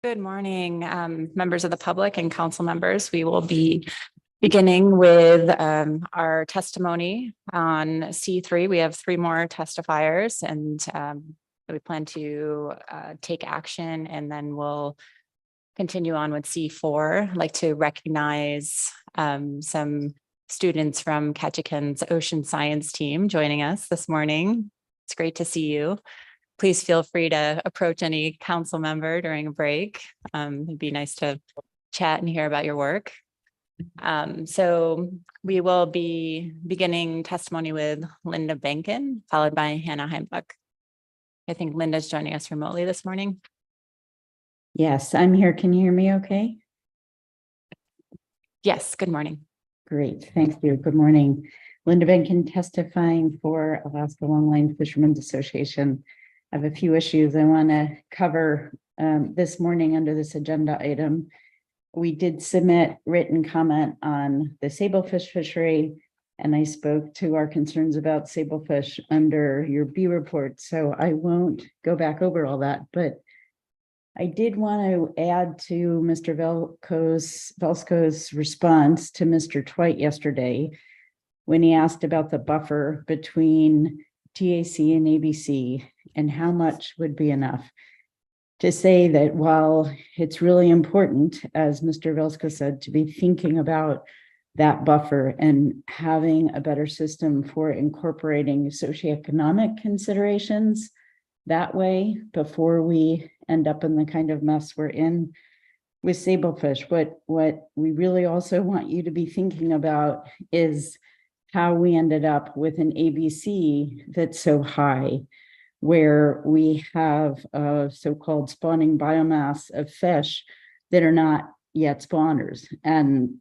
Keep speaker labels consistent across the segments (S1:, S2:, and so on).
S1: Good morning, members of the public and council members. We will be beginning with our testimony on C3. We have 3 more testifiers and we plan to take action, and then we'll continue on with C4. I'd like to recognize some students from Ketchikan's Ocean Science team joining us this morning. It's great to see you. Please feel free to approach any council member during a break. It'd be nice to chat and hear about your work. So we will be beginning testimony with Linda Benkin, followed by Hannah Heimbuck. I think Linda's joining us remotely this morning.
S2: Yes, I'm here. Can you hear me okay?
S1: Yes, good morning.
S2: Great, thank you. Good morning. Linda Benkin testifying for Alaska Longline Fishermen's Association. I have a few issues I want to cover this morning under this agenda item. We did submit written comment on the sablefish fishery, and I spoke to our concerns about sablefish under your B report, so I won't go back over all that, but I did want to add to Mr. Velsko's response to Mr. Twite yesterday when he asked about the buffer between TAC and ABC and how much would be enough, to say that while it's really important, as Mr. Velsko said, to be thinking about that buffer and having a better system for incorporating socioeconomic considerations that way before we end up in the kind of mess we're in with sablefish. What we really also want you to be thinking about is how we ended up with an ABC that's so high, where we have a so-called spawning biomass of fish that are not yet spawners. And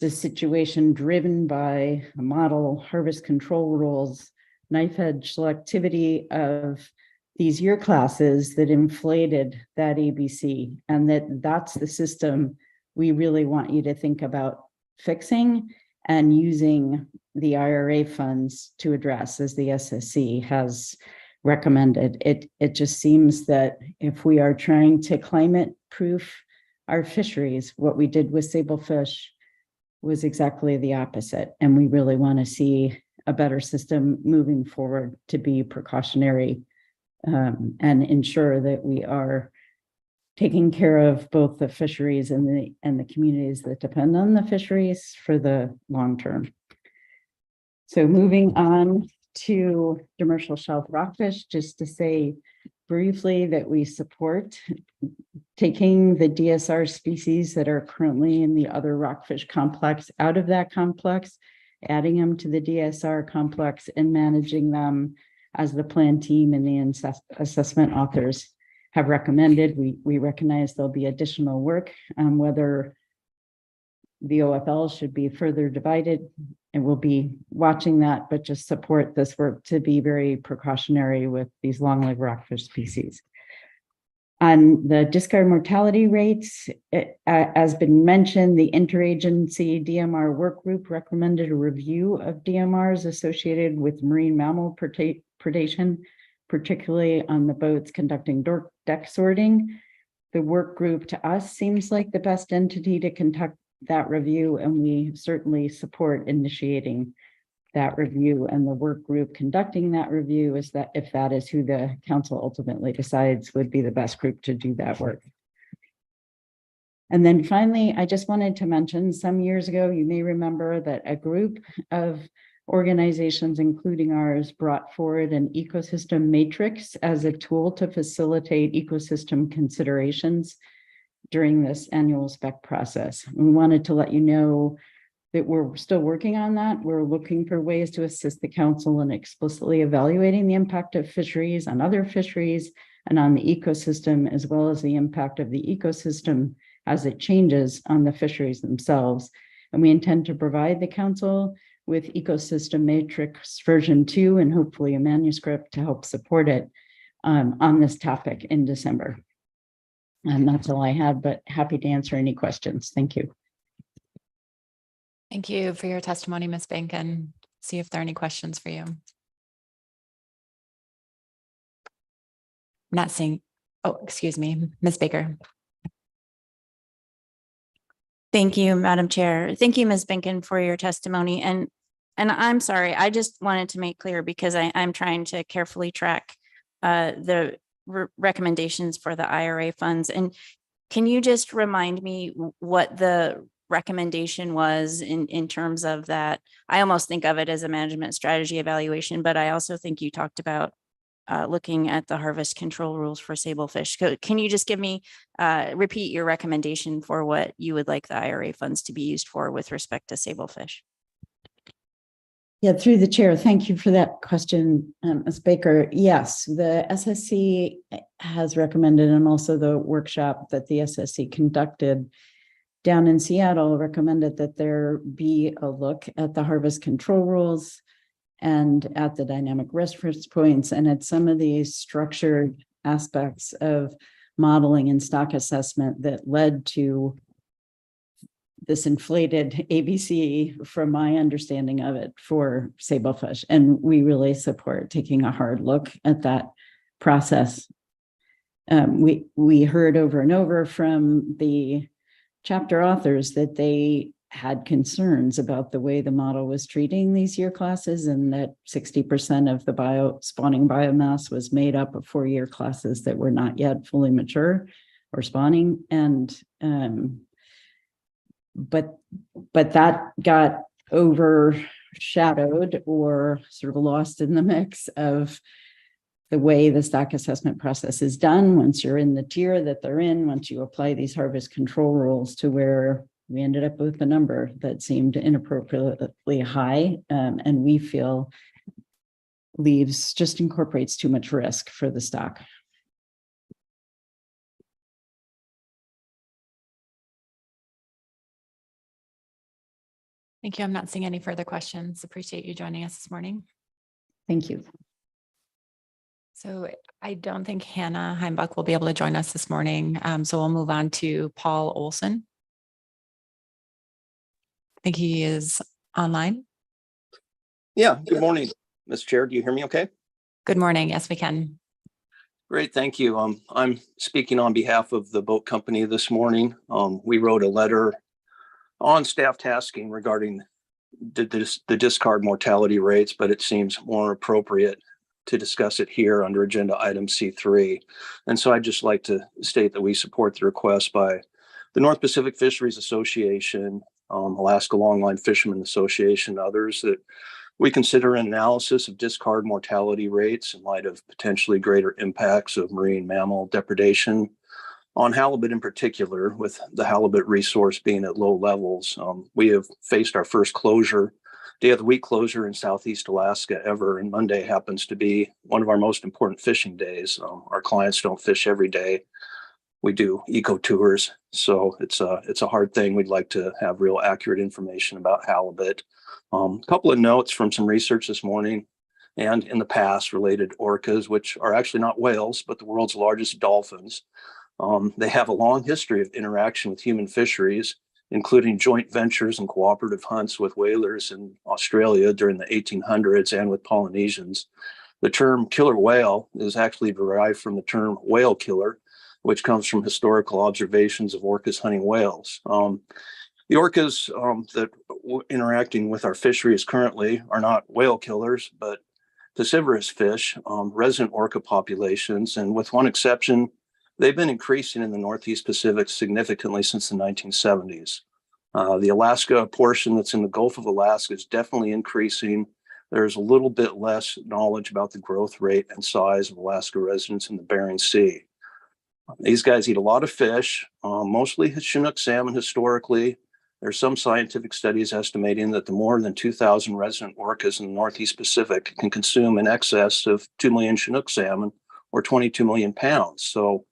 S2: the situation driven by model harvest control rules, knife edge selectivity of these year classes that inflated that ABC, and that's the system we really want you to think about fixing and using the IRA funds to address, as the SSC has recommended. It just seems that if we are trying to climate proof our fisheries, what we did with sablefish was exactly the opposite. And we really want to see a better system moving forward to be precautionary and ensure that we are taking care of both the fisheries and the communities that depend on the fisheries for the long term. So moving on to demersal shelf rockfish, just to say briefly that we support taking the DSR species that are currently in the other rockfish complex out of that complex, adding them to the DSR complex and managing them as the plan team and the assessment authors have recommended. We recognize there'll be additional work on whether the OFL should be further divided, and we'll be watching that, but just support this work to be very precautionary with these long-lived rockfish species. On the discard mortality rates, as been mentioned, the interagency DMR work group recommended a review of DMRs associated with marine mammal predation, particularly on the boats conducting deck sorting. The work group to us seems like the best entity to conduct that review, and we certainly support initiating that review. And the work group conducting that review is that, if that is who the council ultimately decides, would be the best group to do that work. And then finally, I just wanted to mention, some years ago, you may remember that a group of organizations, including ours, brought forward an ecosystem matrix as a tool to facilitate ecosystem considerations during this annual spec process. We wanted to let you know that we're still working on that. We're looking for ways to assist the council in explicitly evaluating the impact of fisheries on other fisheries and on the ecosystem, as well as the impact of the ecosystem as it changes on the fisheries themselves. And we intend to provide the council with ecosystem matrix version 2 and hopefully a manuscript to help support it on this topic in December. And that's all I have, but happy to answer any questions. Thank you.
S1: Thank you for your testimony, Ms. Benkin. See if there are any questions for you. Not seeing, oh, excuse me, Ms. Baker.
S3: Thank you, Madam Chair. Thank you, Ms. Benkin, for your testimony. And I'm sorry, I just wanted to make clear because I'm trying to carefully track the recommendations for the IRA funds. And can you just remind me what the recommendation was in terms of that? I almost think of it as a management strategy evaluation, but I also think you talked about looking at the harvest control rules for sablefish. Can you just give me, repeat your recommendation for what you would like the IRA funds to be used for with respect to sablefish?
S2: Yeah, through the chair. Thank you for that question, Ms. Baker. Yes, the SSC has recommended, and also the workshop that the SSC conducted down in Seattle recommended that there be a look at the harvest control rules and at the dynamic reference points and at some of these structured aspects of modeling and stock assessment that led to this inflated ABC from my understanding of it for sablefish. And we really support taking a hard look at that process. We heard over and over from the chapter authors that they had concerns about the way the model was treating these year classes, and that 60% of the spawning biomass was made up of 4-year classes that were not yet fully mature or spawning. And but that got overshadowed or sort of lost in the mix of the way the stock assessment process is done once you're in the tier that they're in, once you apply these harvest control rules, to where we ended up with a number that seemed inappropriately high, and we feel just incorporates too much risk for the stock.
S1: Thank you. I'm not seeing any further questions. Appreciate you joining us this morning.
S2: Thank you.
S1: So I don't think Hannah Heimbuch will be able to join us this morning. So we'll move on to Paul Olson. I think he is online.
S4: Yeah, good morning, Ms. Chair. Do you hear me okay?
S1: Good morning. Yes, we can.
S4: Great, thank you. I'm speaking on behalf of the boat company this morning. We wrote a letter on staff tasking regarding the discard mortality rates, but it seems more appropriate to discuss it here under agenda item C3. And so I'd just like to state that we support the request by the North Pacific Fisheries Association, Alaska Longline Fishermen Association, and others, that we consider an analysis of discard mortality rates in light of potentially greater impacts of marine mammal depredation on halibut in particular, with the halibut resource being at low levels. We have faced our first day of the week closure in Southeast Alaska ever, and Monday happens to be one of our most important fishing days. Our clients don't fish every day. We do eco tours, so it's a hard thing. We'd like to have real accurate information about halibut. A couple of notes from some research this morning and in the past related to orcas, which are actually not whales, but the world's largest dolphins. They have a long history of interaction with human fisheries, including joint ventures and cooperative hunts with whalers in Australia during the 1800s and with Polynesians. The term killer whale is actually derived from the term whale killer, which comes from historical observations of orcas hunting whales. The orcas that we're interacting with our fisheries currently are not whale killers, but piscivorous fish, resident orca populations, and with one exception, they've been increasing in the Northeast Pacific significantly since the 1970s. The Alaska portion that's in the Gulf of Alaska is definitely increasing. There's a little bit less knowledge about the growth rate and size of Alaska residents in the Bering Sea. These guys eat a lot of fish, mostly Chinook salmon historically. There's some scientific studies estimating that the more than 2,000 resident orcas in the Northeast Pacific can consume in excess of 2 million Chinook salmon, or 22 million pounds. So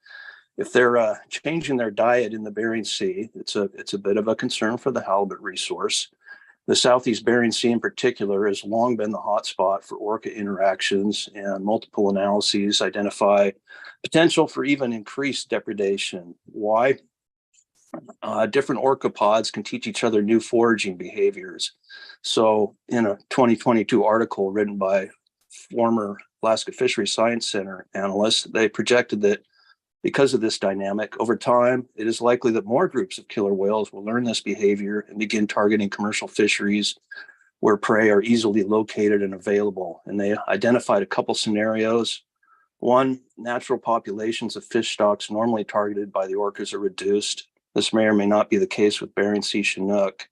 S4: if they're changing their diet in the Bering Sea, it's a bit of a concern for the halibut resource. The Southeast Bering Sea in particular has long been the hotspot for orca interactions, and multiple analyses identify potential for even increased depredation. Why? Different orcapods can teach each other new foraging behaviors. So in a 2022 article written by former Alaska Fisheries Science Center analysts, they projected that Because of this dynamic, over time, it is likely that more groups of killer whales will learn this behavior and begin targeting commercial fisheries where prey are easily located and available. And they identified a couple scenarios. One, natural populations of fish stocks normally targeted by the orcas are reduced. This may or may not be the case with Bering Sea Chinook.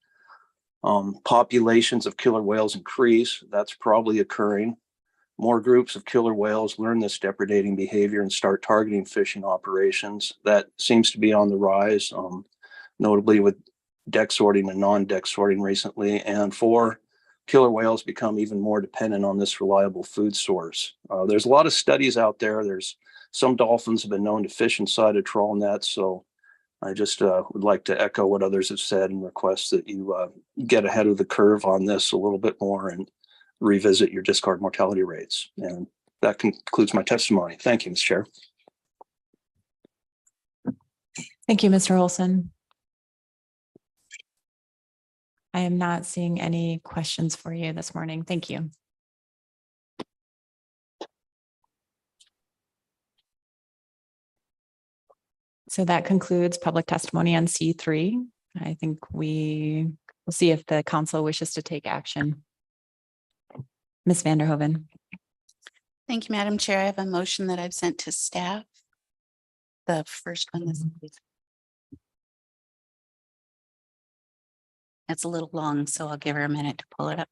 S4: Populations of killer whales increase. That's probably occurring. More groups of killer whales learn this depredating behavior and start targeting fishing operations. That seems to be on the rise, notably with deck sorting and non-deck sorting recently. And 4, killer whales become even more dependent on this reliable food source. There's a lot of studies out there. There's some dolphins have been known to fish inside of trawl nets. So I just would like to echo what others have said and request that you get ahead of the curve on this a little bit more and revisit your discard mortality rates. And that concludes my testimony. Thank you, Ms. Chair.
S1: Thank you, Mr. Olson. I am not seeing any questions for you this morning. Thank you. So that concludes public testimony on C3. I think we will see if the council wishes to take action. Ms. Vanderhoven.
S5: Thank you, Madam Chair. I have a motion that I've sent to staff. The first one is. It's a little long, so I'll give her a minute to pull it up.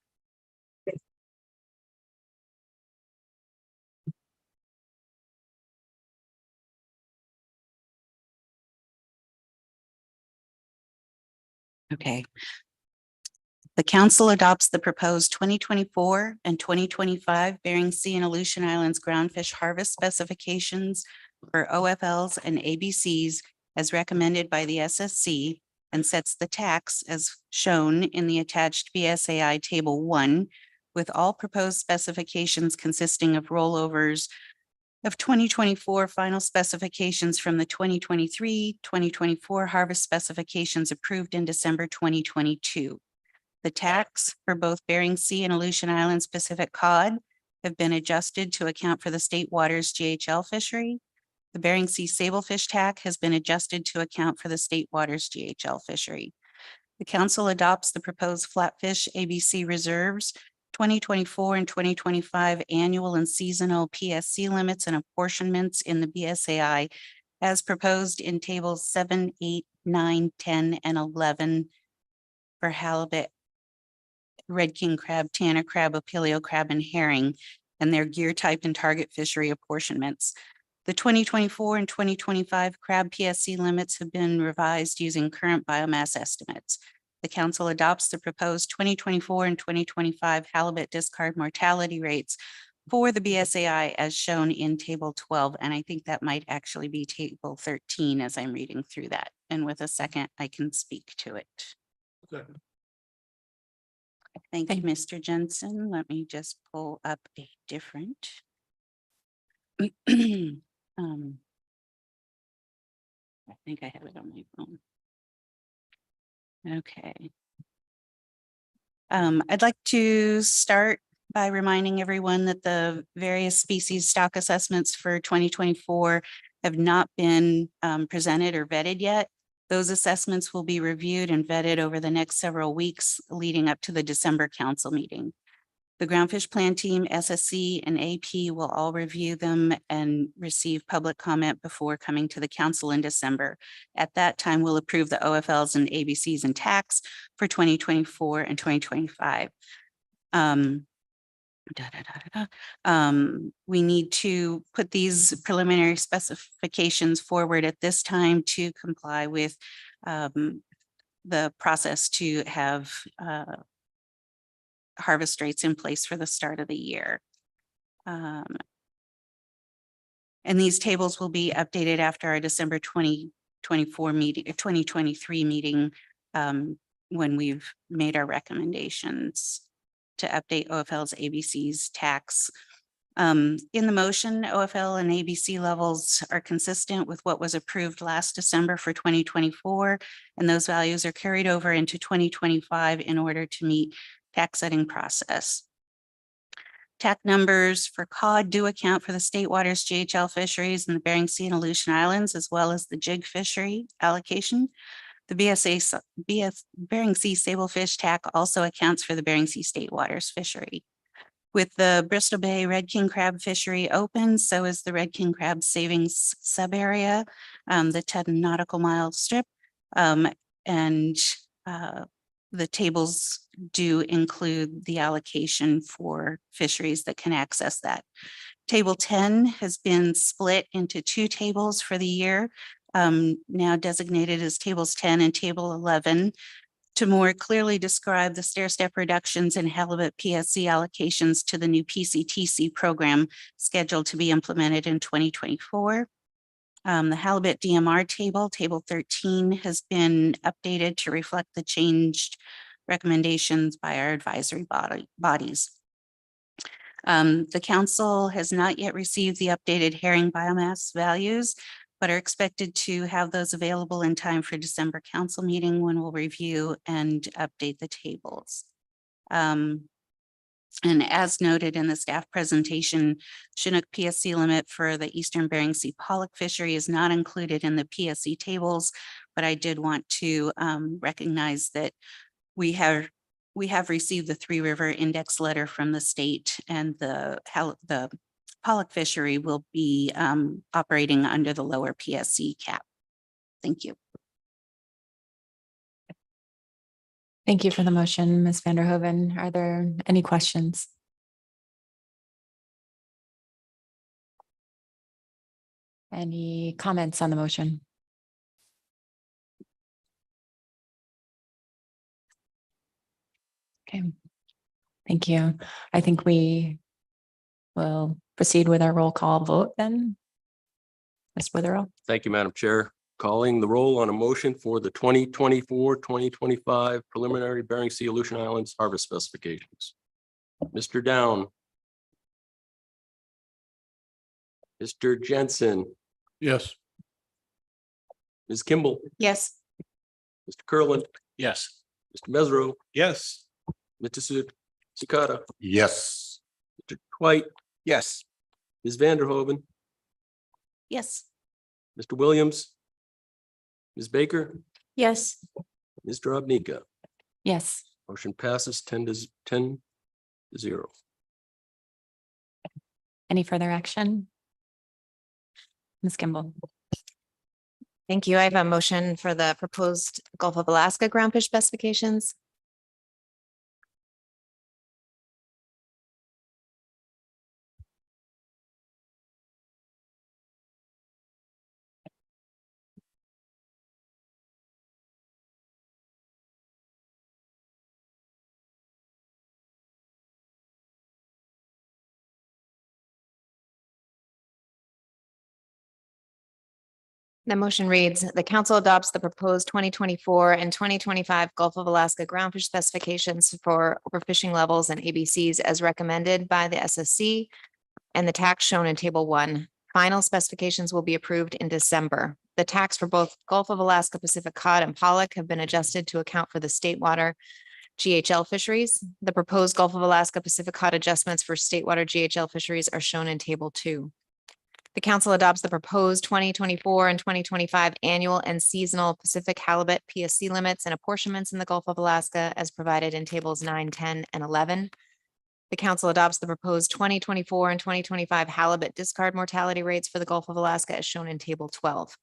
S5: Okay. The council adopts the proposed 2024 and 2025 Bering Sea and Aleutian Islands groundfish harvest specifications for OFLs and ABCs as recommended by the SSC and sets the tax as shown in the attached BSAI Table 1, with all proposed specifications consisting of rollovers of 2024 final specifications from the 2023-2024 harvest specifications approved in December 2022. The tax for both Bering Sea and Aleutian Islands Pacific cod have been adjusted to account for the state waters GHL fishery. The Bering Sea sablefish tax has been adjusted to account for the state waters GHL fishery. The council adopts the proposed flatfish ABC reserves 2024 and 2025 annual and seasonal PSC limits and apportionments in the BSAI as proposed in tables 7, 8, 9, 10, and 11 for halibut, red king crab, tanner crab, opilio crab, and herring, and their gear type and target fishery apportionments. The 2024 and 2025 crab PSC limits have been revised using current biomass estimates. The council adopts the proposed 2024 and 2025 halibut discard mortality rates for the BSAI as shown in table 12. And I think that might actually be table 13 as I'm reading through that. And with a second, I can speak to it.
S6: Second.
S5: Thank you, Mr. Jensen. Let me just pull up a different. I think I have it on my phone. Okay. I'd like to start by reminding everyone that the various species stock assessments for 2024 have not been presented or vetted yet. Those assessments will be reviewed and vetted over the next several weeks leading up to the December council meeting. The Groundfish Plan Team, SSC, and AP will all review them and receive public comment before coming to the council in December. At that time, we'll approve the OFLs and ABCs and tax for 2024 and 2025. We need to put these preliminary specifications forward at this time to comply with the process to have harvest rates in place for the start of the year. And these tables will be updated after our December 2024 meeting, 2023 meeting, when we've made our recommendations to update OFL's ABC's tax. In the motion, OFL and ABC levels are consistent with what was approved last December for 2024, and those values are carried over into 2025 in order to meet tax setting process. TAC numbers for cod do account for the state waters, GHL fisheries, and the Bering Sea and Aleutian Islands, as well as the jig fishery allocation. The Bering Sea sablefish TAC also accounts for the Bering Sea state waters fishery. With the Bristol Bay Red King crab fishery open, so is the Red King crab savings subarea, the 10 nautical mile strip. And the tables do include the allocation for fisheries that can access that. Table 10 has been split into 2 tables for the year, now designated as tables 10 and table 11, to more clearly describe the stair-step reductions in halibut PSC allocations to the new PCTC program scheduled to be implemented in 2024. The halibut DMR table, table 13, has been updated to reflect the changed recommendations by our advisory bodies. The council has not yet received the updated herring biomass values, but are expected to have those available in time for December council meeting when we'll review and update the tables. And as noted in the staff presentation, Chinook PSC limit for the Eastern Bering Sea pollock fishery is not included in the PSC tables, but I did want to recognize that we have received the Three River Index letter from the state, and the pollock fishery will be operating under the lower PSC cap. Thank you.
S1: Thank you for the motion, Ms. Vanderhoven. Are there any questions? Any comments on the motion? Okay, thank you. I think we will proceed with our roll call vote then. Ms. Witherell?
S6: Thank you, Madam Chair. Calling the roll on a motion for the 2024-2025 preliminary Bering Sea Aleutian Islands harvest specifications. Mr. Down. Mr. Jensen.
S7: Yes.
S6: Ms. Kimball.
S3: Yes.
S6: Mr. Curlin.
S7: Yes.
S6: Mr. Mesro.
S7: Yes.
S6: Mr. Sakata.
S7: Yes.
S6: Mr. White.
S7: Yes.
S6: Ms. Vanderhoven.
S5: Yes.
S6: Mr. Williams. Ms. Baker.
S3: Yes.
S6: Ms. Drobnica.
S1: Yes.
S6: Motion passes 10 to 0.
S1: Any further action? Ms. Kimball?
S8: Thank you. I have a motion for the proposed Gulf of Alaska groundfish specifications. The motion reads, the council adopts the proposed 2024 and 2025 Gulf of Alaska groundfish specifications for overfishing levels and ABCs as recommended by the SSC and the tax shown in table 1. Final specifications will be approved in December. The tax for both Gulf of Alaska Pacific cod and pollock have been adjusted to account for the state water GHL fisheries. The proposed Gulf of Alaska Pacific cod adjustments for state water GHL fisheries are shown in table 2. The council adopts the proposed 2024 and 2025 annual and seasonal Pacific halibut PSC limits and apportionments in the Gulf of Alaska as provided in tables 9, 10, and 11. The council adopts the proposed 2024 and 2025 halibut discard mortality rates for the Gulf of Alaska as shown in table 12.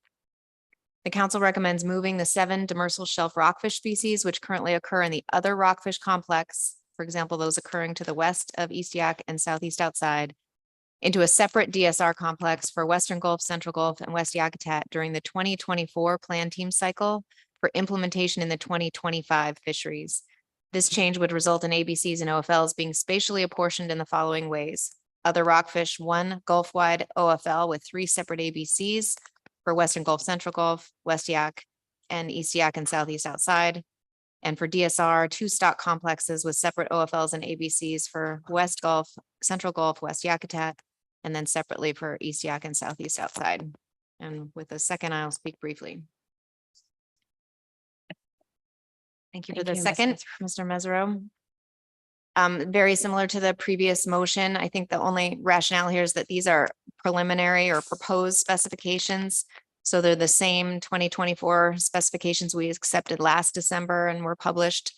S8: The council recommends moving the 7 demersal shelf rockfish species, which currently occur in the other rockfish complex, for example, those occurring to the west of East Yak and southeast outside, into a separate DSR complex for Western Gulf, Central Gulf, and West Yakutat during the 2024 plan team cycle for implementation in the 2025 fisheries. This change would result in ABCs and OFLs being spatially apportioned in the following ways. Other rockfish, 1 Gulf-wide OFL with 3 separate ABCs for Western Gulf, Central Gulf, West Yak, and East Yak and Southeast outside. And for DSR, 2 stock complexes with separate OFLs and ABCs for West Gulf, Central Gulf, West Yakutat, and then separately for East Yak and Southeast outside. And with a second, I'll speak briefly. Thank you for
S1: Thank
S8: the
S1: you, Ms.
S8: second, Mr. Mesereau. Very similar to the previous motion. I think the only rationale here is that these are preliminary or proposed specifications. So they're the same 2024 specifications we accepted last December and were published.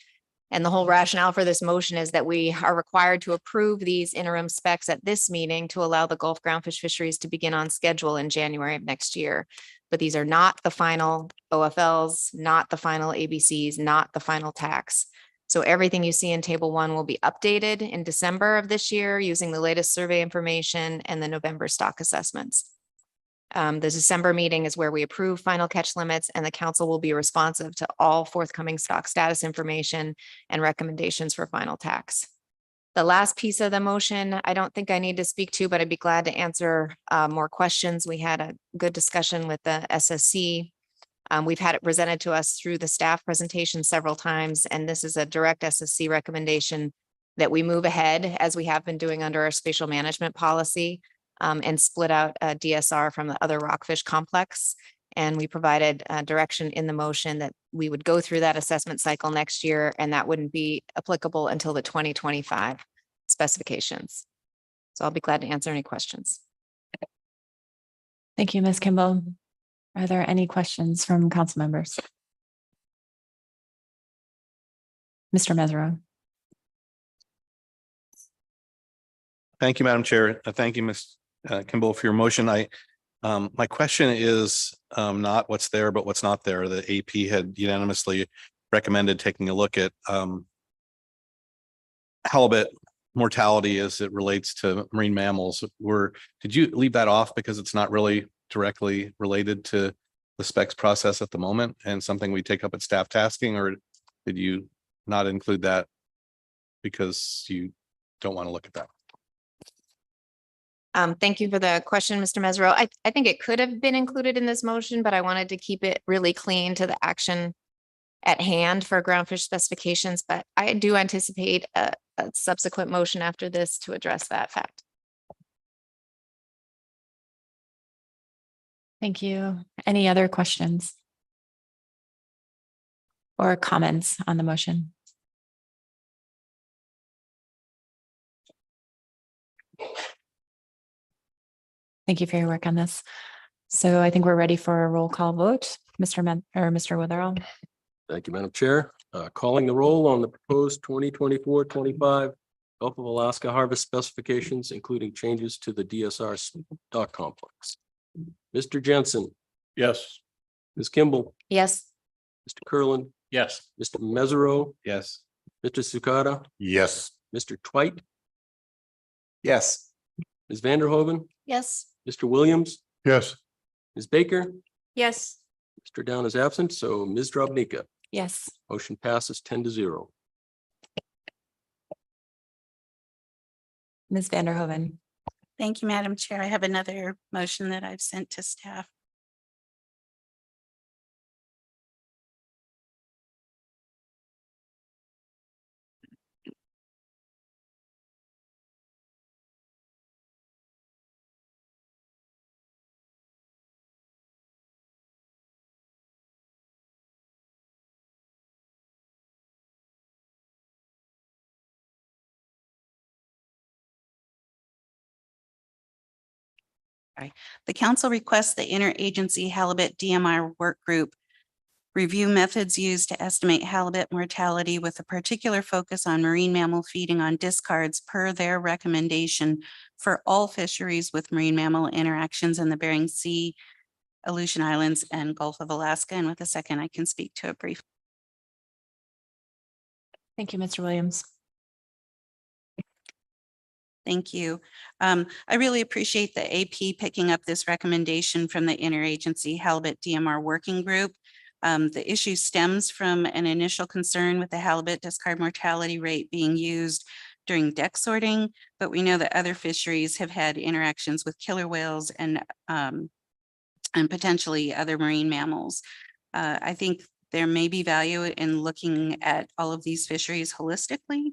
S8: And the whole rationale for this motion is that we are required to approve these interim specs at this meeting to allow the Gulf groundfish fisheries to begin on schedule in January of next year. But these are not the final OFLs, not the final ABCs, not the final tax. So everything you see in table 1 will be updated in December of this year using the latest survey information and the November stock assessments. The December meeting is where we approve final catch limits, and the council will be responsive to all forthcoming stock status information and recommendations for final tax. The last piece of the motion, I don't think I need to speak to, but I'd be glad to answer more questions. We had a good discussion with the SSC. We've had it presented to us through the staff presentation several times, and this is a direct SSC recommendation that we move ahead as we have been doing under our spatial management policy, and split out a DSR from the other rockfish complex. And we provided direction in the motion that we would go through that assessment cycle next year, and that wouldn't be applicable until the 2025 specifications. So I'll be glad to answer any questions.
S1: Thank you, Ms. Kimball. Are there any questions from council members? Mr. Mesereau.
S9: Thank you, Madam Chair. Thank you, Ms. Kimball, for your motion. My question is not what's there, but what's not there. The AP had unanimously recommended taking a look at halibut mortality as it relates to marine mammals. Did you leave that off because it's not really directly related to the specs process at the moment and something we take up at staff tasking, or did you not include that because you don't want to look at that?
S8: Thank you for the question, Mr. Mesereau. I think it could have been included in this motion, but I wanted to keep it really clean to the action at hand for groundfish specifications. But I do anticipate a subsequent motion after this to address that fact.
S1: Thank you. Any other questions or comments on the motion? Thank you for your work on this. So I think we're ready for a roll call vote. Mr. Witherell.
S6: Thank you, Madam Chair. Calling the roll on the proposed 2024-25 Gulf of Alaska harvest specifications, including changes to the DSR stock complex. Mr. Jensen,
S7: Yes.
S6: Ms. Kimball,
S8: Yes.
S6: Mr. Curlin,
S7: Yes.
S6: Mr. Mesereau,
S9: Yes.
S6: Mr. Sukata,
S7: Yes.
S6: Mr. Twite,
S7: Yes.
S6: Ms. Vanderhoven,
S8: Yes.
S6: Mr. Williams,
S7: Yes.
S6: Ms. Baker,
S8: Yes.
S6: Mr. Down is absent, so Ms. Drobnica.
S1: Yes.
S6: Motion passes 10-0.
S1: Ms. Vanderhoven.
S5: Thank you, Madam Chair. I have another motion that I've sent to staff. The council requests the interagency halibut DMR work group review methods used to estimate halibut mortality with a particular focus on marine mammal feeding on discards per their recommendation for all fisheries with marine mammal interactions in the Bering Sea, Aleutian Islands, and Gulf of Alaska. And with a second, I can speak to it briefly.
S1: Thank you, Mr. Williams.
S5: Thank you. I really appreciate the AP picking up this recommendation from the interagency halibut DMR working group. The issue stems from an initial concern with the halibut discard mortality rate being used during deck sorting, but we know that other fisheries have had interactions with killer whales and potentially other marine mammals. I think there may be value in looking at all of these fisheries holistically.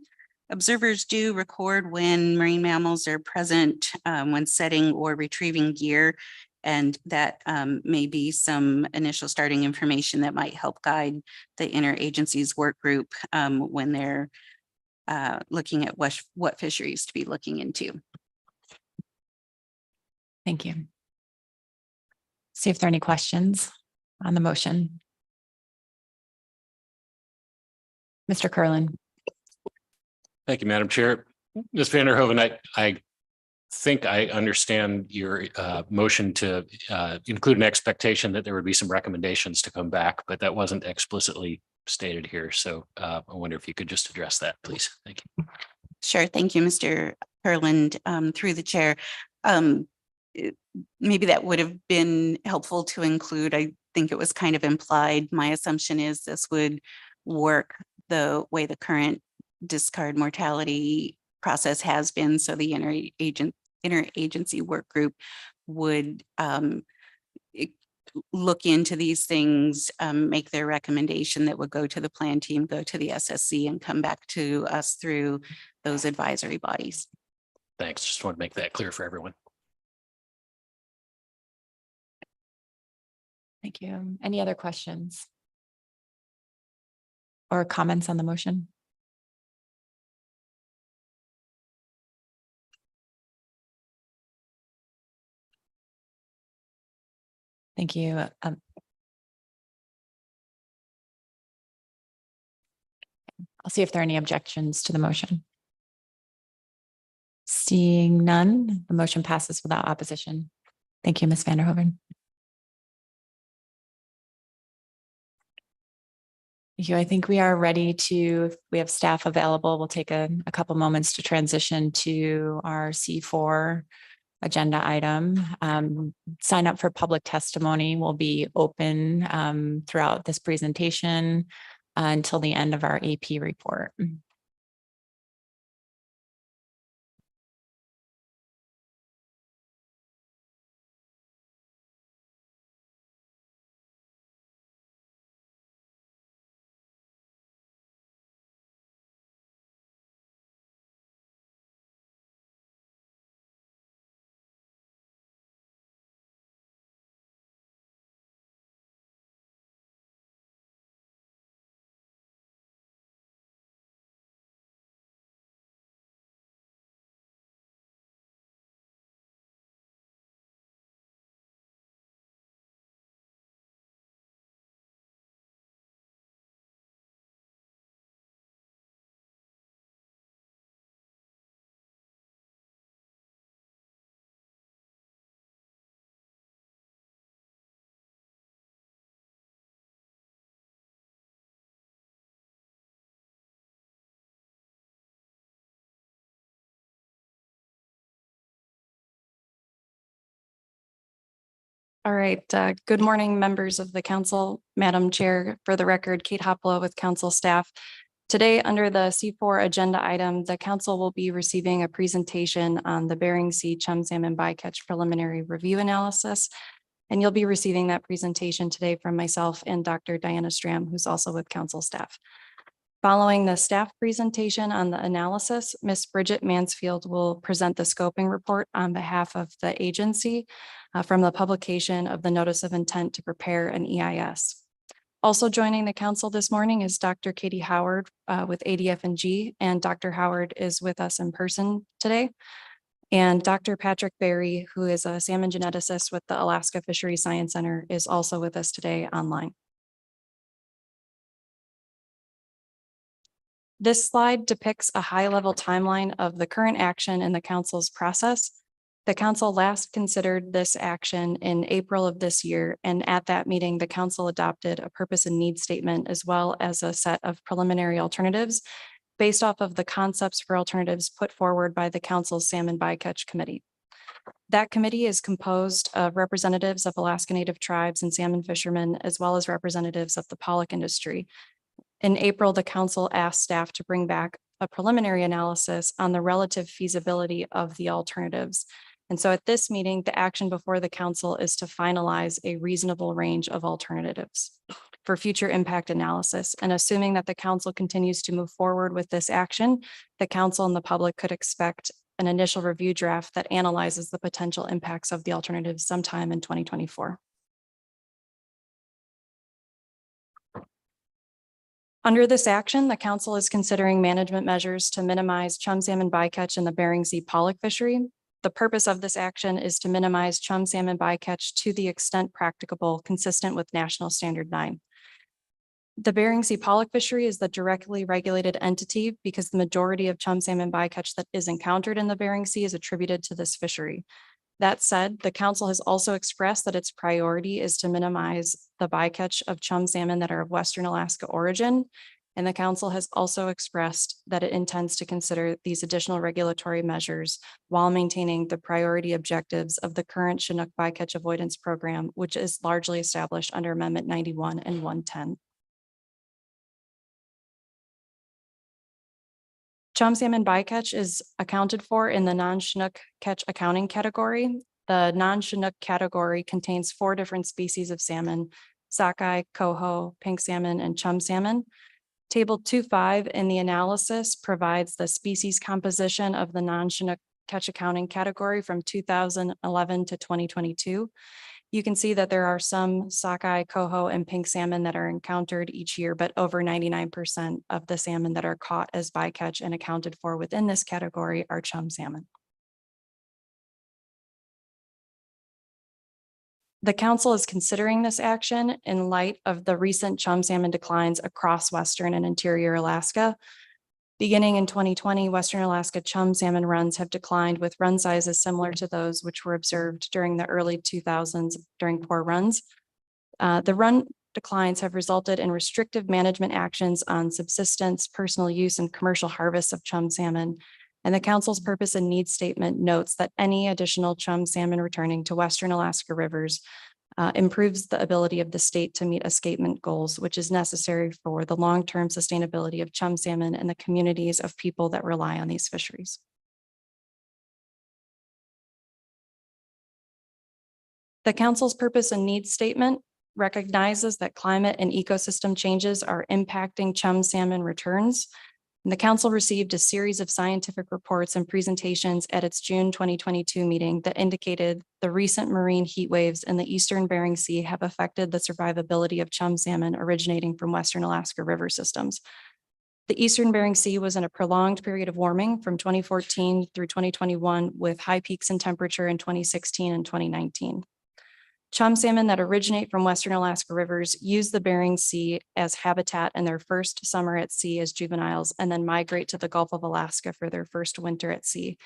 S5: Observers do record when marine mammals are present when setting or retrieving gear, and that may be some initial starting information that might help guide the interagency's work group when they're looking at what fisheries to be looking into.
S1: Thank you. See if there are any questions on the motion. Mr. Curlin.
S10: Thank you, Madam Chair. Ms. Vanderhoven, I think I understand your motion to include an expectation that there would be some recommendations to come back, but that wasn't explicitly stated here. So I wonder if you could just address that, please. Thank you.
S5: Sure. Thank you, Mr. Kurland, through the chair. Maybe that would have been helpful to include. I think it was kind of implied. My assumption is this would work the way the current discard mortality process has been. So the interagency work group would look into these things, make their recommendation that would go to the plan team, go to the SSC, and come back to us through those advisory bodies.
S10: Thanks. Just want to make that clear for everyone.
S1: Thank you. Any other questions? Or comments on the motion? Thank you. I'll see if there are any objections to the motion. Seeing none, the motion passes without opposition. Thank you, Ms. Vanderhoven. Thank you. I think we are ready to, if we have staff available, we'll take a couple moments to transition to our C4 agenda item. Sign up for public testimony will be open throughout this presentation until the end of our AP report. All right. Good morning, members of the council. Madam Chair, for the record, Kate Hoplow with council staff. Today, under the C4 agenda item, the council will be receiving a presentation on the Bering Sea chum salmon bycatch preliminary review analysis. And you'll be receiving that presentation today from myself and Dr. Diana Stram, who's also with council staff. Following the staff presentation on the analysis, Ms. Bridget Mansfield will present the scoping report on behalf of the agency from the publication of the notice of intent to prepare an EIS. Also joining the council this morning is Dr. Katie Howard with ADF&G, and Dr. Howard is with us in person today. And Dr. Patrick Berry, who is a salmon geneticist with the Alaska Fisheries Science Center, is also with us today online. This slide depicts a high-level timeline of the current action in the council's process. The council last considered this action in April of this year, and at that meeting, the council adopted a purpose and need statement as well as a set of preliminary alternatives based off of the concepts for alternatives put forward by the council's Salmon Bycatch Committee. That committee is composed of representatives of Alaska Native tribes and salmon fishermen, as well as representatives of the pollock industry. In April, the council asked staff to bring back a preliminary analysis on the relative feasibility of the alternatives. And so at this meeting, the action before the council is to finalize a reasonable range of alternatives for future impact analysis. And assuming that the council continues to move forward with this action, the council and the public could expect an initial review draft that analyzes the potential impacts of the alternatives sometime in 2024.
S11: Under this action, the council is considering management measures to minimize chum salmon bycatch in the Bering Sea pollock fishery. The purpose of this action is to minimize chum salmon bycatch to the extent practicable, consistent with National Standard 9. The Bering Sea pollock fishery is the directly regulated entity because the majority of chum salmon bycatch that is encountered in the Bering Sea is attributed to this fishery. That said, the council has also expressed that its priority is to minimize the bycatch of chum salmon that are of Western Alaska origin. And the council has also expressed that it intends to consider these additional regulatory measures while maintaining the priority objectives of the current Chinook bycatch avoidance program, which is largely established under Amendment 91 and 110. Chum salmon bycatch is accounted for in the non-Chinook catch accounting category. The non-Chinook category contains 4 different species of salmon: sockeye, coho, pink salmon, and chum salmon. Table 2.5 in the analysis provides the species composition of the non-Chinook catch accounting category from 2011 to 2022. You can see that there are some sockeye, coho, and pink salmon that are encountered each year, but over 99% of the salmon that are caught as bycatch and accounted for within this category are chum salmon. The council is considering this action in light of the recent chum salmon declines across Western and interior Alaska. Beginning in 2020, Western Alaska chum salmon runs have declined with run sizes similar to those which were observed during the early 2000s during poor runs. The run declines have resulted in restrictive management actions on subsistence, personal use, and commercial harvests of chum salmon. And the council's purpose and needs statement notes that any additional chum salmon returning to Western Alaska rivers improves the ability of the state to meet escapement goals, which is necessary for the long-term sustainability of chum salmon and the communities of people that rely on these fisheries. The council's purpose and needs statement recognizes that climate and ecosystem changes are impacting chum salmon returns. And the council received a series of scientific reports and presentations at its June 2022 meeting that indicated the recent marine heat waves in the eastern Bering Sea have affected the survivability of chum salmon originating from Western Alaska river systems. The eastern Bering Sea was in a prolonged period of warming from 2014 through 2021, with high peaks in temperature in 2016 and 2019. Chum salmon that originate from Western Alaska rivers use the Bering Sea as habitat in their first summer at sea as juveniles, and then migrate to the Gulf of Alaska for their first winter at sea.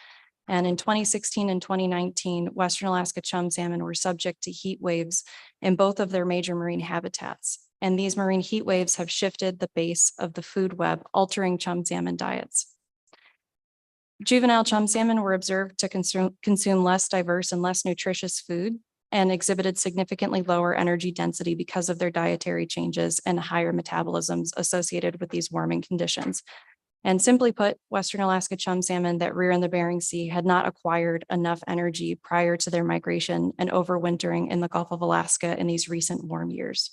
S11: And in 2016 and 2019, Western Alaska chum salmon were subject to heat waves in both of their major marine habitats. And these marine heat waves have shifted the base of the food web, altering chum salmon diets. Juvenile chum salmon were observed to consume less diverse and less nutritious food, and exhibited significantly lower energy density because of their dietary changes and higher metabolisms associated with these warming conditions. And simply put, Western Alaska chum salmon that rear in the Bering Sea had not acquired enough energy prior to their migration and overwintering in the Gulf of Alaska in these recent warm years.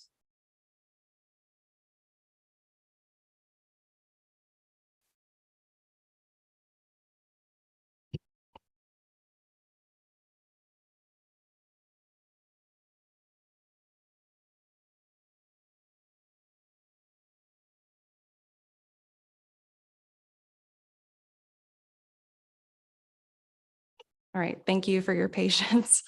S11: All right, thank you for your patience.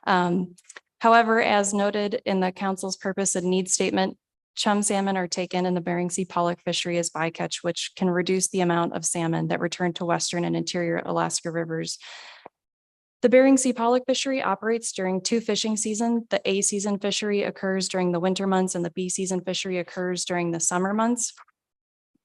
S11: However, as noted in the council's purpose and needs statement, chum salmon are taken in the Bering Sea pollock fishery as bycatch, which can reduce the amount of salmon that return to Western and interior Alaska rivers. The Bering Sea pollock fishery operates during 2 fishing seasons. The A season fishery occurs during the winter months and the B season fishery occurs during the summer months.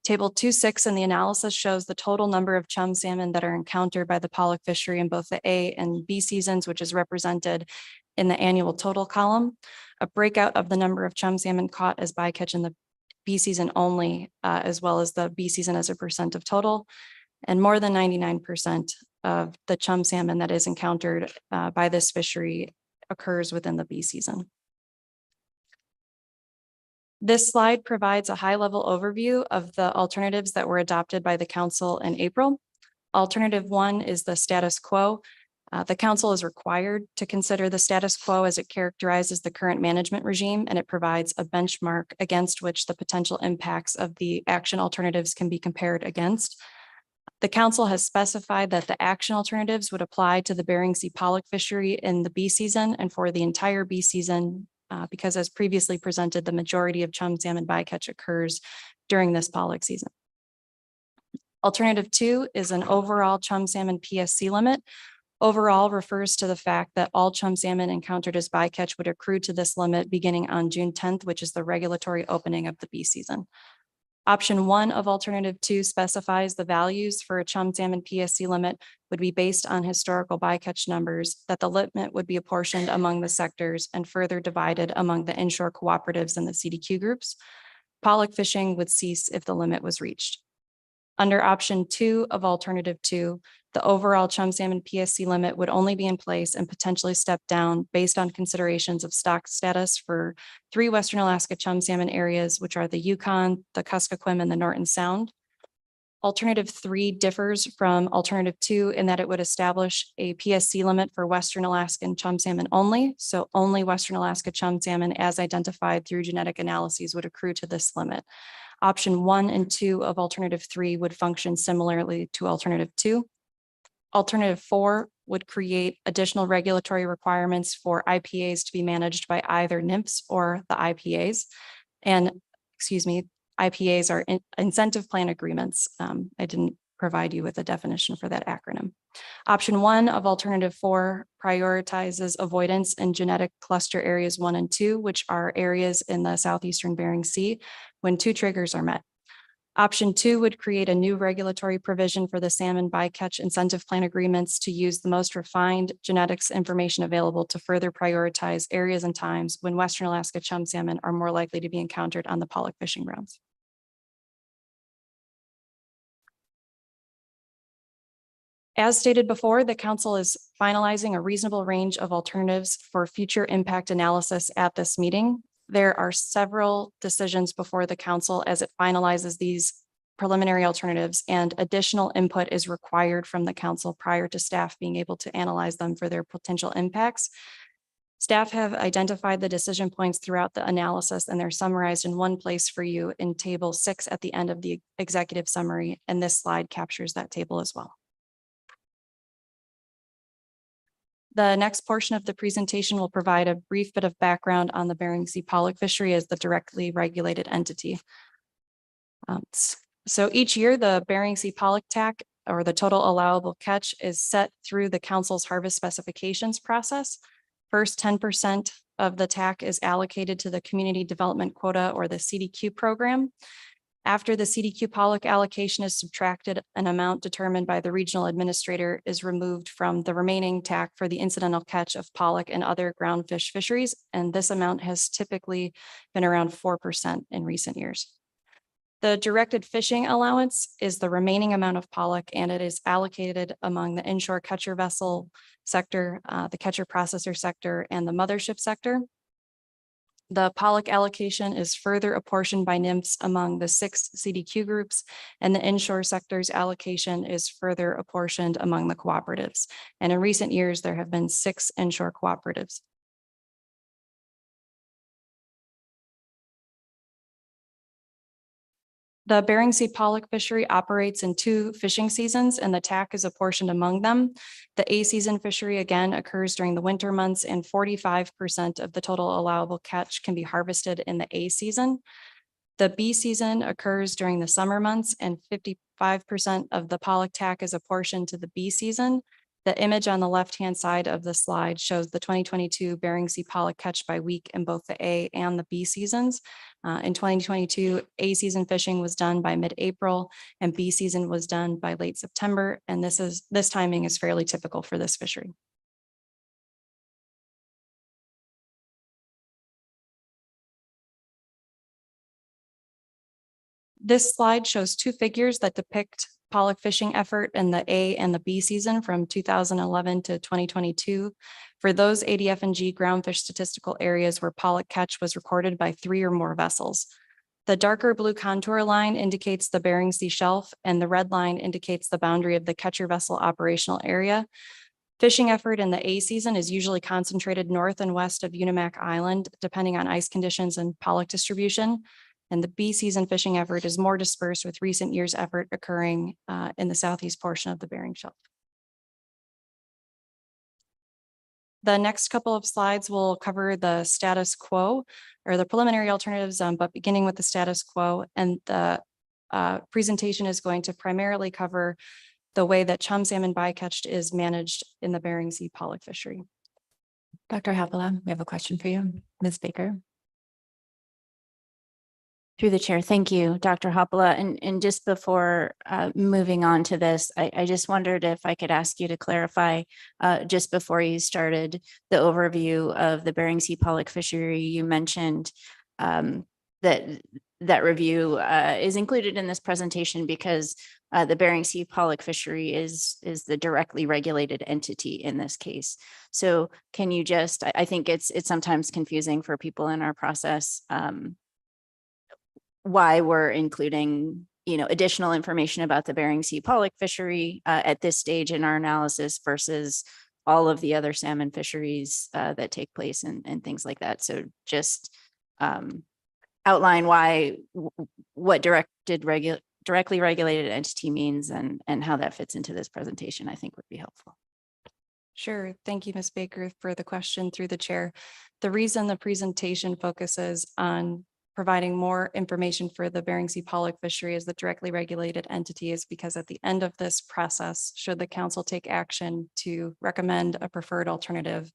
S11: Table 2.6 in the analysis shows the total number of chum salmon that are encountered by the pollock fishery in both the A and B seasons, which is represented in the annual total column. A breakout of the number of chum salmon caught as bycatch in the B season only, as well as the B season as a percent of total. And more than 99% of the chum salmon that is encountered by this fishery occurs within the B season. This slide provides a high-level overview of the alternatives that were adopted by the council in April. Alternative 1 is the status quo. The council is required to consider the status quo as it characterizes the current management regime, and it provides a benchmark against which the potential impacts of the action alternatives can be compared against. The council has specified that the action alternatives would apply to the Bering Sea pollock fishery in the B season and for the entire B season, because as previously presented, the majority of chum salmon bycatch occurs during this pollock season. Alternative 2 is an overall chum salmon PSC limit. Overall refers to the fact that all chum salmon encountered as bycatch would accrue to this limit beginning on June 10th, which is the regulatory opening of the B season. Option 1 of alternative 2 specifies the values for a chum salmon PSC limit would be based on historical bycatch numbers, that the limit would be apportioned among the sectors and further divided among the inshore cooperatives and the CDQ groups. Pollock fishing would cease if the limit was reached. Under option 2 of alternative 2, the overall chum salmon PSC limit would only be in place and potentially step down based on considerations of stock status for 3 Western Alaska chum salmon areas, which are the Yukon, the Kuskokwim, and the Norton Sound. Alternative 3 differs from alternative 2 in that it would establish a PSC limit for Western Alaskan chum salmon only. So only Western Alaska chum salmon as identified through genetic analyses would accrue to this limit. Option 1 and 2 of alternative 3 would function similarly to alternative 2. Alternative 4 would create additional regulatory requirements for IPAs to be managed by either NIMFs or the IPAs. And IPAs are incentive plan agreements. I didn't provide you with a definition for that acronym. Option 1 of alternative 4 prioritizes avoidance in genetic cluster areas 1 and 2, which are areas in the southeastern Bering Sea when 2 triggers are met. Option 2 would create a new regulatory provision for the salmon bycatch incentive plan agreements to use the most refined genetics information available to further prioritize areas and times when Western Alaska chum salmon are more likely to be encountered on the pollock fishing grounds. As stated before, the council is finalizing a reasonable range of alternatives for future impact analysis at this meeting. There are several decisions before the council as it finalizes these preliminary alternatives, and additional input is required from the council prior to staff being able to analyze them for their potential impacts. Staff have identified the decision points throughout the analysis, and they're summarized in one place for you in table 6 at the end of the executive summary, and this slide captures that table as well. The next portion of the presentation will provide a brief bit of background on the Bering Sea pollock fishery as the directly regulated entity. So each year, the Bering Sea pollock TAC, or the total allowable catch, is set through the council's harvest specifications process. First, 10% of the TAC is allocated to the community development quota, or the CDQ program. After the CDQ pollock allocation is subtracted, an amount determined by the regional administrator is removed from the remaining TAC for the incidental catch of pollock and other groundfish fisheries, and this amount has typically been around 4% in recent years. The directed fishing allowance is the remaining amount of pollock, and it is allocated among the inshore catcher vessel sector, the catcher processor sector, and the mothership sector. The pollock allocation is further apportioned by NIMFs among the 6 CDQ groups, and the inshore sector's allocation is further apportioned among the cooperatives. And in recent years, there have been 6 inshore cooperatives. The Bering Sea pollock fishery operates in 2 fishing seasons, and the TAC is apportioned among them. The A season fishery again occurs during the winter months, and 45% of the total allowable catch can be harvested in the A season. The B season occurs during the summer months, and 55% of the pollock TAC is apportioned to the B season. The image on the left-hand side of the slide shows the 2022 Bering Sea pollock catch by week in both the A and the B seasons. In 2022, A season fishing was done by mid-April, and B season was done by late September, and this timing is fairly typical for this fishery. This slide shows 2 figures that depict pollock fishing effort in the A and the B season from 2011 to 2022 for those ADF&G groundfish statistical areas where pollock catch was recorded by 3 or more vessels. The darker blue contour line indicates the Bering Sea shelf, and the red line indicates the boundary of the catcher vessel operational area. Fishing effort in the A season is usually concentrated north and west of Unimac Island, depending on ice conditions and pollock distribution. And the B season fishing effort is more dispersed, with recent years' effort occurring in the southeast portion of the Bering Shelf. The next couple of slides will cover the status quo or the preliminary alternatives, but beginning with the status quo. And the presentation is going to primarily cover the way that chum salmon bycatch is managed in the Bering Sea pollock fishery.
S1: Dr. Haviland, we have a question for you. Ms. Baker.
S3: Through the chair. Thank you, Dr. Hoppala. And just before moving on to this, I just wondered if I could ask you to clarify just before you started the overview of the Bering Sea pollock fishery, you mentioned that review is included in this presentation because the Bering Sea pollock fishery is the directly regulated entity in this case. So can you just, I think it's sometimes confusing for people in our process why we're including, additional information about the Bering Sea pollock fishery at this stage in our analysis versus all of the other salmon fisheries that take place and things like that. So just outline what directly regulated entity means and how that fits into this presentation, I think would be helpful.
S11: Sure. Thank you, Ms. Baker, for the question through the chair. The reason the presentation focuses on providing more information for the Bering Sea pollock fishery as the directly regulated entity is because at the end of this process, should the council take action to recommend a preferred alternative,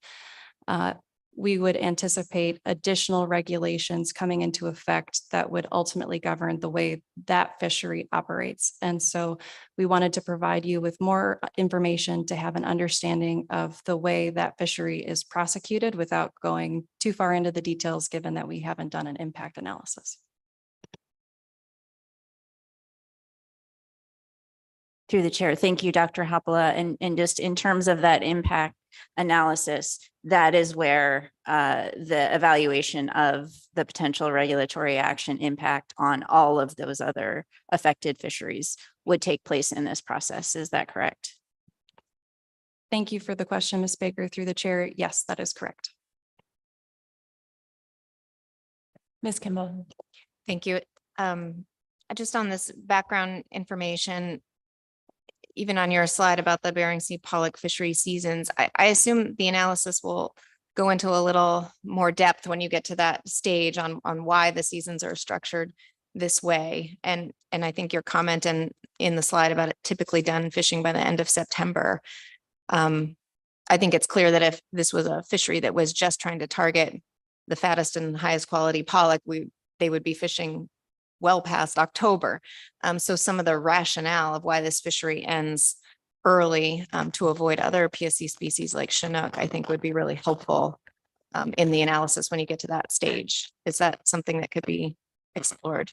S11: we would anticipate additional regulations coming into effect that would ultimately govern the way that fishery operates. And so we wanted to provide you with more information to have an understanding of the way that fishery is prosecuted without going too far into the details, given that we haven't done an impact analysis.
S3: Through the chair. Thank you, Dr. Hoppala. And just in terms of that impact analysis, that is where the evaluation of the potential regulatory action impact on all of those other affected fisheries would take place in this process. Is that correct?
S11: Thank you for the question, Ms. Baker, through the chair. Yes, that is correct.
S1: Ms. Kimball.
S8: Thank you. Just on this background information, even on your slide about the Bering Sea pollock fishery seasons, I assume the analysis will go into a little more depth when you get to that stage on why the seasons are structured this way. And I think your comment in the slide about it typically done fishing by the end of September. I think it's clear that if this was a fishery that was just trying to target the fattest and highest quality pollock, they would be fishing well past October. So some of the rationale of why this fishery ends early to avoid other PSC species like Chinook, I think would be really helpful in the analysis when you get to that stage. Is that something that could be explored?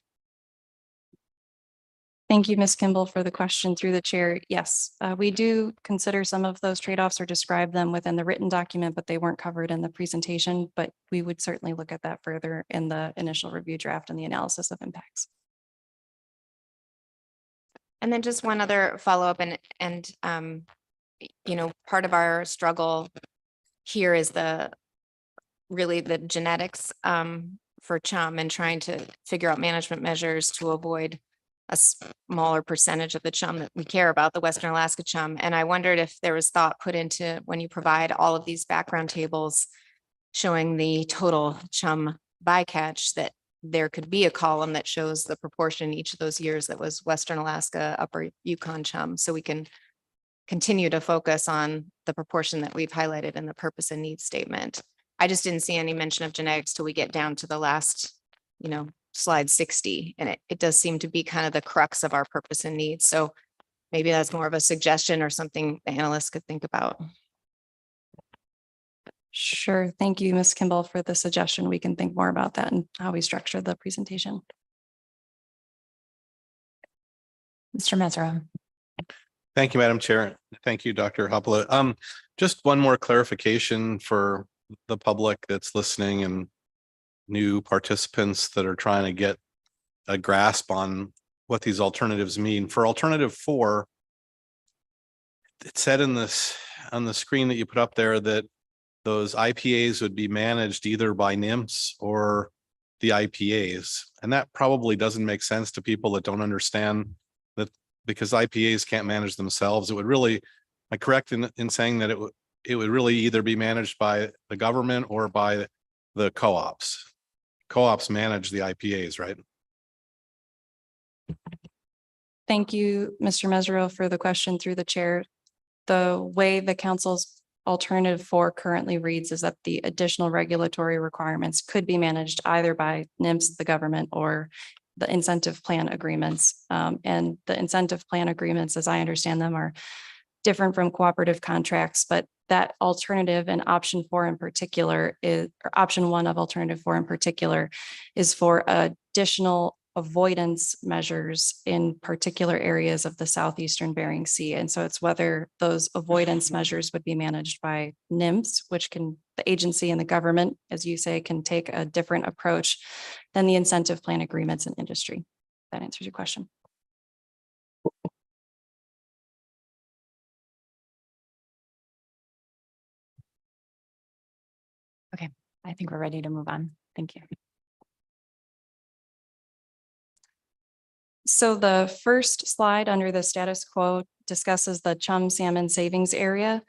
S11: Thank you, Ms. Kimball, for the question through the chair. Yes, we do consider some of those trade-offs or describe them within the written document, but they weren't covered in the presentation. But we would certainly look at that further in the initial review draft and the analysis of impacts.
S8: And then just one other follow-up and part of our struggle here is really the genetics for chum and trying to figure out management measures to avoid a smaller percentage of the chum that we care about, the Western Alaska chum. And I wondered if there was thought put into when you provide all of these background tables showing the total chum bycatch, that there could be a column that shows the proportion each of those years that was Western Alaska, Upper Yukon chum. So we can continue to focus on the proportion that we've highlighted in the purpose and needs statement. I just didn't see any mention of genetics till we get down to the last, slide 60. And it does seem to be kind of the crux of our purpose and needs. So maybe that's more of a suggestion or something the analysts could think about.
S11: Sure. Thank you, Ms. Kimball, for the suggestion. We can think more about that and how we structure the presentation.
S1: Mr. Mesereau.
S9: Thank you, Madam Chair. Thank you, Dr. Hoppala. Just one more clarification for the public that's listening and new participants that are trying to get a grasp on what these alternatives mean. For alternative 4, it said in this on the screen that you put up there that those IPAs would be managed either by NIMS or the IPAs. And that probably doesn't make sense to people that don't understand that, because IPAs can't manage themselves. It would really, am I correct in saying that it would really either be managed by the government or by the co-ops? Co-ops manage the IPAs, right?
S11: Thank you, Mr. Mesro, for the question through the chair. The way the council's alternative 4 currently reads is that the additional regulatory requirements could be managed either by NIMS, the government, or the incentive plan agreements. And the incentive plan agreements, as I understand them, are different from cooperative contracts, but that alternative and option 4 in particular is, or option 1 of alternative 4 in particular, is for additional avoidance measures in particular areas of the southeastern Bering Sea. And so it's whether those avoidance measures would be managed by NIMS, which can, the agency and the government, as you say, can take a different approach than the incentive plan agreements in industry. That answers your question.
S1: Okay, I think we're ready to move on. Thank you.
S11: So the first slide under the status quo discusses the chum salmon savings area.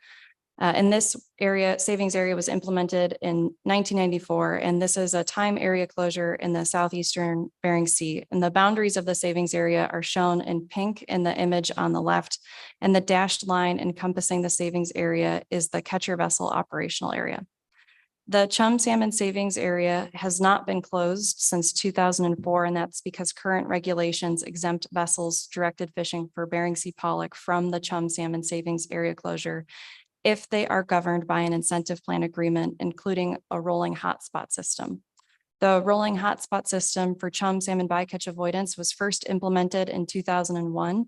S11: And this area, savings area, was implemented in 1994, and this is a time area closure in the southeastern Bering Sea. And the boundaries of the savings area are shown in pink in the image on the left, and the dashed line encompassing the savings area is the catcher vessel operational area. The chum salmon savings area has not been closed since 2004, and that's because current regulations exempt vessels directed fishing for Bering Sea pollock from the chum salmon savings area closure if they are governed by an incentive plan agreement, including a rolling hotspot system. The rolling hotspot system for chum salmon bycatch avoidance was first implemented in 2001.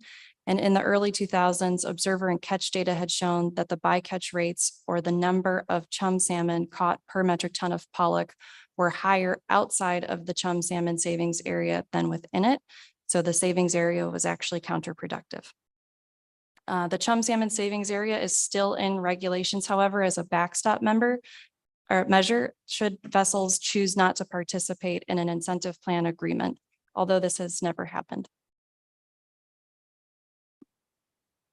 S11: And in the early 2000s, observer and catch data had shown that the bycatch rates, or the number of chum salmon caught per metric ton of pollock, were higher outside of the chum salmon savings area than within it. So the savings area was actually counterproductive. The chum salmon savings area is still in regulations, however, as a backstop member or measure should vessels choose not to participate in an incentive plan agreement, although this has never happened.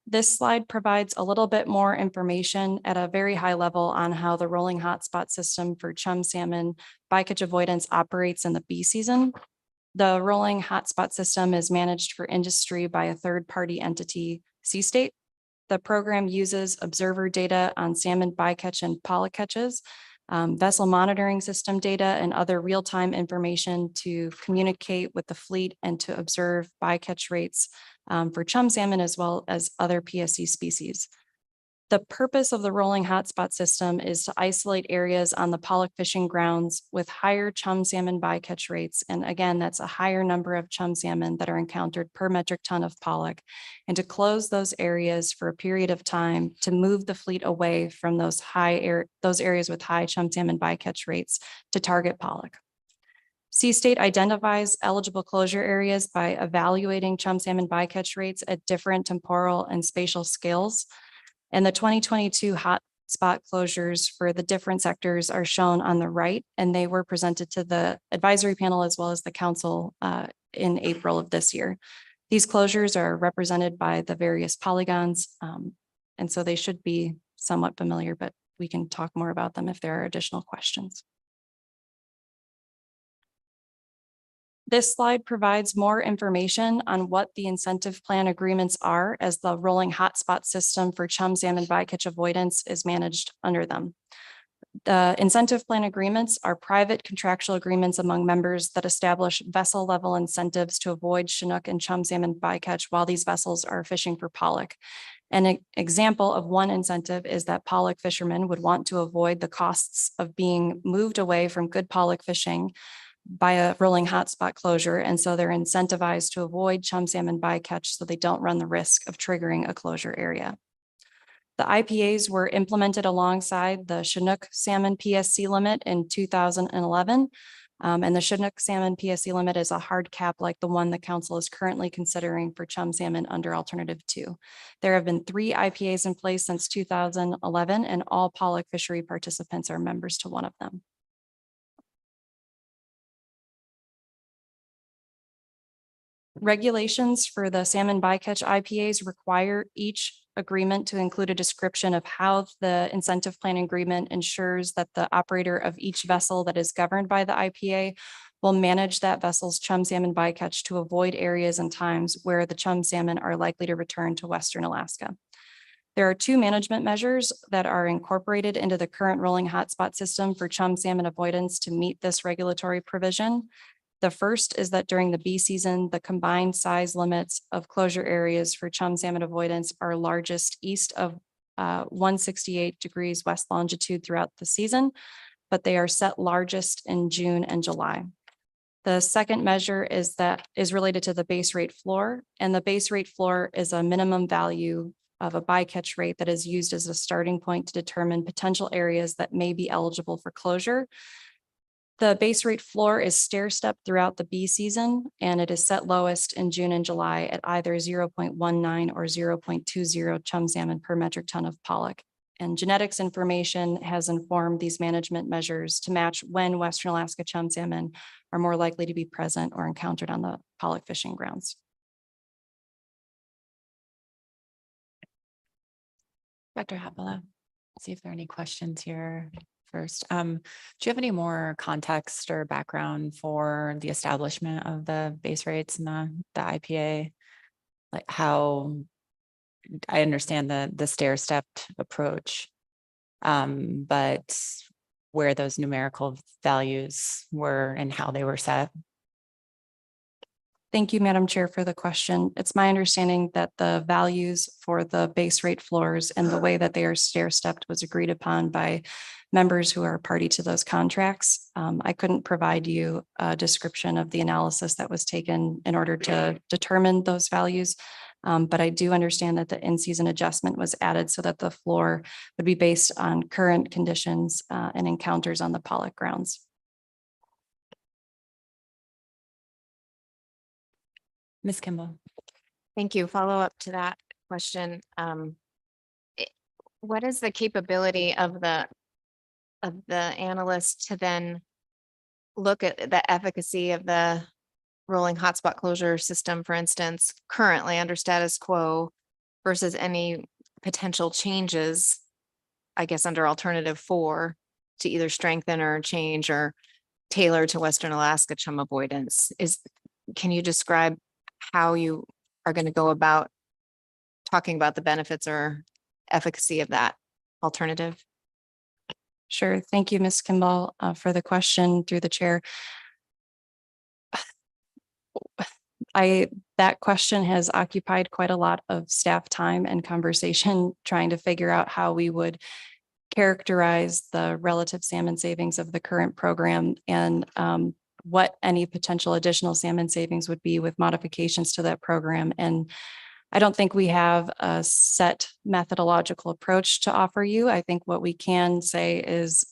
S11: This slide provides a little bit more information at a very high level on how the rolling hotspot system for chum salmon bycatch avoidance operates in the bee season. The rolling hotspot system is managed for industry by a third-party entity, Seastate. The program uses observer data on salmon bycatch and pollock catches, vessel monitoring system data, and other real-time information to communicate with the fleet and to observe bycatch rates for chum salmon as well as other PSC species. The purpose of the rolling hotspot system is to isolate areas on the pollock fishing grounds with higher chum salmon bycatch rates. And again, that's a higher number of chum salmon that are encountered per metric ton of pollock, and to close those areas for a period of time to move the fleet away from those areas with high chum salmon bycatch rates to target pollock. Seastate identifies eligible closure areas by evaluating chum salmon bycatch rates at different temporal and spatial scales. And the 2022 hotspot closures for the different sectors are shown on the right, and they were presented to the advisory panel as well as the council in April of this year. These closures are represented by the various polygons, and so they should be somewhat familiar, but we can talk more about them if there are additional questions. This slide provides more information on what the incentive plan agreements are, as the rolling hotspot system for chum salmon bycatch avoidance is managed under them. The incentive plan agreements are private contractual agreements among members that establish vessel level incentives to avoid Chinook and chum salmon bycatch while these vessels are fishing for pollock. An example of one incentive is that pollock fishermen would want to avoid the costs of being moved away from good pollock fishing by a rolling hotspot closure. And so they're incentivized to avoid chum salmon bycatch so they don't run the risk of triggering a closure area. The IPAs were implemented alongside the Chinook salmon PSC limit in 2011. And the Chinook salmon PSC limit is a hard cap like the one the council is currently considering for chum salmon under alternative 2. There have been 3 IPAs in place since 2011, and all pollock fishery participants are members to one of them. Regulations for the salmon bycatch IPAs require each agreement to include a description of how the incentive plan agreement ensures that the operator of each vessel that is governed by the IPA will manage that vessel's chum salmon bycatch to avoid areas and times where the chum salmon are likely to return to Western Alaska. There are 2 management measures that are incorporated into the current rolling hotspot system for chum salmon avoidance to meet this regulatory provision. The first is that during the bee season, the combined size limits of closure areas for chum salmon avoidance are largest east of 168 degrees west longitude throughout the season, but they are set largest in June and July. The second measure is related to the base rate floor, and the base rate floor is a minimum value of a bycatch rate that is used as a starting point to determine potential areas that may be eligible for closure. The base rate floor is stair-stepped throughout the bee season, and it is set lowest in June and July at either 0.19 or 0.20 chum salmon per metric ton of pollock. And genetics information has informed these management measures to match when Western Alaska chum salmon are more likely to be present or encountered on the pollock fishing grounds.
S1: Dr. Hapola, see if there are any questions here first. Do you have any more context or background for the establishment of the base rates and the IPA? Like how, I understand the stair-stepped approach, but where those numerical values were and how they were set?
S11: Thank you, Madam Chair, for the question. It's my understanding that the values for the base rate floors and the way that they are stair-stepped was agreed upon by members who are party to those contracts. I couldn't provide you a description of the analysis that was taken in order to determine those values. But I do understand that the in-season adjustment was added so that the floor would be based on current conditions and encounters on the pollock grounds.
S1: Ms. Kimball.
S8: Thank you. Follow up to that question. What is the capability of the analyst to then look at the efficacy of the rolling hotspot closure system, for instance, currently under status quo versus any potential changes, I guess, under alternative 4 to either strengthen or change or tailor to Western Alaska chum avoidance? Can you describe how you are going to go about talking about the benefits or efficacy of that alternative?
S11: Sure. Thank you, Ms. Kimball, for the question through the chair. That question has occupied quite a lot of staff time and conversation trying to figure out how we would characterize the relative salmon savings of the current program and what any potential additional salmon savings would be with modifications to that program. And I don't think we have a set methodological approach to offer you. I think what we can say is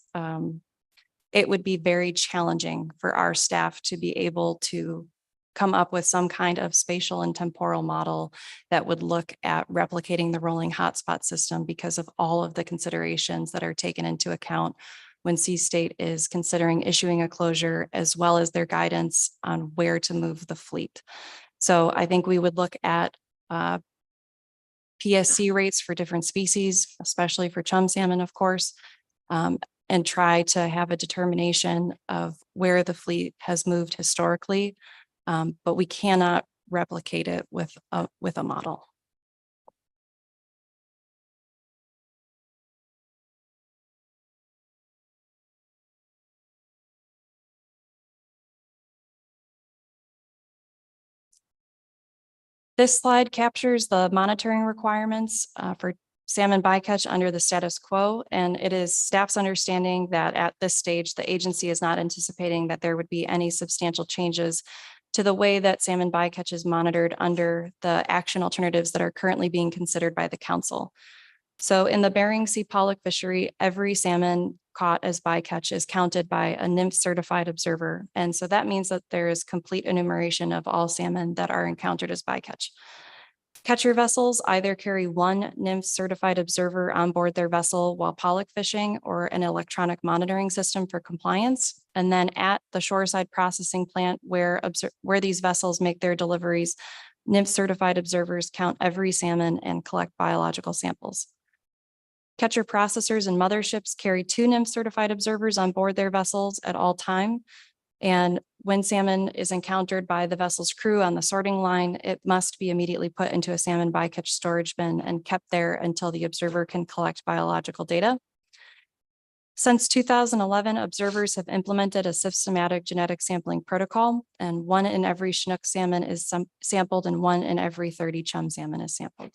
S11: it would be very challenging for our staff to be able to come up with some kind of spatial and temporal model that would look at replicating the rolling hotspot system because of all of the considerations that are taken into account when C-State is considering issuing a closure, as well as their guidance on where to move the fleet. So I think we would look at PSC rates for different species, especially for chum salmon, of course, and try to have a determination of where the fleet has moved historically, but we cannot replicate it with a model. This slide captures the monitoring requirements for salmon bycatch under the status quo, and it is staff's understanding that at this stage, the agency is not anticipating that there would be any substantial changes to the way that salmon bycatch is monitored under the action alternatives that are currently being considered by the council. So in the Bering Sea pollock fishery, every salmon caught as bycatch is counted by a NIMF certified observer. And so that means that there is complete enumeration of all salmon that are encountered as bycatch. Catcher vessels either carry one NIMF certified observer on board their vessel while pollock fishing or an electronic monitoring system for compliance. And then at the shoreside processing plant where these vessels make their deliveries, NIMF certified observers count every salmon and collect biological samples. Catcher processors and motherships carry two NIMF certified observers on board their vessels at all time. And when salmon is encountered by the vessel's crew on the sorting line, it must be immediately put into a salmon bycatch storage bin and kept there until the observer can collect biological data. Since 2011, observers have implemented a systematic genetic sampling protocol, and 1 in every Chinook salmon is sampled and 1 in every 30 chum salmon is sampled.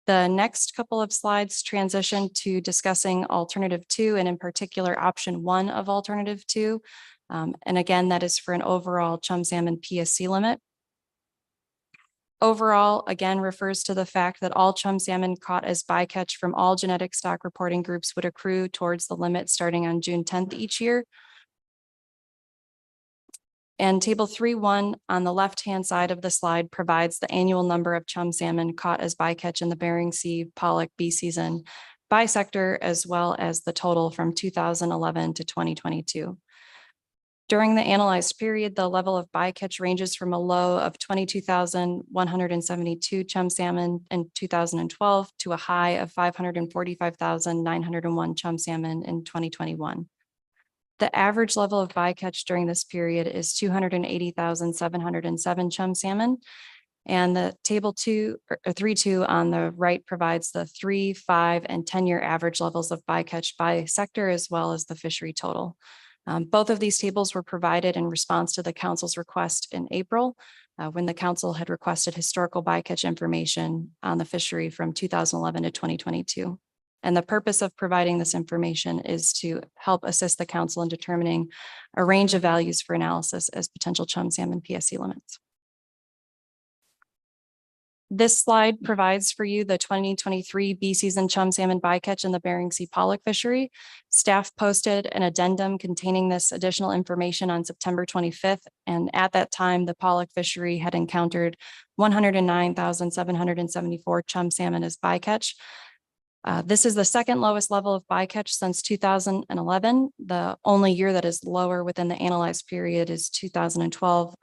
S11: The next couple of slides transition to discussing alternative 2 and in particular option 1 of alternative 2. And again, that is for an overall chum salmon PSC limit. Overall, again, refers to the fact that all chum salmon caught as bycatch from all genetic stock reporting groups would accrue towards the limit starting on June 10th each year. And table 3.1 on the left-hand side of the slide provides the annual number of chum salmon caught as bycatch in the Bering Sea pollock B season by sector, as well as the total from 2011 to 2022. During the analyzed period, the level of bycatch ranges from a low of 22,172 chum salmon in 2012 to a high of 545,901 chum salmon in 2021. The average level of bycatch during this period is 280,707 chum salmon. And the table 3.2 on the right provides the 3, 5, and 10-year average levels of bycatch by sector, as well as the fishery total. Both of these tables were provided in response to the council's request in April, when the council had requested historical bycatch information on the fishery from 2011 to 2022. And the purpose of providing this information is to help assist the council in determining a range of values for analysis as potential chum salmon PSC limits. This slide provides for you the 2023 B season chum salmon bycatch in the Bering Sea pollock fishery. Staff posted an addendum containing this additional information on September 25th. And at that time, the pollock fishery had encountered 109,774 chum salmon as bycatch. This is the second lowest level of bycatch since 2011. The only year that is lower within the analyzed period is 2012.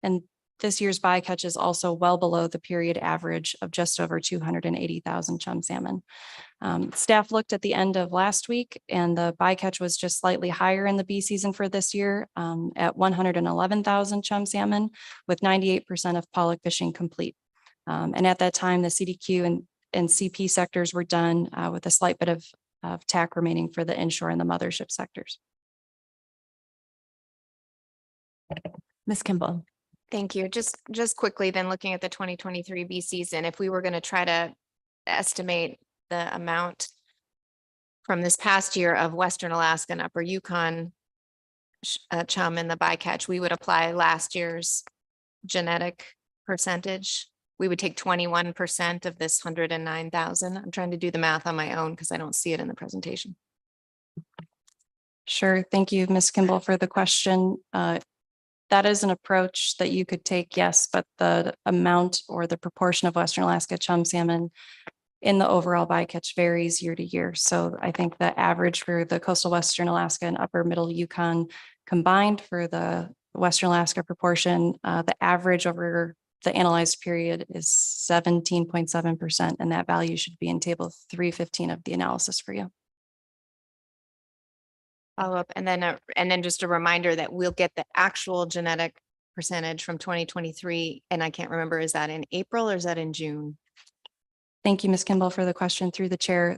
S11: And this year's bycatch is also well below the period average of just over 280,000 chum salmon. Staff looked at the end of last week and the bycatch was just slightly higher in the B season for this year at 111,000 chum salmon with 98% of pollock fishing complete. And at that time, the CDQ and CP sectors were done with a slight bit of TAC remaining for the inshore and the mothership sectors.
S1: Ms. Kimball.
S8: Thank you. Just quickly, then looking at the 2023 B season, if we were going to try to estimate the amount from this past year of Western Alaska and Upper Yukon chum in the bycatch, we would apply last year's genetic percentage. We would take 21% of this 109,000. I'm trying to do the math on my own because I don't see it in the presentation.
S11: Sure. Thank you, Ms. Kimball, for the question. That is an approach that you could take, yes, but the amount or the proportion of Western Alaska chum salmon in the overall bycatch varies year to year. So I think the average for the coastal Western Alaska and upper middle Yukon combined for the Western Alaska proportion, the average over the analyzed period is 17.7%, and that value should be in table 315 of the analysis for you.
S8: Follow up, and then just a reminder that we'll get the actual genetic percentage from 2023, and I can't remember, is that in April or is that in June?
S11: Thank you, Ms. Kimball, for the question through the chair.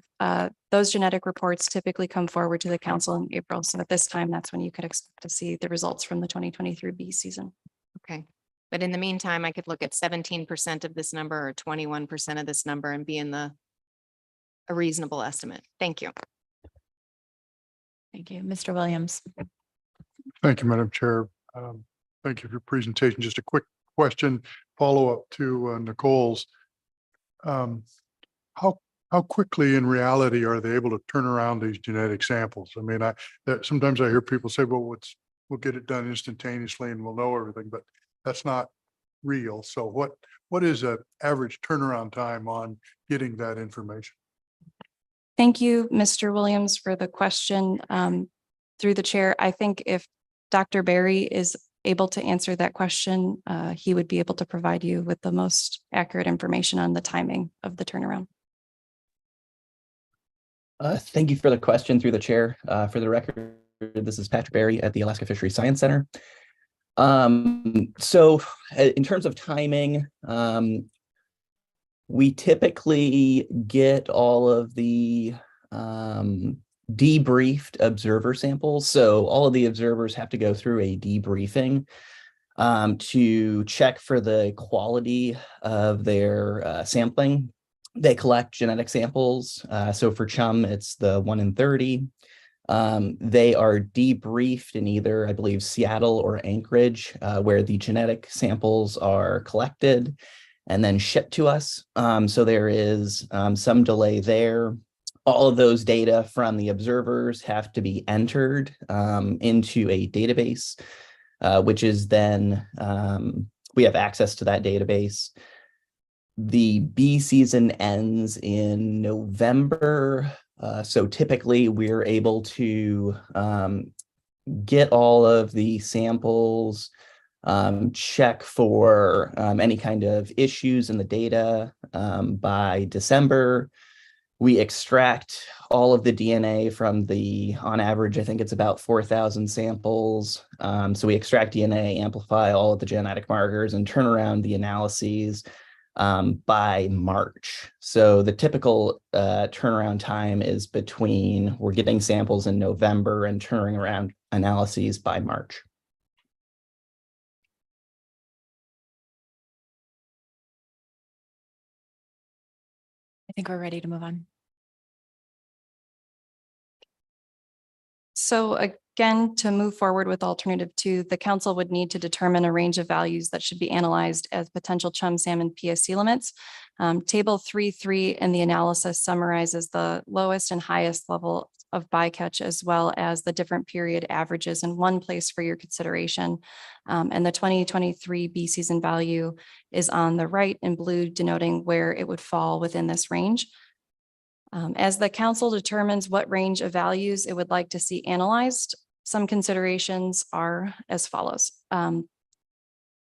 S11: Those genetic reports typically come forward to the council in April. So at this time, that's when you could expect to see the results from the 2023 B season.
S8: Okay. But in the meantime, I could look at 17% of this number or 21% of this number and be in a reasonable estimate. Thank you.
S1: Thank you. Mr. Williams.
S12: Thank you, Madam Chair. Thank you for your presentation. Just a quick question, follow up to Nicole's. How, how quickly in reality are they able to turn around these genetic samples? I mean, sometimes I hear people say, well, we'll get it done instantaneously and we'll know everything, but that's not real. So what is a average turnaround time on getting that information?
S11: Thank you, Mr. Williams, for the question. Through the chair, I think if Dr. Barry is able to answer that question, he would be able to provide you with the most accurate information on the timing of the turnaround.
S13: Thank you for the question through the chair. For the record, this is Patrick Barry at the Alaska Fisheries Science Center. So in terms of timing, we typically get all of the debriefed observer samples. So all of the observers have to go through a debriefing to check for the quality of their sampling. They collect genetic samples. So for chum, it's the 1 in 30. They are debriefed in either, I believe, Seattle or Anchorage, where the genetic samples are collected and then shipped to us. So there is some delay there. All of those data from the observers have to be entered into a database, which is then, we have access to that database. The bee season ends in November. So typically we're able to get all of the samples, check for any kind of issues in the data by December. We extract all of the DNA from on average, I think it's about 4,000 samples. So we extract DNA, amplify all of the genetic markers, and turn around the analyses by March. So the typical turnaround time is we're getting samples in November and turning around analyses by March.
S1: I think we're ready to move on.
S11: So again, to move forward with alternative 2, the council would need to determine a range of values that should be analyzed as potential chum salmon PSC limits. Table 3.3 in the analysis summarizes the lowest and highest level of bycatch, as well as the different period averages in one place for your consideration. And the 2023 bee season value is on the right in blue, denoting where it would fall within this range. As the council determines what range of values it would like to see analyzed, some considerations are as follows.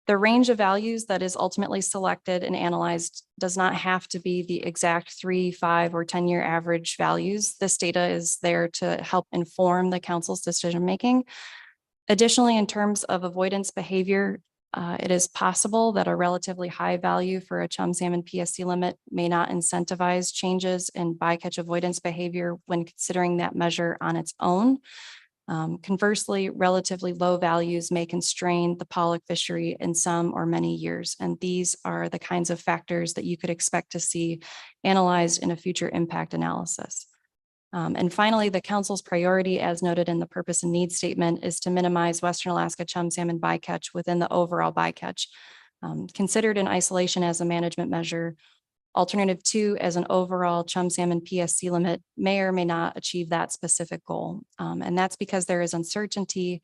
S11: The range of values that is ultimately selected and analyzed does not have to be the exact 3, 5, or 10-year average values. This data is there to help inform the council's decision-making. Additionally, in terms of avoidance behavior, it is possible that a relatively high value for a chum salmon PSC limit may not incentivize changes in bycatch avoidance behavior when considering that measure on its own. Conversely, relatively low values may constrain the pollock fishery in some or many years, and these are the kinds of factors that you could expect to see analyzed in a future impact analysis. And finally, the council's priority, as noted in the purpose and need statement, is to minimize Western Alaska chum salmon bycatch within the overall bycatch. Considered in isolation as a management measure, alternative 2 as an overall chum salmon PSC limit may or may not achieve that specific goal. And that's because there is uncertainty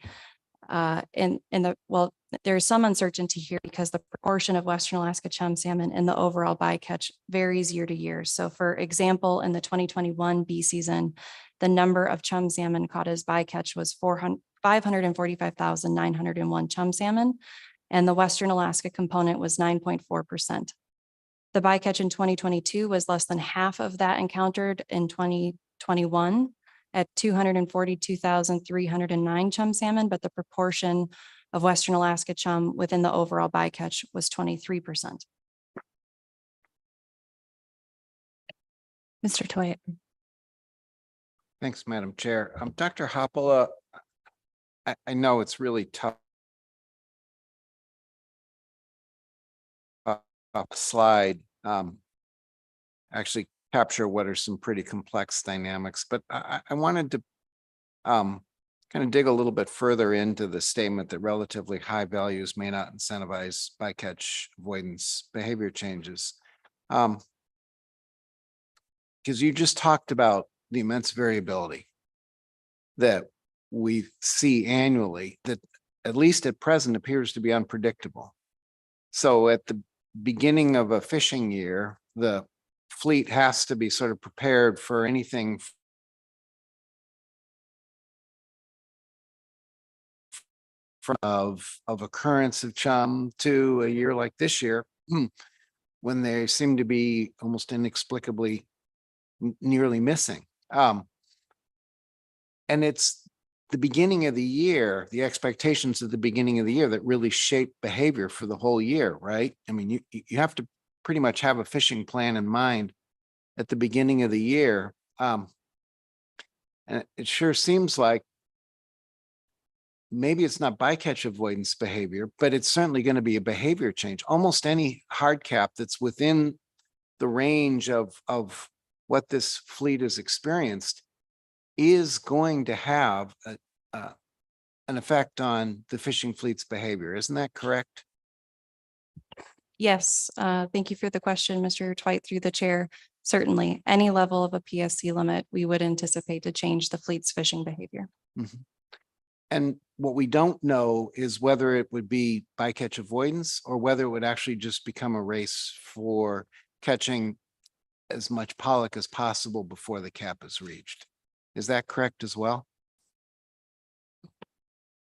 S11: there is some uncertainty here because the proportion of Western Alaska chum salmon in the overall bycatch varies year to year. So for example, in the 2021 bee season, the number of chum salmon caught as bycatch was 545,901 chum salmon, and the Western Alaska component was 9.4%. The bycatch in 2022 was less than half of that encountered in 2021 at 242,309 chum salmon, but the proportion of Western Alaska chum within the overall bycatch was 23%.
S1: Mr. Toyett.
S7: Thanks, Madam Chair. Dr. Hoppola, I know it's really tough. Slide actually capture what are some pretty complex dynamics, but I wanted to kind of dig a little bit further into the statement that relatively high values may not incentivize bycatch avoidance behavior changes. because you just talked about the immense variability that we see annually that at least at present appears to be unpredictable. So at the beginning of a fishing year, the fleet has to be sort of prepared for anything of occurrence of chum to a year like this year, when they seem to be almost inexplicably nearly missing. And it's the beginning of the year, the expectations at the beginning of the year that really shape behavior for the whole year, right? I mean, you have to pretty much have a fishing plan in mind at the beginning of the year. And it sure seems like maybe it's not bycatch avoidance behavior, but it's certainly going to be a behavior change. Almost any hard cap that's within the range of what this fleet has experienced is going to have an effect on the fishing fleet's behavior. Isn't that correct?
S11: Yes, thank you for the question, Mr. Twite, through the chair. Certainly, any level of a PSC limit, we would anticipate to change the fleet's fishing behavior.
S7: Mhm. And what we don't know is whether it would be bycatch avoidance or whether it would actually just become a race for catching as much pollock as possible before the cap is reached. Is that correct as well?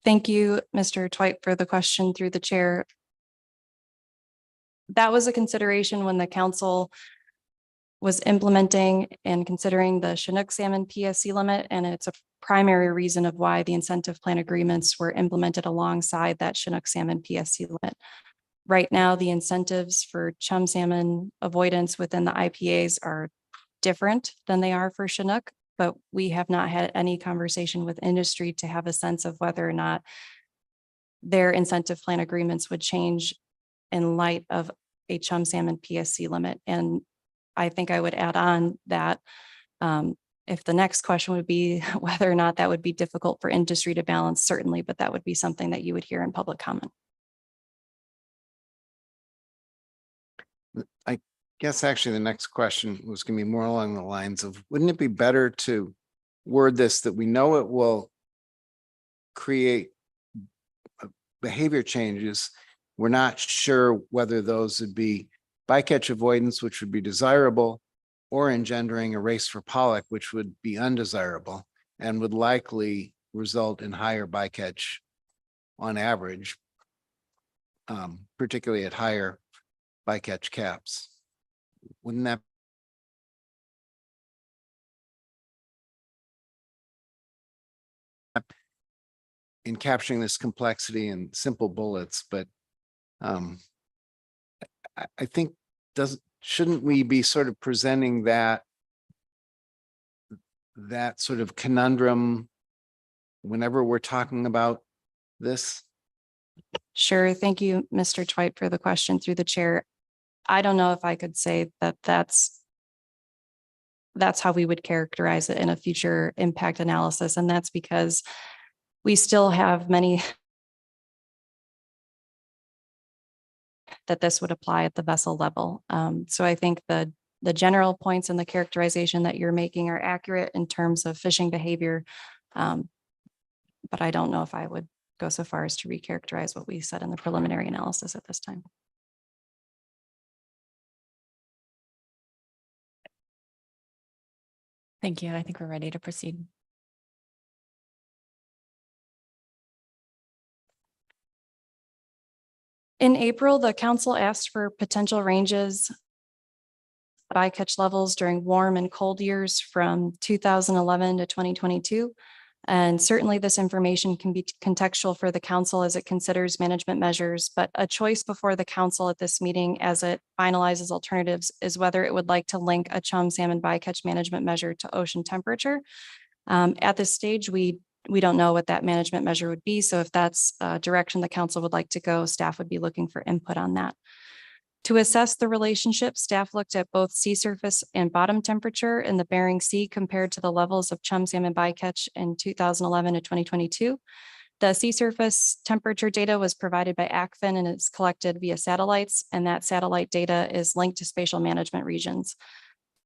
S11: Thank you, Mr. Twite, for the question through the chair. That was a consideration when the council was implementing and considering the Chinook salmon PSC limit, and it's a primary reason of why the incentive plan agreements were implemented alongside that Chinook salmon PSC limit. Right now, the incentives for chum salmon avoidance within the IPAs are different than they are for Chinook, but we have not had any conversation with industry to have a sense of whether or not their incentive plan agreements would change in light of a chum salmon PSC limit. And I think I would add on that if the next question would be whether or not that would be difficult for industry to balance, certainly, but that would be something that you would hear in public comment.
S7: I guess actually the next question was going to be more along the lines of, wouldn't it be better to word this that we know it will create behavior changes? We're not sure whether those would be bycatch avoidance, which would be desirable, or engendering a race for pollock, which would be undesirable and would likely result in higher bycatch on average, particularly at higher bycatch caps. Wouldn't that in capturing this complexity in simple bullets, but I think shouldn't we be sort of presenting that sort of conundrum whenever we're talking about this?
S11: Sure. Thank you, Mr. Twite, for the question through the chair. I don't know if I could say that that's how we would characterize it in a future impact analysis. And that's because we still have many that this would apply at the vessel level. So I think the general points and the characterization that you're making are accurate in terms of fishing behavior. But I don't know if I would go so far as to recharacterize what we said in the preliminary analysis at this time.
S1: Thank you. I think we're ready to proceed.
S11: In April, the council asked for potential ranges bycatch levels during warm and cold years from 2011 to 2022. And certainly this information can be contextual for the council as it considers management measures, but a choice before the council at this meeting as it finalizes alternatives is whether it would like to link a chum salmon bycatch management measure to ocean temperature. At this stage, we don't know what that management measure would be. So if that's a direction the council would like to go, staff would be looking for input on that. To assess the relationship, staff looked at both sea surface and bottom temperature in the Bering Sea compared to the levels of chum salmon bycatch in 2011 to 2022. The sea surface temperature data was provided by ACFIN and it's collected via satellites, and that satellite data is linked to spatial management regions.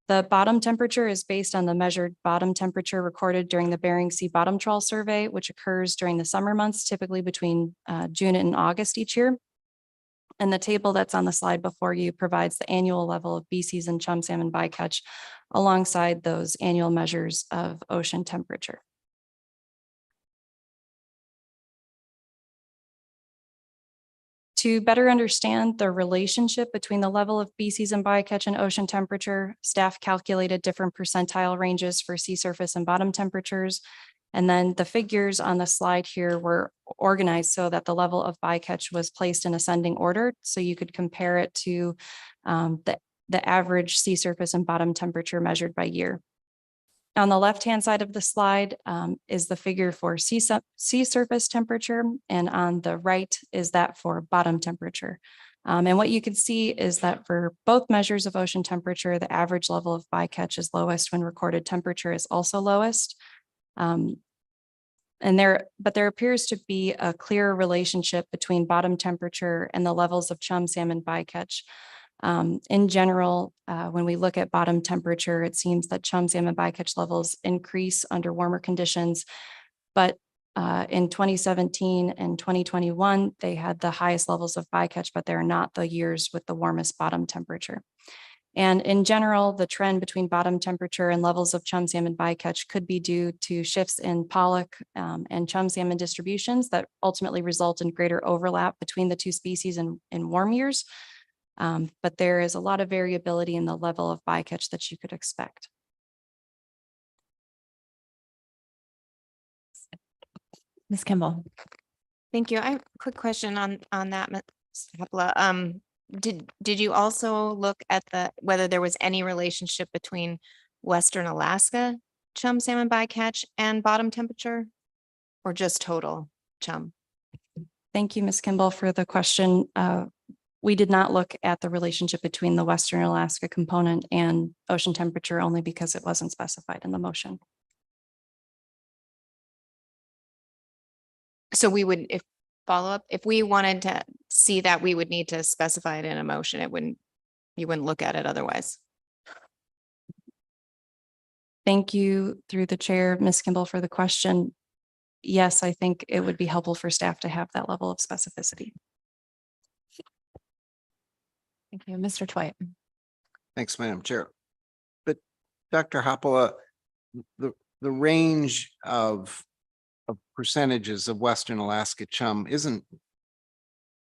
S11: The bottom temperature is based on the measured bottom temperature recorded during the Bering Sea Bottom Trawl Survey, which occurs during the summer months, typically between June and August each year. And the table that's on the slide before you provides the annual level of BCs and chum, salmon, bycatch alongside those annual measures of ocean temperature. To better understand the relationship between the level of BCs and bycatch and ocean temperature, staff calculated different percentile ranges for sea surface and bottom temperatures. And then the figures on the slide here were organized so that the level of bycatch was placed in ascending order. So you could compare it to the average sea surface and bottom temperature measured by year. On the left-hand side of the slide is the figure for sea surface temperature, and on the right is that for bottom temperature. And what you can see is that for both measures of ocean temperature, the average level of bycatch is lowest when recorded temperature is also lowest. But there appears to be a clear relationship between bottom temperature and the levels of chum, salmon, bycatch. In general, when we look at bottom temperature, it seems that chum, salmon, bycatch levels increase under warmer conditions. But in 2017 and 2021, they had the highest levels of bycatch, but they're not the years with the warmest bottom temperature. And in general, the trend between bottom temperature and levels of chum, salmon, bycatch could be due to shifts in pollock and chum, salmon distributions that ultimately result in greater overlap between the two species in warm years. But there is a lot of variability in the level of bycatch that you could expect.
S1: Ms. Kimball.
S8: Thank you. I have a quick question on that, Ms. Hapla. Did you also look at whether there was any relationship between Western Alaska chum, salmon, bycatch and bottom temperature, or just total chum?
S11: Thank you, Ms. Kimball, for the question. We did not look at the relationship between the Western Alaska component and ocean temperature only because it wasn't specified in the motion.
S8: So we would, if we wanted to see that, we would need to specify it in a motion. You wouldn't look at it otherwise.
S11: Thank you through the chair, Ms. Kimball, for the question. Yes, I think it would be helpful for staff to have that level of specificity.
S1: Thank you, Mr. Twite.
S7: Thanks, Madam Chair. But Dr. Hoppola, the range of percentages of Western Alaska chum isn't, I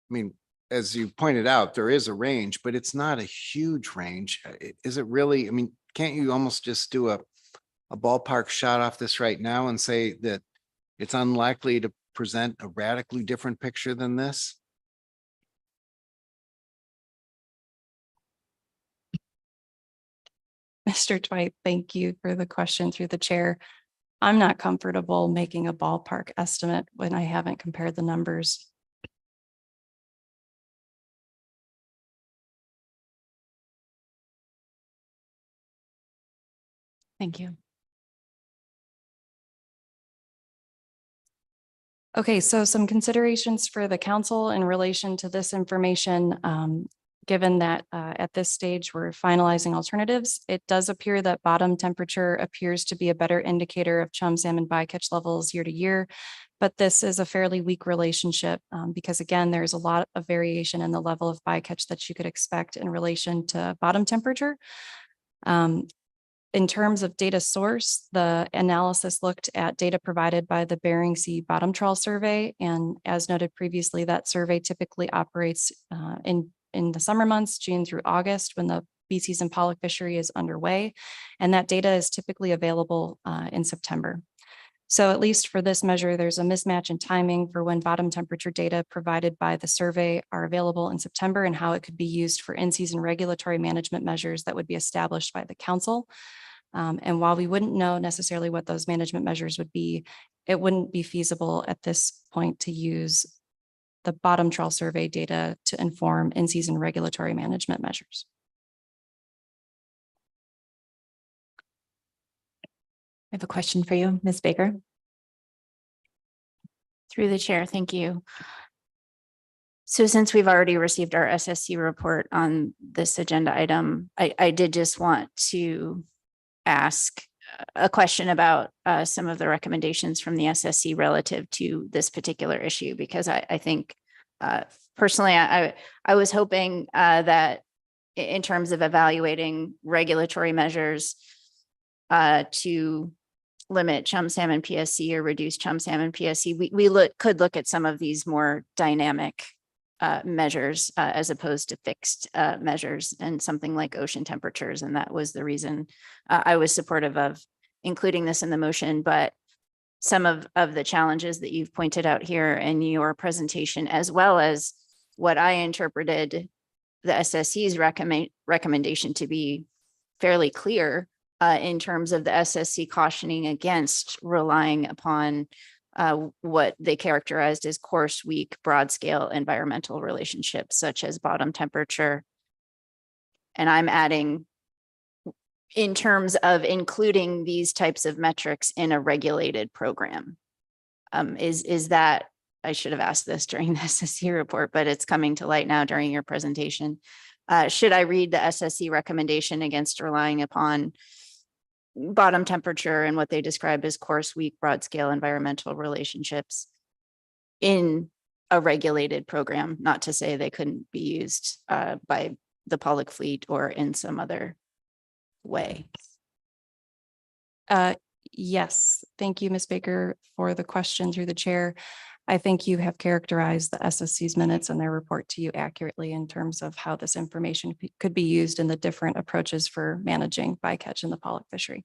S7: mean, as you pointed out, there is a range, but it's not a huge range. Is it really? I mean, can't you almost just do a ballpark shot off this right now and say that it's unlikely to present a radically different picture than this?
S11: Mr. Dwight, thank you for the question through the chair. I'm not comfortable making a ballpark estimate when I haven't compared the numbers.
S1: Thank you.
S11: Okay, so some considerations for the council in relation to this information. Given that at this stage, we're finalizing alternatives, it does appear that bottom temperature appears to be a better indicator of chum, salmon, bycatch levels year to year. But this is a fairly weak relationship because again, there's a lot of variation in the level of bycatch that you could expect in relation to bottom temperature. In terms of data source, the analysis looked at data provided by the Bering Sea Bottom Trawl Survey. And as noted previously, that survey typically operates in the summer months, June through August, when the BCs and pollock fishery is underway. And that data is typically available in September. So at least for this measure, there's a mismatch in timing for when bottom temperature data provided by the survey are available in September and how it could be used for in-season regulatory management measures that would be established by the council. And while we wouldn't know necessarily what those management measures would be, it wouldn't be feasible at this point to use the bottom trawl survey data to inform in-season regulatory management measures.
S1: I have a question for you, Ms. Baker.
S3: Through the chair, thank you. So since we've already received our SSC report on this agenda item, I did just want to ask a question about some of the recommendations from the SSC relative to this particular issue, because I think personally, I was hoping that in terms of evaluating regulatory measures to limit chum salmon PSC or reduce chum salmon PSC, we could look at some of these more dynamic measures as opposed to fixed measures, and something like ocean temperatures. And that was the reason I was supportive of including this in the motion. But some of the challenges that you've pointed out here in your presentation, as well as what I interpreted the SSC's recommendation to be fairly clear in terms of the SSC cautioning against relying upon what they characterized as coarse, weak, broad scale environmental relationships, such as bottom temperature. And I'm adding, in terms of including these types of metrics in a regulated program. Is that, I should have asked this during the SSC report, but it's coming to light now during your presentation. Should I read the SSC recommendation against relying upon bottom temperature and what they describe as coarse, weak, broad scale environmental relationships in a regulated program? Not to say they couldn't be used by the public fleet or in some other way.
S11: Yes, thank you, Ms. Baker, for the question through the chair. I think you have characterized the SSC's minutes and their report to you accurately in terms of how this information could be used in the different approaches for managing bycatch in the pollock fishery.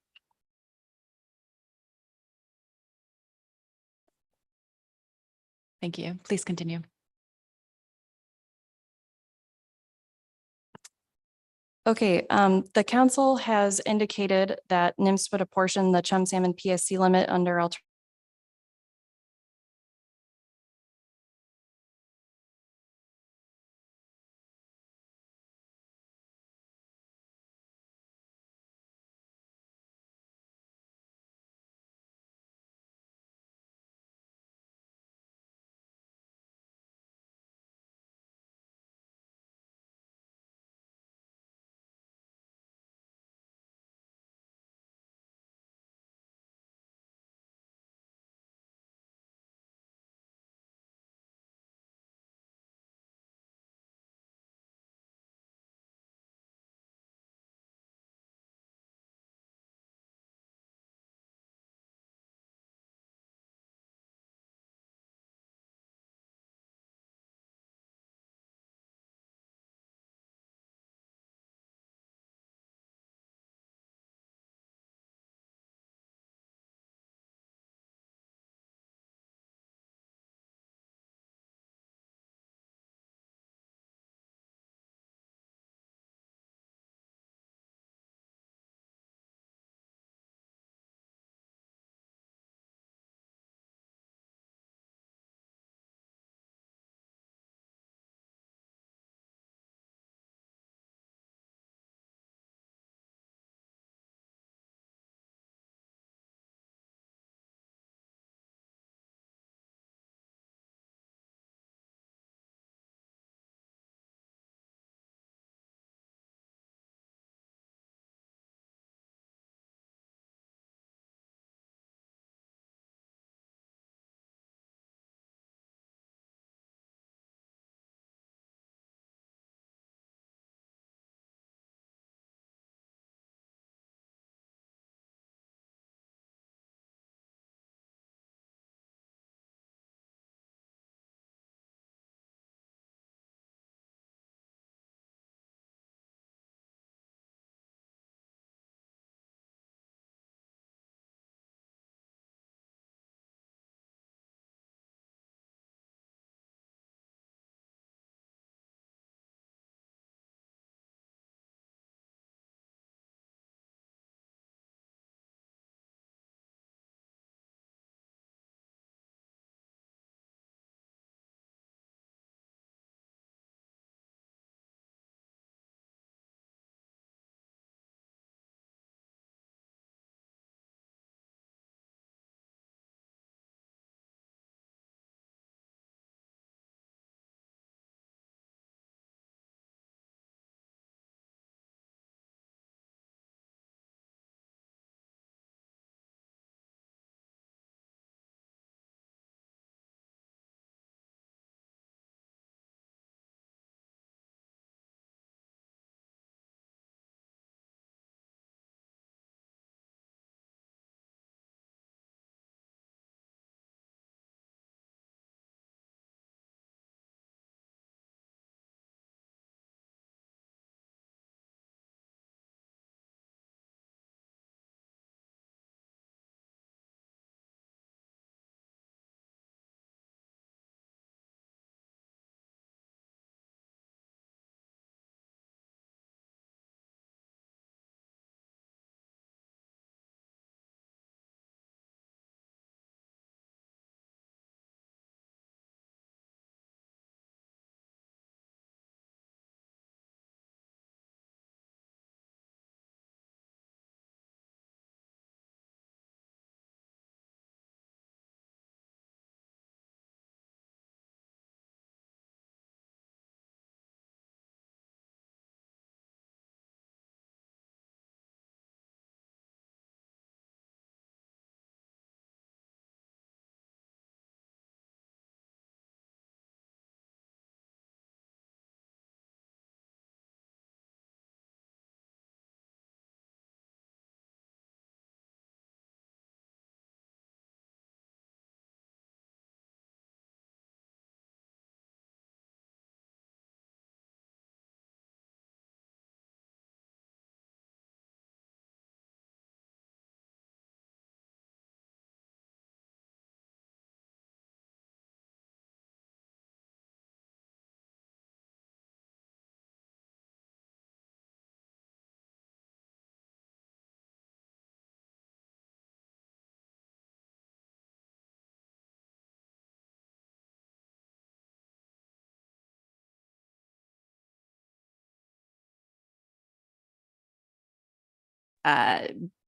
S1: Thank you. Please continue.
S11: Okay, the council has indicated that NIMS would apportion the chum salmon PSC limit under alternative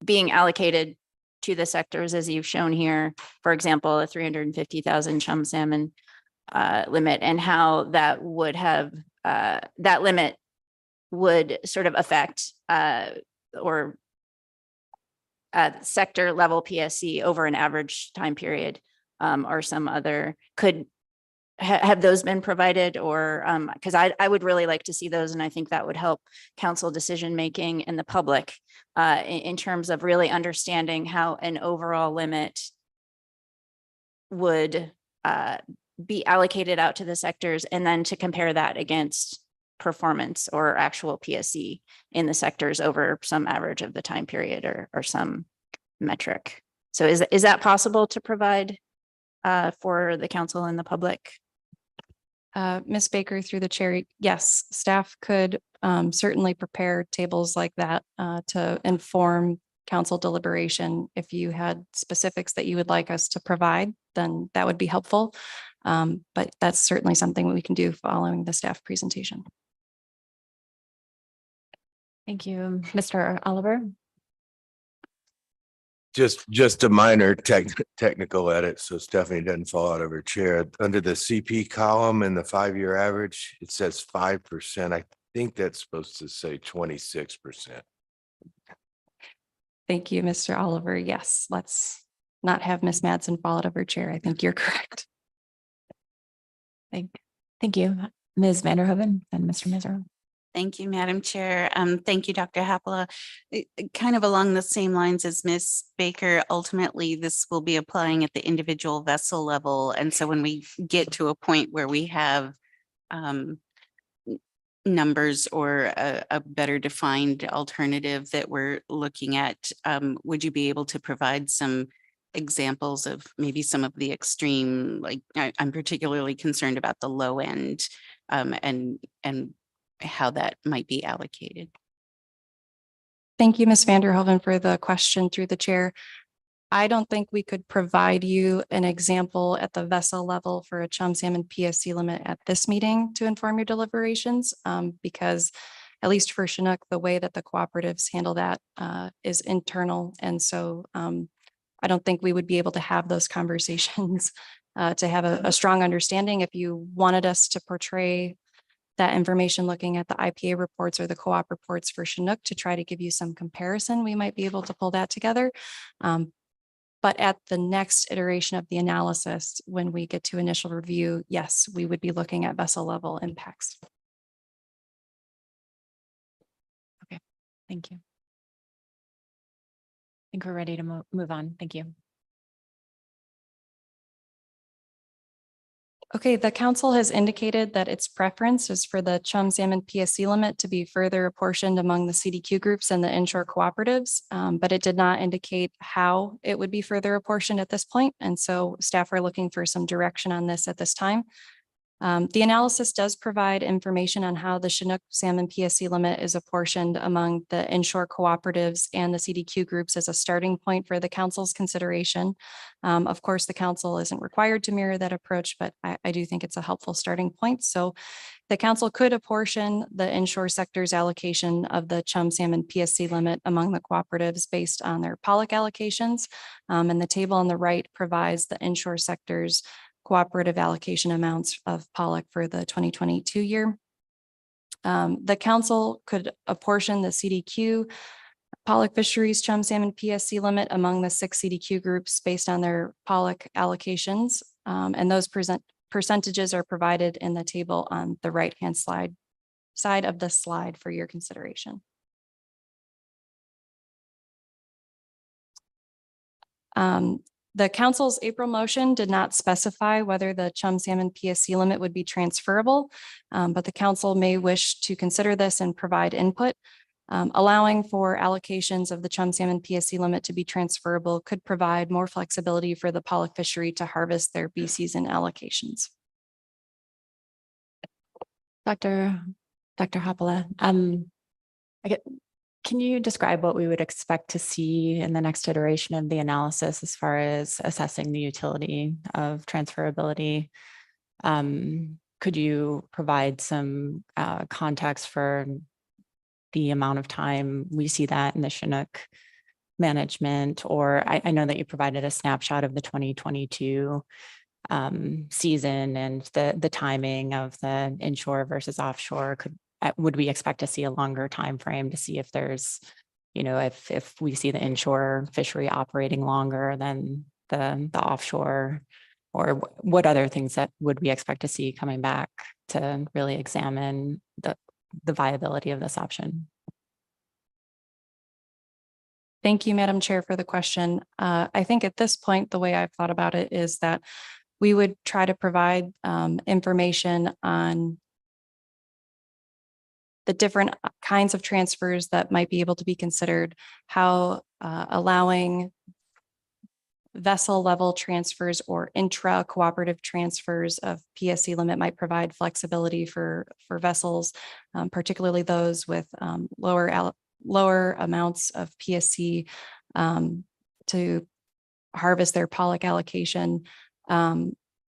S3: being allocated to the sectors as you've shown here, for example, a 350,000 chum salmon limit, and how that would have, that limit would sort of affect or sector level PSC over an average time period, or some other, have those been provided, or because I would really like to see those, and I think that would help council decision making and the public in terms of really understanding how an overall limit would be allocated out to the sectors, and then to compare that against performance or actual PSC in the sectors over some average of the time period, or some metric. So is that possible to provide for the council and the public?
S11: Ms. Baker, through the chair, yes, staff could certainly prepare tables like that to inform council deliberation. If you had specifics that you would like us to provide, then that would be helpful. But that's certainly something we can do following the staff presentation.
S1: Thank you. Mr. Oliver?
S14: Just a minor technical edit, so Stephanie doesn't fall out of her chair. Under the CP column in the 5-year average, it says 5%. I think that's supposed to say 26%.
S11: Thank you, Mr. Oliver. Yes, let's not have Ms. Madsen fall out of her chair. I think you're correct.
S1: Thank you. Ms. Vanderhoven and Mr. Miser.
S5: Thank you, Madam Chair. Thank you, Dr. Hapola. Kind of along the same lines as Ms. Baker, ultimately, this will be applying at the individual vessel level. And so when we get to a point where we have numbers or a better defined alternative that we're looking at, would you be able to provide some examples of maybe some of the extreme, like I'm particularly concerned about the low end and how that might be allocated?
S11: Thank you, Ms. Vanderhoven, for the question through the chair. I don't think we could provide you an example at the vessel level for a chum salmon PSC limit at this meeting to inform your deliberations, because at least for Chinook, the way that the cooperatives handle that is internal. And so I don't think we would be able to have those conversations to have a strong understanding. If you wanted us to portray that information looking at the IPA reports or the co-op reports for Chinook to try to give you some comparison, we might be able to pull that together. But at the next iteration of the analysis, when we get to initial review, yes, we would be looking at vessel level impacts.
S1: Okay, thank you. I think we're ready to move on. Thank you.
S11: Okay, the council has indicated that its preference is for the chum salmon PSC limit to be further apportioned among the CDQ groups and the inshore cooperatives, but it did not indicate how it would be further apportioned at this point. And so staff are looking for some direction on this at this time. The analysis does provide information on how the Chinook salmon PSC limit is apportioned among the inshore cooperatives and the CDQ groups as a starting point for the council's consideration. Of course, the council isn't required to mirror that approach, but I do think it's a helpful starting point. So the council could apportion the inshore sector's allocation of the chum salmon PSC limit among the cooperatives based on their pollock allocations. And the table on the right provides the inshore sector's cooperative allocation amounts of pollock for the 2022 year. The council could apportion the CDQ pollock fisheries chum salmon PSC limit among the 6 CDQ groups based on their pollock allocations. And those percentages are provided in the table on the right-hand side of the slide for your consideration. The council's April motion did not specify whether the chum salmon PSC limit would be transferable, but the council may wish to consider this and provide input. Allowing for allocations of the chum salmon PSC limit to be transferable could provide more flexibility for the pollock fishery to harvest their bee season allocations.
S1: Dr. Hapola, can you describe what we would expect to see in the next iteration of the analysis as far as assessing the utility of transferability? Could you provide some context for the amount of time we see that in the Chinook management, or I know that you provided a snapshot of the 2022 season and the timing of the inshore versus offshore. Would we expect to see a longer time frame to see if there's, if we see the inshore fishery operating longer than the offshore, or what other things that would we expect to see coming back to really examine the viability of this option?
S11: Thank you, Madam Chair, for the question. I think at this point, the way I've thought about it is that we would try to provide information on the different kinds of transfers that might be able to be considered, how allowing vessel level transfers or intra cooperative transfers of PSC limit might provide flexibility for vessels, particularly those with lower amounts of PSC to harvest their pollock allocation.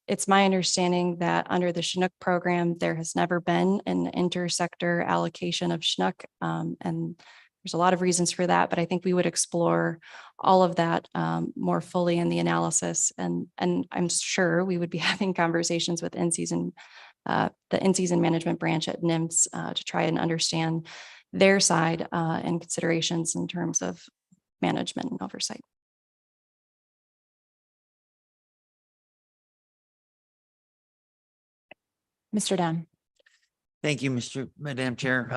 S11: It's my understanding that under the Chinook program, there has never been an intersector allocation of Chinook, and there's a lot of reasons for that, but I think we would explore all of that more fully in the analysis, and I'm sure we would be having conversations with the in-season management branch at NMFS to try and understand their side and considerations in terms of management and oversight.
S1: Mr. Down.
S15: Thank you, Madam Chair.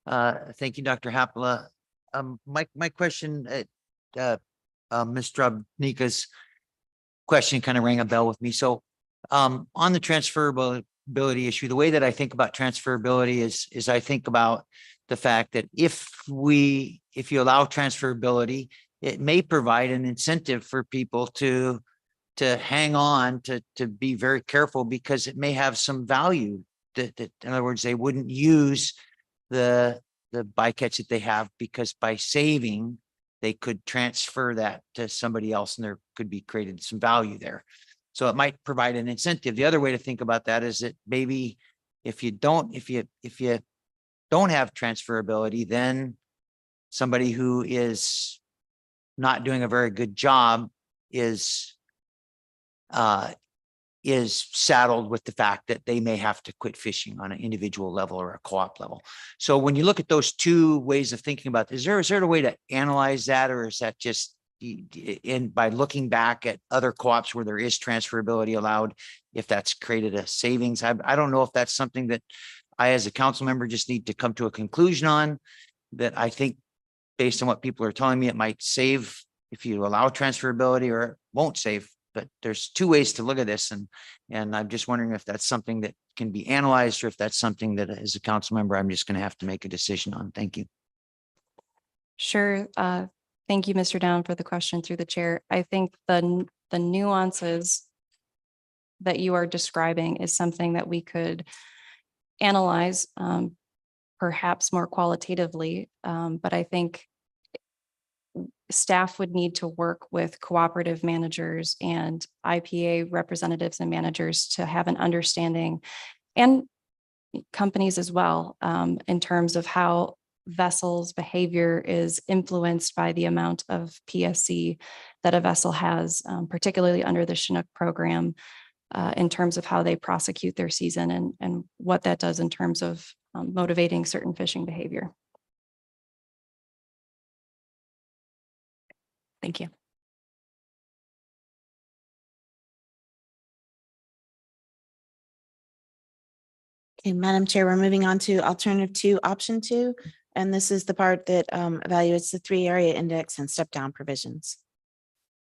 S15: Thank you, Dr. Hapala. My question, Ms. Drobnika's question kind of rang a bell with me. So on the transferability issue, the way that I think about transferability is I think about the fact that if you allow transferability, it may provide an incentive for people to hang on, to be very careful, because it may have some value that in other words, they wouldn't use the bycatch that they have, because by saving, they could transfer that to somebody else and there could be created some value there. So it might provide an incentive. The other way to think about that is that maybe if you don't have transferability, then somebody who is not doing a very good job is saddled with the fact that they may have to quit fishing on an individual level or a co-op level. So when you look at those two ways of thinking about this, is there a way to analyze that, or is that just by looking back at other co-ops where there is transferability allowed, if that's created a savings? I don't know if that's something that I, as a council member, just need to come to a conclusion on. That I think based on what people are telling me, it might save if you allow transferability, or it won't save. But there's two ways to look at this. And I'm just wondering if that's something that can be analyzed, or if that's something that as a council member, I'm just going to have to make a decision on. Thank you.
S11: Sure. Thank you, Mr. Down, for the question through the chair. I think the nuances that you are describing is something that we could analyze perhaps more qualitatively. But I think staff would need to work with cooperative managers and IPA representatives and managers to have an understanding, and companies as well, in terms of how vessels' behavior is influenced by the amount of PSC that a vessel has, particularly under the Chinook program, in terms of how they prosecute their season and what that does in terms of motivating certain fishing behavior. Thank you.
S5: Okay, Madam Chair, we're moving on to alternative 2, option 2. And this is the part that evaluates the 3 area index and step down provisions.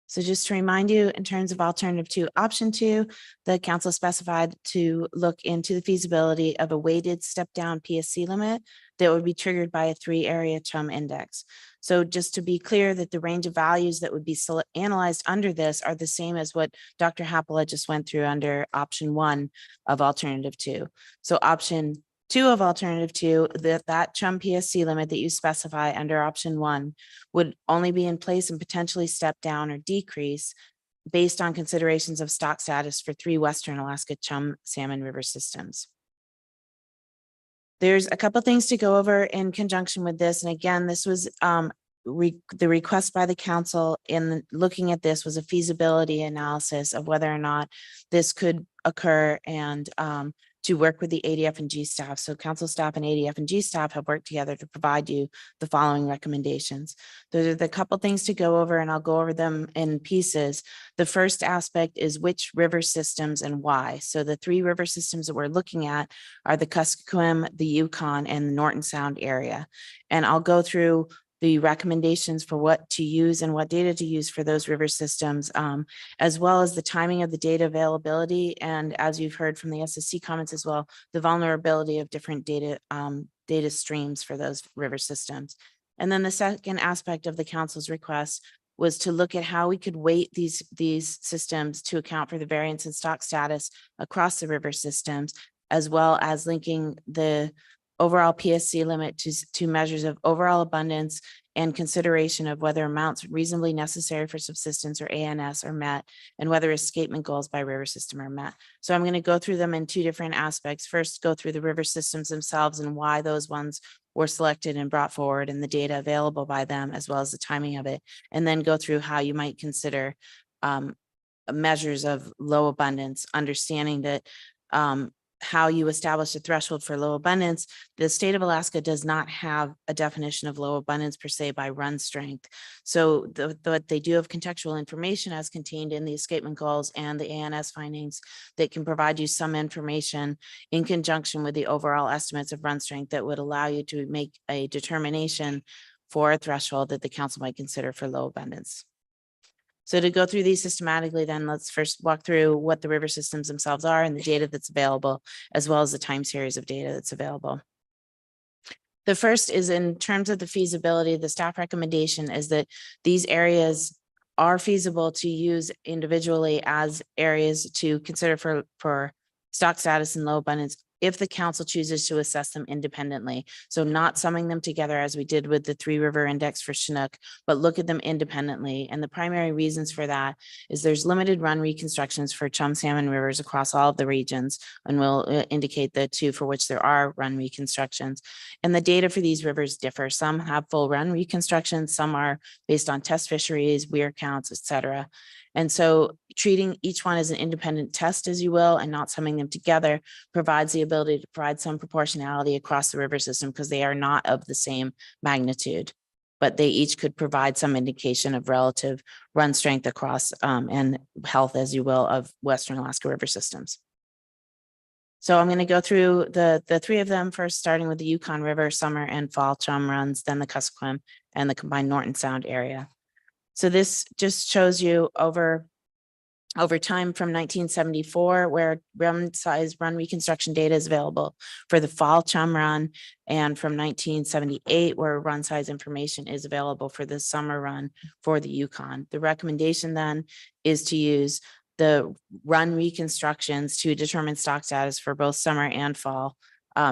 S5: So just to remind you, in terms of alternative 2, option 2, the council specified to look into the feasibility of a weighted step down PSC limit that would be triggered by a 3 area chum index. So just to be clear that the range of values that would be analyzed under this are the same as what Dr. Hapala just went through under option 1 of alternative 2. So option 2 of alternative 2, that chum PSC limit that you specify under option 1 would only be in place and potentially step down or decrease based on considerations of stock status for 3 Western Alaska chum salmon river systems.
S16: There's a couple things to go over in conjunction with this. And again, this was the request by the council in looking at this was a feasibility analysis of whether or not this could occur and to work with the ADF and G staff. So council staff and ADF and G staff have worked together to provide you the following recommendations. Those are the couple things to go over, and I'll go over them in pieces. The first aspect is which river systems and why. So the 3 river systems that we're looking at are the Kuskokwim, the Yukon, and the Norton Sound area. And I'll go through the recommendations for what to use and what data to use for those river systems, as well as the timing of the data availability. And as you've heard from the SSC comments as well, the vulnerability of different data streams for those river systems. And then the second aspect of the council's request was to look at how we could weight these systems to account for the variance in stock status across the river systems, as well as linking the overall PSC limit to measures of overall abundance and consideration of whether amounts reasonably necessary for subsistence or ANS are met, and whether escapement goals by river system are met. So I'm going to go through them in 2 different aspects. First, go through the river systems themselves and why those ones were selected and brought forward and the data available by them, as well as the timing of it. And then go through how you might consider measures of low abundance, understanding that how you establish a threshold for low abundance. The state of Alaska does not have a definition of low abundance per se by run strength. So but they do have contextual information as contained in the escapement goals and the ANS findings that can provide you some information in conjunction with the overall estimates of run strength that would allow you to make a determination for a threshold that the council might consider for low abundance. So to go through these systematically, then let's first walk through what the river systems themselves are and the data that's available, as well as the time series of data that's available. The first is in terms of the feasibility, the staff recommendation is that these areas are feasible to use individually as areas to consider for stock status and low abundance if the council chooses to assess them independently. So not summing them together as we did with the 3 river index for Chinook, but look at them independently. And the primary reasons for that is there's limited run reconstructions for chum salmon rivers across all of the regions, and we'll indicate the 2 for which there are run reconstructions. And the data for these rivers differ. Some have full run reconstructions, some are based on test fisheries, weir counts, et cetera. And so treating each one as an independent test, as you will, and not summing them together provides the ability to provide some proportionality across the river system because they are not of the same magnitude, but they each could provide some indication of relative run strength across and health, as you will, of Western Alaska river systems. So I'm going to go through the 3 of them first, starting with the Yukon River summer and fall chum runs, then the Kuskokwim and the combined Norton Sound area. So this just shows you over time from 1974, where run reconstruction data is available for the fall chum run, and from 1978, where run size information is available for the summer run for the Yukon. The recommendation then is to use the run reconstructions to determine stock status for both summer and fall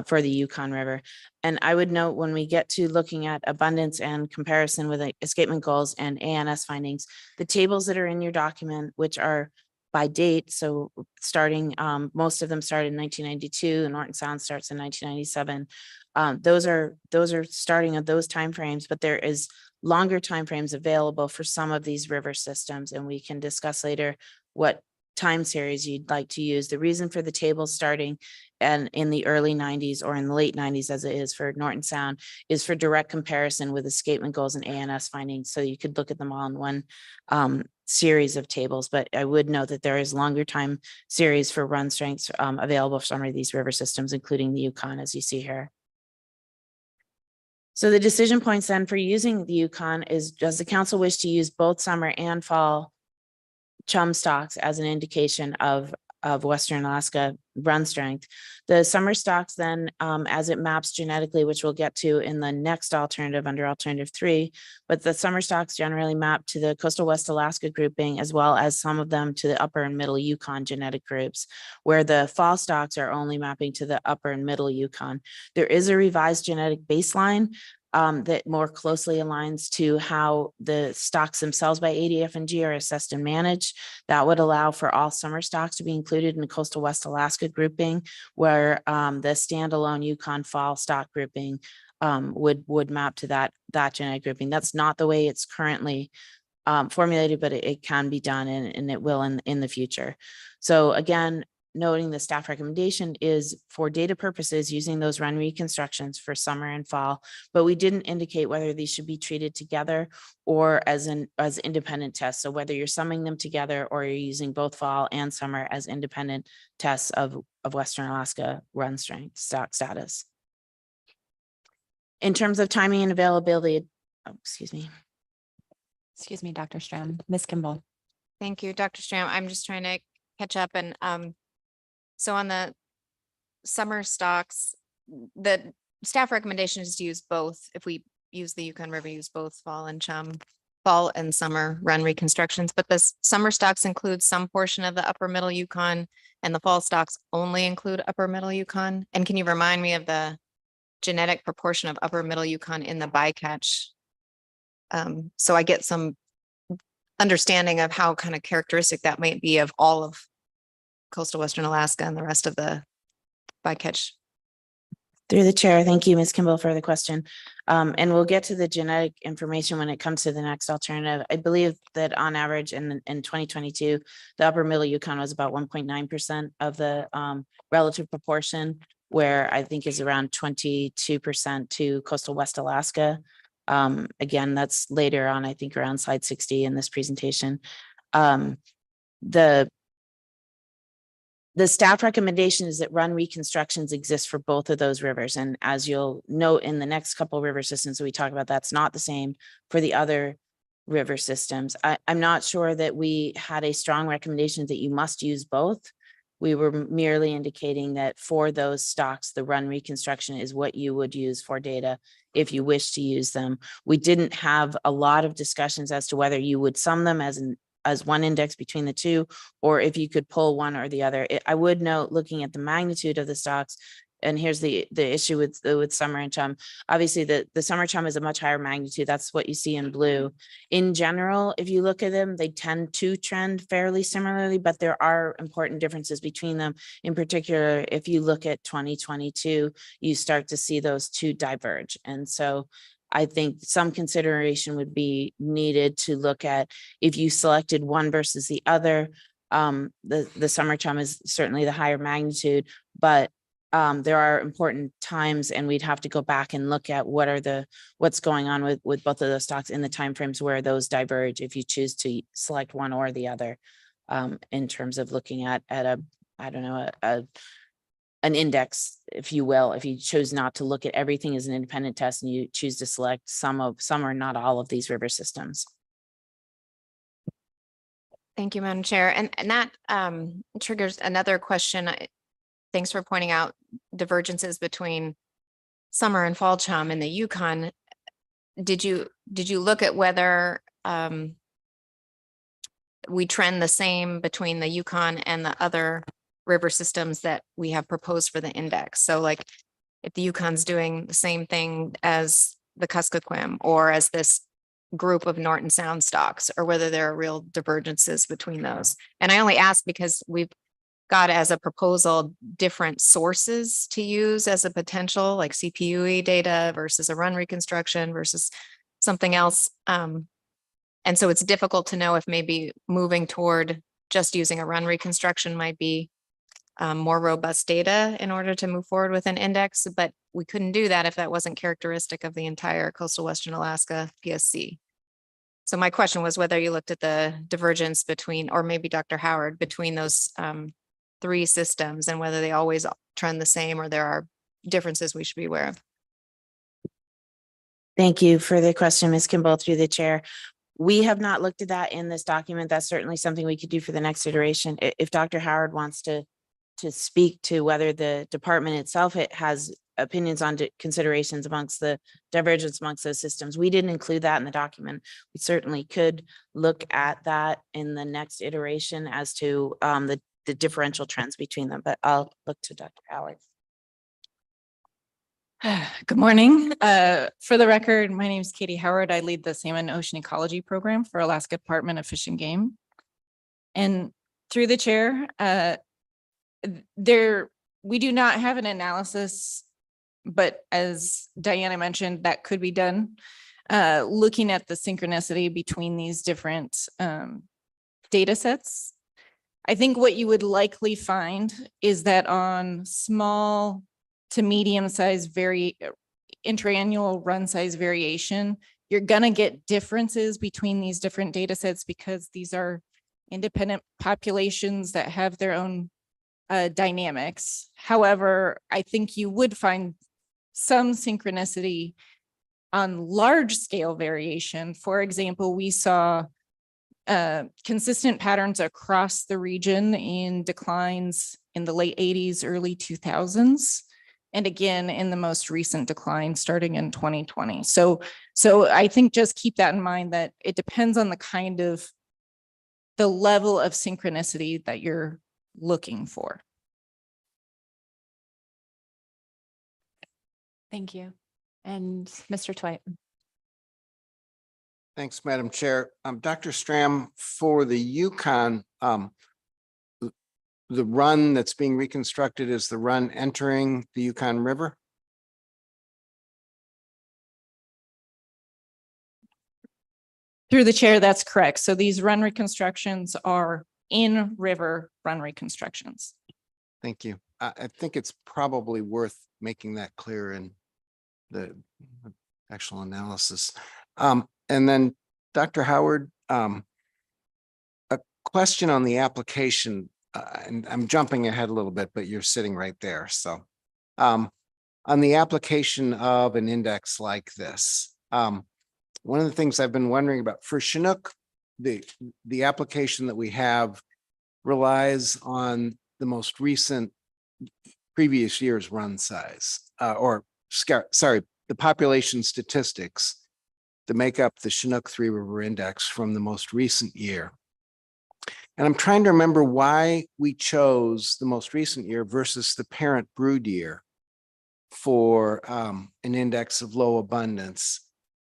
S16: for the Yukon River. And I would note when we get to looking at abundance and comparison with escapement goals and ANS findings, the tables that are in your document, which are by date, so starting, most of them started in 1992, and Norton Sound starts in 1997. Those are starting at those timeframes, but there is longer timeframes available for some of these river systems, and we can discuss later what time series you'd like to use. The reason for the table starting and in the early 90s or in the late 90s, as it is for Norton Sound, is for direct comparison with escapement goals and ANS findings. So you could look at them all in one series of tables, but I would note that there is longer time series for run strengths available for some of these river systems, including the Yukon, as you see here. So the decision points then for using the Yukon is, does the council wish to use both summer and fall chum stocks as an indication of Western Alaska run strength? The summer stocks then, as it maps genetically, which we'll get to in the next alternative under alternative 3, but the summer stocks generally map to the coastal West Alaska grouping, as well as some of them to the upper and middle Yukon genetic groups, where the fall stocks are only mapping to the upper and middle Yukon. There is a revised genetic baseline that more closely aligns to how the stocks themselves by ADF&G are assessed and managed. That would allow for all summer stocks to be included in the coastal West Alaska grouping, where the standalone Yukon fall stock grouping would map to that genetic grouping. That's not the way it's currently formulated, but it can be done and it will in the future. So again, noting the staff recommendation is for data purposes using those run reconstructions for summer and fall, but we didn't indicate whether these should be treated together or as independent tests. So whether you're summing them together or you're using both fall and summer as independent tests of Western Alaska run strength stock status. In terms of timing and availability, excuse me,
S1: Dr. Stram, Ms. Kimball.
S8: Thank you, Dr. Stram. I'm just trying to catch up and so on the summer stocks, the staff recommendation is to use both. If we use the Yukon River, use both fall and summer run reconstructions, but the summer stocks include some portion of the upper middle Yukon and the fall stocks only include upper middle Yukon. And can you remind me of the genetic proportion of upper middle Yukon in the bycatch? So I get some understanding of how kind of characteristic that might be of all of coastal Western Alaska and the rest of the bycatch.
S16: Through the chair. Thank you, Ms. Kimball, for the question. And we'll get to the genetic information when it comes to the next alternative. I believe that on average in 2022, the upper middle Yukon was about 1.9% of the relative proportion, where I think is around 22% to coastal West Alaska. Again, that's later on, I think around slide 60 in this presentation. The staff recommendation is that run reconstructions exist for both of those rivers. And as you'll note in the next couple of river systems that we talk about, that's not the same for the other river systems. I'm not sure that we had a strong recommendation that you must use both. We were merely indicating that for those stocks, the run reconstruction is what you would use for data if you wish to use them. We didn't have a lot of discussions as to whether you would sum them as one index between the two, or if you could pull one or the other. I would note, looking at the magnitude of the stocks, and here's the issue with summer and chum. Obviously, the summer chum is a much higher magnitude. That's what you see in blue. In general, if you look at them, they tend to trend fairly similarly, but there are important differences between them. In particular, if you look at 2022, you start to see those two diverge. And so I think some consideration would be needed to look at if you selected one versus the other. The summer chum is certainly the higher magnitude, but there are important times, and we'd have to go back and look at what's going on with both of those stocks in the timeframes where those diverge, if you choose to select one or the other, in terms of looking at an index, if you will, if you choose not to look at everything as an independent test and you choose to select some or not all of these river systems.
S8: Thank you, Madam Chair. And that triggers another question. Thanks for pointing out divergences between summer and fall chum in the Yukon. Did you look at whether we trend the same between the Yukon and the other river systems that we have proposed for the index? So like if the Yukon's doing the same thing as the Kuskokwim or as this group of Norton Sound stocks, or whether there are real divergences between those. And I only ask because we've got as a proposal different sources to use as a potential, like CPUE data versus a run reconstruction versus something else. And so it's difficult to know if maybe moving toward just using a run reconstruction might be more robust data in order to move forward with an index, but we couldn't do that if that wasn't characteristic of the entire coastal Western Alaska PSC. So my question was whether you looked at the divergence between, or maybe Dr. Howard, between those three systems and whether they always trend the same or there are differences we should be aware of.
S16: Thank you for the question, Ms. Kimball, through the chair. We have not looked at that in this document. That's certainly something we could do for the next iteration. If Dr. Howard wants to speak to whether the department itself has opinions on considerations amongst the divergence amongst those systems. We didn't include that in the document. We certainly could look at that in the next iteration as to the differential trends between them, but I'll look to Dr. Howard.
S11: Good morning. For the record, my name is Katie Howard. I lead the Salmon Ocean Ecology Program for Alaska Department of Fish and Game. And through the chair, we do not have an analysis, but as Diana mentioned, that could be done. Looking at the synchronicity between these different data sets. I think what you would likely find is that on small to medium size intraannual run size variation, you're gonna get differences between these different data sets because these are independent populations that have their own dynamics. However, I think you would find some synchronicity on large scale variation. For example, we saw consistent patterns across the region in declines in the late 80s, early 2000s, and again in the most recent decline starting in 2020. So I think just keep that in mind, that it depends on the level of synchronicity that you're looking for.
S1: Thank you. And Mr. Twite.
S7: Thanks, Madam Chair. Dr. Stram, for the Yukon, the run that's being reconstructed is the run entering the Yukon River?
S11: Through the chair, that's correct. So these run reconstructions are in river run reconstructions.
S7: Thank you. I think it's probably worth making that clear in the actual analysis. And then Dr. Howard, a question on the application, and I'm jumping ahead a little bit, but you're sitting right there. So on the application of an index like this, one of the things I've been wondering about for Chinook, the application that we have relies on the most recent previous year's run size, the population statistics to make up the Chinook Three River Index from the most recent year. And I'm trying to remember why we chose the most recent year versus the parent brood year for an index of low abundance.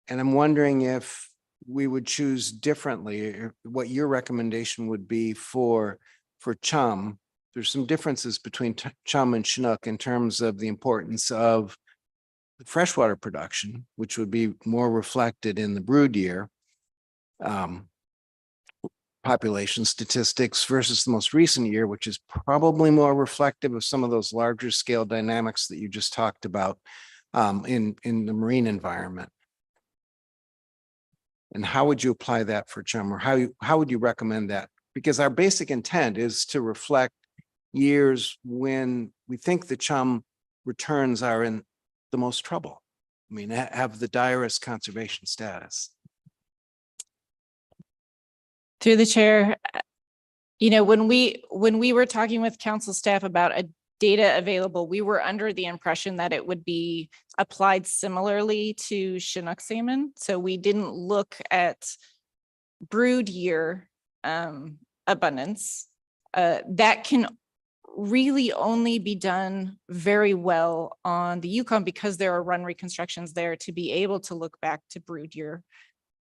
S7: And I'm wondering if we would choose differently, or what your recommendation would be for chum. There's some differences between chum and Chinook in terms of the importance of freshwater production, which would be more reflected in the brood year population statistics versus the most recent year, which is probably more reflective of some of those larger scale dynamics that you just talked about in the marine environment. And how would you apply that for chum, or how would you recommend that? Because our basic intent is to reflect years when we think the chum returns are in the most trouble. I mean, have the direst conservation status.
S11: Through the chair, when we were talking with council staff about a data available, we were under the impression that it would be applied similarly to Chinook salmon. So we didn't look at brood year abundance. That can really only be done very well on the Yukon because there are run reconstructions there to be able to look back to brood year.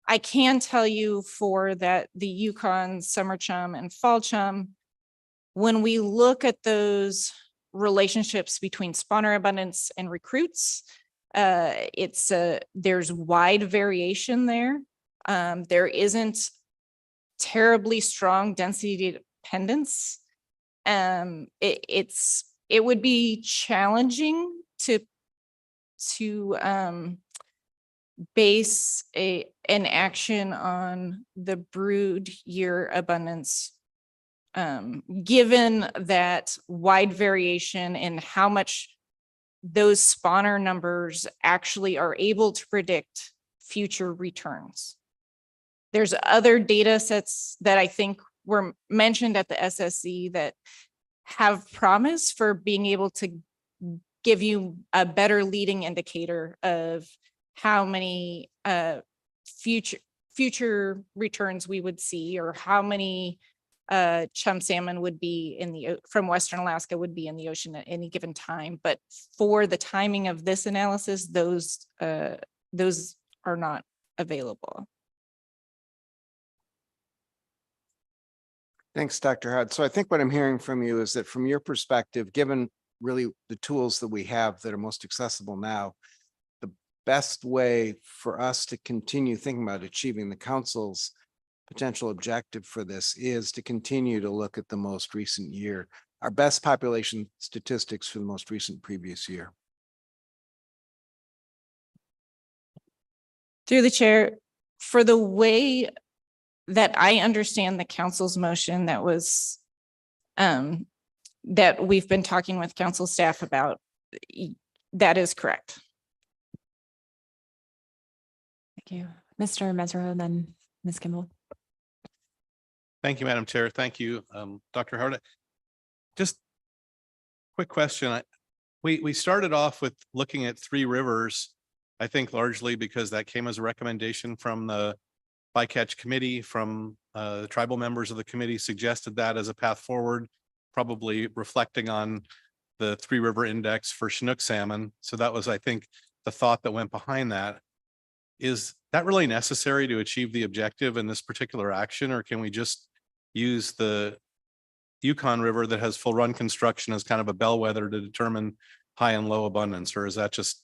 S11: I can tell you for that the Yukon summer chum and fall chum, when we look at those relationships between spawner abundance and recruits, there's wide variation there. There isn't terribly strong density dependence. It would be challenging to base an action on the brood year abundance, given that wide variation in how much those spawner numbers actually are able to predict future returns. There's other data sets that I think were mentioned at the SSC that have promise for being able to give you a better leading indicator of how many future returns we would see, or how many
S17: chum salmon would be in the, from Western Alaska would be in the ocean at any given time. But for the timing of this analysis, those are not available.
S7: Thanks, Dr. Hudd. So I think what I'm hearing from you is that from your perspective, given really the tools that we have that are most accessible now, the best way for us to continue thinking about achieving the council's potential objective for this is to continue to look at the most recent year, our best population statistics for the most recent previous year.
S17: Through the chair, for the way that I understand the council's motion that was that we've been talking with council staff about, that is correct.
S1: Thank you. Mr. Mesereau, then Ms. Kimball.
S9: Thank you, Madam Chair. Thank you, Dr. Howard. Just quick question. We started off with looking at Three Rivers, I think largely because that came as a recommendation from the bycatch committee, from the tribal members of the committee suggested that as a path forward, probably reflecting on the Three River Index for Chinook salmon. So that was, I think, the thought that went behind that. Is that really necessary to achieve the objective in this particular action, or can we just use the Yukon River that has full run construction as kind of a bellwether to determine high and low abundance, or is that just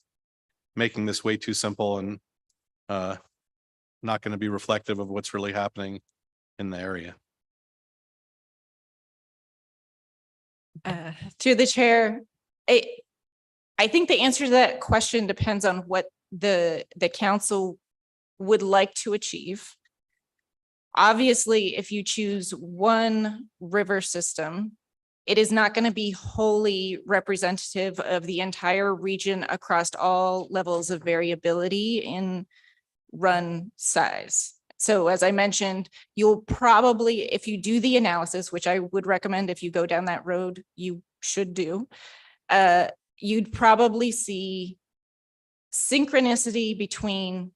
S9: making this way too simple and not going to be reflective of what's really happening in the area?
S17: To the chair, I think the answer to that question depends on what the council would like to achieve. Obviously, if you choose one river system, it is not going to be wholly representative of the entire region across all levels of variability in run size. So as I mentioned, you'll probably, if you do the analysis, which I would recommend if you go down that road, you should do, you'd probably see synchronicity between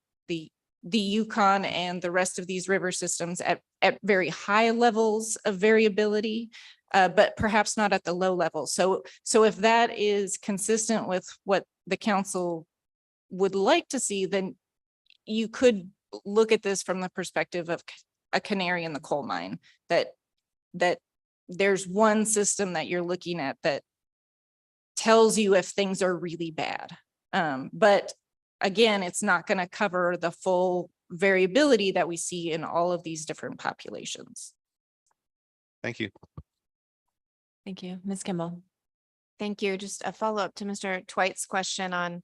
S17: the Yukon and the rest of these river systems at very high levels of variability, but perhaps not at the low level. So if that is consistent with what the council would like to see, then you could look at this from the perspective of a canary in the coal mine, that there's one system that you're looking at that tells you if things are really bad. But again, it's not going to cover the full variability that we see in all of these different populations.
S9: Thank you.
S1: Thank you. Ms. Kimball.
S8: Thank you. Just a follow-up to Mr. Twight's question on,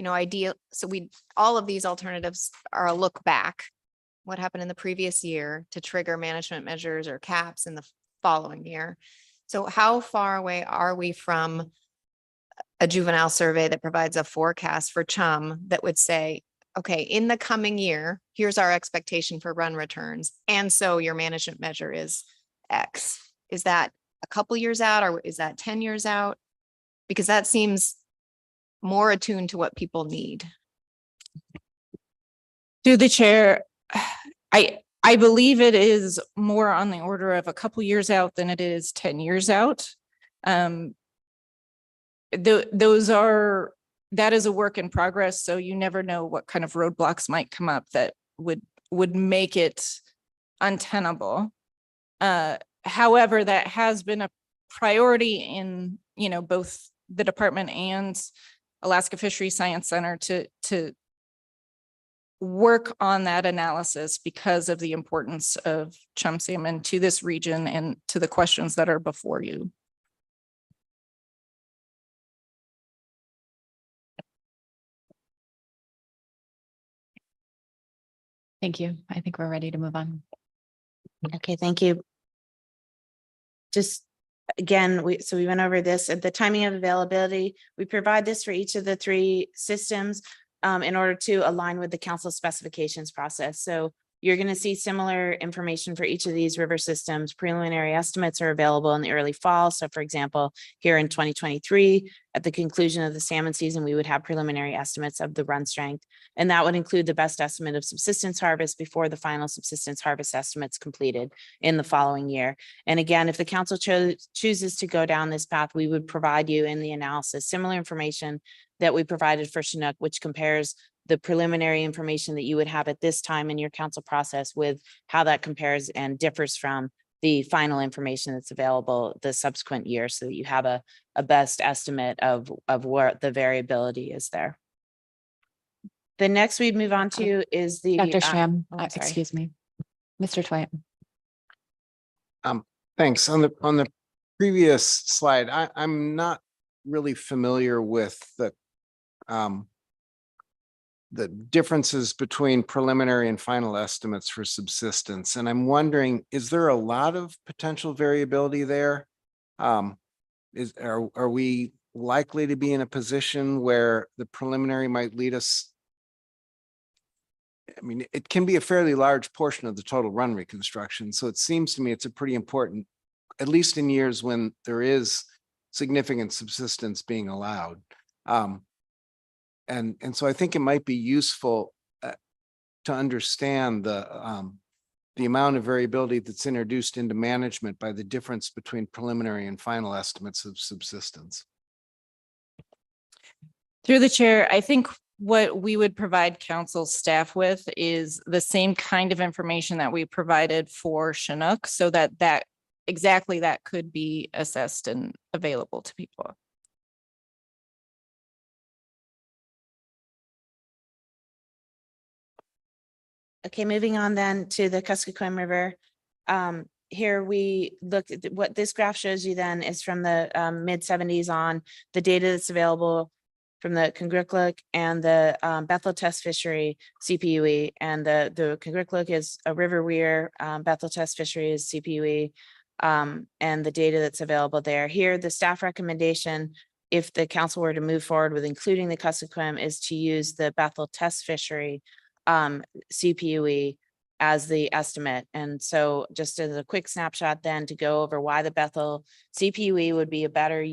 S8: ideal. So all of these alternatives are a look back. What happened in the previous year to trigger management measures or caps in the following year. So how far away are we from a juvenile survey that provides a forecast for chum that would say, okay, in the coming year, here's our expectation for run returns. And so your management measure is X. Is that a couple years out, or is that 10 years out? Because that seems more attuned to what people need.
S17: To the chair, I believe it is more on the order of a couple years out than it is 10 years out. That is a work in progress. So you never know what kind of roadblocks might come up that would make it untenable. However, that has been a priority in, both the department and Alaska Fisheries Science Center to work on that analysis because of the importance of chum salmon to this region and to the questions that are before you.
S1: Thank you. I think we're ready to move on.
S16: Okay, thank you. Just again, we went over this at the timing of availability. We provide this for each of the three systems in order to align with the council specifications process. So You're going to see similar information for each of these river systems. Preliminary estimates are available in the early fall. So for example, here in 2023, at the conclusion of the salmon season, we would have preliminary estimates of the run strength. And that would include the best estimate of subsistence harvest before the final subsistence harvest estimates completed in the following year. And again, if the council chooses to go down this path, we would provide you in the analysis similar information that we provided for Chinook, which compares the preliminary information that you would have at this time in your council process with how that compares and differs from the final information that's available the subsequent year, so that you have a best estimate of where the variability is there. The next we move on to is the.
S1: Dr. Schramm,
S16: sorry.
S1: excuse me. Mr. Twite.
S7: Thanks. On the previous slide, I'm not really familiar with the differences between preliminary and final estimates for subsistence. And I'm wondering, is there a lot of potential variability there? Are we likely to be in a position where the preliminary might lead us? I mean, it can be a fairly large portion of the total run reconstruction. So it seems to me it's a pretty important, at least in years when there is significant subsistence being allowed. And so I think it might be useful to understand the amount of variability that's introduced into management by the difference between preliminary and final estimates of subsistence.
S17: Through the chair, I think what we would provide council staff with is the same kind of information that we provided for Chinook, so that exactly that could be assessed and available to people.
S16: Okay, moving on then to the Kuskokwim River. Here we looked at what this graph shows you then is from the mid-70s on the data that's available from the Congricklook and the Bethel Test Fishery CPUE. And the Congricklook is a river weir, Bethel Test Fishery is CPUE, and the data that's available there. Here, the staff recommendation, if the council were to move forward with including the Kuskokwim, is to use the Bethel Test Fishery CPUE as the estimate. And so just as a quick snapshot then to go over why the Bethel CPUE would be a better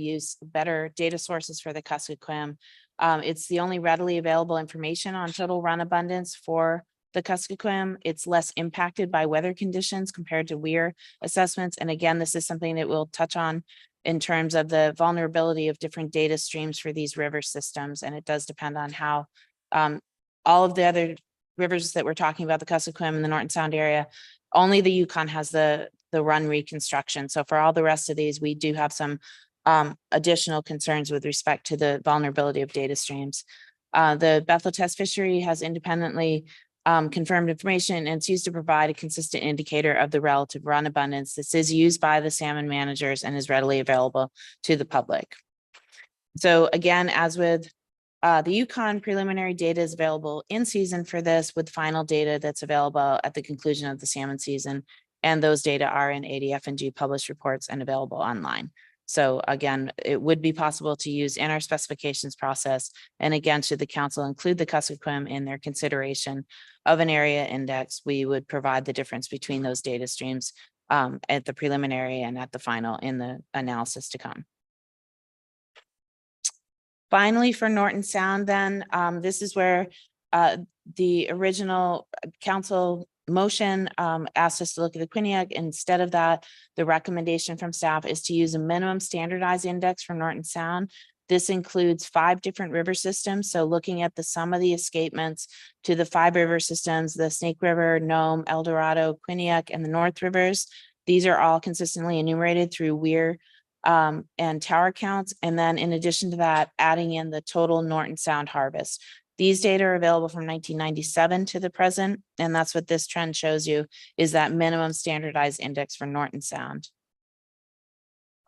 S16: data sources for the Kuskokwim. It's the only readily available information on total run abundance for the Kuskokwim. It's less impacted by weather conditions compared to weir assessments. And again, this is something that we'll touch on in terms of the vulnerability of different data streams for these river systems. And it does depend on how all of the other rivers that we're talking about, the Kuskokwim and the Norton Sound area, only the Yukon has the run reconstruction. So for all the rest of these, we do have some additional concerns with respect to the vulnerability of data streams. The Bethel Test Fishery has independently confirmed information, and it's used to provide a consistent indicator of the relative run abundance. This is used by the salmon managers and is readily available to the public. So again, as with the Yukon, preliminary data is available in season for this, with final data that's available at the conclusion of the salmon season. And those data are in ADF&G published reports and available online. So again, it would be possible to use in our specifications process. And again, should the council include the Kuskokwim in their consideration of an area index, we would provide the difference between those data streams at the preliminary and at the final in the analysis to come. Finally, for Norton Sound, then, this is where the original council motion asked us to look at the Quinnipiac. Instead of that, the recommendation from staff is to use a minimum standardized index for Norton Sound. This includes 5 different river systems. So looking at the sum of the escapements to the 5 river systems, the Snake River, Nome, El Dorado, Quinnipiac, and the North Rivers. These are all consistently enumerated through weir and tower counts. And then in addition to that, adding in the total Norton Sound harvest. These data are available from 1997 to the present. And that's what this trend shows you, is that minimum standardized index for Norton Sound.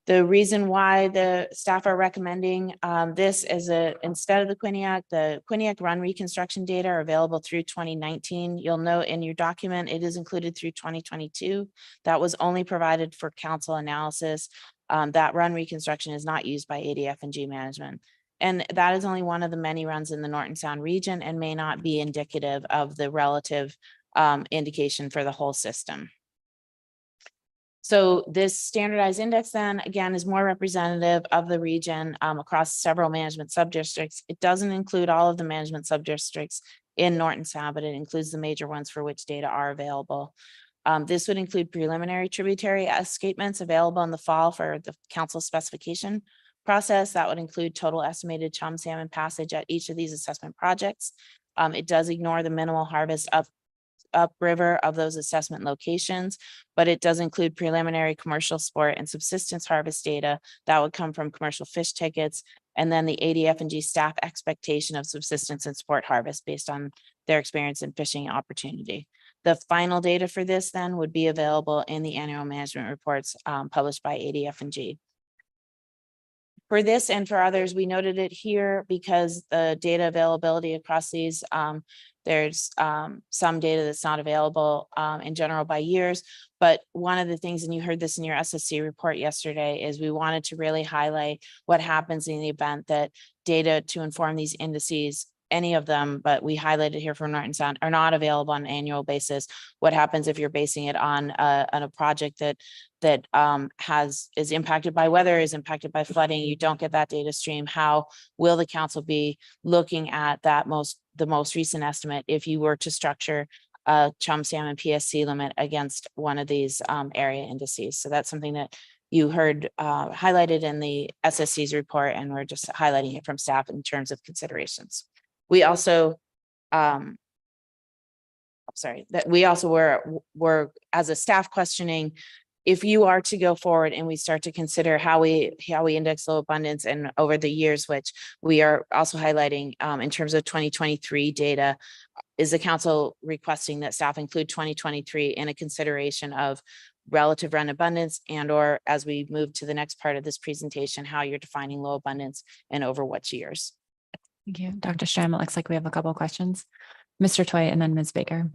S16: The reason why the staff are recommending this as instead of the Quinnipiac run reconstruction data are available through 2019. You'll note in your document, it is included through 2022. That was only provided for council analysis. That run reconstruction is not used by ADF&G management. And that is only one of the many runs in the Norton Sound region and may not be indicative of the relative indication for the whole system. So this standardized index then again is more representative of the region across several management sub-districts. It doesn't include all of the management sub-districts in Norton Sound, but it includes the major ones for which data are available. This would include preliminary tributary escapements available in the fall for the council specification process. That would include total estimated chum salmon passage at each of these assessment projects. It does ignore the minimal harvest upriver of those assessment locations, but it does include preliminary commercial sport and subsistence harvest data that would come from commercial fish tickets, and then the ADF&G staff expectation of subsistence and sport harvest based on their experience in fishing opportunity. The final data for this then would be available in the annual management reports published by ADF&G. For this and for others, we noted it here because the data availability across these, there's some data that's not available in general by years. But one of the things, and you heard this in your SSC report yesterday, is we wanted to really highlight what happens in the event that data to inform these indices, any of them, but we highlighted here for Norton Sound, are not available on an annual basis. What happens if you're basing it on a project that is impacted by weather, is impacted by flooding, you don't get that data stream? How will the council be looking at that the most recent estimate if you were to structure a chum salmon PSC limit against one of these area indices? So that's something that you heard highlighted in the SSC's report, and we're just highlighting it from staff in terms of considerations. We also, were as a staff questioning, if you are to go forward and we start to consider how we index low abundance and over the years, which we are also highlighting in terms of 2023 data, is the council requesting that staff include 2023 in a consideration of relative run abundance, and or as we move to the next part of this presentation, how you're defining low abundance and over what years?
S1: Thank you. Dr. Stram, it looks like we have a couple of questions. Mr. Toy and then Ms. Baker.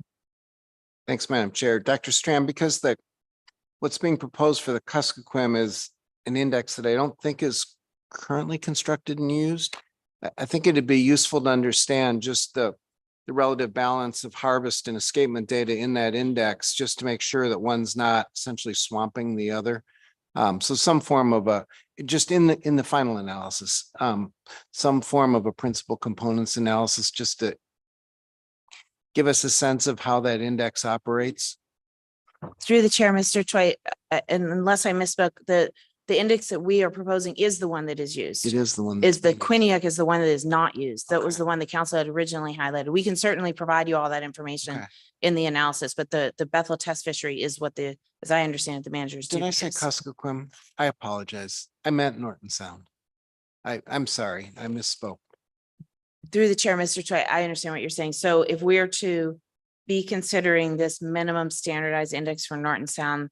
S7: Thanks, Madam Chair. Dr. Stram, because what's being proposed for the Kuskokwim is an index that I don't think is currently constructed and used, I think it'd be useful to understand just the relative balance of harvest and escapement data in that index, just to make sure that one's not essentially swamping the other. So some form of just in the final analysis, some form of a principal components analysis, just to give us a sense of how that index operates.
S16: Through the chair, Mr. Choi, and unless I misspoke, the index that we are proposing is the one that is used.
S7: It is the one.
S16: Is the Quinnipiac is the one that is not used. That was the one the council had originally highlighted. We can certainly provide you all that information in the analysis, but the Bethel test fishery is what as I understand it, the managers do.
S7: Did I say Kuskokwim? I apologize. I meant Norton Sound. I'm sorry. I misspoke.
S16: Through the chair, Mr. Choi, I understand what you're saying. So if we're to be considering this minimum standardized index for Norton Sound,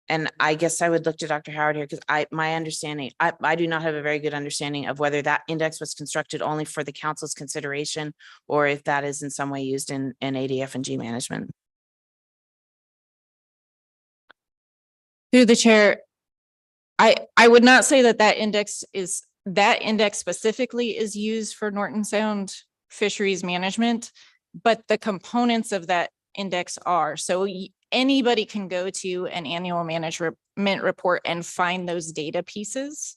S16: and I guess I would look to Dr. Howard here, because my understanding, I do not have a very good understanding of whether that index was constructed only for the council's consideration, or if that is in some way used in ADF&G management.
S17: Through the chair, I would not say that index specifically is used for Norton Sound fisheries management, but the components of that index are. So anybody can go to an annual management report and find those data pieces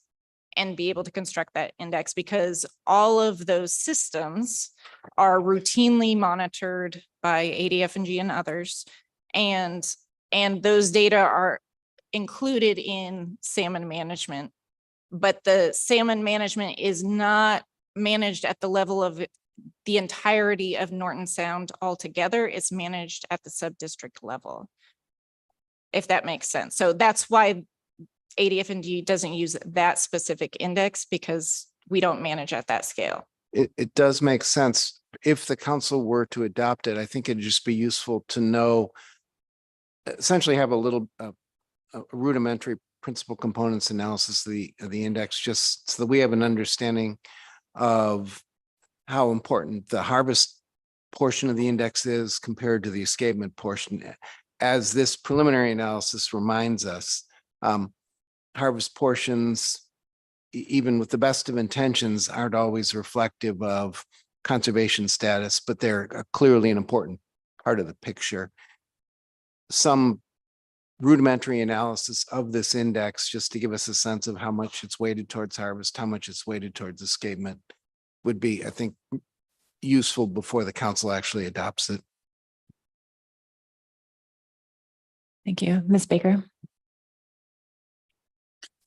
S17: and be able to construct that index, because all of those systems are routinely monitored by ADF&G and others. And those data are included in salmon management, but the salmon management is not managed at the level of the entirety of Norton Sound altogether. It's managed at the sub-district level, if that makes sense. So that's why ADF&G doesn't use that specific index, because we don't manage at that scale.
S7: It does make sense. If the council were to adopt it, I think it'd just be useful to know, essentially have a little a rudimentary principal components analysis of the index, just so that we have an understanding of how important the harvest portion of the index is compared to the escapement portion. As this preliminary analysis reminds us, harvest portions, even with the best of intentions, aren't always reflective of conservation status, but they're clearly an important part of the picture. Some rudimentary analysis of this index, just to give us a sense of how much it's weighted towards harvest, how much it's weighted towards escapement, would be, I think, useful before the council actually adopts it.
S1: Thank you. Ms. Baker.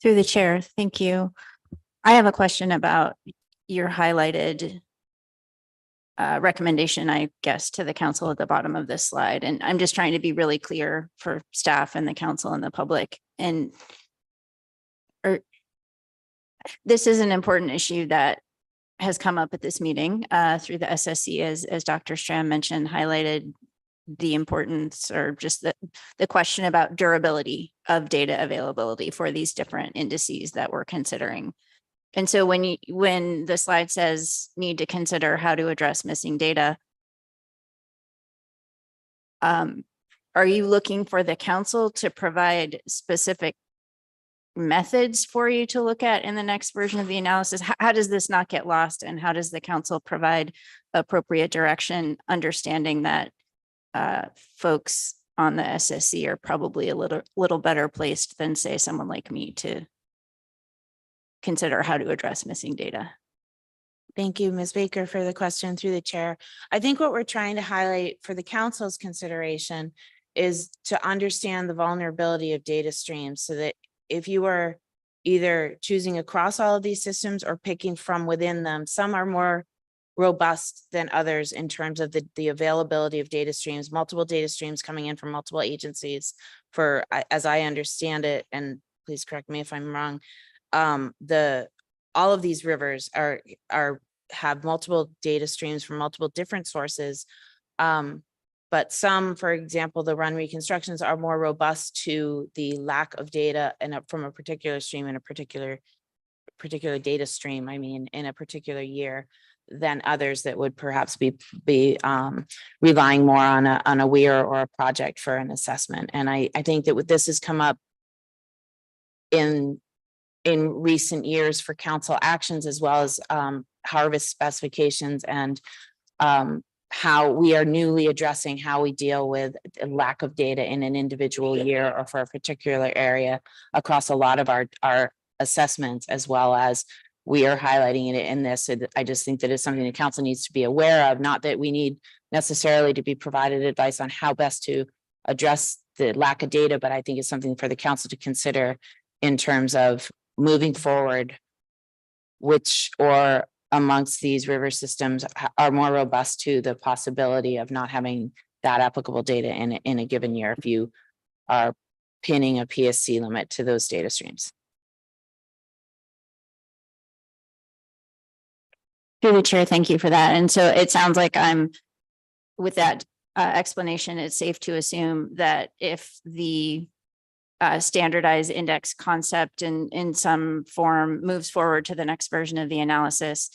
S3: Through the chair, thank you. I have a question about your highlighted recommendation, I guess, to the council at the bottom of this slide. And I'm just trying to be really clear for staff and the council and the public. And this is an important issue that has come up at this meeting through the SSC, as Dr. Stram mentioned, highlighted the importance or just the question about durability of data availability for these different indices that we're considering. And so when the slide says need to consider how to address missing data, are you looking for the council to provide specific methods for you to look at in the next version of the analysis? How does this not get lost, and how does the council provide appropriate direction, understanding that folks on the SSC are probably a little better placed than, say, someone like me to consider how to address missing data?
S16: Thank you, Ms. Baker, for the question through the chair. I think what we're trying to highlight for the council's consideration is to understand the vulnerability of data streams, so that if you are either choosing across all of these systems or picking from within them, some are more robust than others in terms of the availability of data streams, multiple data streams coming in from multiple agencies for, as I understand it, and please correct me if I'm wrong, all of these rivers have multiple data streams from multiple different sources. But some, for example, the run reconstructions are more robust to the lack of data from a particular stream in a particular data stream, I mean, in a particular year, than others that would perhaps be relying more on a WEIR or a project for an assessment. And I think that this has come up in recent years for council actions, as well as harvest specifications, and how we are newly addressing how we deal with a lack of data in an individual year or for a particular area across a lot of our assessments, as well as we are highlighting it in this. I just think that it's something the council needs to be aware of, not that we need necessarily to be provided advice on how best to address the lack of data, but I think it's something for the council to consider in terms of moving forward, which or amongst these river systems are more robust to the possibility of not having that applicable data in a given year if you are pinning a PSC limit to those data streams.
S3: Through the chair, thank you for that. And so it sounds like with that explanation, it's safe to assume that if the standardized index concept in some form moves forward to the next version of the analysis,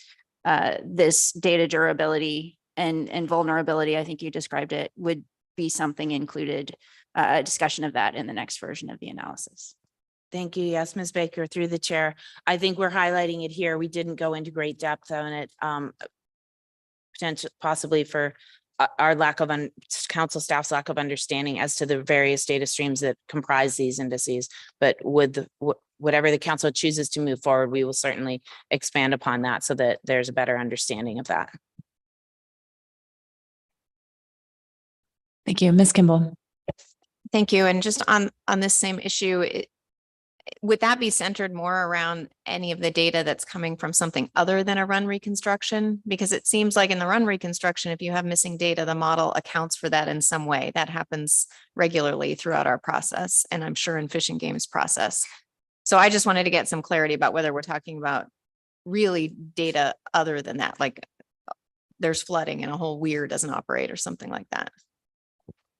S3: this data durability and vulnerability, I think you described it, would be something included, a discussion of that in the next version of the analysis.
S16: Thank you. Yes, Ms. Baker, through the chair. I think we're highlighting it here. We didn't go into great depth on it, potentially possibly for our lack of council staff's lack of understanding as to the various data streams that comprise these indices. But with whatever the council chooses to move forward, we will certainly expand upon that so that there's a better understanding of that.
S1: Thank you. Ms. Kimball.
S8: Thank you. And just on this same issue, would that be centered more around any of the data that's coming from something other than a run reconstruction? Because it seems like in the run reconstruction, if you have missing data, the model accounts for that in some way. That happens regularly throughout our process, and I'm sure in Fish and Game's process. So I just wanted to get some clarity about whether we're talking about really data other than that, like there's flooding and a whole WEIR doesn't operate or something like that.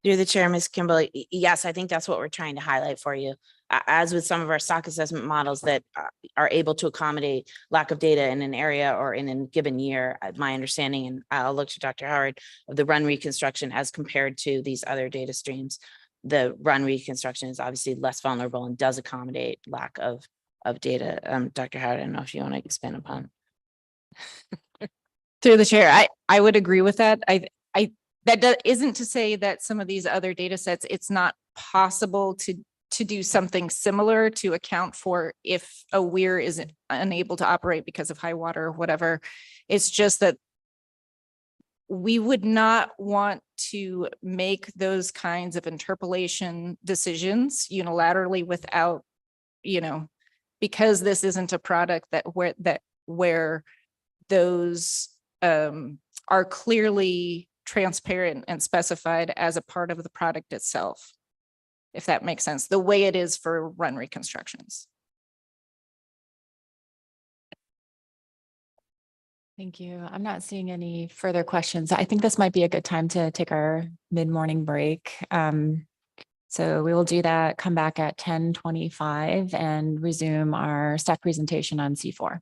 S16: Through the chair, Ms. Kimball, yes, I think that's what we're trying to highlight for you. As with some of our stock assessment models that are able to accommodate lack of data in an area or in a given year, my understanding, and I'll look to Dr. Howard, of the run reconstruction as compared to these other data streams, the run reconstruction is obviously less vulnerable and does accommodate lack of data. Dr. Howard, I don't know if you want to expand upon.
S17: Through the chair, I would agree with that. isn't to say that some of these other data sets, it's not possible to do something similar to account for if a weir is unable to operate because of high water or whatever. It's just that we would not want to make those kinds of interpolation decisions unilaterally without, because this isn't a product where those are clearly transparent and specified as a part of the product itself, if that makes sense, the way it is for run reconstructions.
S1: Thank you. I'm not seeing any further questions. I think this might be a good time to take our mid-morning break. So we will do that, come back at 10:25 and resume our staff presentation on C4.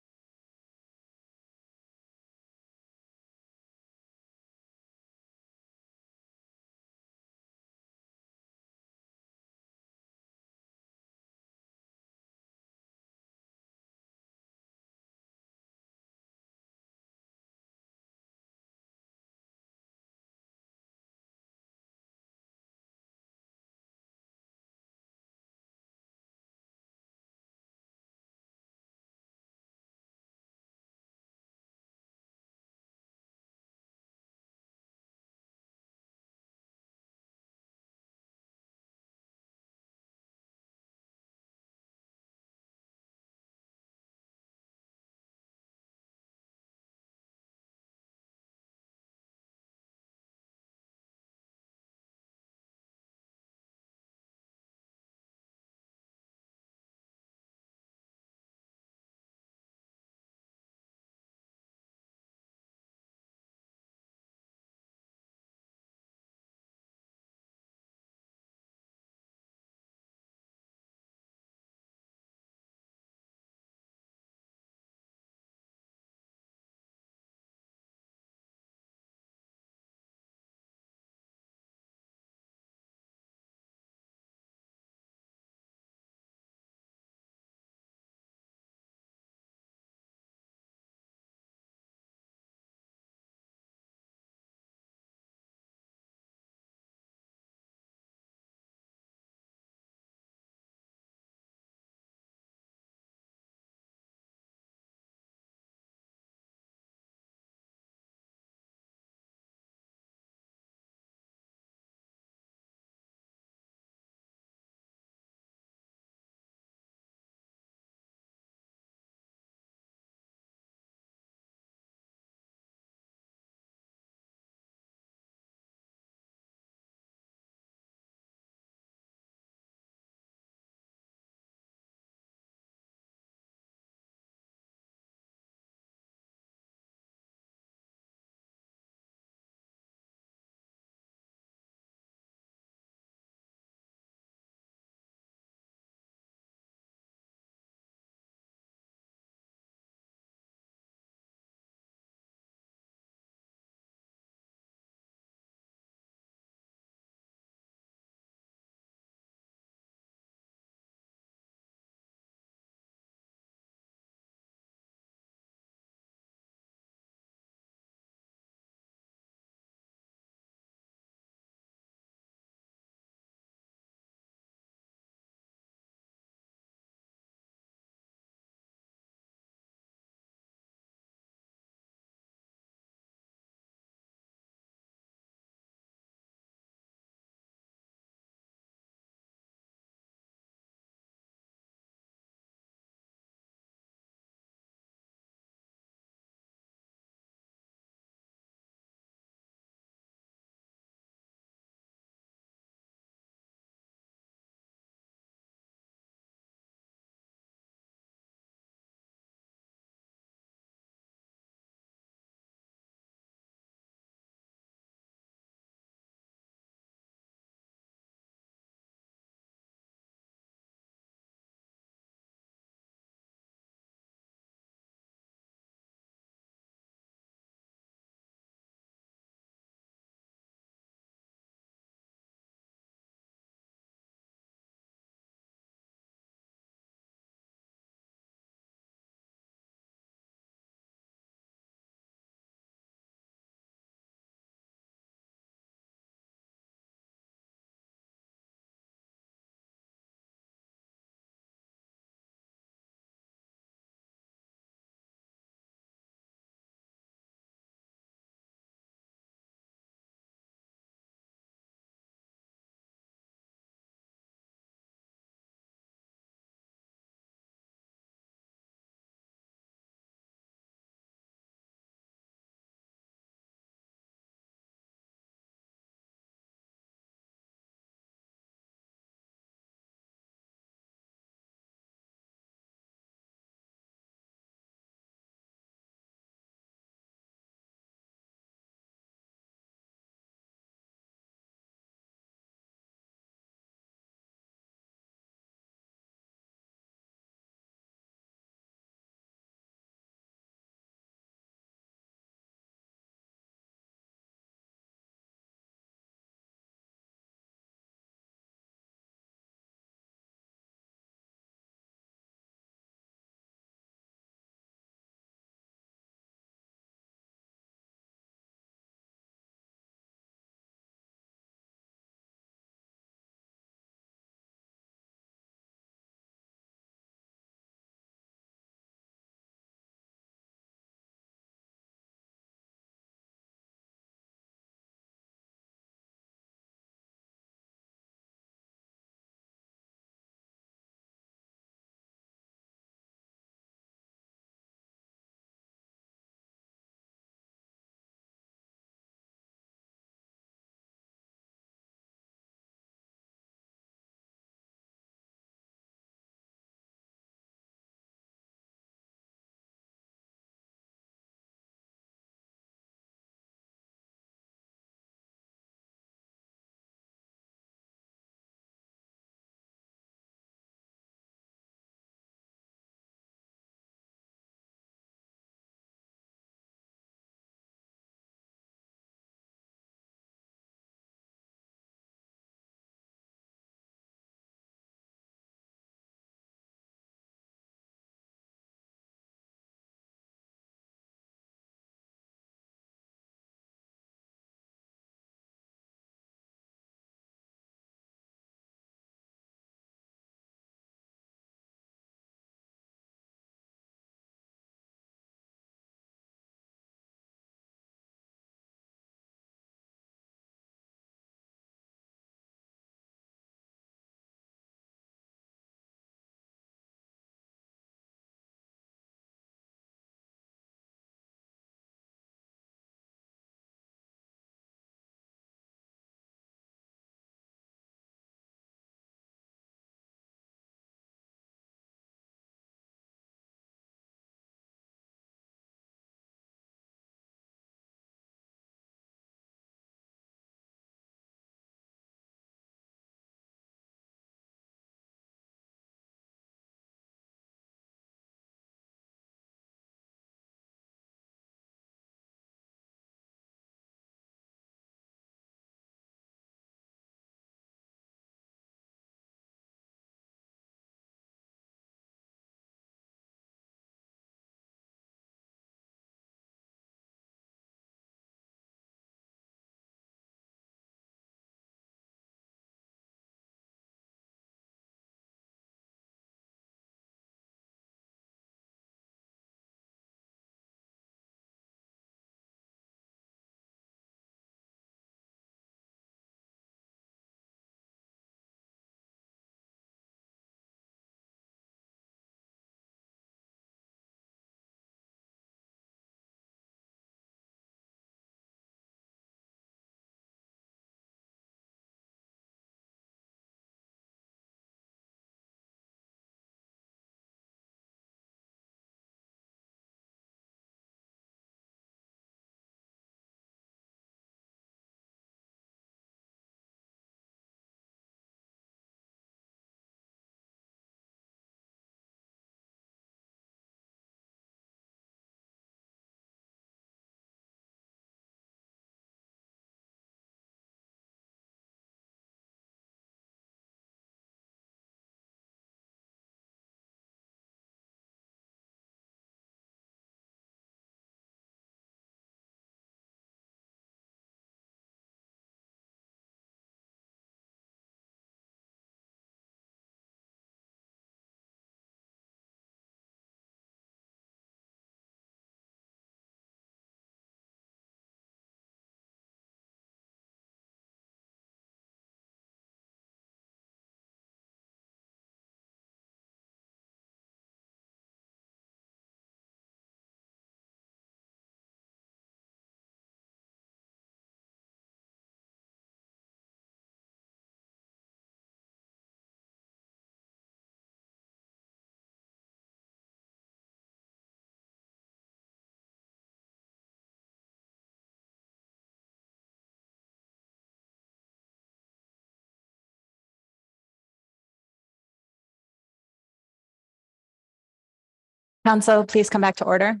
S1: Council, please come back to order.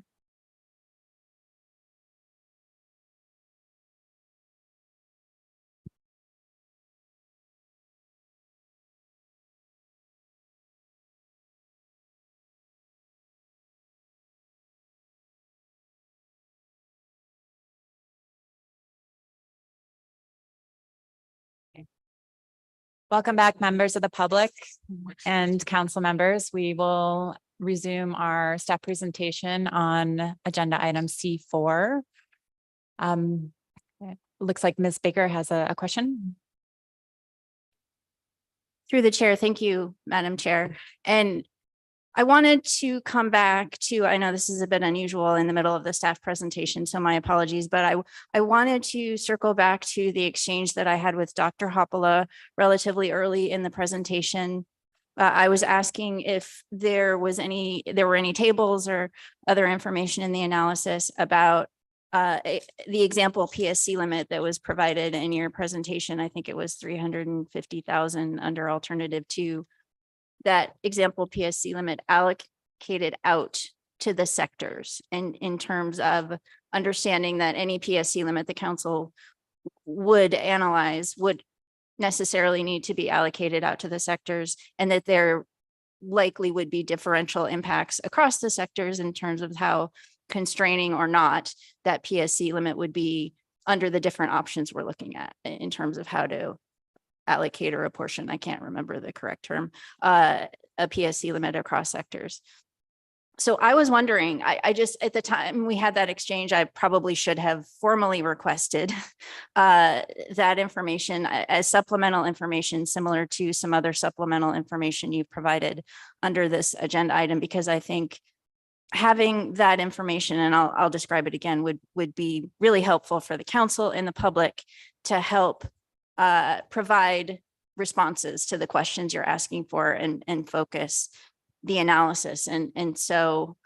S1: Welcome back, members of the public and council members. We will resume our staff presentation on agenda item C4. It looks like Ms. Baker has a question.
S3: Through the chair, thank you, Madam Chair. And I wanted to come back to, I know this is a bit unusual in the middle of the staff presentation, so my apologies, but I wanted to circle back to the exchange that I had with Dr. Hoppala relatively early in the presentation. I was asking if there were any tables or other information in the analysis about the example PSC limit that was provided in your presentation. I think it was 350,000 under alternative 2. That example PSC limit allocated out to the sectors, and in terms of understanding that any PSC limit the council would analyze would necessarily need to be allocated out to the sectors, and that there likely would be differential impacts across the sectors in terms of how constraining or not that PSC limit would be under the different options we're looking at in terms of how to allocate or apportion, I can't remember the correct term, a PSC limit across sectors. So I was wondering, I just, at the time we had that exchange, I probably should have formally requested that information as supplemental information, similar to some other supplemental information you've provided under this agenda item, because I think having that information, and I'll describe it again, would be really helpful for the council and the public to help provide responses to the questions you're asking for and focus the analysis. And so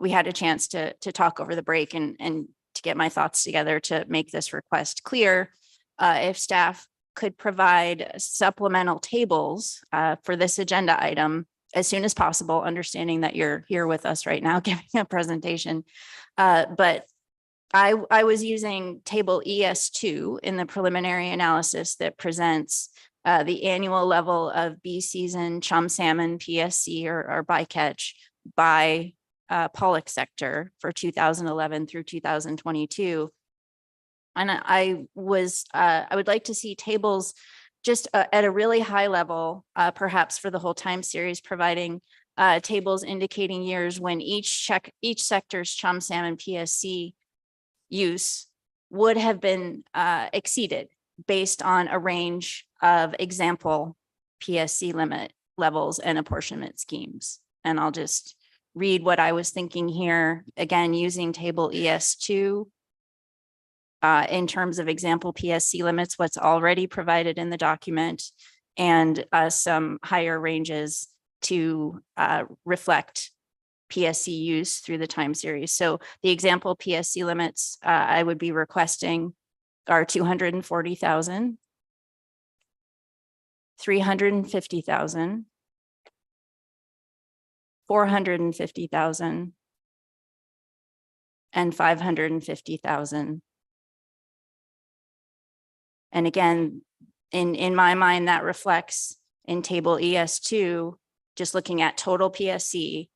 S3: we had a chance to talk over the break and to get my thoughts together to make this request clear. If staff could provide supplemental tables for this agenda item as soon as possible, understanding that you're here with us right now giving a presentation. But I was using table ES2 in the preliminary analysis that presents the annual level of B season chum salmon PSC or bycatch by pollock sector for 2011 through 2022. And I would like to see tables just at a really high level, perhaps for the whole time series, providing tables indicating years when each sector's chum salmon PSC use would have been exceeded based on a range of example PSC limit levels and apportionment schemes. And I'll just read what I was thinking here, again, using table ES2 in terms of example PSC limits, what's already provided in the document, and some higher ranges to reflect PSC use through the time series. So the example PSC limits I would be requesting are 240,000, 350,000, 450,000, and 550,000. And again, in my mind, that reflects in table ES2, just looking at total PSC,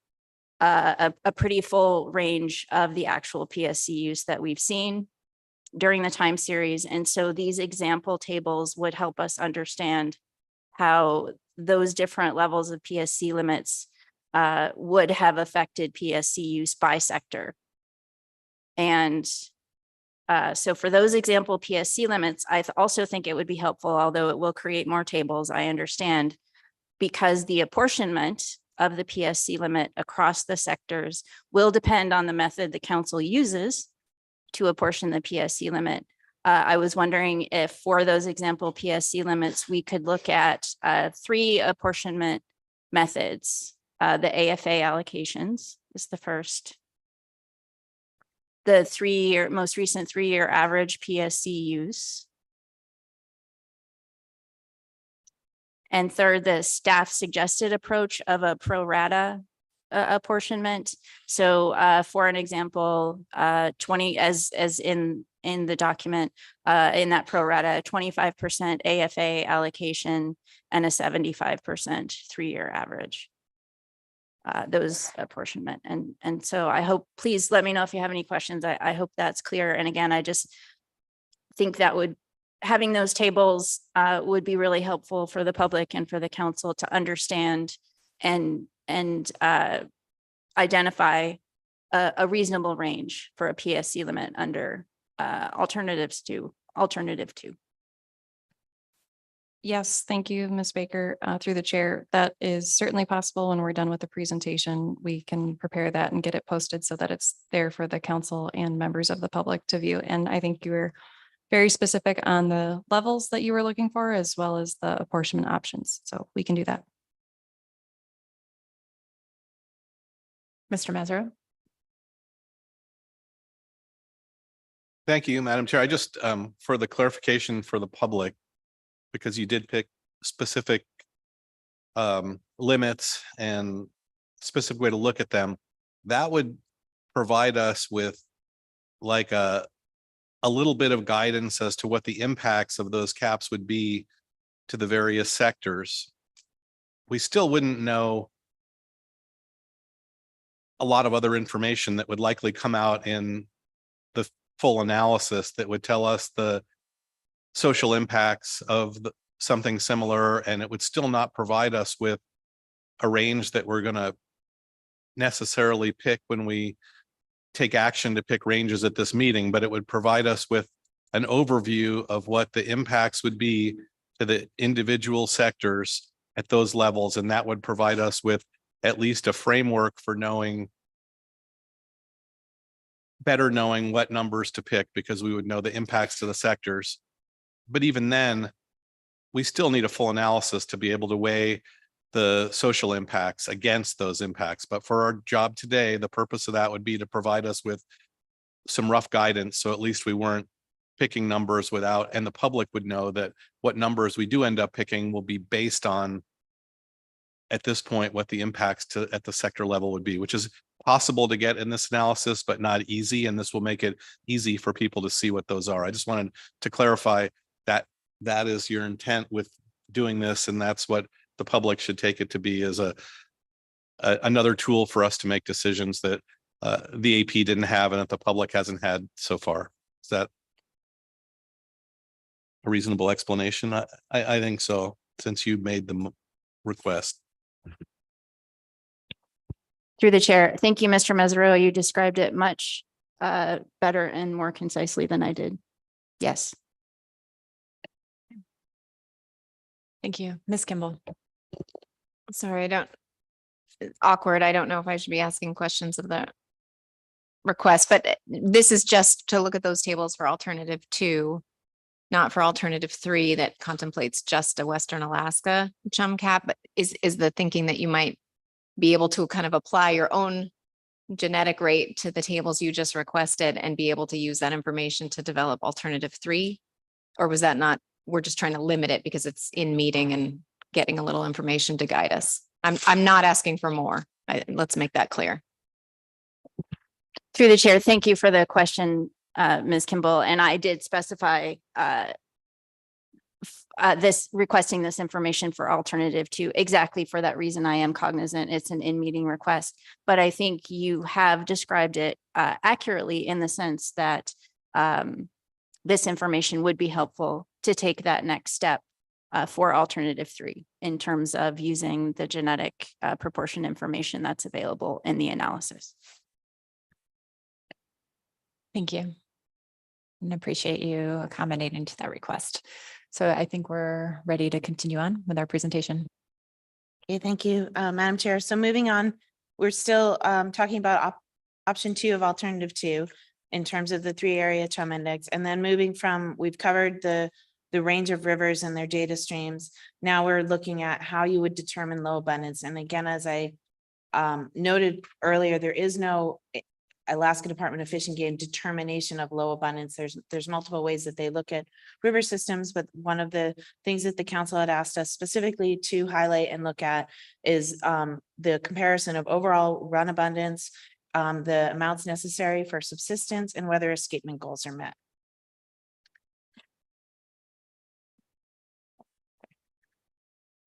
S3: a pretty full range of the actual PSC use that we've seen during the time series. And so these example tables would help us understand how those different levels of PSC limits would have affected PSC use by sector. And so for those example PSC limits, I also think it would be helpful, although it will create more tables, I understand, because the apportionment of the PSC limit across the sectors will depend on the method the council uses to apportion the PSC limit. I was wondering if for those example PSC limits, we could look at 3 apportionment methods. The AFA allocations is the first. The most recent 3-year average PSC use. And third, the staff suggested approach of a pro rata apportionment. So for an example, 20 as in the document, in that pro rata, 25% AFA allocation and a 75% 3-year average. Those apportionment. And so I hope, please let me know if you have any questions. I hope that's clear. And again, I just think that having those tables would be really helpful for the public and for the council to understand and identify a reasonable range for a PSC limit under alternative two.
S11: Yes, thank you, Ms. Baker, through the chair. That is certainly possible. When we're done with the presentation, we can prepare that and get it posted so that it's there for the council and members of the public to view. And I think you were very specific on the levels that you were looking for, as well as the apportionment options. So we can do that.
S1: Mr. Mazzaro?
S9: Thank you, Madam Chair. I just, for the clarification for the public, because you did pick specific limits and specific way to look at them, that would provide us with like a little bit of guidance as to what the impacts of those caps would be to the various sectors. We still wouldn't know a lot of other information that would likely come out in the full analysis that would tell us the social impacts of something similar, and it would still not provide us with a range that we're going to necessarily pick when we take action to pick ranges at this meeting, but it would provide us with an overview of what the impacts would be to the individual sectors at those levels. And that would provide us with at least a framework for better knowing what numbers to pick, because we would know the impacts to the sectors. But even then, we still need a full analysis to be able to weigh the social impacts against those impacts. But for our job today, the purpose of that would be to provide us with some rough guidance. So at least we weren't picking numbers without, and the public would know that what numbers we do end up picking will be based on, at this point, what the impacts at the sector level would be, which is possible to get in this analysis, but not easy. And this will make it easy for people to see what those are. I just wanted to clarify that that is your intent with doing this, and that's what the public should take it to be, as another tool for us to make decisions that the AP didn't have and that the public hasn't had so far. Is that a reasonable explanation? I think so, since you made the request.
S3: Through the chair. Thank you, Mr. Mazzaro. You described it much better and more concisely than I did. Yes.
S1: Thank you. Ms. Kimball?
S8: Sorry, it's awkward. I don't know if I should be asking questions of the request, but this is just to look at those tables for alternative 2, not for alternative 3 that contemplates just a Western Alaska chum cap. But is the thinking that you might be able to kind of apply your own genetic rate to the tables you just requested and be able to use that information to develop alternative 3? Or was that not, we're just trying to limit it because it's in meeting and getting a little information to guide us? I'm not asking for more. Let's make that clear.
S3: Through the chair, thank you for the question, Ms. Kimball. And I did specify requesting this information for alternative 2 exactly for that reason. I am cognizant it's an in-meeting request, but I think you have described it accurately in the sense that this information would be helpful to take that next step for alternative 3 in terms of using the genetic proportion information that's available in the analysis.
S1: Thank you. And appreciate you accommodating to that request. So I think we're ready to continue on with our presentation.
S16: Okay, thank you, Madam Chair. So moving on, we're still talking about option 2 of alternative 2 in terms of the 3-area chum index, and then moving from, we've covered the range of rivers and their data streams. Now we're looking at how you would determine low abundance. And again, as I noted earlier, there is no Alaska Department of Fish and Game determination of low abundance. There's multiple ways that they look at river systems, but one of the things that the council had asked us specifically to highlight and look at is the comparison of overall run abundance, the amounts necessary for subsistence, and whether escapement goals are met.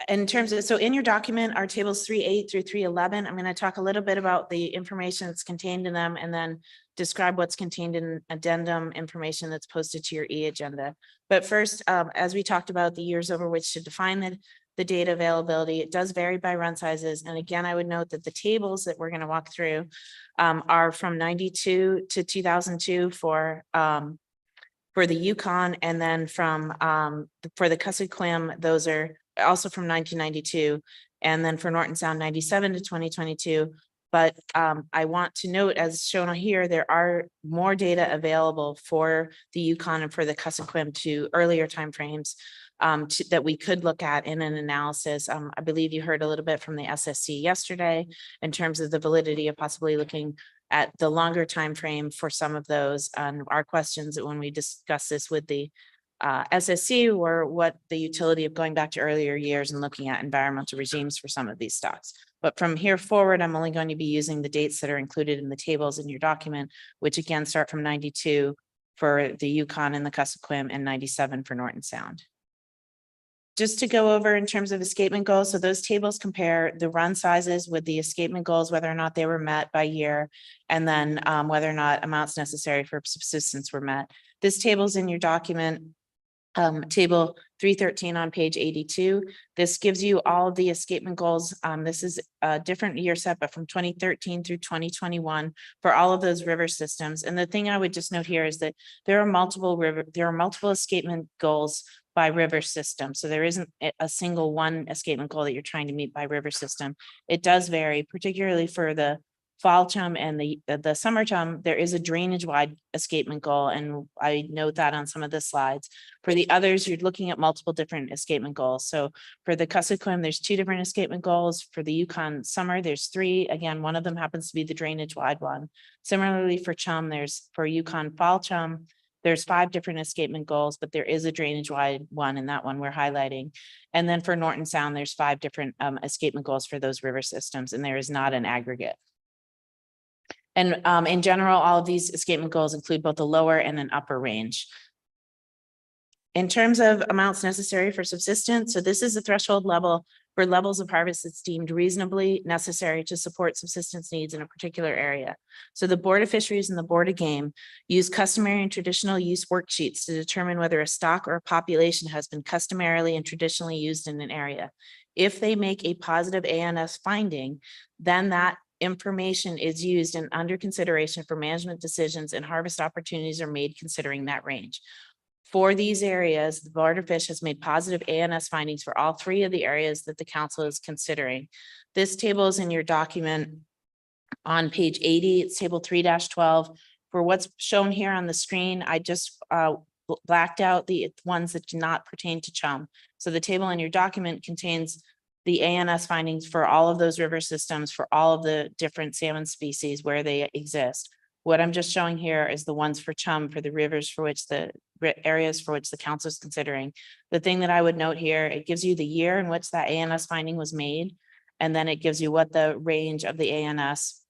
S16: In terms of, so in your document are tables 3.8 through 3.11. I'm going to talk a little bit about the information that's contained in them and then describe what's contained in addendum information that's posted to your e-agenda. But first, as we talked about the years over which to define the data availability, it does vary by run sizes. And again, I would note that the tables that we're going to walk through are from 92 to 2002 for the Yukon, and then from for the Kuskokwim, those are also from 1992, and then for Norton Sound 97 to 2022. But I want to note, as shown here, there are more data available for the Yukon and for the Kuskokwim to earlier timeframes that we could look at in an analysis. I believe you heard a little bit from the SSC yesterday in terms of the validity of possibly looking at the longer time frame for some of those. Our questions when we discuss this with the SSC were what the utility of going back to earlier years and looking at environmental regimes for some of these stocks. But from here forward, I'm only going to be using the dates that are included in the tables in your document, which again start from 92 for the Yukon and the Kuskokwim and 97 for Norton Sound. Just to go over in terms of escapement goals, so those tables compare the run sizes with the escapement goals, whether or not they were met by year, and then whether or not amounts necessary for subsistence were met. This table's in your document. Table 313 on page 82. This gives you all of the escapement goals. This is a different year set, but from 2013 through 2021 for all of those river systems. And the thing I would just note here is that there are multiple escapement goals by river system. So there isn't a single one escapement goal that you're trying to meet by river system. It does vary, particularly for the fall chum and the summer chum. There is a drainage wide escapement goal, and I note that on some of the slides. For the others, you're looking at multiple different escapement goals. So for the Kuskokwim, there's 2 different escapement goals. For the Yukon summer, there's 3. Again, one of them happens to be the drainage wide one. Similarly for chum, for Yukon fall chum, there's 5 different escapement goals, but there is a drainage wide one, and that one we're highlighting. And then for Norton Sound, there's 5 different escapement goals for those river systems, and there is not an aggregate. And in general, all of these escapement goals include both a lower and an upper range. In terms of amounts necessary for subsistence, so this is a threshold level for levels of harvest that's deemed reasonably necessary to support subsistence needs in a particular area. So the Board of Fisheries and the Board of Game use customary and traditional use worksheets to determine whether a stock or a population has been customarily and traditionally used in an area. If they make a positive ANS finding, then that information is used and under consideration for management decisions, and harvest opportunities are made considering that range. For these areas, the Board of Fish has made positive ANS findings for all 3 of the areas that the council is considering. This table is in your document on page 80. It's table 3-12. For what's shown here on the screen, I just blacked out the ones that do not pertain to chum. So the table in your document contains the ANS findings for all of those river systems, for all of the different salmon species where they exist. What I'm just showing here is the ones for chum, for the rivers for which the areas for which the council is considering. The thing that I would note here, it gives you the year in which that ANS finding was made, and then it gives you what the range of the ANS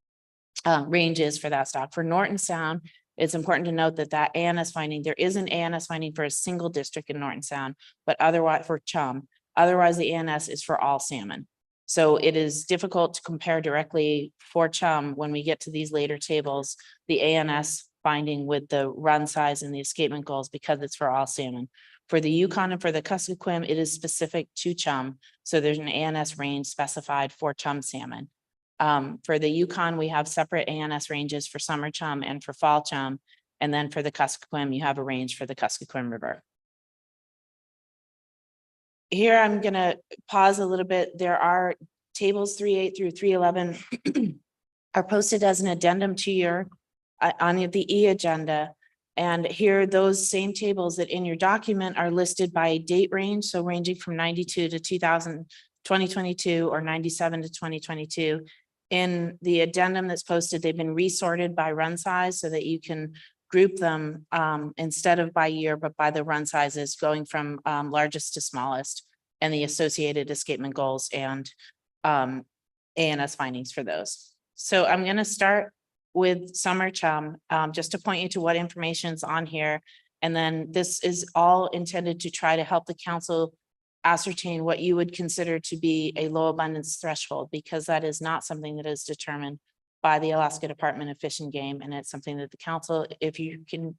S16: range is for that stock. For Norton Sound, it's important to note that ANS finding, there is an ANS finding for a single district in Norton Sound, but otherwise for chum. Otherwise, the ANS is for all salmon. So it is difficult to compare directly for chum when we get to these later tables, the ANS finding with the run size and the escapement goals, because it's for all salmon. For the Yukon and for the Kuskokwim, it is specific to chum. So there's an ANS range specified for chum salmon. For the Yukon, we have separate ANS ranges for summer chum and for fall chum. And then for the Kuskokwim, you have a range for the Kuskokwim River. Here, I'm going to pause a little bit. There are tables 3.8 through 3.11 are posted as an addendum to your on the e-agenda. And here, those same tables that in your document are listed by date range. So ranging from 92 to 2022 or 97 to 2022. in the addendum that's posted, they've been resorted by run size so that you can group them instead of by year, but by the run sizes going from largest to smallest and the associated escapement goals and ANS findings for those. So I'm going to start with Summer Chum, just to point you to what information is on here. And then this is all intended to try to help the council ascertain what you would consider to be a low abundance threshold, because that is not something that is determined by the Alaska Department of Fish and Game. And it's something that the council, if you can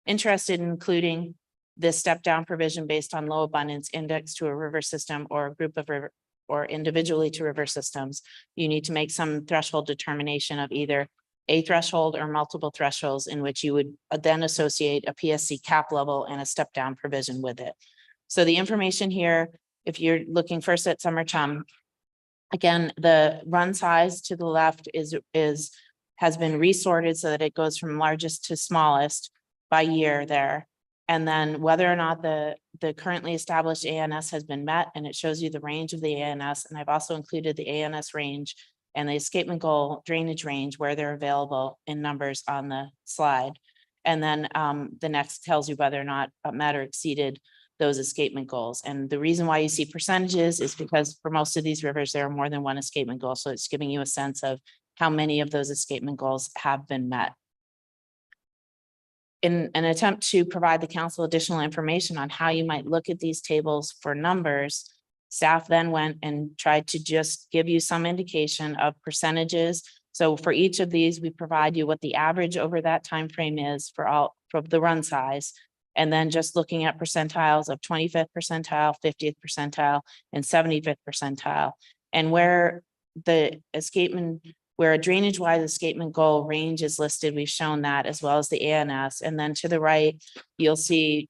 S16: interested in including this step down provision based on low abundance index to a river system or a group of river or individually to river systems, you need to make some threshold determination of either a threshold or multiple thresholds in which you would then associate a PSC cap level and a step down provision with it. So the information here, if you're looking first at Summer Chum, again, the run size to the left has been resorted so that it goes from largest to smallest by year there. And then whether or not the currently established ANS has been met, and it shows you the range of the ANS. And I've also included the ANS range and the escapement goal drainage range where they're available in numbers on the slide. And then the next tells you whether or not a matter exceeded those escapement goals. And the reason why you see percentages is because for most of these rivers, there are more than one escapement goal. So it's giving you a sense of how many of those escapement goals have been met. In an attempt to provide the council additional information on how you might look at these tables for numbers, staff then went and tried to just give you some indication of percentages. So for each of these, we provide you what the average over that time frame is for the run size. And then just looking at percentiles of 25th percentile, 50th percentile, and 75th percentile. And where the escapement, where a drainage wise escapement goal range is listed, we've shown that as well as the ANS. And then to the right, you'll see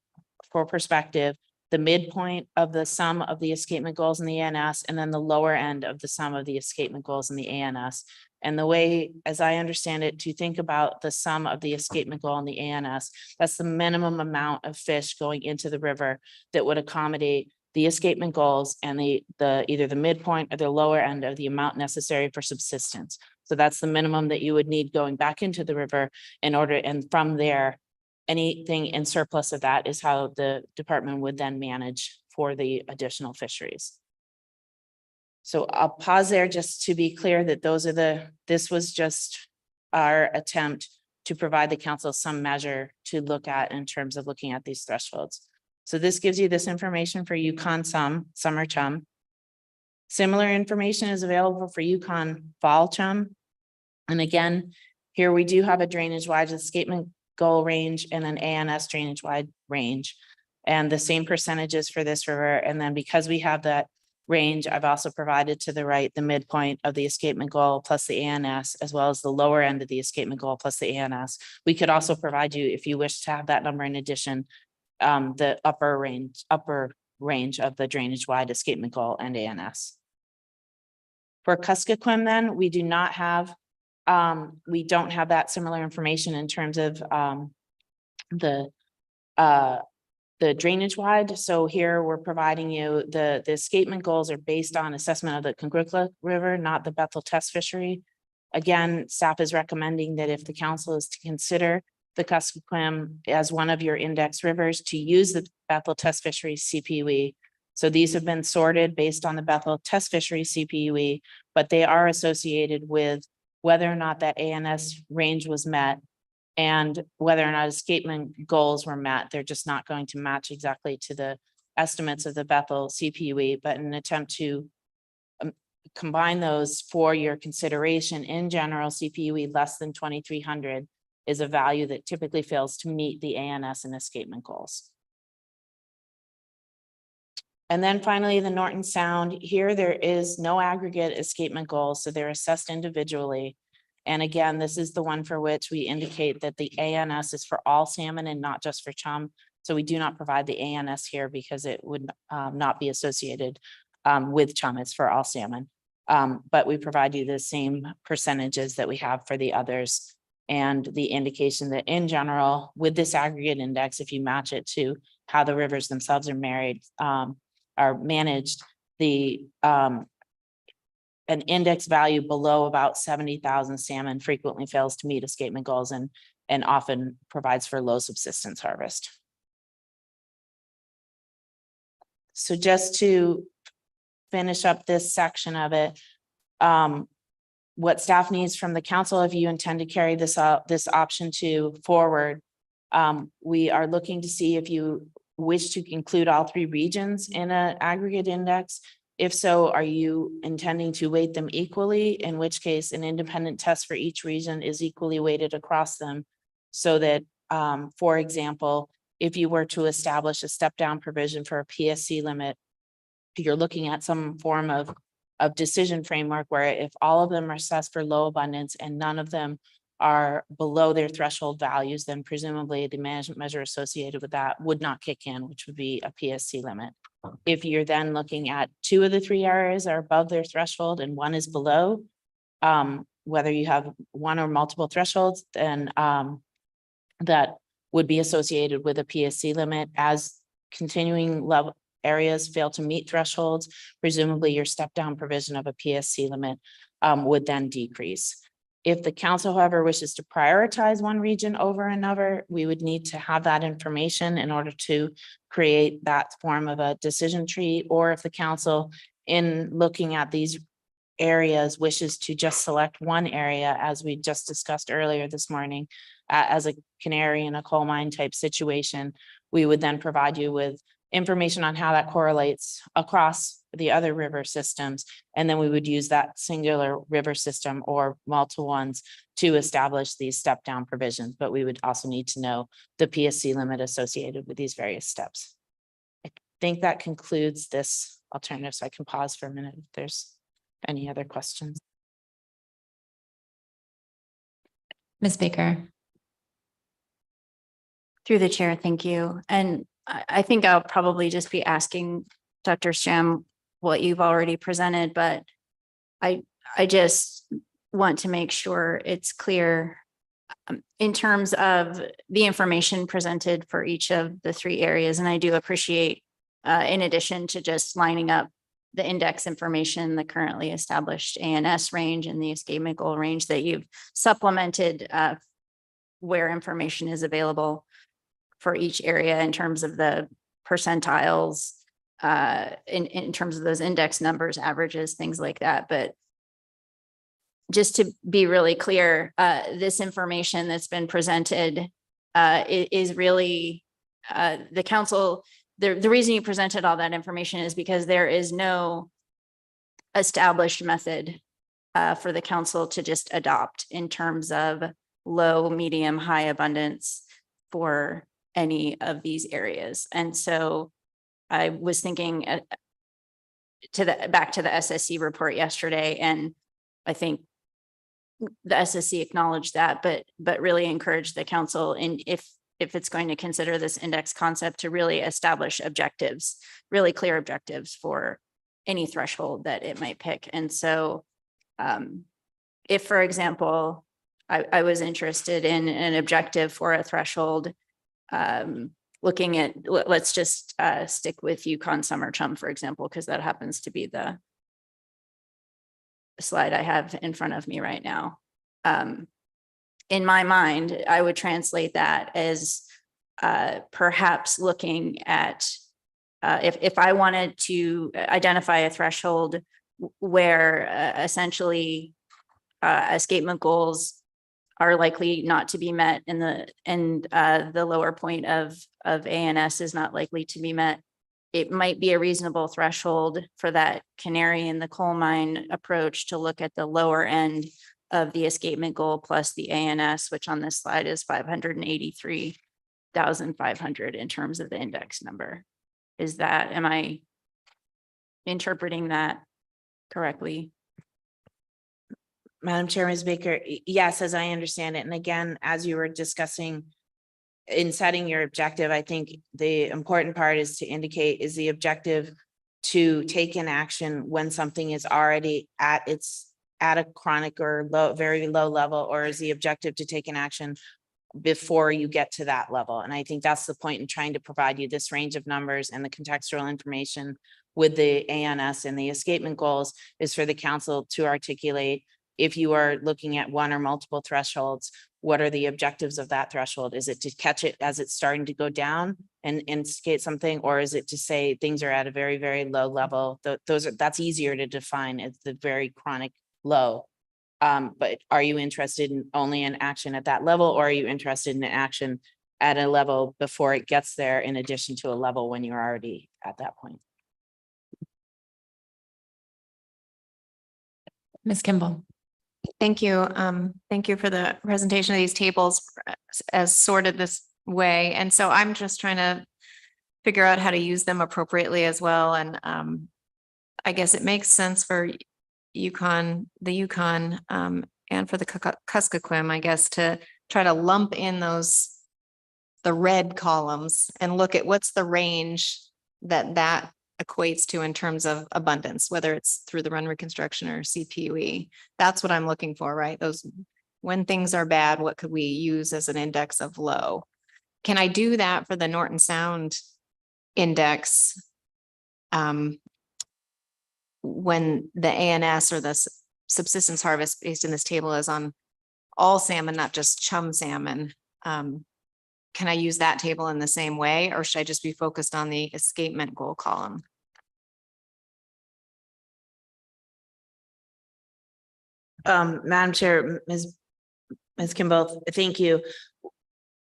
S16: for perspective, the midpoint of the sum of the escapement goals in the ANS, and then the lower end of the sum of the escapement goals in the ANS. And the way, as I understand it, to think about the sum of the escapement goal in the ANS, that's the minimum amount of fish going into the river that would accommodate the escapement goals and either the midpoint or the lower end of the amount necessary for subsistence. So that's the minimum that you would need going back into the river in order, and from there, anything in surplus of that is how the department would then manage for the additional fisheries. So I'll pause there just to be clear that this was just our attempt to provide the council some measure to look at in terms of looking at these thresholds. So this gives you this information for Yukon Summer Chum. Similar information is available for Yukon Fall Chum. And again, here we do have a drainage wide escapement goal range and an ANS drainage wide range, and the same percentages for this river. And then because we have that range, I've also provided to the right the midpoint of the escapement goal plus the ANS, as well as the lower end of the escapement goal plus the ANS. We could also provide you, if you wish to have that number in addition, the upper range of the drainage wide escapement goal and ANS. For Kuskokwim, then we don't have that similar information in terms of the drainage wide. So here we're providing you the escapement goals are based on assessment of the Congrucla River, not the Bethel test fishery. Again, staff is recommending that if the council is to consider the Kuskokwim as one of your index rivers, to use the Bethel test fishery CPUE. So these have been sorted based on the Bethel test fishery CPUE, but they are associated with whether or not that ANS range was met and whether or not escapement goals were met. They're just not going to match exactly to the estimates of the Bethel CPUE, but in an attempt to combine those for your consideration, in general, CPUE less than 2,300 is a value that typically fails to meet the ANS and escapement goals. And then finally, the Norton Sound. Here, there is no aggregate escapement goals, so they're assessed individually. And again, this is the one for which we indicate that the ANS is for all salmon and not just for chum. So we do not provide the ANS here because it would not be associated with chum. It's for all salmon. But we provide you the same percentages that we have for the others, and the indication that in general, with this aggregate index, if you match it to how the rivers themselves are managed, the an index value below about 70,000 salmon frequently fails to meet escapement goals and often provides for low subsistence harvest. So just to finish up this section of it, what staff needs from the council, if you intend to carry this option 2 forward, we are looking to see if you wish to include all 3 regions in an aggregate index. If so, are you intending to weight them equally? In which case, an independent test for each region is equally weighted across them. So that, for example, if you were to establish a step down provision for a PSC limit, you're looking at some form of decision framework where if all of them are assessed for low abundance and none of them are below their threshold values, then presumably the management measure associated with that would not kick in, which would be a PSC limit. If you're then looking at 2 of the 3 areas are above their threshold and 1 is below, whether you have 1 or multiple thresholds, then that would be associated with a PSC limit. As continuing level areas fail to meet thresholds, presumably your step down provision of a PSC limit would then decrease. If the council, however, wishes to prioritize one region over another, we would need to have that information in order to create that form of a decision tree. Or if the council, in looking at these areas, wishes to just select one area, as we just discussed earlier this morning, as a canary in a coal mine type situation, we would then provide you with information on how that correlates across the other river systems. And then we would use that singular river system or multiple ones to establish these step down provisions. But we would also need to know the PSC limit associated with these various steps. I think that concludes this alternative. So I can pause for a minute if there's any other questions.
S1: Ms. Baker.
S3: Through the chair, thank you. And I think I'll probably just be asking Dr. Stram what you've already presented, but I just want to make sure it's clear in terms of the information presented for each of the 3 areas. And I do appreciate, in addition to just lining up the index information, the currently established ANS range and the escapement goal range, that you've supplemented where information is available for each area in terms of the percentiles, in terms of those index numbers, averages, things like that. But just to be really clear, this information that's been presented is really the council. The reason you presented all that information is because there is no established method for the council to just adopt in terms of low, medium, high abundance for any of these areas. And so I was thinking back to the SSC report yesterday, and I think the SSC acknowledged that, but really encouraged the council in if it's going to consider this index concept to really establish objectives, really clear objectives for any threshold that it might pick. And so if, for example, I was interested in an objective for a threshold, looking at, let's just stick with Yukon summer chum, for example, because that happens to be the slide I have in front of me right now. In my mind, I would translate that as perhaps looking at if I wanted to identify a threshold where essentially escapement goals are likely not to be met and the lower point of ANS is not likely to be met, it might be a reasonable threshold for that canary in the coal mine approach to look at the lower end of the escapement goal plus the ANS, which on this slide is 583,500 in terms of the index number. Am I interpreting that correctly?
S16: Madam Chair, Ms. Baker, yes, as I understand it. And again, as you were discussing in setting your objective, I think the important part is to indicate, is the objective to take an action when something is already at a chronic or low, very low level, or is the objective to take an action before you get to that level. And I think that's the point in trying to provide you this range of numbers and the contextual information with the ANS and the escapement goals is for the council to articulate, if you are looking at one or multiple thresholds, what are the objectives of that threshold? Is it to catch it as it's starting to go down and instigate something? Or is it to say things are at a very, very low level? That's easier to define as the very chronic low. But are you interested in only in action at that level, or are you interested in action at a level before it gets there, in addition to a level when you're already at that point?
S1: Ms. Kimball.
S8: Thank you. Thank you for the presentation of these tables as sorted this way. And so I'm just trying to figure out how to use them appropriately as well. And I guess it makes sense for the Yukon, and for the Kuskokwim, I guess, to try to lump in the red columns and look at what's the range that equates to in terms of abundance, whether it's through the run reconstruction or CPUE. That's what I'm looking for, right? Those, when things are bad, what could we use as an index of low? Can I do that for the Norton Sound index? When the ANS or the subsistence harvest based in this table is on all salmon, not just chum salmon. Can I use that table in the same way, or should I just be focused on the escapement goal column?
S16: Madam Chair, Ms. Kimball, thank you.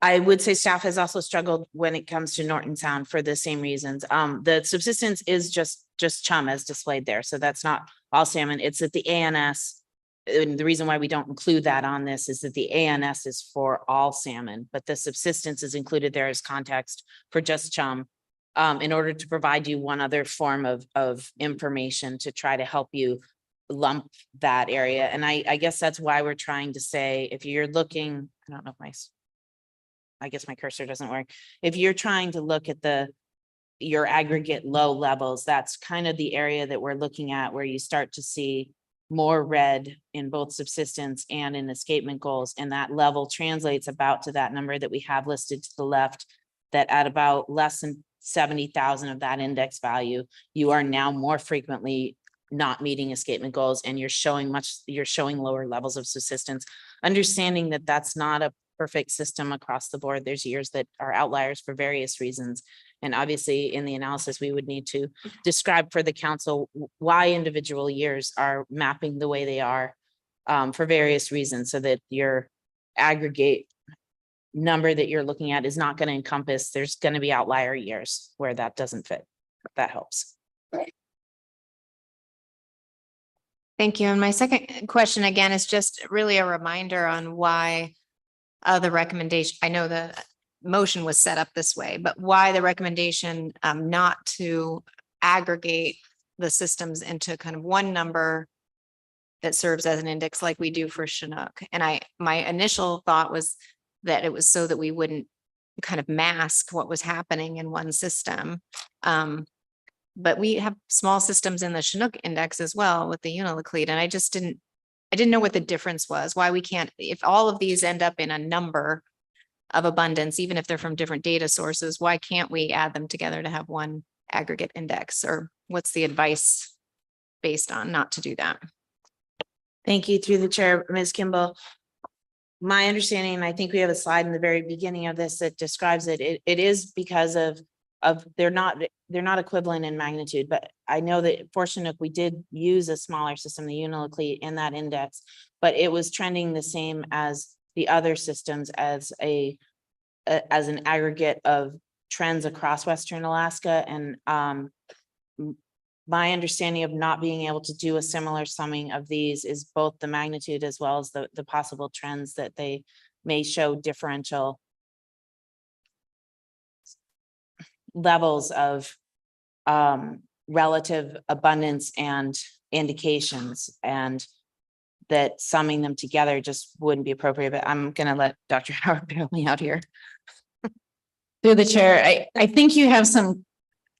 S16: I would say staff has also struggled when it comes to Norton Sound for the same reasons. The subsistence is just chum as displayed there. So that's not all salmon. It's at the ANS. And the reason why we don't include that on this is that the ANS is for all salmon, but the subsistence is included there as context for just chum, in order to provide you one other form of information to try to help you lump that area. And I guess that's why we're trying to say, if you're looking, I don't know if I guess my cursor doesn't work. If you're trying to look at your aggregate low levels, that's kind of the area that we're looking at, where you start to see more red in both subsistence and in escapement goals. And that level translates about to that number that we have listed to the left, that at about less than 70,000 of that index value, you are now more frequently not meeting escapement goals, and you're showing lower levels of subsistence. Understanding that that's not a perfect system across the board. There's years that are outliers for various reasons. And obviously in the analysis, we would need to describe for the council why individual years are mapping the way they are, for various reasons, so that your aggregate number that you're looking at is not going to encompass, there's going to be outlier years where that doesn't fit. That helps.
S8: Thank you. And my second question again is just really a reminder on why the recommendation, I know the motion was set up this way, but why the recommendation not to aggregate the systems into kind of one number that serves as an index like we do for Chinook. And my initial thought was that it was so that we wouldn't kind of mask what was happening in one system. But we have small systems in the Chinook index as well with the Unilaclede, and I didn't know what the difference was, why we can't, if all of these end up in a number of abundance, even if they're from different data sources, why can't we add them together to have one aggregate index? Or what's the advice based on not to do that?
S16: Thank you. Through the chair, Ms. Kimball. My understanding, and I think we have a slide in the very beginning of this that describes it. It is because of they're not equivalent in magnitude, but I know that for Chinook, we did use a smaller system, the Unilaclede, in that index, but it was trending the same as the other systems as an aggregate of trends across Western Alaska. And my understanding of not being able to do a similar summing of these is both the magnitude as well as the possible trends that they may show differential levels of relative abundance and indications, and that summing them together just wouldn't be appropriate. But I'm going to let Dr. Howard bail me out here.
S17: Through the chair, I think you have some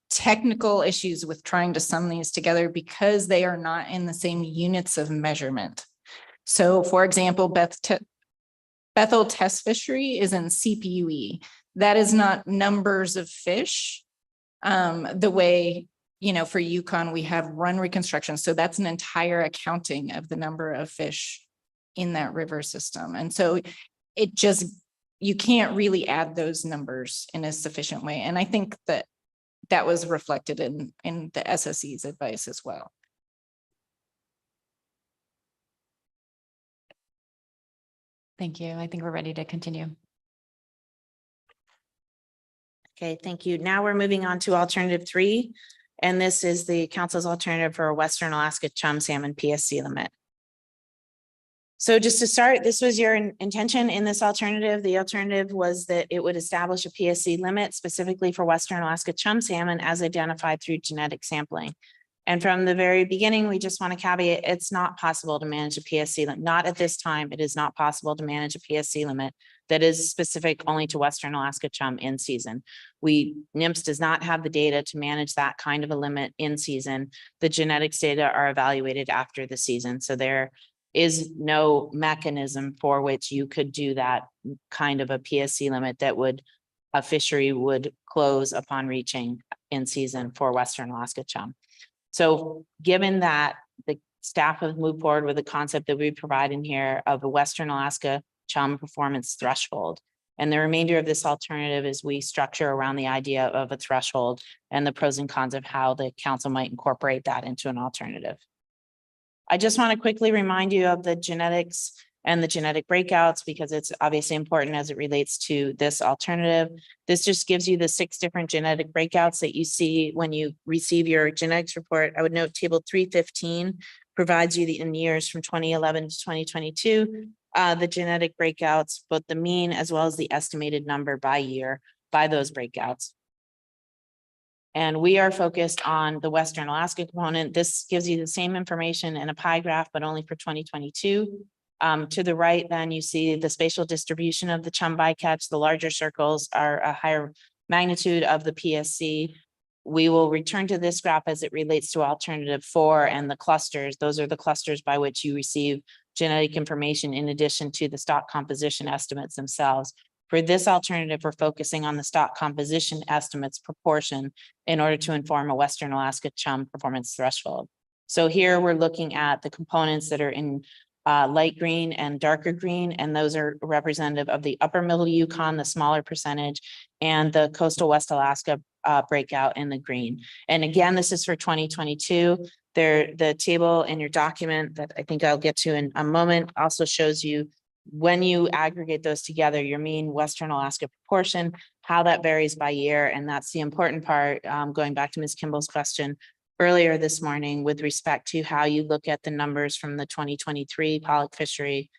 S17: technical issues with trying to sum these together because they are not in the same units of measurement. So for example, Beth Bethel Test Fishery is in CPUE. That is not numbers of fish. The way, for Yukon, we have run reconstruction. So that's an entire accounting of the number of fish in that river system. And so you can't really add those numbers in a sufficient way. And I think that was reflected in the SSE's advice as well.
S1: Thank you. I think we're ready to continue.
S16: Okay, thank you. Now we're moving on to alternative 3. And this is the council's alternative for a Western Alaska chum salmon PSC limit. So just to start, this was your intention in this alternative. The alternative was that it would establish a PSC limit specifically for Western Alaska chum salmon as identified through genetic sampling. And from the very beginning, we just want to caveat, it's not possible to manage a PSC limit. Not at this time. It is not possible to manage a PSC limit that is specific only to Western Alaska chum in season. NMFS does not have the data to manage that kind of a limit in season. The genetics data are evaluated after the season. So there is no mechanism for which you could do that kind of a PSC limit that a fishery would close upon reaching in season for Western Alaska chum. So given that, the staff have moved forward with the concept that we provide in here of a Western Alaska chum performance threshold. And the remainder of this alternative is we structure around the idea of a threshold and the pros and cons of how the council might incorporate that into an alternative. I just want to quickly remind you of the genetics and the genetic breakouts because it's obviously important as it relates to this alternative. This just gives you the 6 different genetic breakouts that you see when you receive your genetics report. I would note table 315 provides you in years from 2011 to 2022, the genetic breakouts, both the mean as well as the estimated number by year by those breakouts. And we are focused on the Western Alaska component. This gives you the same information in a pie graph, but only for 2022. To the right, then you see the spatial distribution of the chum bycatch. The larger circles are a higher magnitude of the PSC. We will return to this graph as it relates to alternative 4 and the clusters. Those are the clusters by which you receive genetic information in addition to the stock composition estimates themselves. For this alternative, we're focusing on the stock composition estimates proportion in order to inform a Western Alaska chum performance threshold. So here we're looking at the components that are in light green and darker green, and those are representative of the upper middle Yukon, the smaller percentage, and the coastal West Alaska breakout in the green. And again, this is for 2022. The table in your document that I think I'll get to in a moment also shows you when you aggregate those together, your mean Western Alaska proportion, how that varies by year. And that's the important part, going back to Ms. Kimball's question earlier this morning with respect to how you look at the numbers from the 2023 pollock fishery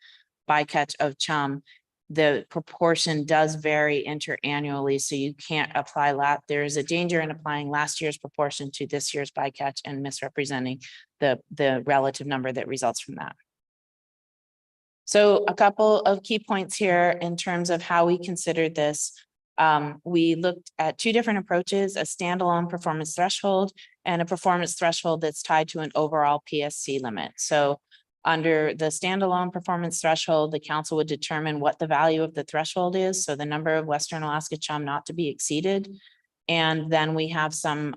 S16: bycatch of chum. The proportion does vary interannually, so you can't apply there is a danger in applying last year's proportion to this year's bycatch and misrepresenting the relative number that results from that. So a couple of key points here in terms of how we considered this. We looked at 2 different approaches, a standalone performance threshold and a performance threshold that's tied to an overall PSC limit. So under the standalone performance threshold, the council would determine what the value of the threshold is. So the number of Western Alaska chum not to be exceeded. And then we have some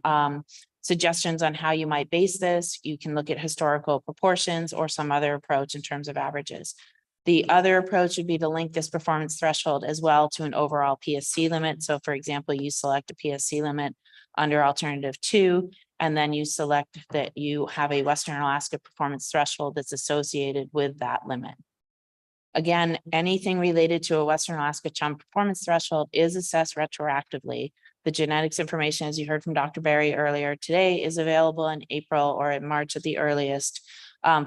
S16: suggestions on how you might base this. You can look at historical proportions or some other approach in terms of averages. The other approach would be to link this performance threshold as well to an overall PSC limit. So for example, you select a PSC limit under alternative 2, and then you select that you have a Western Alaska performance threshold that's associated with that limit. Again, anything related to a Western Alaska chum performance threshold is assessed retroactively. The genetics information, as you heard from Dr. Berry earlier today, is available in April or in March at the earliest,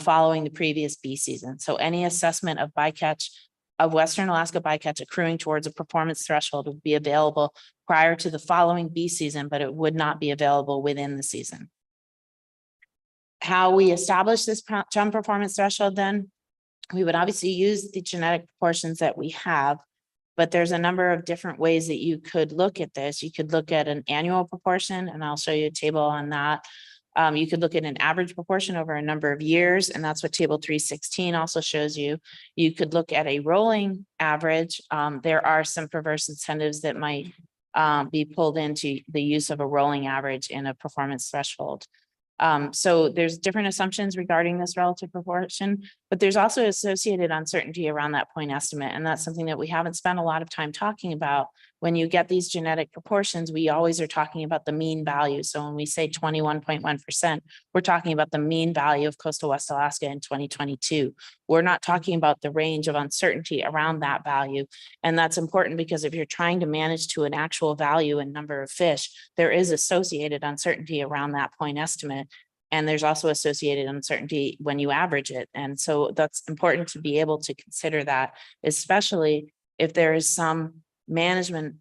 S16: following the previous bee season. So any assessment of bycatch of Western Alaska bycatch accruing towards a performance threshold would be available prior to the following bee season, but it would not be available within the season. How we establish this chum performance threshold then, we would obviously use the genetic proportions that we have, but there's a number of different ways that you could look at this. You could look at an annual proportion, and I'll show you a table on that. You could look at an average proportion over a number of years, and that's what table 316 also shows you. You could look at a rolling average. There are some perverse incentives that might be pulled into the use of a rolling average in a performance threshold. So there's different assumptions regarding this relative proportion, but there's also associated uncertainty around that point estimate. And that's something that we haven't spent a lot of time talking about. When you get these genetic proportions, we always are talking about the mean value. So when we say 21.1%, we're talking about the mean value of coastal West Alaska in 2022. We're not talking about the range of uncertainty around that value. And that's important because if you're trying to manage to an actual value and number of fish, there is associated uncertainty around that point estimate. And there's also associated uncertainty when you average it. And so that's important to be able to consider that, especially if there is some management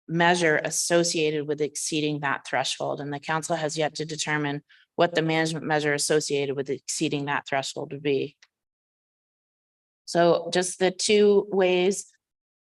S16: measure associated with exceeding that threshold. And the council has yet to determine what the management measure associated with exceeding that threshold would be. So just the two ways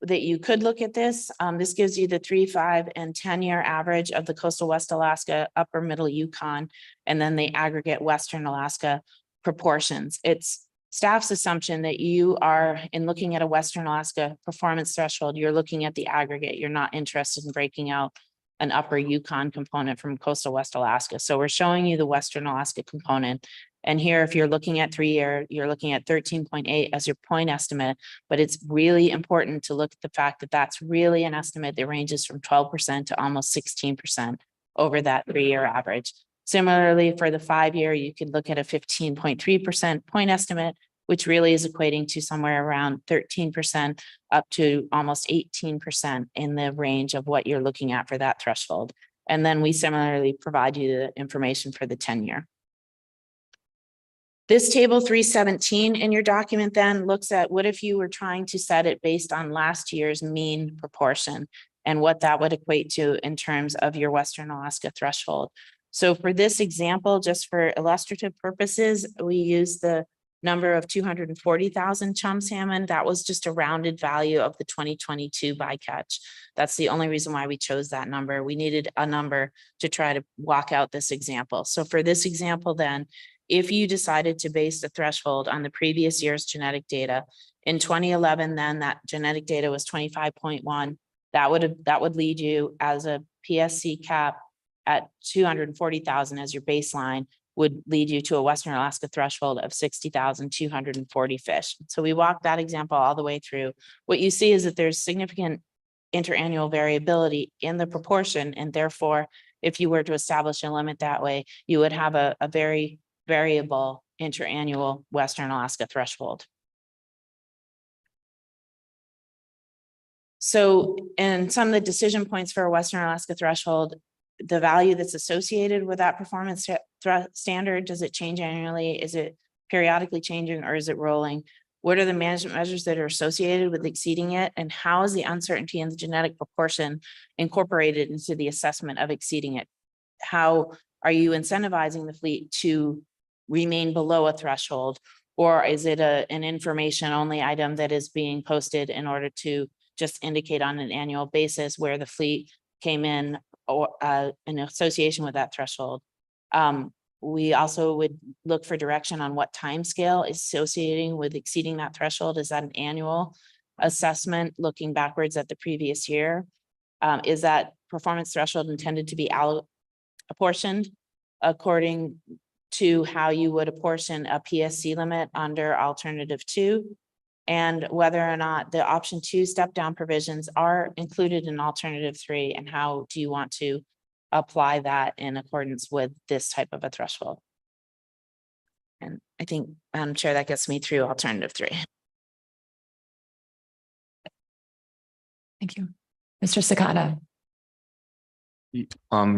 S16: that you could look at this. This gives you the 3, 5, and 10-year average of the coastal West Alaska, upper middle Yukon, and then the aggregate Western Alaska proportions. It's staff's assumption that you are, in looking at a Western Alaska performance threshold, you're looking at the aggregate. You're not interested in breaking out an upper Yukon component from coastal West Alaska. So we're showing you the Western Alaska component. And here, if you're looking at 3-year, you're looking at 13.8 as your point estimate, but it's really important to look at the fact that that's really an estimate that ranges from 12% to almost 16% over that 3-year average. Similarly, for the 5-year, you could look at a 15.3% point estimate, which really is equating to somewhere around 13% up to almost 18% in the range of what you're looking at for that threshold. And then we similarly provide you the information for the 10-year. This table 317 in your document then looks at what if you were trying to set it based on last year's mean proportion and what that would equate to in terms of your Western Alaska threshold. So for this example, just for illustrative purposes, we use the number of 240,000 chum salmon. That was just a rounded value of the 2022 bycatch. That's the only reason why we chose that number. We needed a number to try to walk out this example. So for this example then, if you decided to base the threshold on the previous year's genetic data, in 2011, then that genetic data was 25.1. That would lead you as a PSC cap at 240,000 as your baseline, would lead you to a Western Alaska threshold of 60,240 fish. So we walked that example all the way through. What you see is that there's significant interannual variability in the proportion, and therefore, if you were to establish a limit that way, you would have a very variable interannual Western Alaska threshold. So, and some of the decision points for a Western Alaska threshold, the value that's associated with that performance standard, does it change annually? Is it periodically changing, or is it rolling? What are the management measures that are associated with exceeding it? And how is the uncertainty in the genetic proportion incorporated into the assessment of exceeding it? How are you incentivizing the fleet to remain below a threshold? Or is it an information only item that is being posted in order to just indicate on an annual basis where the fleet came in or in association with that threshold? We also would look for direction on what time scale is associating with exceeding that threshold. Is that an annual assessment looking backwards at the previous year? Is that performance threshold intended to be apportioned according to how you would apportion a PSC limit under alternative 2? And whether or not the option 2 step down provisions are included in alternative 3, and how do you want to apply that in accordance with this type of a threshold? And I think, Madam Chair, that gets me through alternative 3.
S1: Thank you. Mr. Sakata.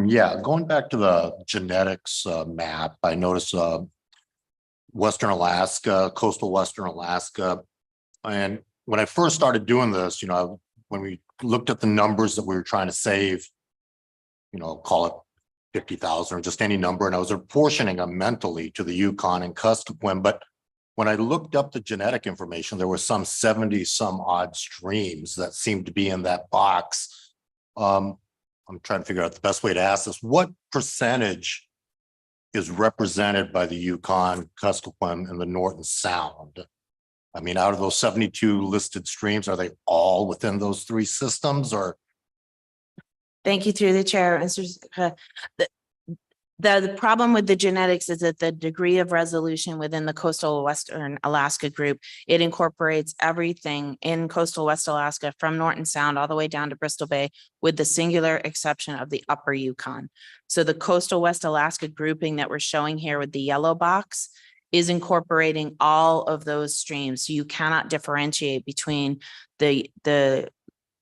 S18: Yeah, going back to the genetics map, I noticed Western Alaska, coastal Western Alaska. And when I first started doing this, when we looked at the numbers that we were trying to save, call it 50,000 or just any number, and I was apportioning them mentally to the Yukon and Kuskokwim. But when I looked up the genetic information, there was some 70 some odd streams that seemed to be in that box. I'm trying to figure out the best way to ask this. What percentage is represented by the Yukon, Kuskokwim, and the Norton Sound. I mean, out of those 72 listed streams, are they all within those three systems or?
S16: Thank you through the chair. Mr. The problem with the genetics is that the degree of resolution within the coastal Western Alaska group, it incorporates everything in coastal West Alaska from Norton Sound all the way down to Bristol Bay, with the singular exception of the upper Yukon. So the coastal West Alaska grouping that we're showing here with the yellow box is incorporating all of those streams. So you cannot differentiate between the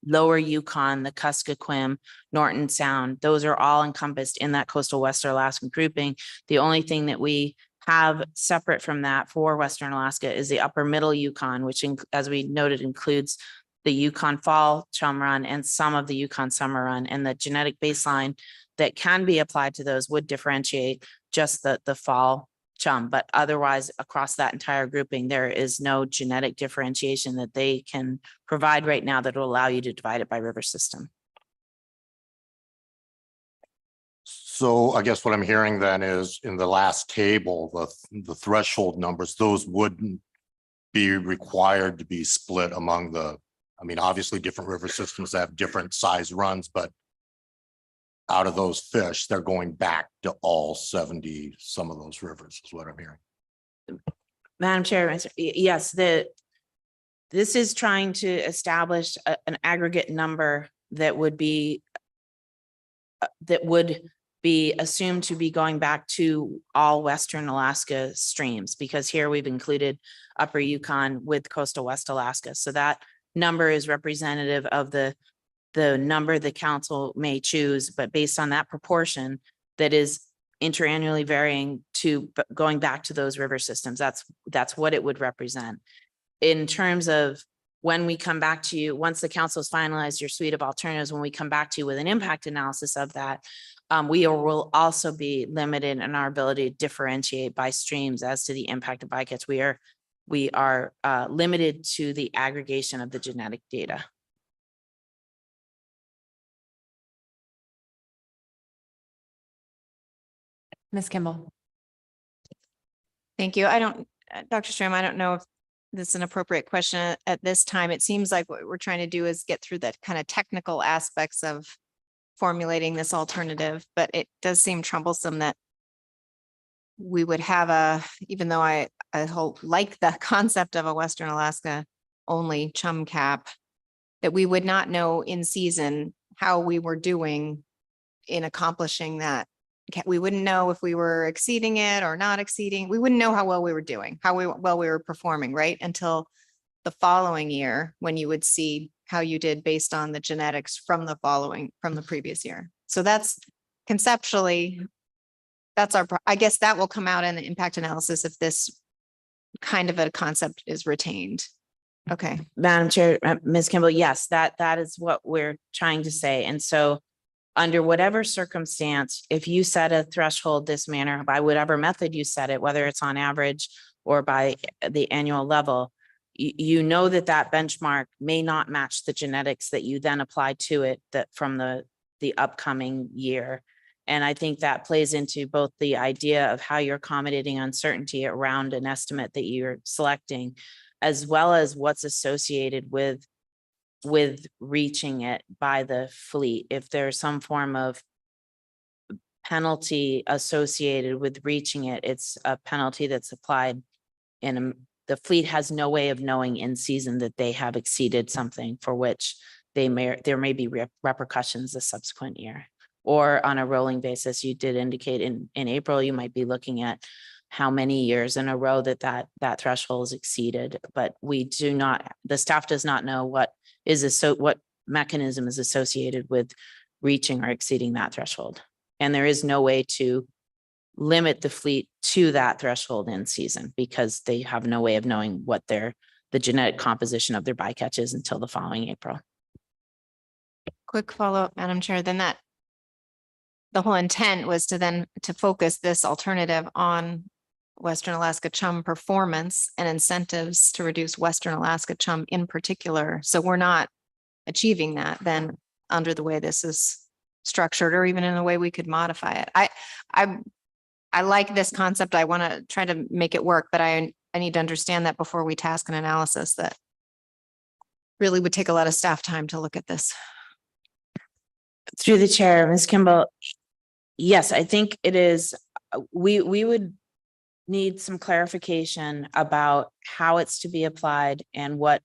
S16: lower Yukon, the Kuskokwim, Norton Sound. Those are all encompassed in that coastal Western Alaska grouping. The only thing that we have separate from that for Western Alaska is the upper middle Yukon, which as we noted includes the Yukon Fall Chum Run and some of the Yukon Summer Run, and the genetic baseline that can be applied to those would differentiate just the fall chum, but otherwise across that entire grouping, there is no genetic differentiation that they can provide right now that will allow you to divide it by river system.
S18: So I guess what I'm hearing then is in the last table, the threshold numbers, those wouldn't be required to be split among the, I mean, obviously different river systems have different size runs, but out of those fish, they're going back to all 70, some of those rivers is what I'm hearing.
S16: Madam Chair, yes, this is trying to establish an aggregate number that would be assumed to be going back to all Western Alaska streams, because here we've included upper Yukon with coastal West Alaska. So that number is representative of the number the council may choose, but based on that proportion that is interannually varying to going back to those river systems, that's what it would represent. In terms of when we come back to you, once the council's finalized your suite of alternatives, when we come back to you with an impact analysis of that, we will also be limited in our ability to differentiate by streams as to the impact of bycatch. We are limited to the aggregation of the genetic data.
S1: Ms. Kimball.
S8: Thank you. Dr. Strom, I don't know if this is an appropriate question at this time. It seems like what we're trying to do is get through the kind of technical aspects of formulating this alternative, but it does seem troublesome that we would have even though I like the concept of a Western Alaska only chum cap, that we would not know in season how we were doing in accomplishing that. We wouldn't know if we were exceeding it or not exceeding. We wouldn't know how well we were doing, how well we were performing, right? Until the following year, when you would see how you did based on the genetics from the previous year. So that's conceptually, I guess that will come out in the impact analysis if this kind of a concept is retained. Okay.
S16: Madam Chair, Ms. Kimball, yes, that is what we're trying to say. And so under whatever circumstance, if you set a threshold this manner by whatever method you set it, whether it's on average or by the annual level, you know that benchmark may not match the genetics that you then apply to it that from the upcoming year. And I think that plays into both the idea of how you're accommodating uncertainty around an estimate that you're selecting, as well as what's associated with reaching it by the fleet. If there's some form of penalty associated with reaching it, it's a penalty that's applied the fleet has no way of knowing in season that they have exceeded something for which there may be repercussions the subsequent year. Or on a rolling basis, you did indicate in April, you might be looking at how many years in a row that threshold is exceeded, but the staff does not know what mechanism is associated with reaching or exceeding that threshold. And there is no way to limit the fleet to that threshold in season because they have no way of knowing what the genetic composition of their bycatch is until the following April.
S8: Quick follow-up, Madam Chair, then the whole intent was to focus this alternative on Western Alaska chum performance and incentives to reduce Western Alaska chum in particular. So we're not achieving that then under the way this is structured or even in a way we could modify it. I like this concept. I want to try to make it work, but I need to understand that before we task an analysis that really would take a lot of staff time to look at this.
S16: Through the chair, Ms. Kimball. Yes, I think it is, we would need some clarification about how it's to be applied and what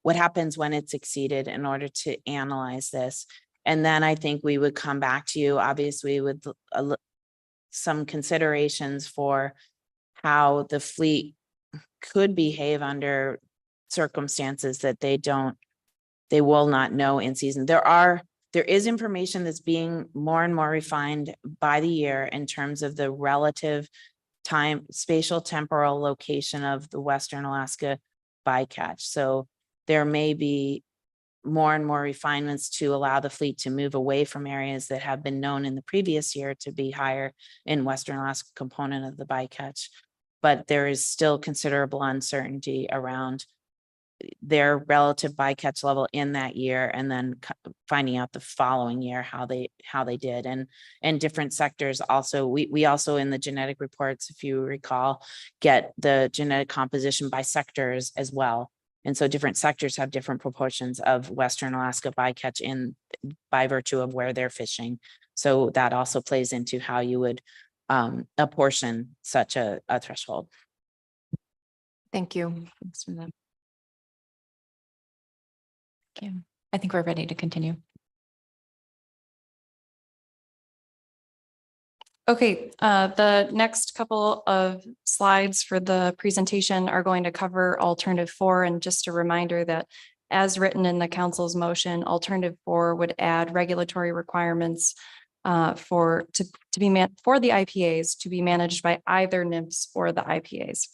S16: happens when it's exceeded in order to analyze this. And then I think we would come back to you, obviously, with some considerations for how the fleet could behave under circumstances that they will not know in season. There is information that's being more and more refined by the year in terms of the relative time, spatial temporal location of the Western Alaska bycatch. So there may be more and more refinements to allow the fleet to move away from areas that have been known in the previous year to be higher in Western Alaska component of the bycatch. But there is still considerable uncertainty around their relative bycatch level in that year, and then finding out the following year how they did. And different sectors also, we also in the genetic reports, if you recall, get the genetic composition by sectors as well. And so different sectors have different proportions of Western Alaska bycatch in by virtue of where they're fishing. So that also plays into how you would apportion such a threshold.
S8: Thank you. Thanks for that.
S1: Okay. I think we're ready to continue.
S11: Okay, the next couple of slides for the presentation are going to cover alternative 4. And just a reminder that as written in the council's motion, alternative 4 would add regulatory requirements for the IPAs to be managed by either NMFS or the IPAs.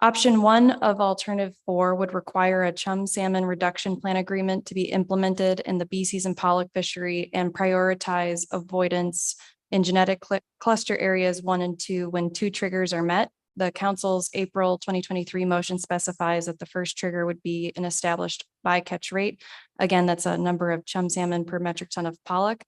S11: Option 1 of alternative 4 would require a chum salmon reduction plan agreement to be implemented in the BCs and pollock fishery and prioritize avoidance in genetic cluster areas 1 and 2 when 2 triggers are met. The council's April 2023 motion specifies that the first trigger would be an established bycatch rate. Again, that's a number of chum salmon per metric ton of pollock.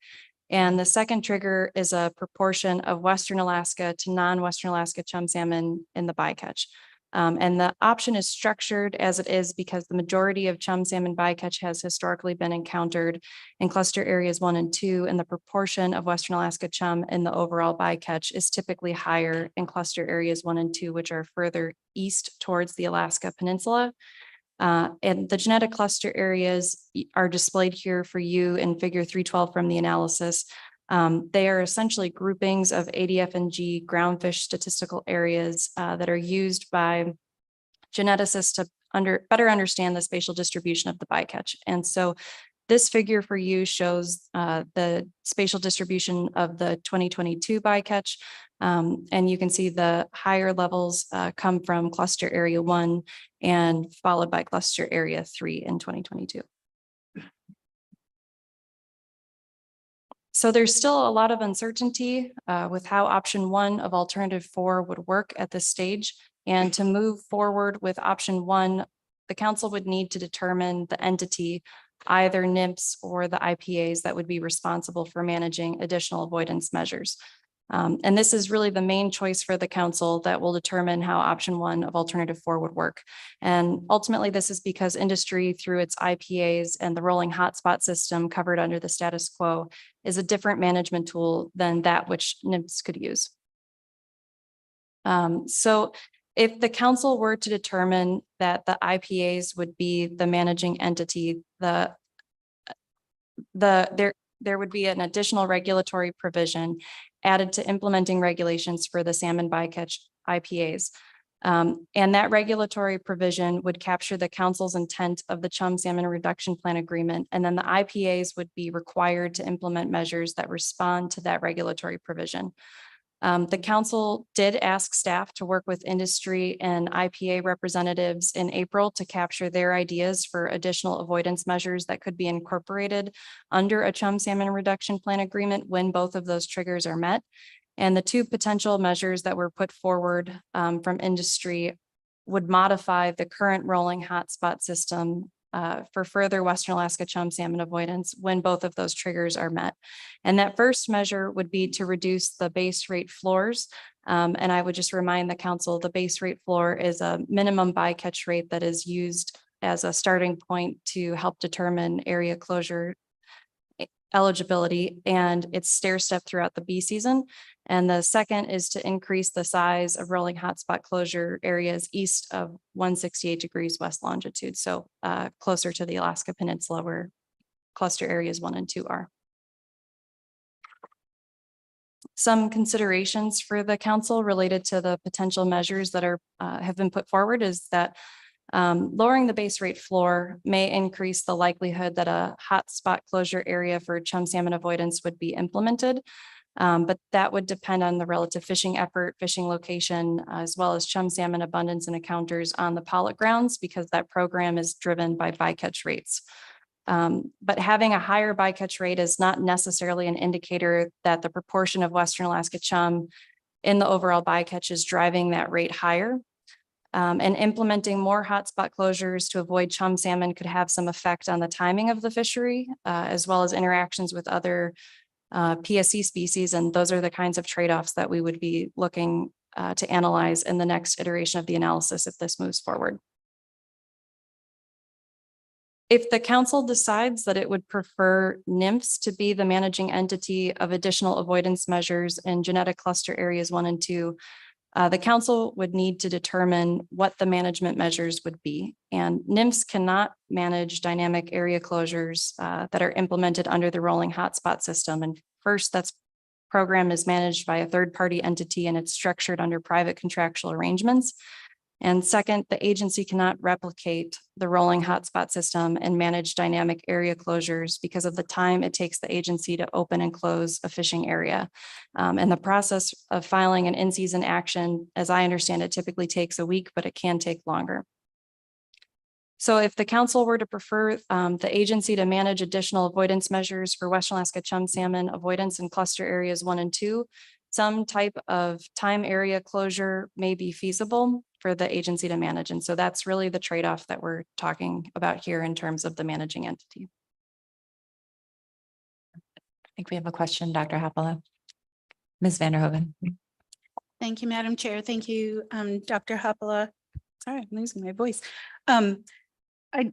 S11: And the second trigger is a proportion of Western Alaska to non-Western Alaska chum salmon in the bycatch. And the option is structured as it is because the majority of chum salmon bycatch has historically been encountered in cluster areas 1 and 2, and the proportion of Western Alaska chum in the overall bycatch is typically higher in cluster areas 1 and 2, which are further east towards the Alaska Peninsula. And the genetic cluster areas are displayed here for you in figure 312 from the analysis. They are essentially groupings of ADF&G groundfish statistical areas that are used by geneticists to better understand the spatial distribution of the bycatch. And so this figure for you shows the spatial distribution of the 2022 bycatch. And you can see the higher levels come from cluster area 1 and followed by cluster area 3 in 2022. So there's still a lot of uncertainty with how option 1 of alternative 4 would work at this stage. And to move forward with option 1, the council would need to determine the entity, either NMFS or the IPAs, that would be responsible for managing additional avoidance measures. And this is really the main choice for the council that will determine how option 1 of alternative 4 would work. And ultimately, this is because industry through its IPAs and the rolling hotspot system covered under the status quo is a different management tool than that which NMFS could use. So if the council were to determine that the IPAs would be the managing entity, there would be an additional regulatory provision added to implementing regulations for the salmon bycatch IPAs. And that regulatory provision would capture the council's intent of the chum salmon reduction plan agreement. And then the IPAs would be required to implement measures that respond to that regulatory provision. The council did ask staff to work with industry and IPA representatives in April to capture their ideas for additional avoidance measures that could be incorporated under a chum salmon reduction plan agreement when both of those triggers are met. And the 2 potential measures that were put forward from industry would modify the current rolling hotspot system for further Western Alaska chum salmon avoidance when both of those triggers are met. And that first measure would be to reduce the base rate floors. And I would just remind the council, the base rate floor is a minimum bycatch rate that is used as a starting point to help determine area closure eligibility, and it's stair step throughout the bee season. And the second is to increase the size of rolling hotspot closure areas east of 168 degrees west longitude. So closer to the Alaska Peninsula where cluster areas 1 and 2 are. Some considerations for the council related to the potential measures that are have been put forward is that lowering the base rate floor may increase the likelihood that a hotspot closure area for chum salmon avoidance would be implemented. But that would depend on the relative fishing effort, fishing location, as well as chum salmon abundance and encounters on the pollock grounds, because that program is driven by bycatch rates. But having a higher bycatch rate is not necessarily an indicator that the proportion of Western Alaska chum in the overall bycatch is driving that rate higher. And implementing more hotspot closures to avoid chum salmon could have some effect on the timing of the fishery, as well as interactions with other PSC species. And those are the kinds of trade-offs that we would be looking to analyze in the next iteration of the analysis if this moves forward. If the council decides that it would prefer NMFS to be the managing entity of additional avoidance measures in genetic cluster areas 1 and 2, the council would need to determine what the management measures would be. And NMFS cannot manage dynamic area closures that are implemented under the rolling hotspot system. And first, that's program is managed by a third-party entity and it's structured under private contractual arrangements. And second, the agency cannot replicate the rolling hotspot system and manage dynamic area closures because of the time it takes the agency to open and close a fishing area. And the process of filing an in-season action, as I understand it, typically takes a week, but it can take longer. So if the council were to prefer the agency to manage additional avoidance measures for Western Alaska chum salmon avoidance in cluster areas 1 and 2, some type of time area closure may be feasible for the agency to manage. And so that's really the trade-off that we're talking about here in terms of the managing entity.
S1: I think we have a question, Dr. Happala. Ms. Vanderhoven.
S5: Thank you, Madam Chair. Thank you, Dr. Hoppala. Sorry, I'm losing my voice. I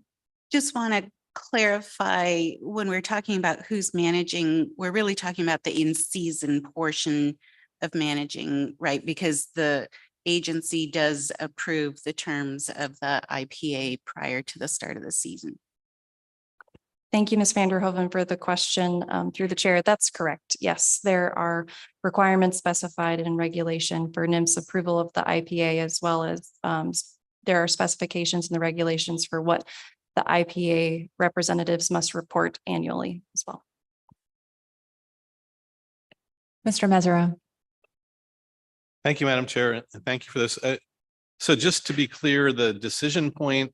S5: just want to clarify when we're talking about who's managing, we're really talking about the in-season portion of managing, right? Because the agency does approve the terms of the IPA prior to the start of the season.
S11: Thank you, Ms. Vanderhoven, for the question through the chair. That's correct. Yes, there are requirements specified in regulation for NMFS approval of the IPA, as well as there are specifications in the regulations for what the IPA representatives must report annually as well.
S1: Mr. Mesereau.
S9: Thank you, Madam Chair, and thank you for this. So just to be clear, the decision point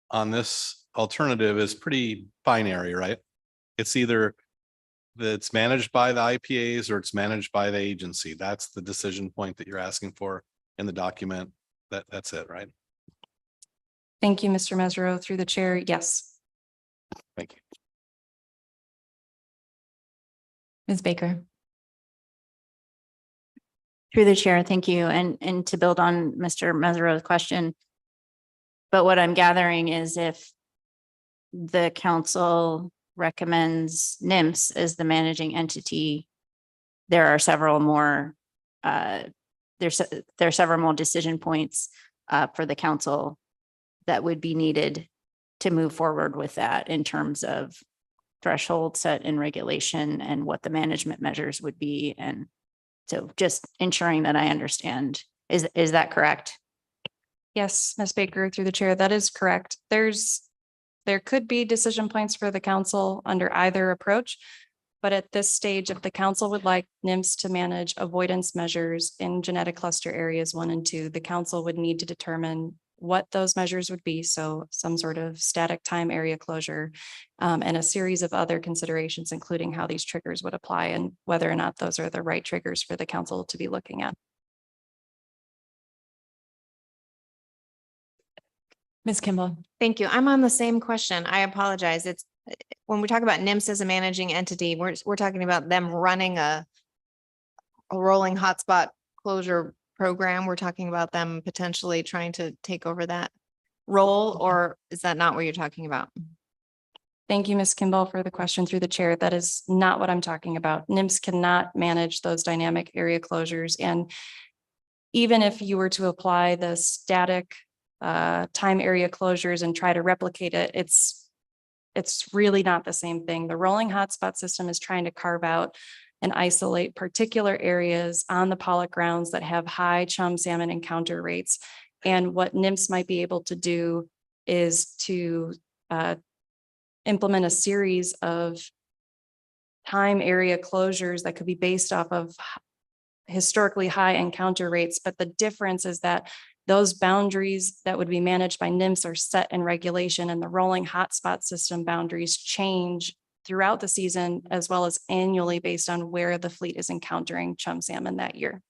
S9: on this alternative is pretty binary, right? It's either that it's managed by the IPAs or it's managed by the agency. That's the decision point that you're asking for in the document. That's it, right?
S11: Thank you, Mr. Mesereau. Through the chair, yes.
S9: Thank you.
S1: Ms. Baker.
S3: Through the chair, thank you. And to build on Mr. Mesereau's question, but what I'm gathering is if the council recommends NMFS as the managing entity, there are several more there are several more decision points for the council that would be needed to move forward with that in terms of threshold set in regulation and what the management measures would be. And so just ensuring that I understand, is that correct?
S11: Yes, Ms. Baker, through the chair, that is correct. There could be decision points for the council under either approach. But at this stage, if the council would like NMFS to manage avoidance measures in genetic cluster areas 1 and 2, the council would need to determine what those measures would be. So some sort of static time area closure and a series of other considerations, including how these triggers would apply and whether or not those are the right triggers for the council to be looking at.
S1: Ms. Kimball.
S8: Thank you. I'm on the same question. I apologize. It's when we talk about NIMS as a managing entity, we're talking about them running a rolling hotspot closure program. We're talking about them potentially trying to take over that role, or is that not what you're talking about?
S11: Thank you, Ms. Kimball, for the question through the chair. That is not what I'm talking about. NIMS cannot manage those dynamic area closures. And even if you were to apply the static time area closures and try to replicate it, it's really not the same thing. The rolling hotspot system is trying to carve out and isolate particular areas on the pollock grounds that have high chum salmon encounter rates. And what NIMS might be able to do is to implement a series of time area closures that could be based off of historically high encounter rates. But the difference is that those boundaries that would be managed by NIMS are set in regulation, and the rolling hotspot system boundaries change throughout the season as well as annually based on where the fleet is encountering chum salmon that year.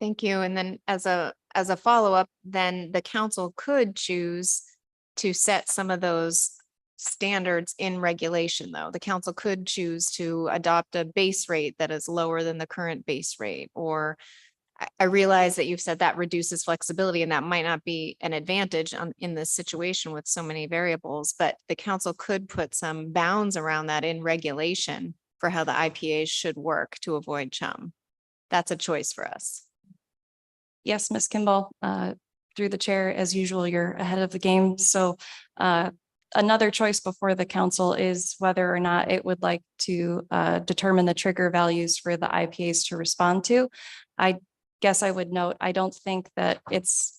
S8: Thank you. And then as a follow-up, then the council could choose to set some of those standards in regulation, though. The council could choose to adopt a base rate that is lower than the current base rate, or I realize that you've said that reduces flexibility, and that might not be an advantage in this situation with so many variables, but the council could put some bounds around that in regulation for how the IPAs should work to avoid chum. That's a choice for us.
S11: Yes, Ms. Kimball, through the chair, as usual, you're ahead of the game. So another choice before the council is whether or not it would like to determine the trigger values for the IPAs to respond to. I guess I would note, I don't think that it's,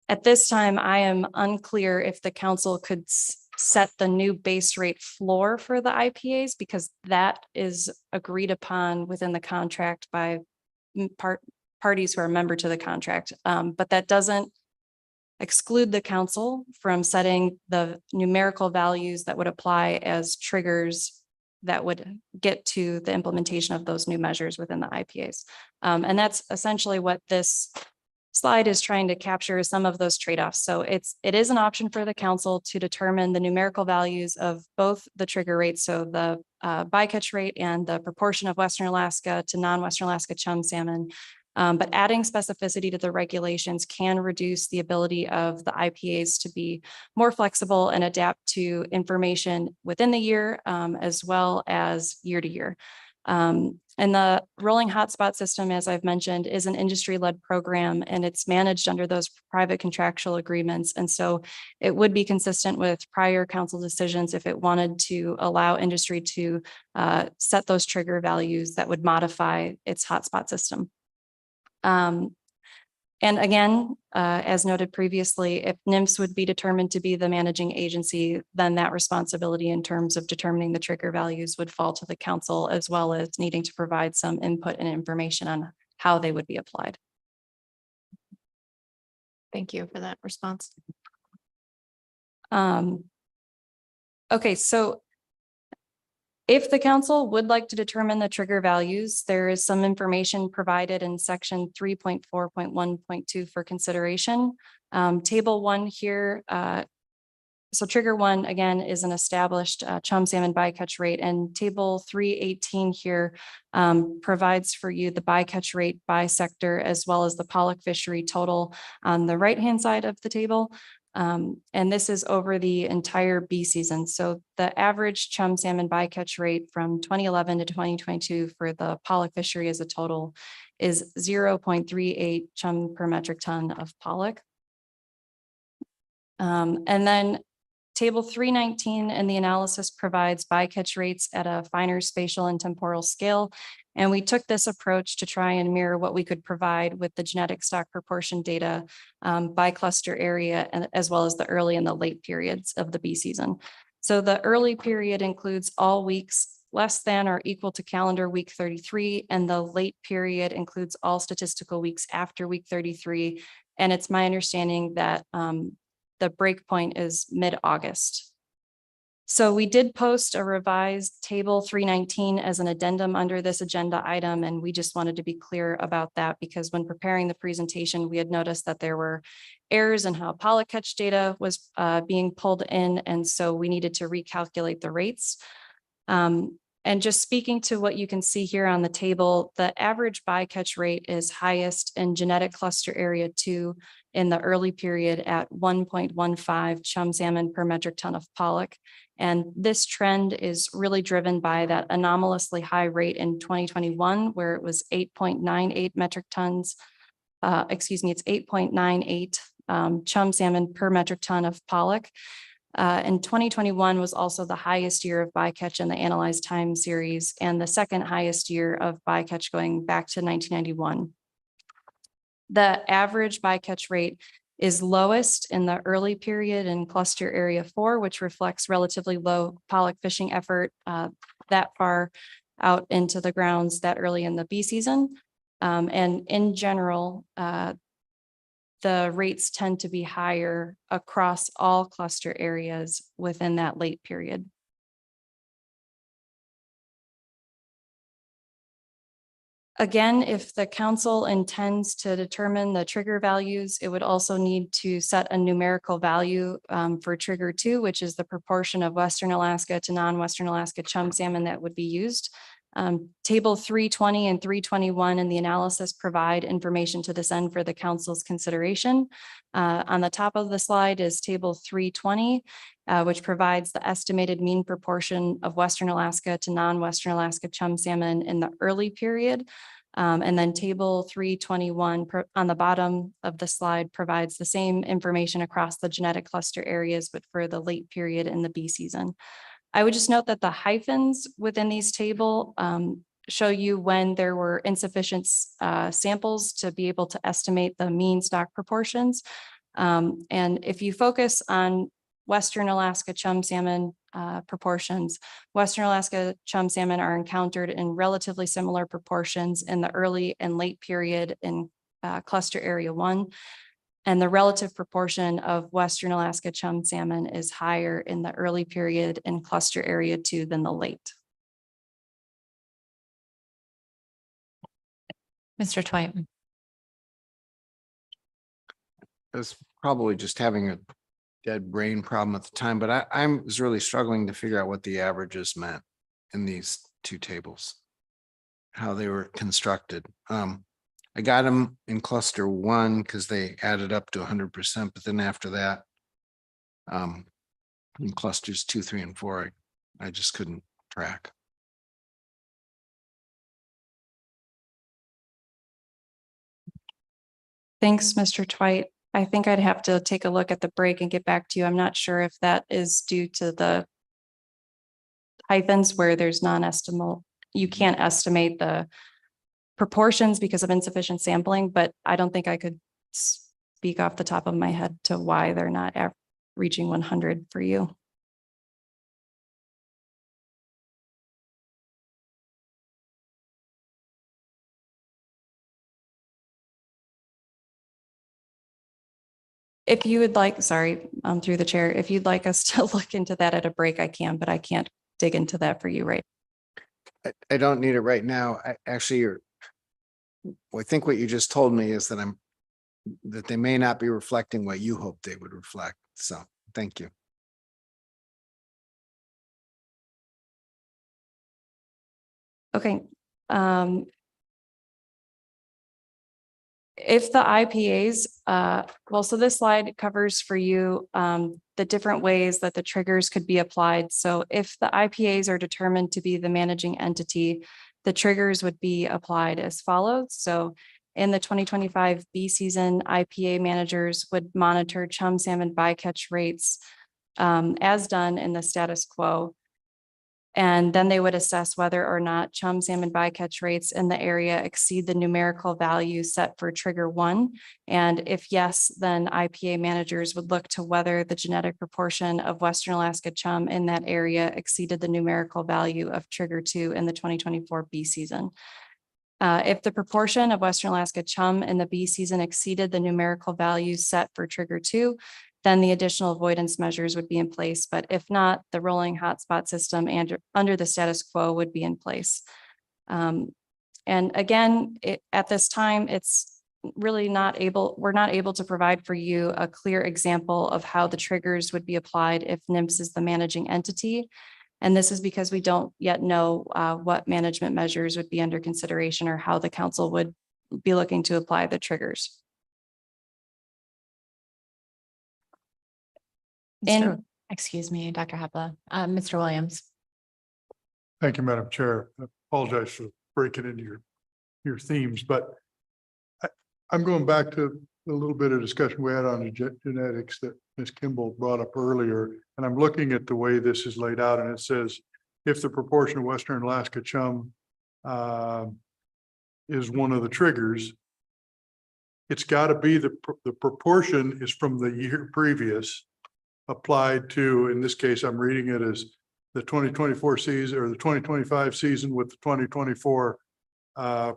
S11: at this time, I am unclear if the council could set the new base rate floor for the IPAs, because that is agreed upon within the contract by parties who are a member to the contract. But that doesn't exclude the council from setting the numerical values that would apply as triggers that would get to the implementation of those new measures within the IPAs. And that's essentially what this slide is trying to capture, some of those trade-offs. So it is an option for the council to determine the numerical values of both the trigger rates, so the bycatch rate and the proportion of Western Alaska to non-Western Alaska chum salmon. But adding specificity to the regulations can reduce the ability of the IPAs to be more flexible and adapt to information within the year, as well as year to year. And the rolling hotspot system, as I've mentioned, is an industry-led program, and it's managed under those private contractual agreements. And so it would be consistent with prior council decisions if it wanted to allow industry to set those trigger values that would modify its hotspot system. And again, as noted previously, if NIMS would be determined to be the managing agency, then that responsibility in terms of determining the trigger values would fall to the council, as well as needing to provide some input and information on how they would be applied.
S8: Thank you for that response.
S11: Okay, so if the council would like to determine the trigger values, there is some information provided in section 3.4.1.2 for consideration. Table 1 here. So trigger 1, again, is an established chum salmon bycatch rate, and table 318 here provides for you the bycatch rate by sector, as well as the pollock fishery total on the right-hand side of the table. And this is over the entire bee season. So the average chum salmon bycatch rate from 2011 to 2022 for the pollock fishery as a total is 0.38 chum per metric ton of pollock. And then table 319 in the analysis provides bycatch rates at a finer spatial and temporal scale. And we took this approach to try and mirror what we could provide with the genetic stock proportion data by cluster area, and as well as the early and the late periods of the bee season. So the early period includes all weeks less than or equal to calendar week 33, and the late period includes all statistical weeks after week 33. And it's my understanding that the break point is mid-August. So we did post a revised table 319 as an addendum under this agenda item, and we just wanted to be clear about that because when preparing the presentation, we had noticed that there were errors in how Pollock catch data was being pulled in, and so we needed to recalculate the rates. And just speaking to what you can see here on the table, the average bycatch rate is highest in genetic cluster area 2 in the early period at 1.15 chum salmon per metric ton of pollock. And this trend is really driven by that anomalously high rate in 2021, where it was 8.98 metric tons. It's 8.98 chum salmon per metric ton of pollock. And 2021 was also the highest year of bycatch in the analyzed time series and the second highest year of bycatch going back to 1991. The average bycatch rate is lowest in the early period in cluster area 4, which reflects relatively low pollock fishing effort that far out into the grounds that early in the bee season. And in general, the rates tend to be higher across all cluster areas within that late period. Again, if the council intends to determine the trigger values, it would also need to set a numerical value for trigger 2, which is the proportion of Western Alaska to non-Western Alaska chum salmon that would be used. Table 320 and 321 in the analysis provide information to this end for the council's consideration. On the top of the slide is table 320, which provides the estimated mean proportion of Western Alaska to non-Western Alaska chum salmon in the early period. And then table 321 on the bottom of the slide provides the same information across the genetic cluster areas, but for the late period in the bee season. I would just note that the hyphens within these table show you when there were insufficient samples to be able to estimate the mean stock proportions. And if you focus on Western Alaska chum salmon proportions, Western Alaska chum salmon are encountered in relatively similar proportions in the early and late period in cluster area 1. And the relative proportion of Western Alaska chum salmon is higher in the early period in cluster area 2 than the late.
S1: Mr. Twite.
S7: I was probably just having a dead brain problem at the time, but I was really struggling to figure out what the averages meant in these two tables, how they were constructed. I got them in cluster 1 because they added up to 100%, but then after that, in clusters 2, 3, and 4, I just couldn't track.
S11: Thanks, Mr. Twite. I think I'd have to take a look at the break and get back to you. I'm not sure if that is due to the hyphens where there's non-estimable. You can't estimate the proportions because of insufficient sampling, but I don't think I could speak off the top of my head to why they're not reaching 100 for you. If you would like, sorry, through the chair, if you'd like us to look into that at a break, I can, but I can't dig into that for you right.
S7: I don't need it right now. I think what you just told me is that that they may not be reflecting what you hoped they would reflect. So thank you.
S11: Okay. If the IPAs, well, so this slide covers for you the different ways that the triggers could be applied. So if the IPAs are determined to be the managing entity, the triggers would be applied as follows. So in the 2025 bee season, IPA managers would monitor chum salmon bycatch rates as done in the status quo. And then they would assess whether or not chum salmon bycatch rates in the area exceed the numerical value set for trigger 1. And if yes, then IPA managers would look to whether the genetic proportion of Western Alaska chum in that area exceeded the numerical value of trigger 2 in the 2024 bee season. If the proportion of Western Alaska chum in the bee season exceeded the numerical value set for trigger 2, then the additional avoidance measures would be in place. But if not, the rolling hotspot system and under the status quo would be in place. And again, at this time, it's really we're not able to provide for you a clear example of how the triggers would be applied if NMFS is the managing entity. And this is because we don't yet know what management measures would be under consideration or how the council would be looking to apply the triggers.
S8: Excuse me, Dr. Hapla, Mr. Williams.
S12: Thank you, Madam Chair. I apologize for breaking into your themes, but I'm going back to a little bit of discussion we had on the genetics that Ms. Kimball brought up earlier. And I'm looking at the way this is laid out, and it says, if the proportion of Western Alaska chum is one of the triggers, it's got to be the proportion is from the year previous applied to, in this case, I'm reading it as the 2024 season or the 2025 season with the 2024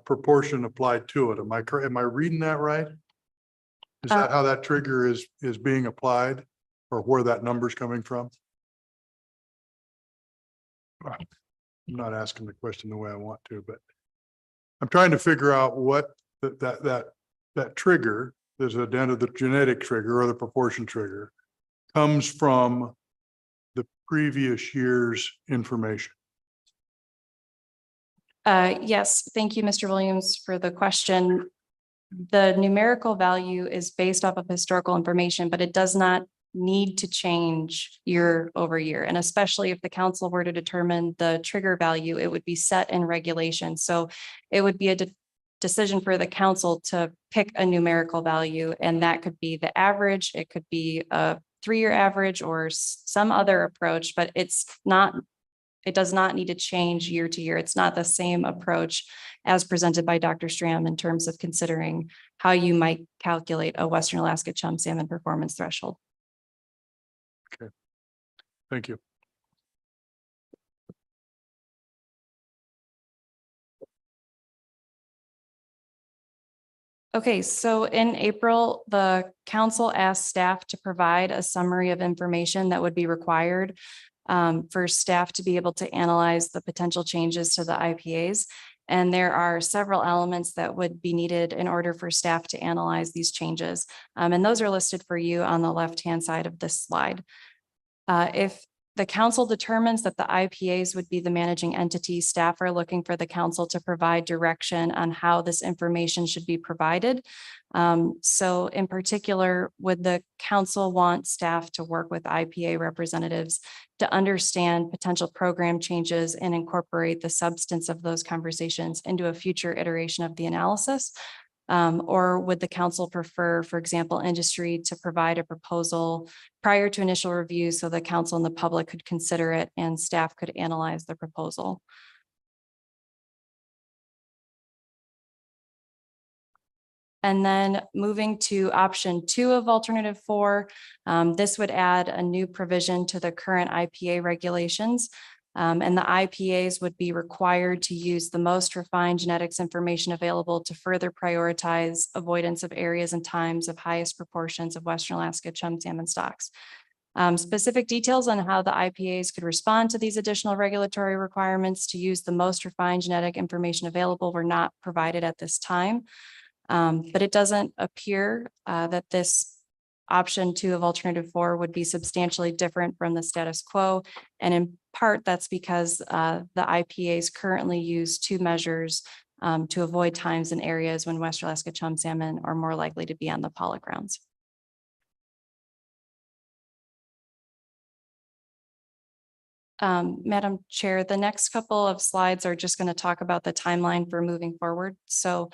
S12: proportion applied to it. Am I reading that right? Is that how that trigger is being applied, or where that number's coming from? I'm not asking the question the way I want to, but I'm trying to figure out what that trigger, there's a dent of the genetic trigger or the proportion trigger, comes from the previous year's information.
S11: Yes, thank you, Mr. Williams, for the question. The numerical value is based off of historical information, but it does not need to change year over year. And especially if the council were to determine the trigger value, it would be set in regulation. So it would be a decision for the council to pick a numerical value, and that could be the average, it could be a 3-year average or some other approach, but it does not need to change year to year. It's not the same approach as presented by Dr. Stram in terms of considering how you might calculate a Western Alaska chum salmon performance threshold.
S12: Okay, thank you.
S11: Okay, so in April, the council asked staff to provide a summary of information that would be required for staff to be able to analyze the potential changes to the IPAs. And there are several elements that would be needed in order for staff to analyze these changes. And those are listed for you on the left-hand side of this slide. If the council determines that the IPAs would be the managing entity, staff are looking for the council to provide direction on how this information should be provided. So in particular, would the council want staff to work with IPA representatives to understand potential program changes and incorporate the substance of those conversations into a future iteration of the analysis? Or would the council prefer, for example, industry to provide a proposal prior to initial review so the council and the public could consider it and staff could analyze the proposal? And then moving to option 2 of alternative 4, this would add a new provision to the current IPA regulations. And the IPAs would be required to use the most refined genetics information available to further prioritize avoidance of areas and times of highest proportions of Western Alaska chum salmon stocks. Specific details on how the IPAs could respond to these additional regulatory requirements to use the most refined genetic information available were not provided at this time. But it doesn't appear that this option 2 of alternative 4 would be substantially different from the status quo. And in part, that's because the IPAs currently use 2 measures to avoid times and areas when Western Alaska chum salmon are more likely to be on the pollock grounds. Madam Chair, the next couple of slides are just going to talk about the timeline for moving forward. So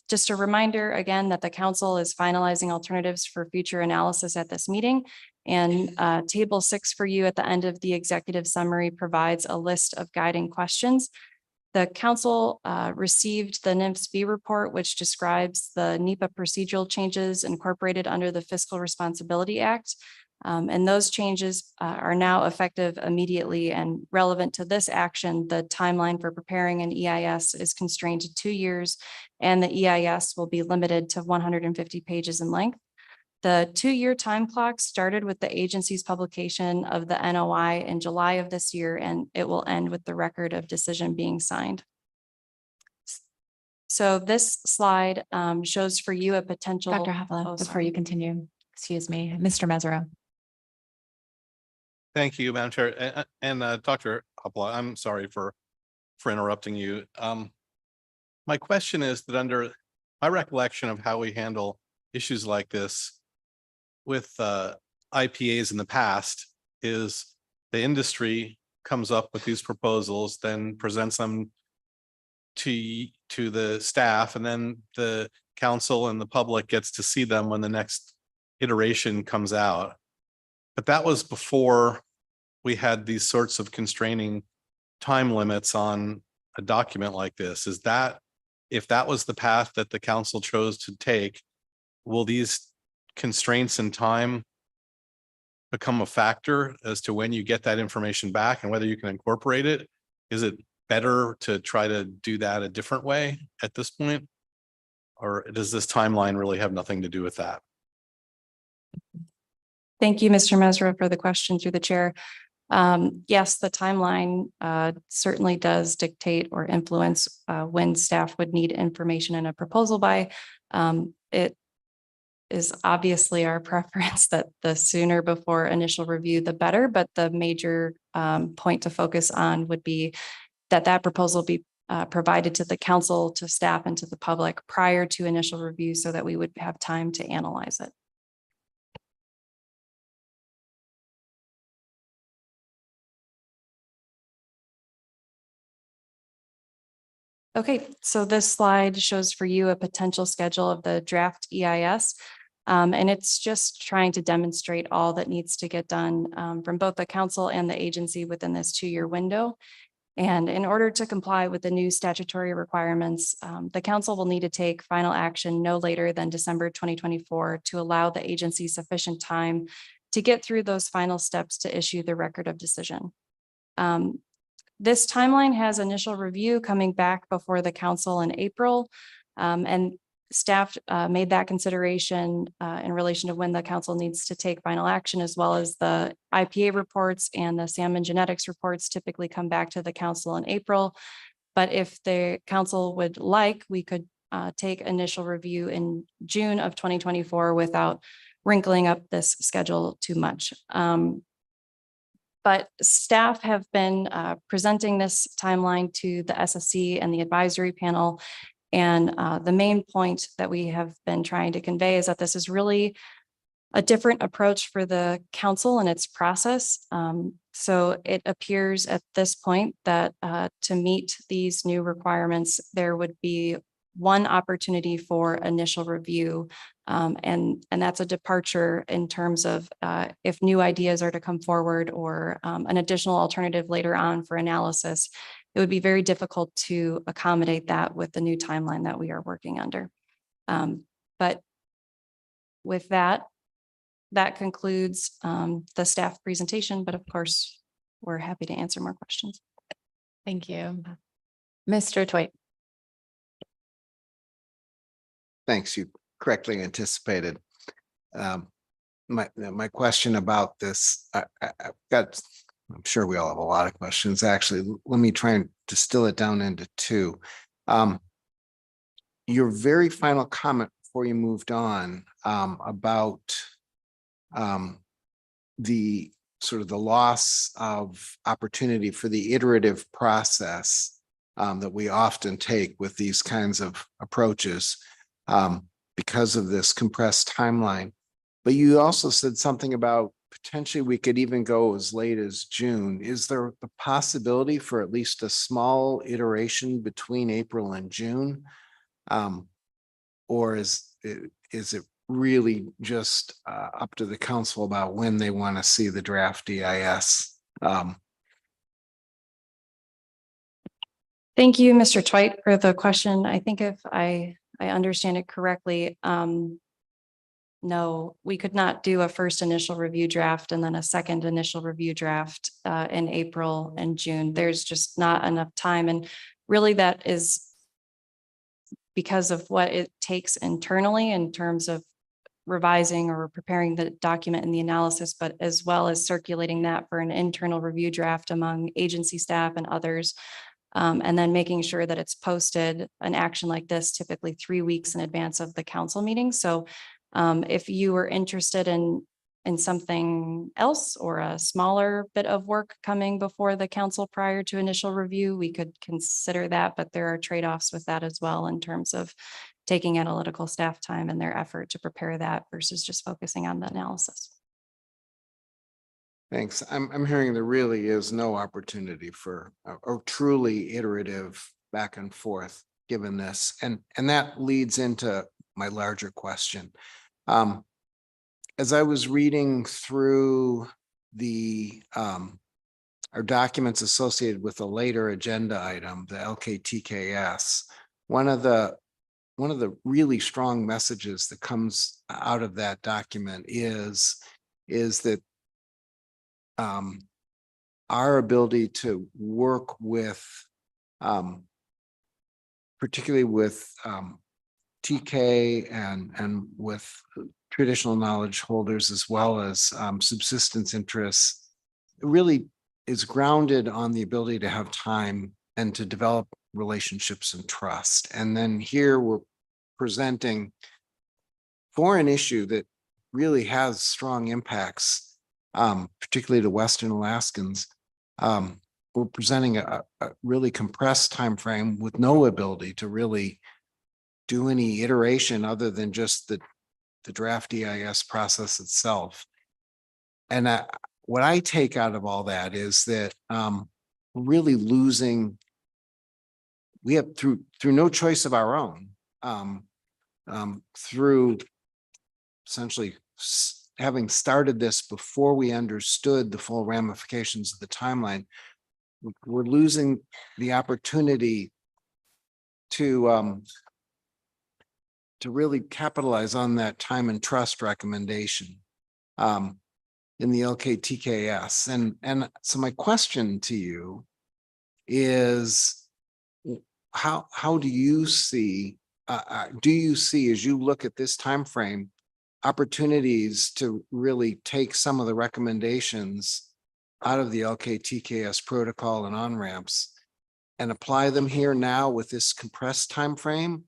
S11: just a reminder again that the council is finalizing alternatives for future analysis at this meeting. And table 6 for you at the end of the executive summary provides a list of guiding questions. The council received the NPFMC report, which describes the NEPA procedural changes incorporated under the Fiscal Responsibility Act. And those changes are now effective immediately, and relevant to this action. The timeline for preparing an EIS is constrained to 2 years, and the EIS will be limited to 150 pages in length. The 2-year time clock started with the agency's publication of the NOI in July of this year, and it will end with the record of decision being signed. So this slide shows for you a potential.
S1: Dr. Havla,
S11: Oh,
S1: before
S11: sorry.
S1: you continue, excuse me, Mr. Mesereau.
S9: Thank you, Madam Chair. And Dr. Hopla, I'm sorry for interrupting you. My question is that under my recollection of how we handle issues like this with IPAs in the past is the industry comes up with these proposals, then presents them to the staff, and then the council and the public gets to see them when the next iteration comes out. But that was before we had these sorts of constraining time limits on a document like this. Is that, if that was the path that the council chose to take, will these constraints in time become a factor as to when you get that information back and whether you can incorporate it? Is it better to try to do that a different way at this point? Or does this timeline really have nothing to do with that?
S11: Thank you, Mr. Mesereau, for the question through the chair. Yes, the timeline certainly does dictate or influence when staff would need information in a proposal by. It is obviously our preference that the sooner before initial review, the better, but the major point to focus on would be that proposal be provided to the council, to staff, and to the public prior to initial review so that we would have time to analyze it. Okay, so this slide shows for you a potential schedule of the draft EIS. And it's just trying to demonstrate all that needs to get done from both the council and the agency within this 2-year window. And in order to comply with the new statutory requirements, the council will need to take final action no later than December 2024 to allow the agency sufficient time to get through those final steps to issue the record of decision. This timeline has initial review coming back before the council in April, and staff made that consideration in relation to when the council needs to take final action, as well as the IPA reports and the salmon genetics reports typically come back to the council in April. But if the council would like, we could take initial review in June of 2024 without wrinkling up this schedule too much. But staff have been presenting this timeline to the SSC and the advisory panel. And the main point that we have been trying to convey is that this is really a different approach for the council and its process. So it appears at this point that to meet these new requirements, there would be one opportunity for initial review. And that's a departure in terms of if new ideas are to come forward or an additional alternative later on for analysis, it would be very difficult to accommodate that with the new timeline that we are working under. But with that, that concludes the staff presentation, but of course, we're happy to answer more questions.
S1: Thank you. Mr. Twite.
S7: Thanks. You correctly anticipated. My question about this, I've got, I'm sure we all have a lot of questions. Actually, let me try and distill it down into two. Your very final comment before you moved on about the sort of the loss of opportunity for the iterative process that we often take with these kinds of approaches because of this compressed timeline. But you also said something about potentially we could even go as late as June. Is there the possibility for at least a small iteration between April and June? Or is it really just up to the council about when they want to see the draft EIS?
S11: Thank you, Mr. Twite, for the question. I think if I understand it correctly, no, we could not do a first initial review draft and then a second initial review draft in April and June. There's just not enough time. And really that is because of what it takes internally in terms of revising or preparing the document and the analysis, but as well as circulating that for an internal review draft among agency staff and others. And then making sure that it's posted, an action like this, typically 3 weeks in advance of the council meeting. So if you were interested in something else or a smaller bit of work coming before the council prior to initial review, we could consider that, but there are trade-offs with that as well in terms of taking analytical staff time and their effort to prepare that versus just focusing on the analysis.
S7: Thanks. I'm hearing there really is no opportunity for a truly iterative back and forth given this. And that leads into my larger question. As I was reading through the our documents associated with the later agenda item, the LKTKS, one of the really strong messages that comes out of that document is that our ability to work with particularly with TK and with traditional knowledge holders as well as subsistence interests, it really is grounded on the ability to have time and to develop relationships and trust. And then here we're presenting for an issue that really has strong impacts, particularly to Western Alaskans. We're presenting a really compressed time frame with no ability to really do any iteration other than just the draft EIS process itself. And what I take out of all that is that we're really losing, we have through no choice of our own, through essentially having started this before we understood the full ramifications of the timeline, we're losing the opportunity to really capitalize on that time and trust recommendation in the LKTKS. And so my question to you is, how do you see as you look at this time frame opportunities to really take some of the recommendations out of the LKTKS protocol and on-ramps and apply them here now with this compressed time frame?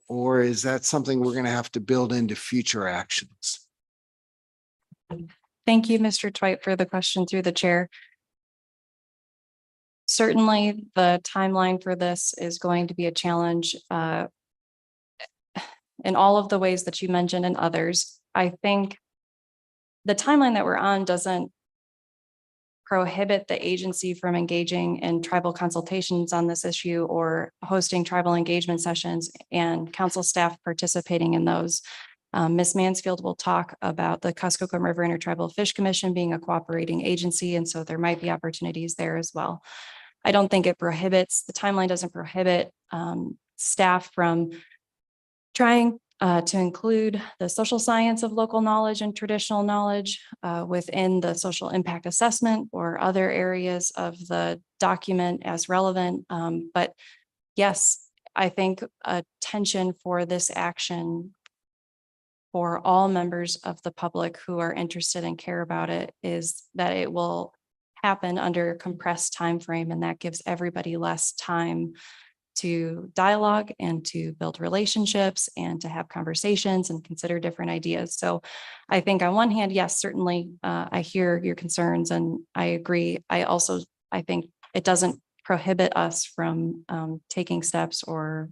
S7: Or is that something we're going to have to build into future actions?
S11: Thank you, Mr. Twite, for the question through the chair. Certainly, the timeline for this is going to be a challenge in all of the ways that you mentioned and others. I think the timeline that we're on doesn't prohibit the agency from engaging in tribal consultations on this issue or hosting tribal engagement sessions and council staff participating in those. Ms. Mansfield will talk about the Kuskokwim River Intertribal Fish Commission being a cooperating agency, and so there might be opportunities there as well. I don't think it prohibits, the timeline doesn't prohibit staff from trying to include the social science of local knowledge and traditional knowledge within the social impact assessment or other areas of the document as relevant. But yes, I think attention for this action for all members of the public who are interested and care about it is that it will happen under a compressed time frame, and that gives everybody less time to dialogue and to build relationships and to have conversations and consider different ideas. So I think on one hand, yes, certainly I hear your concerns and I agree. I think it doesn't prohibit us from taking steps or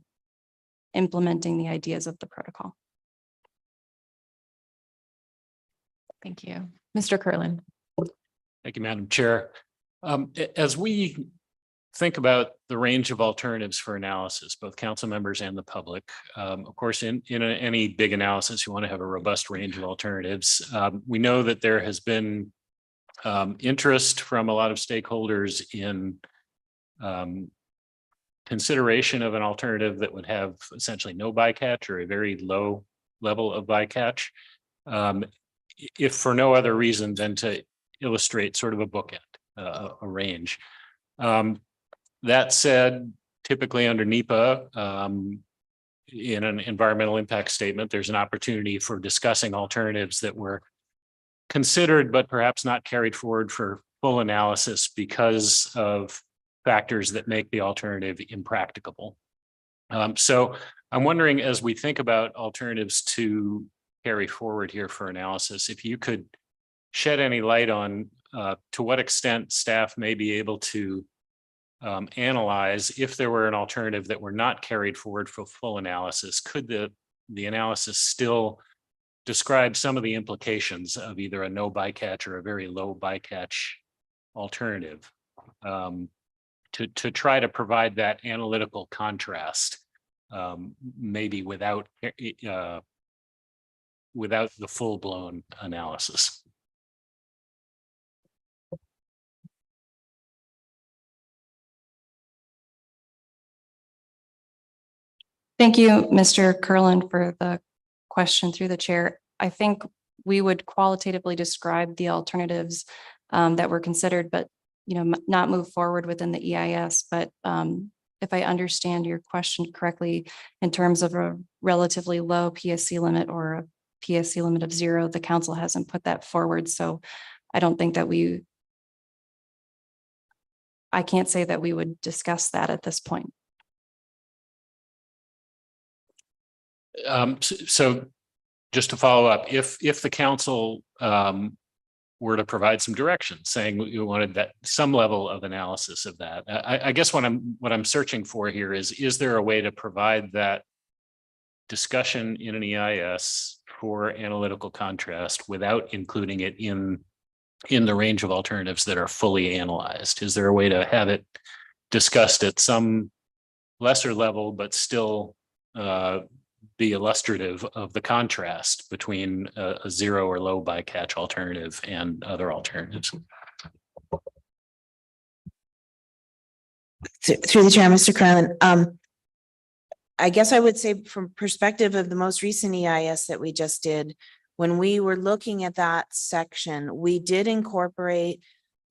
S11: implementing the ideas of the protocol.
S1: Thank you. Mr. Curlin.
S10: Thank you, Madam Chair. As we think about the range of alternatives for analysis, both council members and the public, of course, in any big analysis, you want to have a robust range of alternatives. We know that there has been interest from a lot of stakeholders in consideration of an alternative that would have essentially no bycatch or a very low level of bycatch, if for no other reason than to illustrate sort of a bookend, a range. That said, typically under NEPA, in an environmental impact statement, there's an opportunity for discussing alternatives that were considered, but perhaps not carried forward for full analysis because of factors that make the alternative impracticable. So I'm wondering, as we think about alternatives to carry forward here for analysis, if you could shed any light on to what extent staff may be able to analyze if there were an alternative that were not carried forward for full analysis, could the analysis still describe some of the implications of either a no bycatch or a very low bycatch alternative, to try to provide that analytical contrast, maybe without the full-blown analysis.
S11: Thank you, Mr. Curlin, for the question through the chair. I think we would qualitatively describe the alternatives that were considered, but not move forward within the EIS. But if I understand your question correctly, in terms of a relatively low PSC limit or a PSC limit of 0, the council hasn't put that forward. So I don't think that I can't say that we would discuss that at this point.
S10: So just to follow up, if the council were to provide some direction saying you wanted that some level of analysis of that, I guess what I'm searching for here is there a way to provide that discussion in an EIS for analytical contrast without including it in the range of alternatives that are fully analyzed? Is there a way to have it discussed at some lesser level, but still be illustrative of the contrast between a 0 or low bycatch alternative and other alternatives?
S16: Through the chair, Mr. Curlin, I guess I would say from perspective of the most recent EIS that we just did, when we were looking at that section, we did incorporate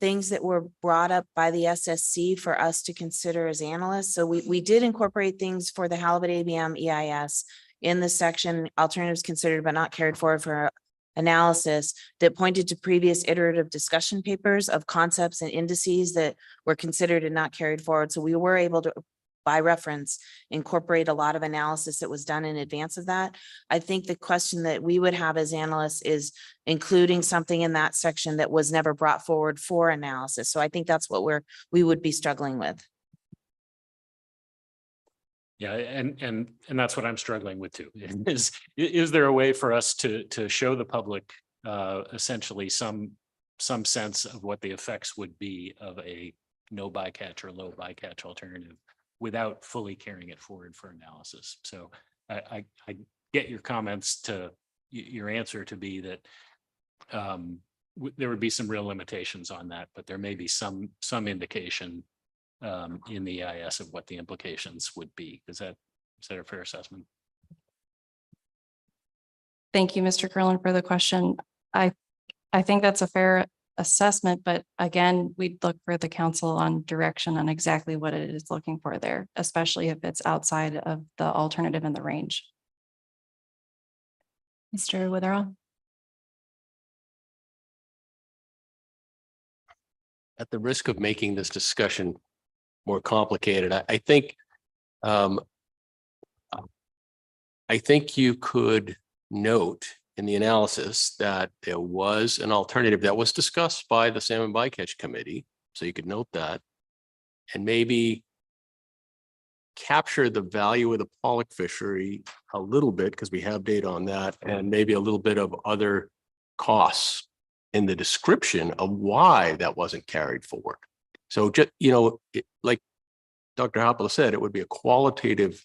S16: things that were brought up by the SSC for us to consider as analysts. So we did incorporate things for the Halibut ABM EIS in the section alternatives considered but not carried forward for analysis that pointed to previous iterative discussion papers of concepts and indices that were considered and not carried forward. So we were able to, by reference, incorporate a lot of analysis that was done in advance of that. I think the question that we would have as analysts is including something in that section that was never brought forward for analysis. So I think that's what we would be struggling with.
S10: Yeah, and that's what I'm struggling with too. Is there a way for us to show the public essentially some sense of what the effects would be of a no bycatch or low bycatch alternative without fully carrying it forward for analysis? So I get your comments to your answer to be that there would be some real limitations on that, but there may be some indication in the EIS of what the implications would be. Is that a fair assessment?
S11: Thank you, Mr. Curlin, for the question. I think that's a fair assessment, but again, we'd look for the council on direction on exactly what it is looking for there, especially if it's outside of the alternative in the range. Mr. Witherell.
S6: At the risk of making this discussion more complicated, I think you could note in the analysis that there was an alternative that was discussed by the Salmon Bycatch Committee. So you could note that and maybe capture the value of the pollock fishery a little bit, because we have data on that, and maybe a little bit of other costs in the description of why that wasn't carried forward. So just, like Dr. Hoppel said, it would be a qualitative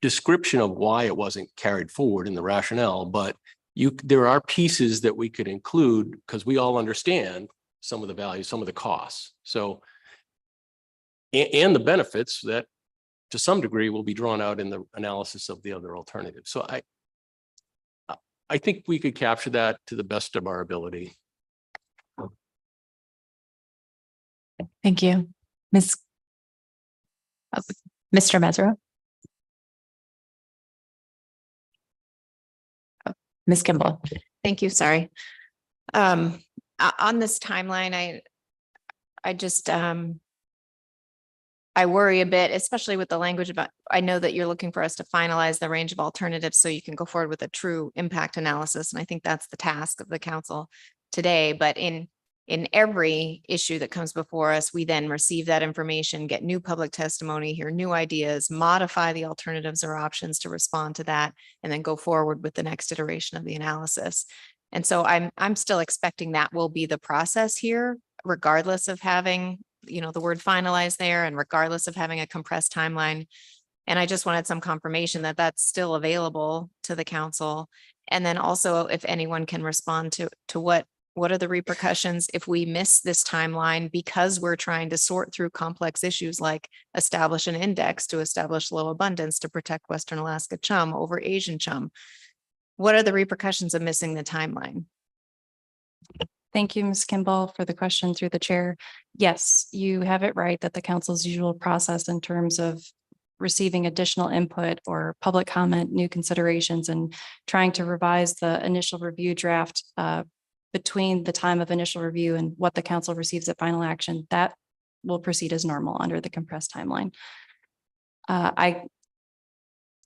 S6: description of why it wasn't carried forward in the rationale, but there are pieces that we could include because we all understand some of the values, some of the costs. So, and the benefits that to some degree will be drawn out in the analysis of the other alternatives. So I think we could capture that to the best of our ability.
S1: Thank you. Ms. Mr. Mesereau. Ms. Kimball.
S8: Thank you, sorry. On this timeline, I just, I worry a bit, especially with the language about, I know that you're looking for us to finalize the range of alternatives so you can go forward with a true impact analysis. And I think that's the task of the council today. But in every issue that comes before us, we then receive that information, get new public testimony, hear new ideas, modify the alternatives or options to respond to that, and then go forward with the next iteration of the analysis. And so I'm still expecting that will be the process here, regardless of having, the word finalized there and regardless of having a compressed timeline. And I just wanted some confirmation that that's still available to the council. And then also if anyone can respond to what are the repercussions if we miss this timeline because we're trying to sort through complex issues like establish an index to establish low abundance to protect Western Alaska chum over Asian chum. What are the repercussions of missing the timeline?
S11: Thank you, Ms. Kimball, for the question through the chair. Yes, you have it right that the council's usual process in terms of receiving additional input or public comment, new considerations, and trying to revise the initial review draft between the time of initial review and what the council receives at final action, that will proceed as normal under the compressed timeline. I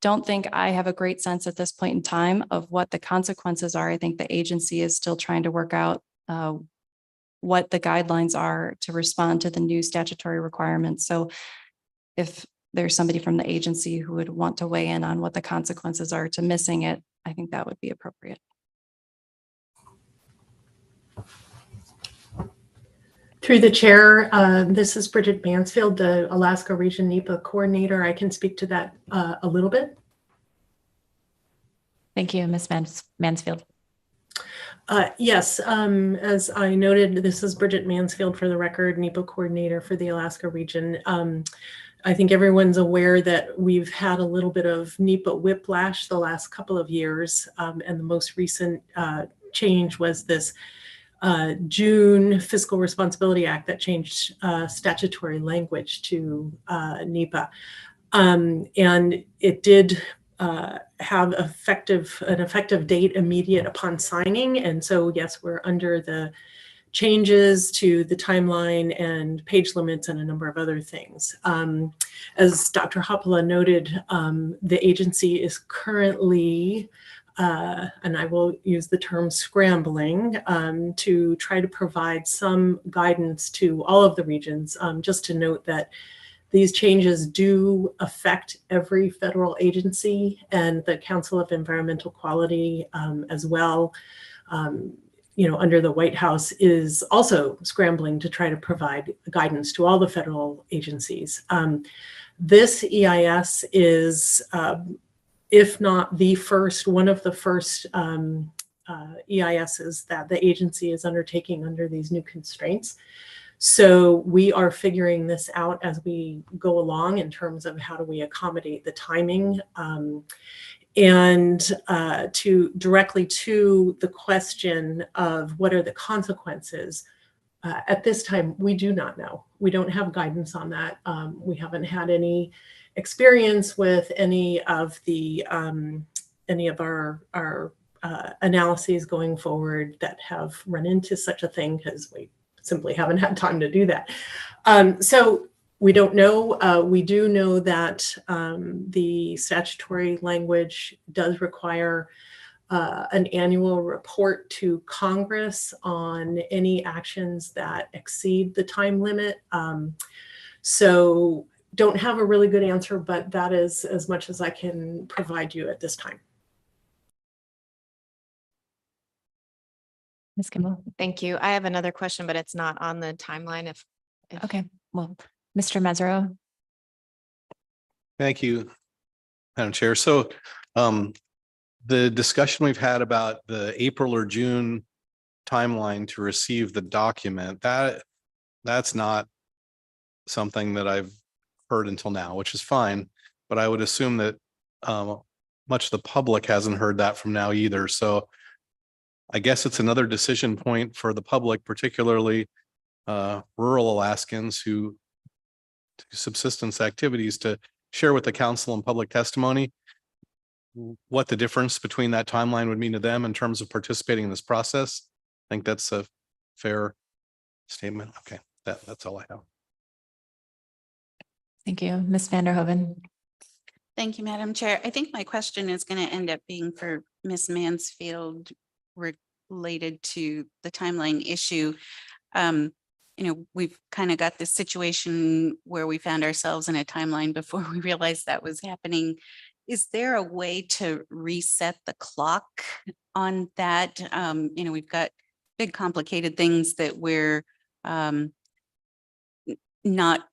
S11: don't think I have a great sense at this point in time of what the consequences are. I think the agency is still trying to work out what the guidelines are to respond to the new statutory requirements. So if there's somebody from the agency who would want to weigh in on what the consequences are to missing it, I think that would be appropriate.
S19: Through the chair, this is Bridget Mansfield, the Alaska Region NEPA coordinator. I can speak to that a little bit.
S1: Thank you, Ms. Mansfield.
S19: Yes, as I noted, this is Bridget Mansfield for the record, NEPA coordinator for the Alaska region. I think everyone's aware that we've had a little bit of NEPA whiplash the last couple of years. And the most recent change was this June Fiscal Responsibility Act that changed statutory language to NEPA. And it did have an effective date immediate upon signing. And so, yes, we're under the changes to the timeline and page limits and a number of other things. As Dr. Hoppala noted, the agency is currently, and I will use the term scrambling, to try to provide some guidance to all of the regions. Just to note that these changes do affect every federal agency and the Council of Environmental Quality as well. Under the White House is also scrambling to try to provide guidance to all the federal agencies. This EIS is, if not the first, one of the first EISs that the agency is undertaking under these new constraints. So we are figuring this out as we go along in terms of how do we accommodate the timing. And to directly to the question of what are the consequences, at this time, we do not know. We don't have guidance on that. We haven't had any experience with any of our analyses going forward that have run into such a thing because we simply haven't had time to do that. So we don't know. We do know that the statutory language does require an annual report to Congress on any actions that exceed the time limit. So don't have a really good answer, but that is as much as I can provide you at this time.
S1: Ms. Kimball.
S8: Thank you. I have another question, but it's not on the timeline. If
S1: Okay, well, Mr. Mesereau.
S9: Thank you, Madam Chair. So the discussion we've had about the April or June timeline to receive the document, that's not something that I've heard until now, which is fine. But I would assume that much of the public hasn't heard that from now either. So I guess it's another decision point for the public, particularly rural Alaskans who subsistence activities to share with the council and public testimony what the difference between that timeline would mean to them in terms of participating in this process. I think that's a fair statement. Okay, that's all I have.
S1: Thank you. Ms. Vanderhoven.
S5: Thank you, Madam Chair. I think my question is going to end up being for Ms. Mansfield related to the timeline issue. We've kind of got this situation where we found ourselves in a timeline before we realized that was happening. Is there a way to reset the clock on that? We've got big complicated things that we're not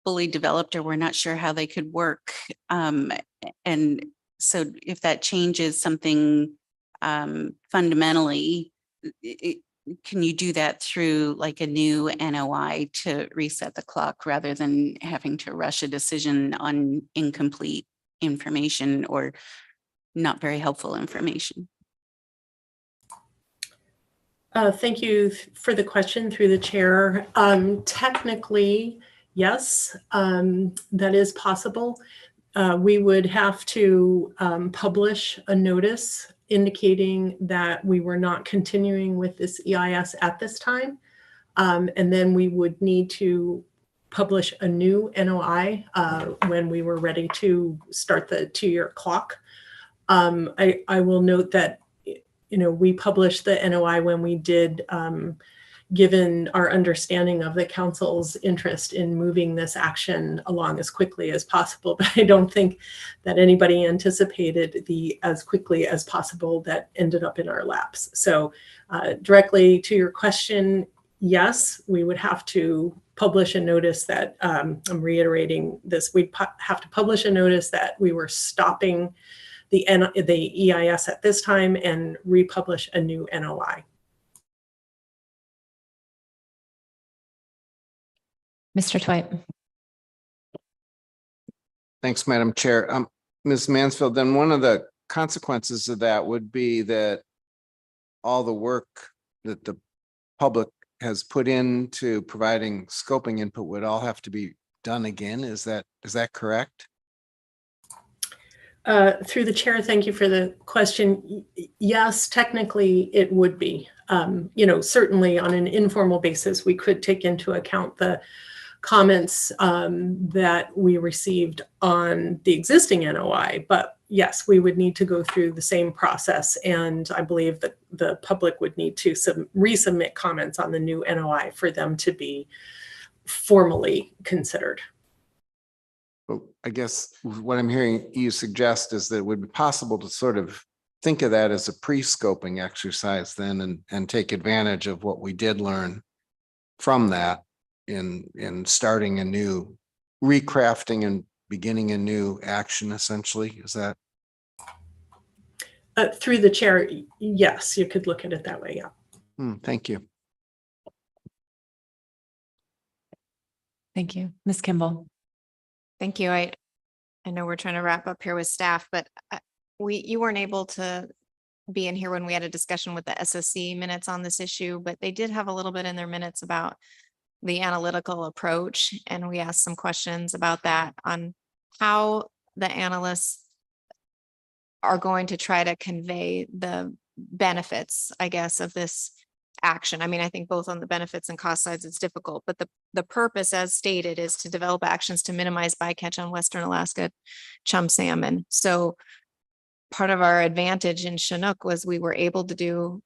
S5: fully developed, or we're not sure how they could work. And so if that changes something fundamentally, can you do that through like a new NOI to reset the clock rather than having to rush a decision on incomplete information or not very helpful information?
S19: Thank you for the question through the chair. Technically, yes, that is possible. We would have to publish a notice indicating that we were not continuing with this EIS at this time. And then we would need to publish a new NOI when we were ready to start the 2-year clock. I will note that, we published the NOI when we did, given our understanding of the council's interest in moving this action along as quickly as possible. But I don't think that anybody anticipated the as quickly as possible that ended up in our laps. So directly to your question, yes, we would have to publish a notice that, I'm reiterating this, we'd have to publish a notice that we were stopping the EIS at this time and republish a new NOI.
S1: Mr. Twite.
S7: Thanks, Madam Chair. Ms. Mansfield, then one of the consequences of that would be that all the work that the public has put into providing scoping input would all have to be done again. Is that correct?
S19: Through the chair, thank you for the question. Yes, technically it would be. Certainly on an informal basis, we could take into account the comments that we received on the existing NOI. But yes, we would need to go through the same process. And I believe that the public would need to resubmit comments on the new NOI for them to be formally considered.
S7: Well, I guess what I'm hearing you suggest is that it would be possible to sort of think of that as a pre-scoping exercise then and take advantage of what we did learn from that in starting a new recrafting and beginning a new action, essentially. Is that?
S19: Through the chair, yes, you could look at it that way. Yeah.
S7: Thank you.
S1: Thank you. Ms. Kimball.
S8: Thank you. I know we're trying to wrap up here with staff, but you weren't able to be in here when we had a discussion with the SSC minutes on this issue, but they did have a little bit in their minutes about the analytical approach. And we asked some questions about that on how the analysts are going to try to convey the benefits, I guess, of this action. I mean, I think both on the benefits and cost sides, it's difficult, but the purpose as stated is to develop actions to minimize bycatch on Western Alaska chum salmon. So part of our advantage in Chinook was we were able to do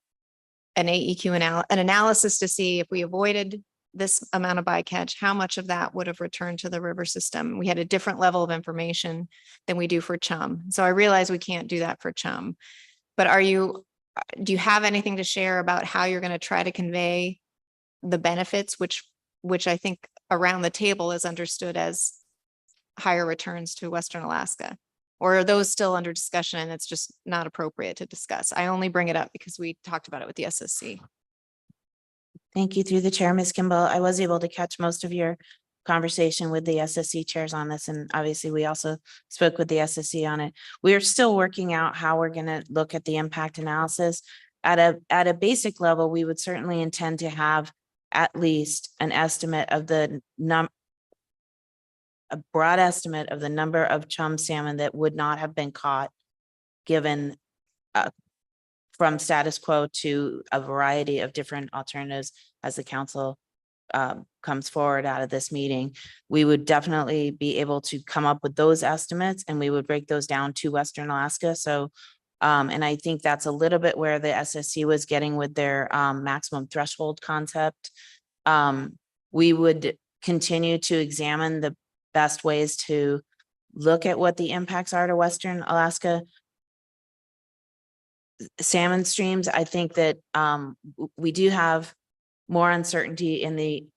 S8: an AEQ an analysis to see if we avoided this amount of bycatch, how much of that would have returned to the river system. We had a different level of information than we do for chum. So I realize we can't do that for chum, but do you have anything to share about how you're going to try to convey the benefits, which I think around the table is understood as higher returns to Western Alaska? Or are those still under discussion and it's just not appropriate to discuss? I only bring it up because we talked about it with the SSC.
S16: Thank you. Through the chair, Ms. Kimball. I was able to catch most of your conversation with the SSC chairs on this. And obviously we also spoke with the SSC on it. We are still working out how we're going to look at the impact analysis. At a basic level, we would certainly intend to have at least an estimate of the a broad estimate of the number of chum salmon that would not have been caught given from status quo to a variety of different alternatives as the council comes forward out of this meeting. We would definitely be able to come up with those estimates and we would break those down to Western Alaska. So, and I think that's a little bit where the SSC was getting with their maximum threshold concept. We would continue to examine the best ways to look at what the impacts are to Western Alaska salmon streams. I think that we do have more uncertainty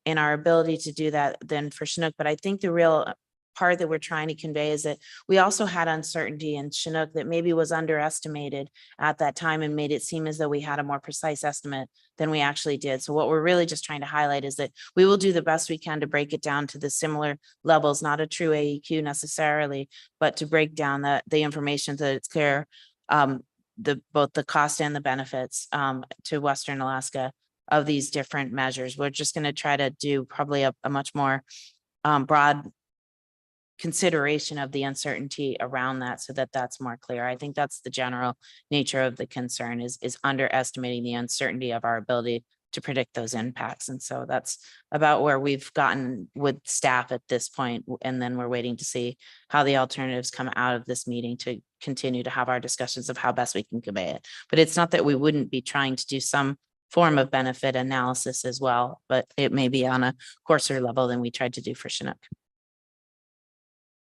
S16: in our ability to do that than for Chinook. But I think the real part that we're trying to convey is that we also had uncertainty in Chinook that maybe was underestimated at that time and made it seem as though we had a more precise estimate than we actually did. So what we're really just trying to highlight is that we will do the best we can to break it down to the similar levels, not a true AEQ necessarily, but to break down the information so that it's clear, both the cost and the benefits to Western Alaska of these different measures. We're just going to try to do probably a much more broad consideration of the uncertainty around that so that that's more clear. I think that's the general nature of the concern is underestimating the uncertainty of our ability to predict those impacts. And so that's about where we've gotten with staff at this point. And then we're waiting to see how the alternatives come out of this meeting to continue to have our discussions of how best we can convey it. But it's not that we wouldn't be trying to do some form of benefit analysis as well, but it may be on a coarser level than we tried to do for Chinook.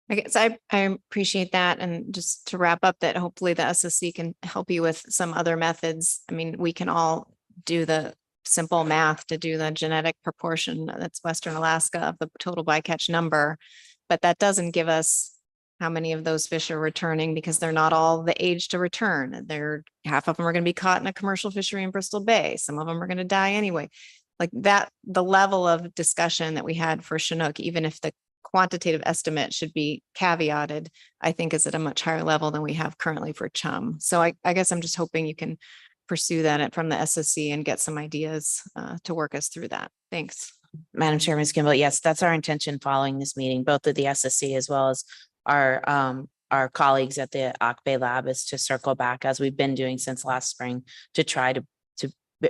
S8: I guess I appreciate that. And just to wrap up that hopefully the SSC can help you with some other methods. I mean, we can all do the simple math to do the genetic proportion that's Western Alaska of the total bycatch number, but that doesn't give us how many of those fish are returning because they're not all the age to return. Half of them are going to be caught in a commercial fishery in Bristol Bay. Some of them are going to die anyway. Like that, the level of discussion that we had for Chinook, even if the quantitative estimate should be caveated, I think is at a much higher level than we have currently for chum. So I guess I'm just hoping you can pursue that from the SSC and get some ideas to work us through that. Thanks.
S16: Madam Chair, Ms. Kimball, yes, that's our intention following this meeting, both with the SSC as well as our colleagues at the Bay Lab, is to circle back as we've been doing since last spring to try to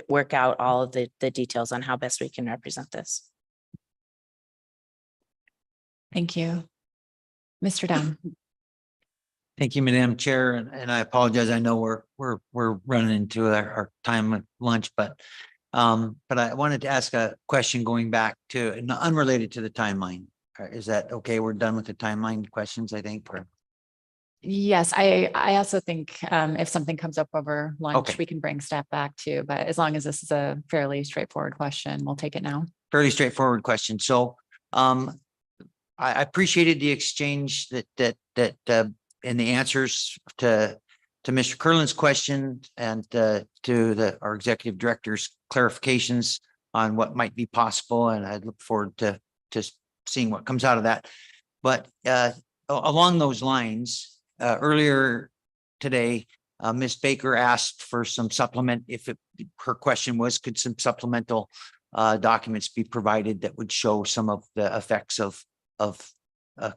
S16: work out all of the details on how best we can represent this.
S1: Thank you. Mr. Down.
S15: Thank you, Madam Chair, and I apologize. I know we're running into our time of lunch, but I wanted to ask a question going back to unrelated to the timeline. Is that okay? We're done with the timeline questions, I think.
S1: Yes, I also think if something comes up over lunch,
S15: Okay.
S1: we can bring staff back too. But as long as this is a fairly straightforward question, we'll take it now.
S15: Fairly straightforward question. So I appreciated the exchange that and the answers to Mr. Curlin's question and to our executive director's clarifications on what might be possible. And I look forward to seeing what comes out of that. But along those lines, earlier today, Ms. Baker asked for some supplement. Her question was, could some supplemental documents be provided that would show some of the effects of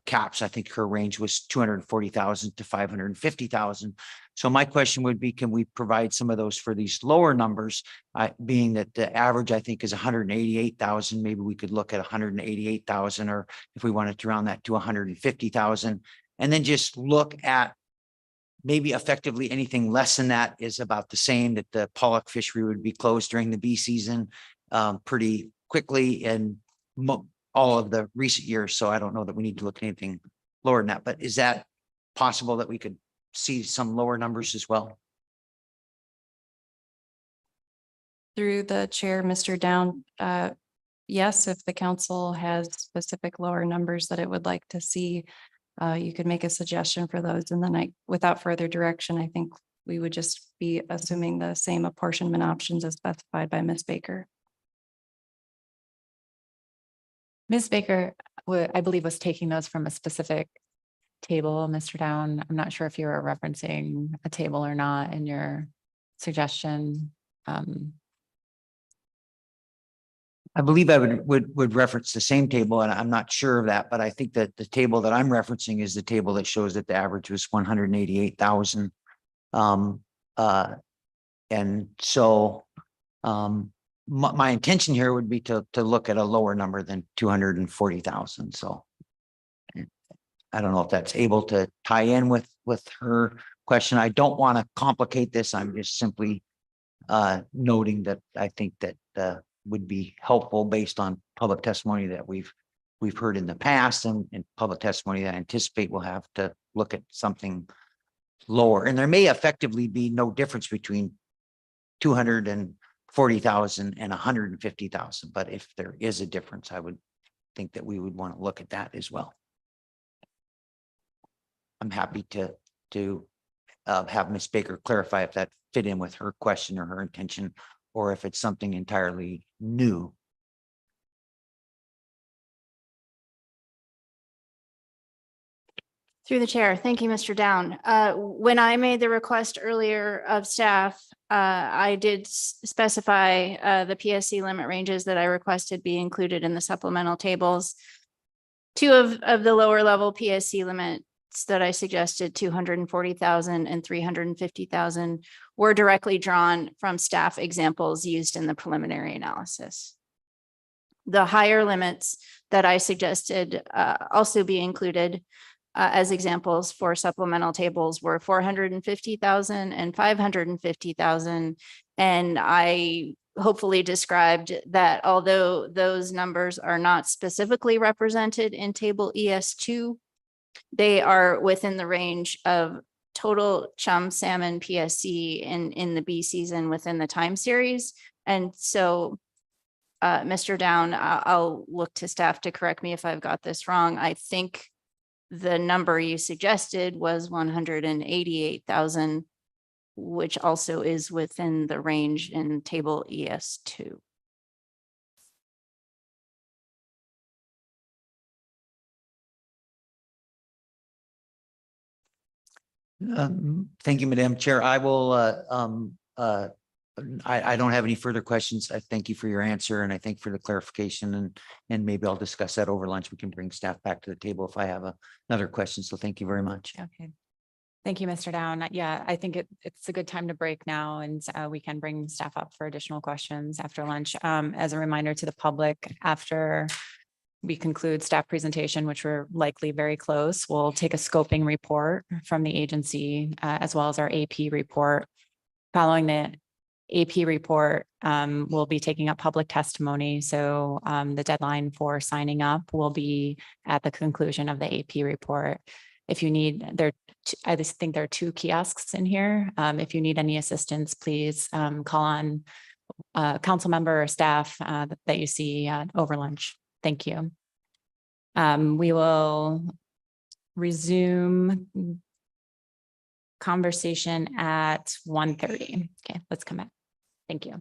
S15: caps? I think her range was 240,000 to 550,000. So my question would be, can we provide some of those for these lower numbers? Being that the average, I think, is 188,000. Maybe we could look at 188,000, or if we wanted to round that to 150,000, and then just look at maybe effectively anything less than that is about the same, that the pollock fishery would be closed during the bee season pretty quickly and all of the recent years. So I don't know that we need to look at anything lower than that, but is that possible that we could see some lower numbers as well?
S11: Through the chair, Mr. Down, yes, if the council has specific lower numbers that it would like to see, you could make a suggestion for those. And then without further direction, I think we would just be assuming the same apportionment options as specified by Ms. Baker.
S1: Ms. Baker, I believe, was taking those from a specific table, Mr. Down. I'm not sure if you were referencing a table or not in your suggestion.
S15: I believe I would reference the same table, and I'm not sure of that, but I think that the table that I'm referencing is the table that shows that the average was 188,000. And so my intention here would be to look at a lower number than 240,000. So I don't know if that's able to tie in with her question. I don't want to complicate this. I'm just simply noting that I think that would be helpful based on public testimony that we've heard in the past, and public testimony that I anticipate we'll have to look at something lower. And there may effectively be no difference between 240,000 and 150,000. But if there is a difference, I would think that we would want to look at that as well. I'm happy to have Ms. Baker clarify if that fit in with her question or her intention, or if it's something entirely new.
S3: Through the chair. Thank you, Mr. Down. When I made the request earlier of staff, I did specify the PSC limit ranges that I requested be included in the supplemental tables. Two of the lower level PSC limits that I suggested, 240,000 and 350,000, were directly drawn from staff examples used in the preliminary analysis. The higher limits that I suggested also be included as examples for supplemental tables were 450,000 and 550,000. And I hopefully described that although those numbers are not specifically represented in table ES2, they are within the range of total chum salmon PSC in the B season within the time series. And so, Mr. Down, I'll look to staff to correct me if I've got this wrong. I think the number you suggested was 188,000, which also is within the range in table ES2.
S15: Thank you, Madam Chair. I will, I don't have any further questions. I thank you for your answer, and I thank for the clarification, and maybe I'll discuss that over lunch. We can bring staff back to the table if I have another question. So thank you very much.
S1: Okay. Thank you, Mr. Down. Yeah, I think it's a good time to break now, and we can bring staff up for additional questions after lunch. As a reminder to the public, after we conclude staff presentation, which we're likely very close, we'll take a scoping report from the agency as well as our AP report. Following the AP report, we'll be taking up public testimony. So the deadline for signing up will be at the conclusion of the AP report. If you need, I just think there are 2 kiosks in here. If you need any assistance, please call on a council member or staff that you see over lunch. Thank you. We will resume conversation at 1:30. Okay, let's come back. Thank you.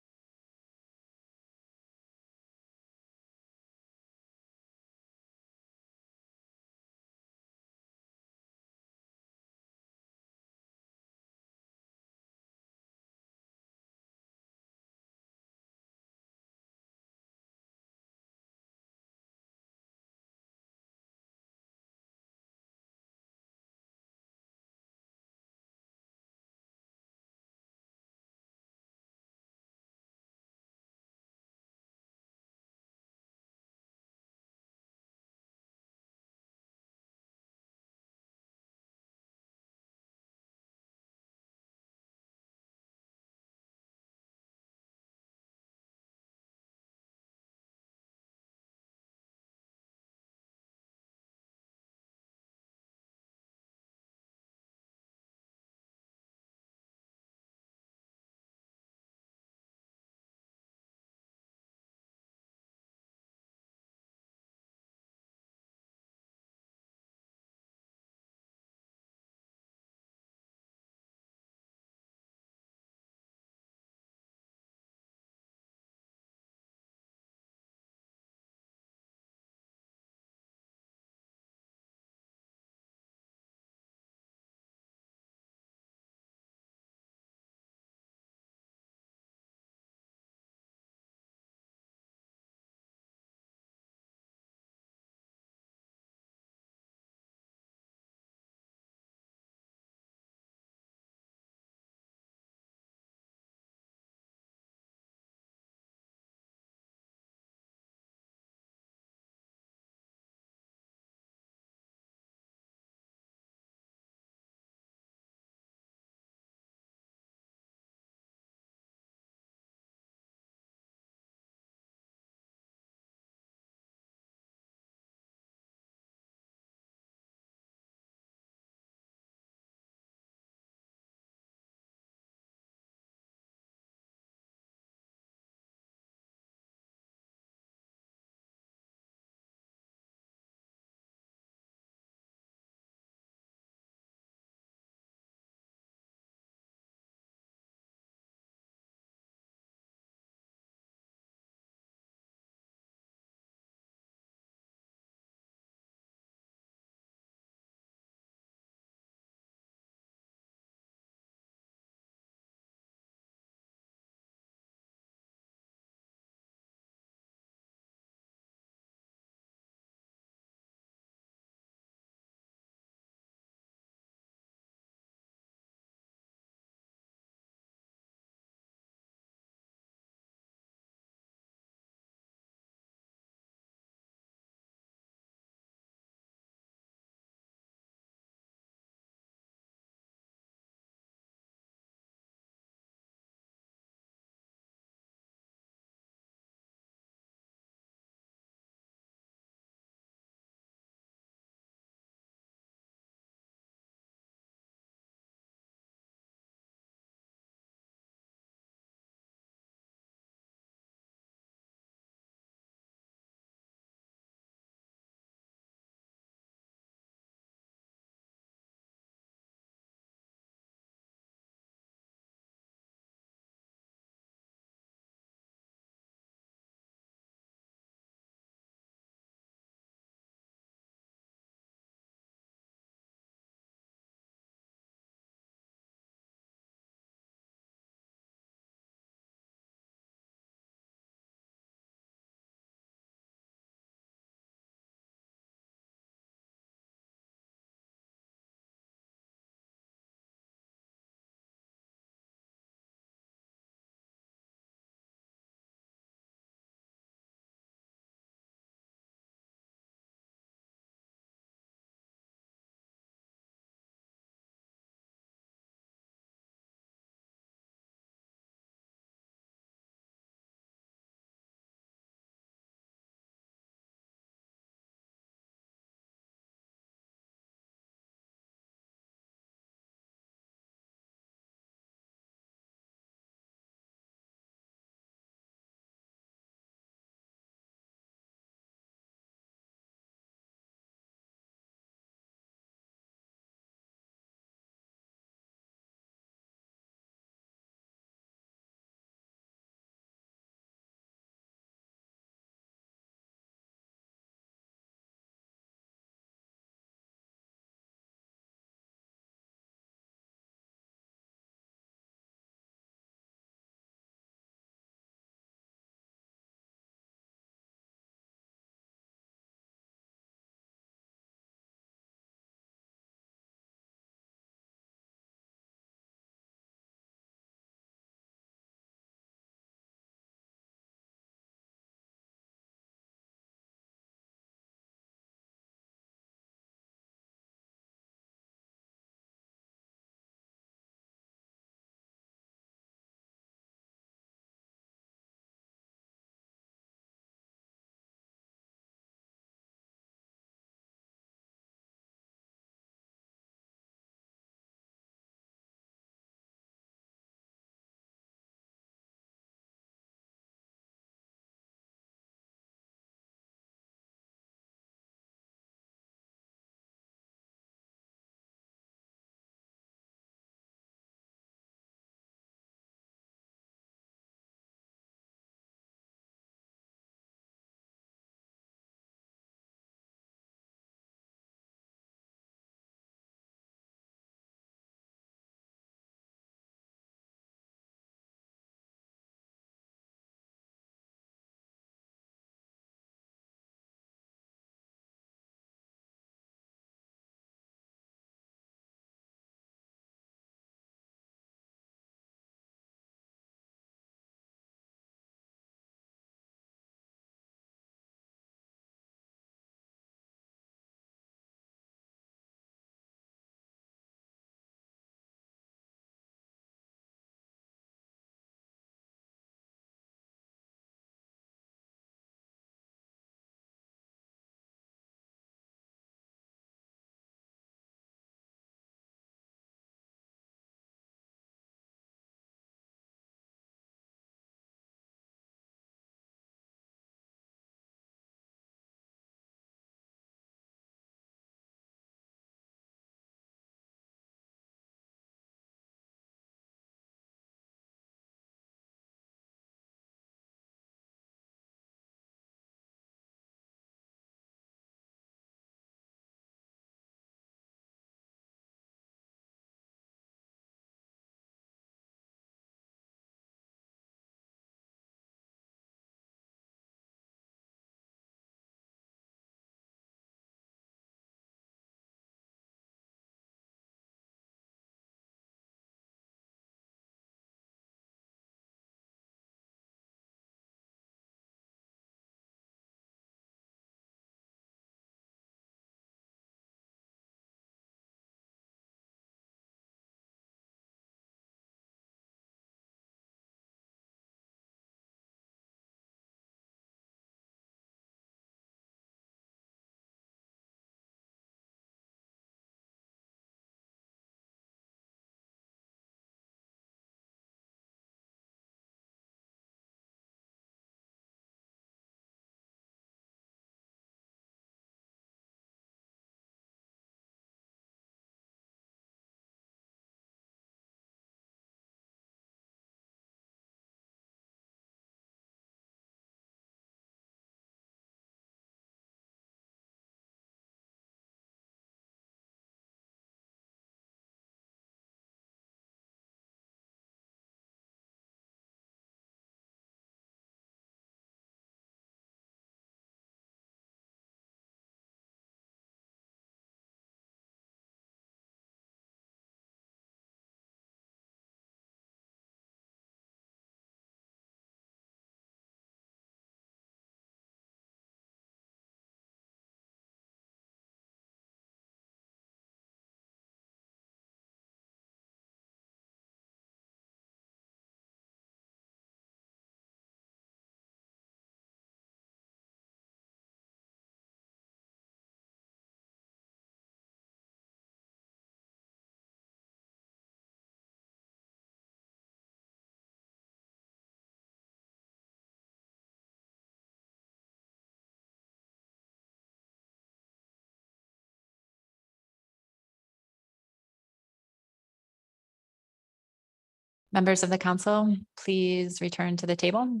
S1: Members of the council, please return to the table.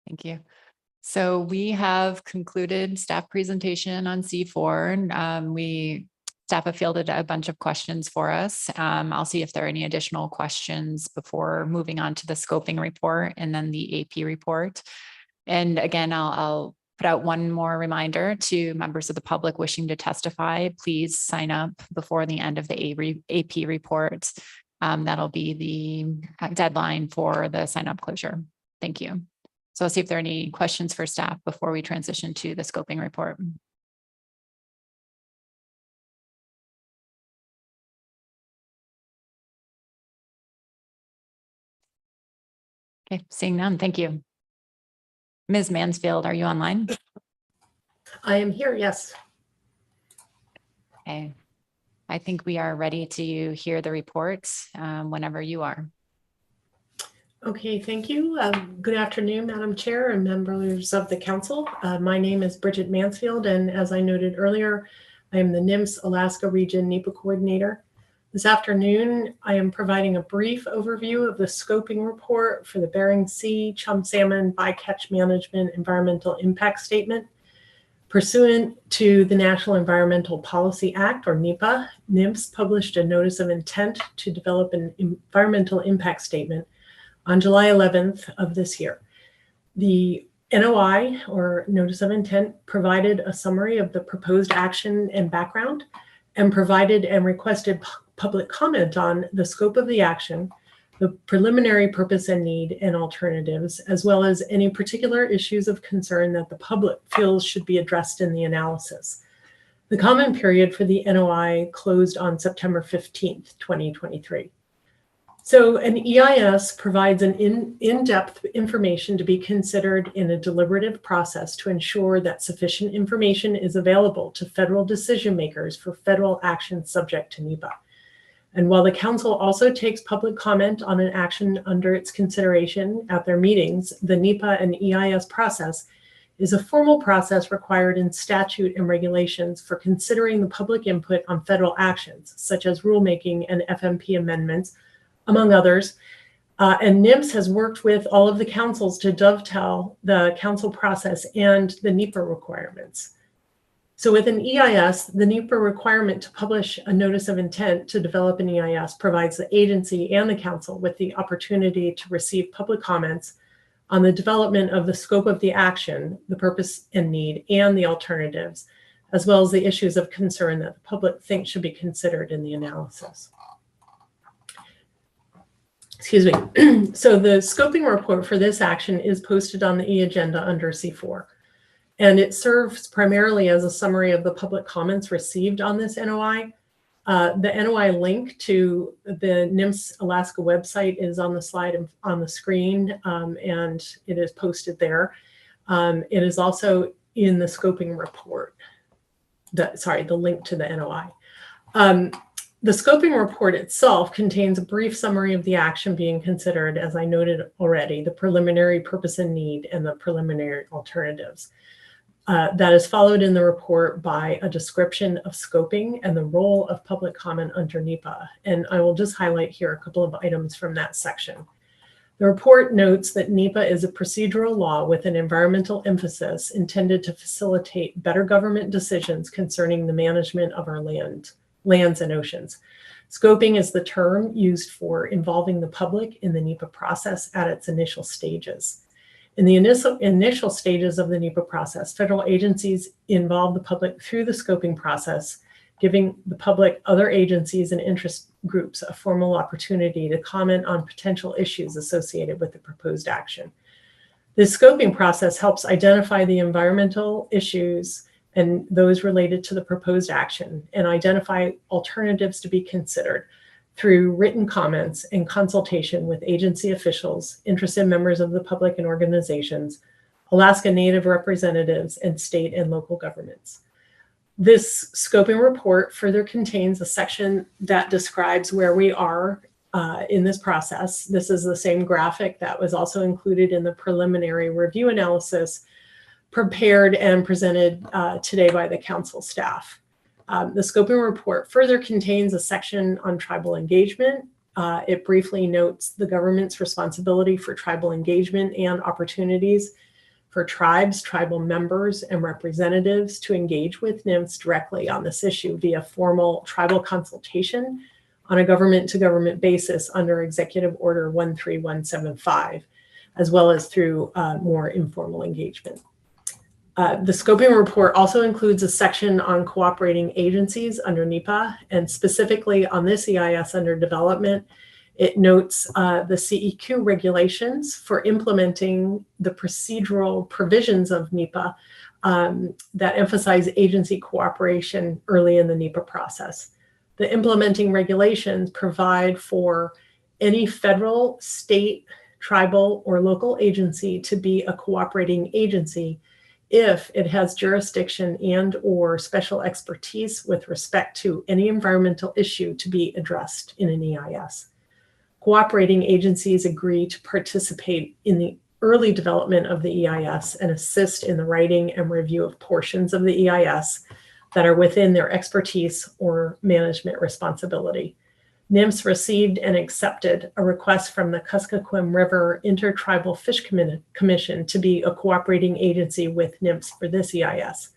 S1: Thank you. So we have concluded staff presentation on C4. Staff have fielded a bunch of questions for us. I'll see if there are any additional questions before moving on to the scoping report and then the AP report. And again, I'll put out one more reminder to members of the public wishing to testify. Please sign up before the end of the AP report. That'll be the deadline for the sign up closure. Thank you. So I'll see if there are any questions for staff before we transition to the scoping report. Okay, seeing none, thank you. Ms. Mansfield, are you online?
S19: I am here, yes.
S1: Okay, I think we are ready to hear the reports whenever you are.
S19: Okay, thank you. Good afternoon, Madam Chair and members of the council. My name is Bridget Mansfield, and as I noted earlier, I am the NMFS Alaska Region NEPA Coordinator. This afternoon, I am providing a brief overview of the scoping report for the Bering Sea Chum Salmon Bycatch Management Environmental Impact Statement. Pursuant to the National Environmental Policy Act, or NEPA, NMFS published a notice of intent to develop an environmental impact statement on July 11th of this year. The NOI, or Notice of Intent, provided a summary of the proposed action and background, and provided and requested public comment on the scope of the action, the preliminary purpose and need, and alternatives, as well as any particular issues of concern that the public feels should be addressed in the analysis. The comment period for the NOI closed on September 15th, 2023. So an EIS provides an in-depth information to be considered in a deliberative process to ensure that sufficient information is available to federal decision makers for federal action subject to NEPA. And while the council also takes public comment on an action under its consideration at their meetings, the NEPA and EIS process is a formal process required in statute and regulations for considering the public input on federal actions, such as rulemaking and FMP amendments, among others. And NMFS has worked with all of the councils to dovetail the council process and the NEPA requirements. So with an EIS, the NEPA requirement to publish a notice of intent to develop an EIS provides the agency and the council with the opportunity to receive public comments on the development of the scope of the action, the purpose and need, and the alternatives, as well as the issues of concern that the public thinks should be considered in the analysis. Excuse me. So the scoping report for this action is posted on the e-agenda under C4. And it serves primarily as a summary of the public comments received on this NOI. The NOI link to the NMFS Alaska website is on the slide on the screen, and it is posted there. It is also in the scoping report. The link to the NOI. The scoping report itself contains a brief summary of the action being considered, as I noted already, the preliminary purpose and need, and the preliminary alternatives. That is followed in the report by a description of scoping and the role of public comment under NEPA. And I will just highlight here a couple of items from that section. The report notes that NEPA is a procedural law with an environmental emphasis intended to facilitate better government decisions concerning the management of our lands and oceans. Scoping is the term used for involving the public in the NEPA process at its initial stages. In the initial stages of the NEPA process, federal agencies involve the public through the scoping process, giving the public, other agencies, and interest groups a formal opportunity to comment on potential issues associated with the proposed action. This scoping process helps identify the environmental issues and those related to the proposed action, and identify alternatives to be considered through written comments and consultation with agency officials, interested members of the public and organizations, Alaska Native representatives, and state and local governments. This scoping report further contains a section that describes where we are in this process. This is the same graphic that was also included in the preliminary review analysis prepared and presented today by the council staff. The scoping report further contains a section on tribal engagement. It briefly notes the government's responsibility for tribal engagement and opportunities for tribes, tribal members, and representatives to engage with NIMS directly on this issue via formal tribal consultation on a government-to-government basis under Executive Order 13175, as well as through more informal engagement. The scoping report also includes a section on cooperating agencies under NEPA, and specifically on this EIS under development. It notes the CEQ regulations for implementing the procedural provisions of NEPA that emphasize agency cooperation early in the NEPA process. The implementing regulations provide for any federal, state, tribal, or local agency to be a cooperating agency if it has jurisdiction and/or special expertise with respect to any environmental issue to be addressed in an EIS. Cooperating agencies agree to participate in the early development of the EIS and assist in the writing and review of portions of the EIS that are within their expertise or management responsibility. NIMS received and accepted a request from the Kuskokwim River Intertribal Fish Commission to be a cooperating agency with NIMS for this EIS.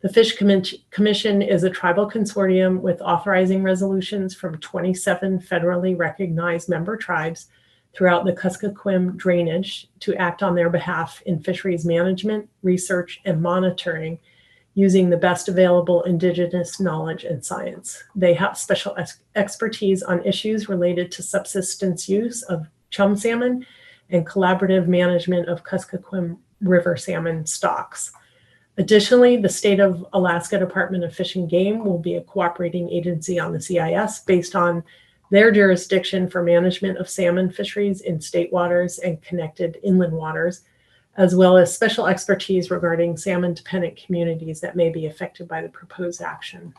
S19: The Fish Commission is a tribal consortium with authorizing resolutions from 27 federally recognized member tribes throughout the Kuskokwim drainage to act on their behalf in fisheries management, research, and monitoring using the best available indigenous knowledge and science. They have special expertise on issues related to subsistence use of chum salmon and collaborative management of Kuskokwim River salmon stocks. Additionally, the State of Alaska Department of Fish and Game will be a cooperating agency on the CIS based on their jurisdiction for management of salmon fisheries in state waters and connected inland waters, as well as special expertise regarding salmon-dependent communities that may be affected by the proposed action.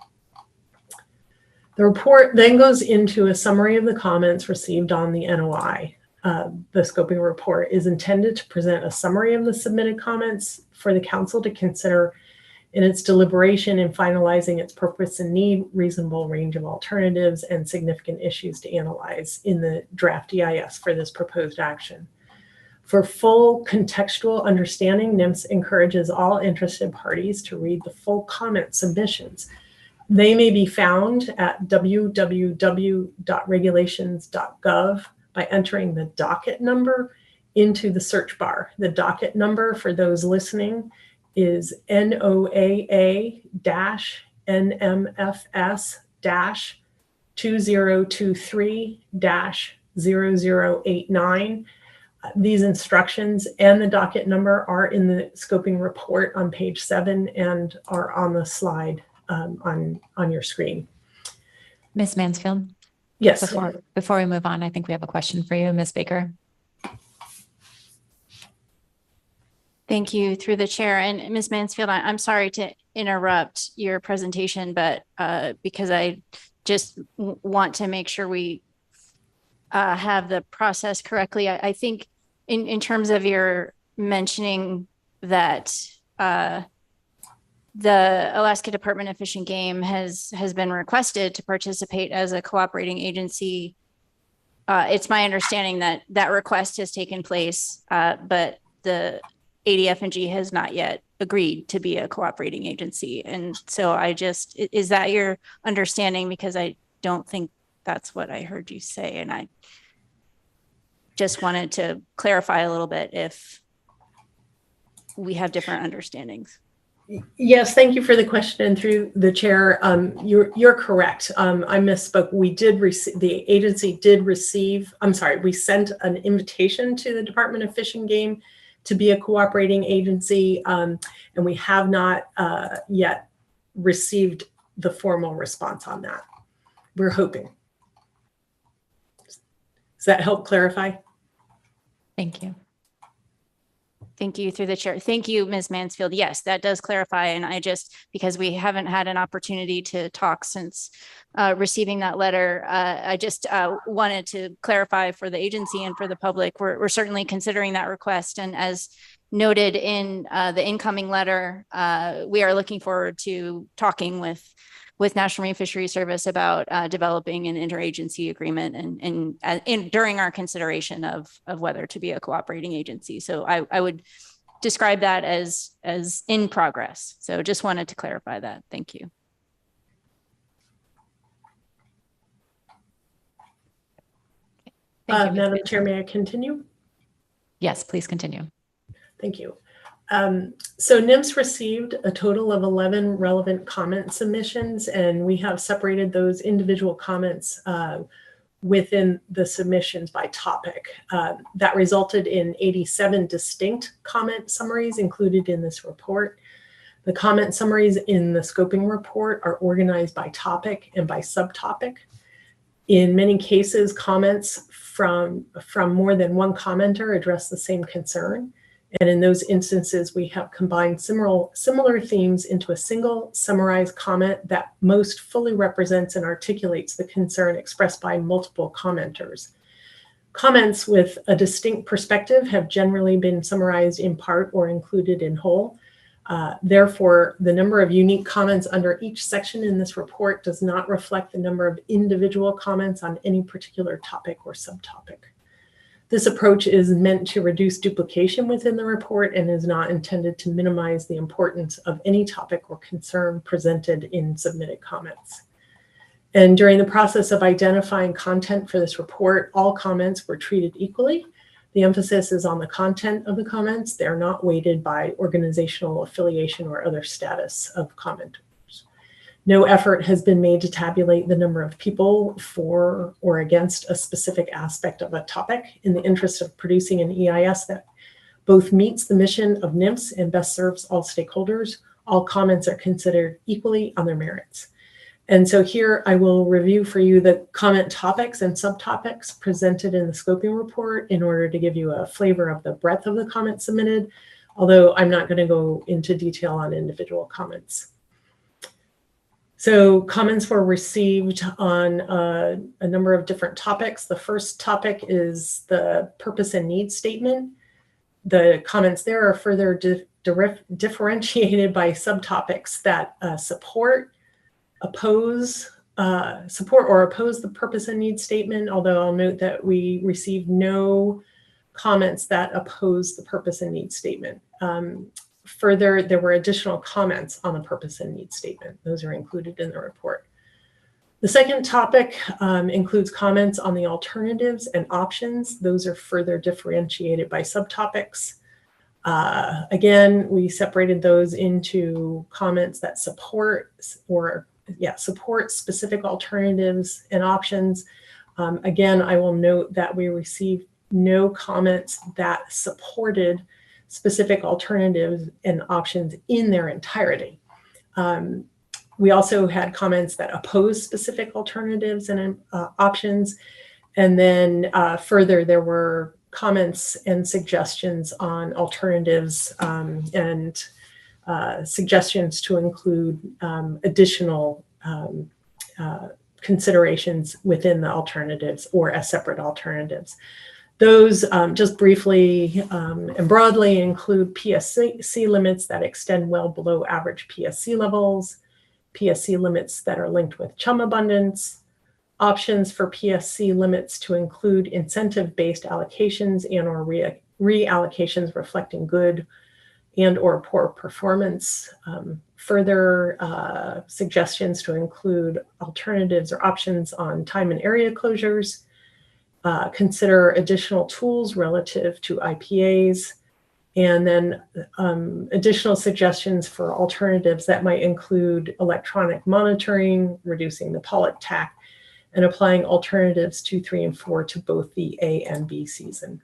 S19: The report then goes into a summary of the comments received on the NOI. The scoping report is intended to present a summary of the submitted comments for the council to consider in its deliberation in finalizing its purpose and need, reasonable range of alternatives, and significant issues to analyze in the draft EIS for this proposed action. For full contextual understanding, NIMS encourages all interested parties to read the full comment submissions. They may be found at www.regulations.gov by entering the docket number into the search bar. The docket number for those listening is NOAA-NMFS-2023-0089. These instructions and the docket number are in the scoping report on page 7 and are on the slide on your screen.
S1: Ms. Mansfield?
S19: Yes.
S1: Before we move on, I think we have a question for you, Ms. Baker.
S3: Thank you through the chair. And Ms. Mansfield, I'm sorry to interrupt your presentation, but because I just want to make sure we have the process correctly. I think in terms of your mentioning that the Alaska Department of Fish and Game has been requested to participate as a cooperating agency. It's my understanding that that request has taken place, but the ADF&G has not yet agreed to be a cooperating agency. And so is that your understanding? Because I don't think that's what I heard you say. And I just wanted to clarify a little bit if we have different understandings.
S19: Yes, thank you for the question. And through the chair, you're correct. I misspoke. We did receive, the agency did receive, we sent an invitation to the Department of Fish and Game to be a cooperating agency, and we have not yet received the formal response on that. We're hoping. Does that help clarify?
S1: Thank you.
S3: Thank you through the chair. Thank you, Ms. Mansfield. Yes, that does clarify. And I just, because we haven't had an opportunity to talk since receiving that letter, I just wanted to clarify for the agency and for the public, we're certainly considering that request. And as noted in the incoming letter, we are looking forward to talking with National Marine Fisheries Service about developing an interagency agreement and during our consideration of whether to be a cooperating agency. So I would describe that as in progress. So just wanted to clarify that. Thank you.
S19: Madam Chair, may I continue?
S1: Yes, please continue.
S19: Thank you. So NIMS received a total of 11 relevant comment submissions, and we have separated those individual comments within the submissions by topic. That resulted in 87 distinct comment summaries included in this report. The comment summaries in the scoping report are organized by topic and by subtopic. In many cases, comments from more than one commenter address the same concern. And in those instances, we have combined similar themes into a single summarized comment that most fully represents and articulates the concern expressed by multiple commenters. Comments with a distinct perspective have generally been summarized in part or included in whole. Therefore, the number of unique comments under each section in this report does not reflect the number of individual comments on any particular topic or subtopic. This approach is meant to reduce duplication within the report and is not intended to minimize the importance of any topic or concern presented in submitted comments. And during the process of identifying content for this report, all comments were treated equally. The emphasis is on the content of the comments. They're not weighted by organizational affiliation or other status of commenters. No effort has been made to tabulate the number of people for or against a specific aspect of a topic in the interest of producing an EIS that both meets the mission of NIMS and best serves all stakeholders. All comments are considered equally on their merits. And so here I will review for you the comment topics and subtopics presented in the scoping report in order to give you a flavor of the breadth of the comments submitted, although I'm not going to go into detail on individual comments. So comments were received on a number of different topics. The first topic is the purpose and need statement. The comments there are further differentiated by subtopics that support or oppose the purpose and need statement, although I'll note that we received no comments that oppose the purpose and need statement. Further, there were additional comments on the purpose and need statement. Those are included in the report. The second topic includes comments on the alternatives and options. Those are further differentiated by subtopics. Again, we separated those into comments that support specific alternatives and options. Again, I will note that we received no comments that supported specific alternatives and options in their entirety. We also had comments that oppose specific alternatives and options. And then further, there were comments and suggestions on alternatives and suggestions to include additional considerations within the alternatives or as separate alternatives. Those just briefly and broadly include PSC limits that extend well below average PSC levels, PSC limits that are linked with chum abundance, options for PSC limits to include incentive-based allocations and or reallocations reflecting good and or poor performance. Further suggestions to include alternatives or options on time and area closures, consider additional tools relative to IPAs, and then additional suggestions for alternatives that might include electronic monitoring, reducing the pollock tack, and applying alternatives 2, 3, and 4 to both the A and B season.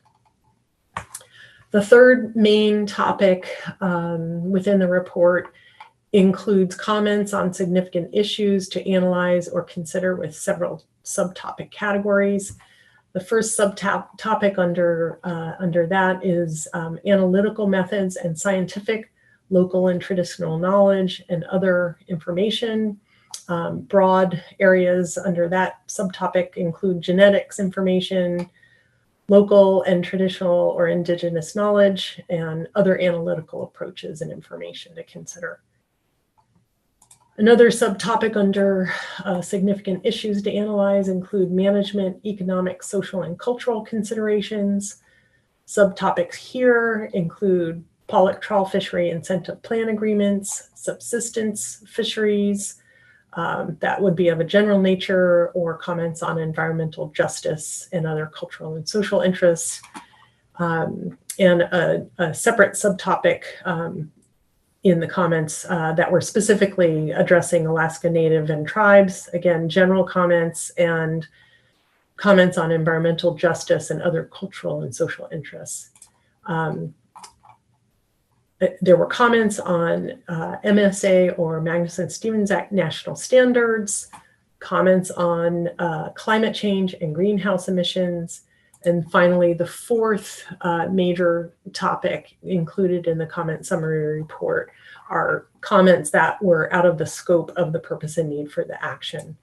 S19: The third main topic within the report includes comments on significant issues to analyze or consider with several subtopic categories. The first subtopic under that is analytical methods and scientific, local and traditional knowledge and other information. Broad areas under that subtopic include genetics information, local and traditional or indigenous knowledge, and other analytical approaches and information to consider. Another subtopic under significant issues to analyze include management, economic, social, and cultural considerations. Subtopics here include pollock trawl fishery incentive plan agreements, subsistence fisheries, that would be of a general nature, or comments on environmental justice and other cultural and social interests. And a separate subtopic in the comments that were specifically addressing Alaska Native and tribes. Again, general comments and comments on environmental justice and other cultural and social interests. There were comments on MSA or Magnuson-Stevens Act national standards, comments on climate change and greenhouse emissions, and finally, the fourth major topic included in the comment summary report are comments that were out of the scope of the purpose and need for the action.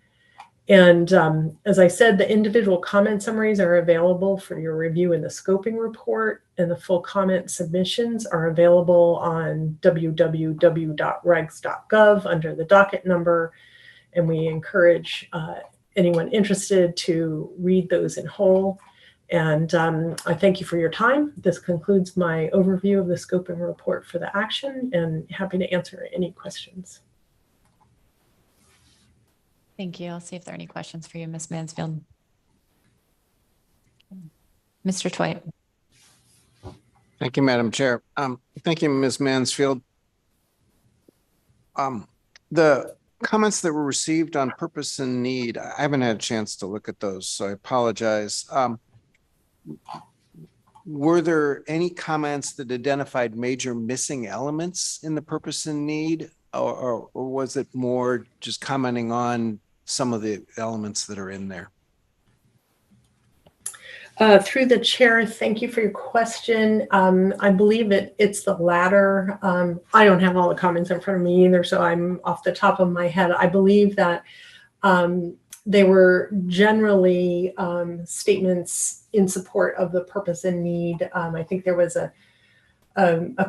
S19: And as I said, the individual comment summaries are available for your review in the scoping report, and the full comment submissions are available on www.regs.gov under the docket number. And we encourage anyone interested to read those in whole. And I thank you for your time. This concludes my overview of the scoping report for the action, and happy to answer any questions.
S1: Thank you. I'll see if there are any questions for you, Ms. Mansfield. Mr. Twite.
S7: Thank you, Madam Chair. Thank you, Ms. Mansfield. The comments that were received on purpose and need, I haven't had a chance to look at those, so I apologize. Were there any comments that identified major missing elements in the purpose and need, or was it more just commenting on some of the elements that are in there?
S19: Through the chair, thank you for your question. I believe it's the latter. I don't have all the comments in front of me either, so I'm off the top of my head. I believe that they were generally statements in support of the purpose and need. I think there was a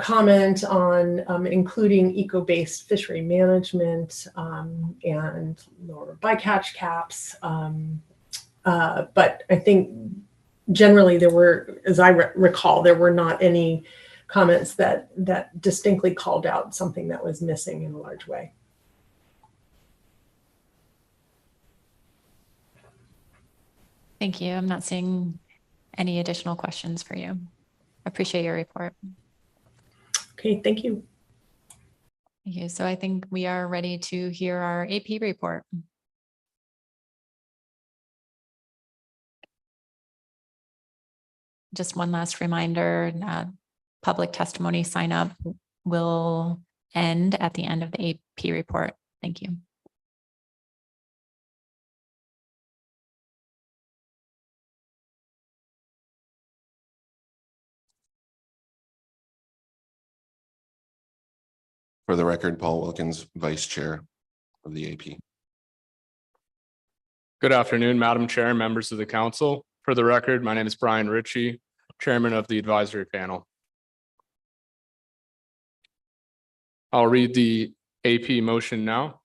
S19: comment on including eco-based fishery management and lower bycatch caps. But I think generally there were, as I recall, there were not any comments that distinctly called out something that was missing in a large way.
S1: Thank you. I'm not seeing any additional questions for you. Appreciate your report.
S19: Okay, thank you.
S1: Thank you. So I think we are ready to hear our AP report. Just one last reminder, public testimony sign up will end at the end of the AP report. Thank you.
S20: For the record, Paul Wilkins, Vice Chair of the AP.
S21: Good afternoon, Madam Chair and members of the council. For the record, my name is Brian Ritchie, Chairman of the advisory panel. I'll read the AP motion now.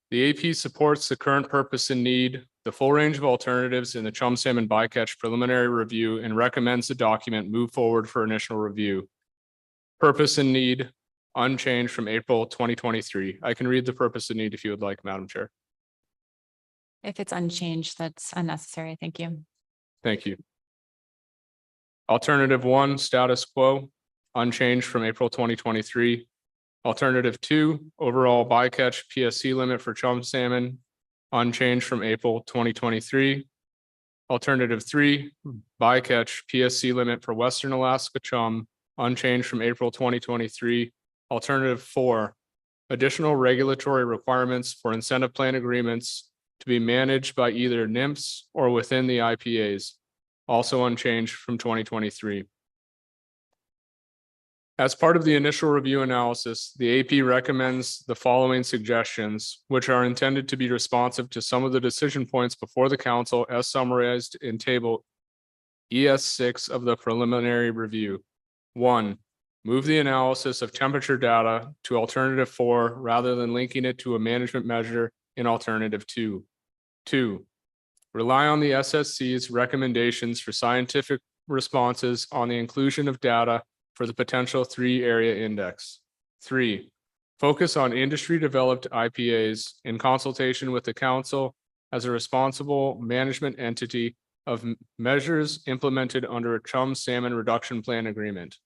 S21: The AP supports the current purpose and need, the full range of alternatives in the chum salmon bycatch preliminary review, and recommends the document move forward for initial review. Purpose and need unchanged from April 2023. I can read the purpose and need if you would like, Madam Chair.
S1: If it's unchanged, that's unnecessary. Thank you.
S21: Thank you. Alternative 1, status quo, unchanged from April 2023. Alternative 2, overall bycatch PSC limit for chum salmon, unchanged from April 2023. Alternative 3, bycatch PSC limit for Western Alaska chum, unchanged from April 2023. Alternative 4, additional regulatory requirements for incentive plan agreements to be managed by either NIMS or within the IPAs, also unchanged from 2023. As part of the initial review analysis, the AP recommends the following suggestions, which are intended to be responsive to some of the decision points before the council as summarized in table ES6 of the preliminary review. 1, move the analysis of temperature data to alternative 4 rather than linking it to a management measure in alternative 2. 2, rely on the SSC's recommendations for scientific responses on the inclusion of data for the potential 3 area index. 3, focus on industry developed IPAs in consultation with the council as a responsible management entity of measures implemented under a chum salmon reduction plan agreement.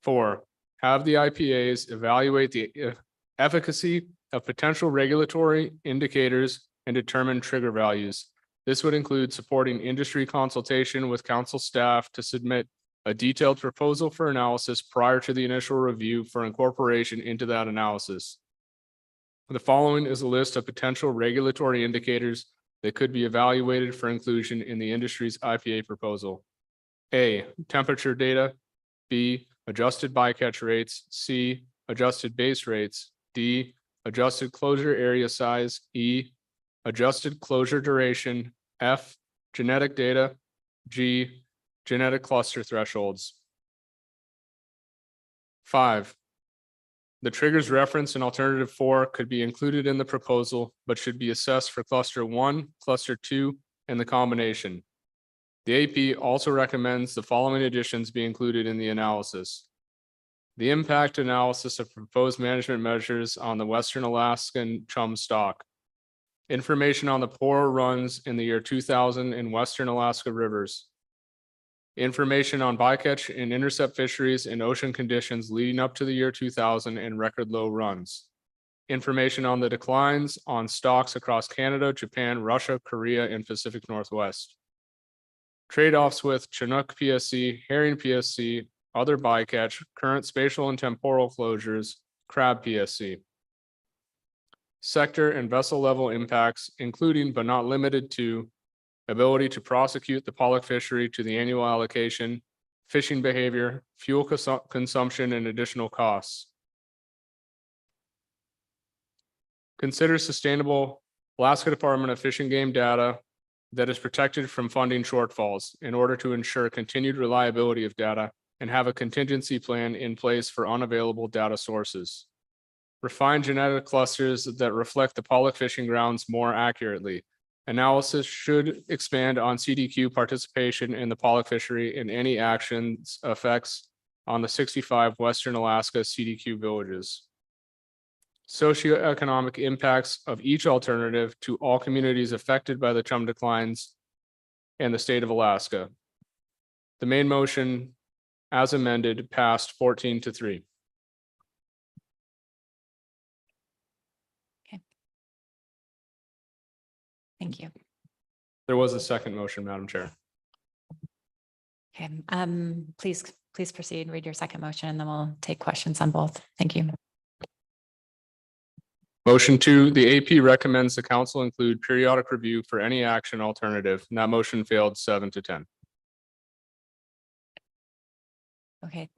S21: 4, have the IPAs evaluate the efficacy of potential regulatory indicators and determine trigger values. This would include supporting industry consultation with council staff to submit a detailed proposal for analysis prior to the initial review for incorporation into that analysis. The following is a list of potential regulatory indicators that could be evaluated for inclusion in the industry's IPA proposal. A, temperature data. B, adjusted bycatch rates. C, adjusted base rates. D, adjusted closure area size. E, adjusted closure duration. F, genetic data. G, genetic cluster thresholds. 5, the triggers referenced in alternative 4 could be included in the proposal, but should be assessed for cluster 1, cluster 2, and the combination. The AP also recommends the following additions be included in the analysis. The impact analysis of proposed management measures on the Western Alaskan chum stock. Information on the poorer runs in the year 2000 in Western Alaska rivers. Information on bycatch and intercept fisheries in ocean conditions leading up to the year 2000 and record low runs. Information on the declines on stocks across Canada, Japan, Russia, Korea, and Pacific Northwest. Trade-offs with Chinook PSC, herring PSC, other bycatch, current spatial and temporal closures, crab PSC. Sector and vessel level impacts, including but not limited to ability to prosecute the pollock fishery to the annual allocation, fishing behavior, fuel consumption, and additional costs. Consider sustainable Alaska Department of Fish and Game data that is protected from funding shortfalls in order to ensure continued reliability of data and have a contingency plan in place for unavailable data sources. Refine genetic clusters that reflect the pollock fishing grounds more accurately. Analysis should expand on CDQ participation in the pollock fishery and any actions effects on the 65 Western Alaska CDQ villages. Socioeconomic impacts of each alternative to all communities affected by the chum declines and the state of Alaska. The main motion as amended passed 14-3.
S1: Thank you.
S21: There was a second motion, Madam Chair.
S1: Okay, please proceed, read your second motion, and then we'll take questions on both. Thank you.
S21: Motion 2, the AP recommends the council include periodic review for any action alternative. And that motion failed 7-10.
S1: Okay.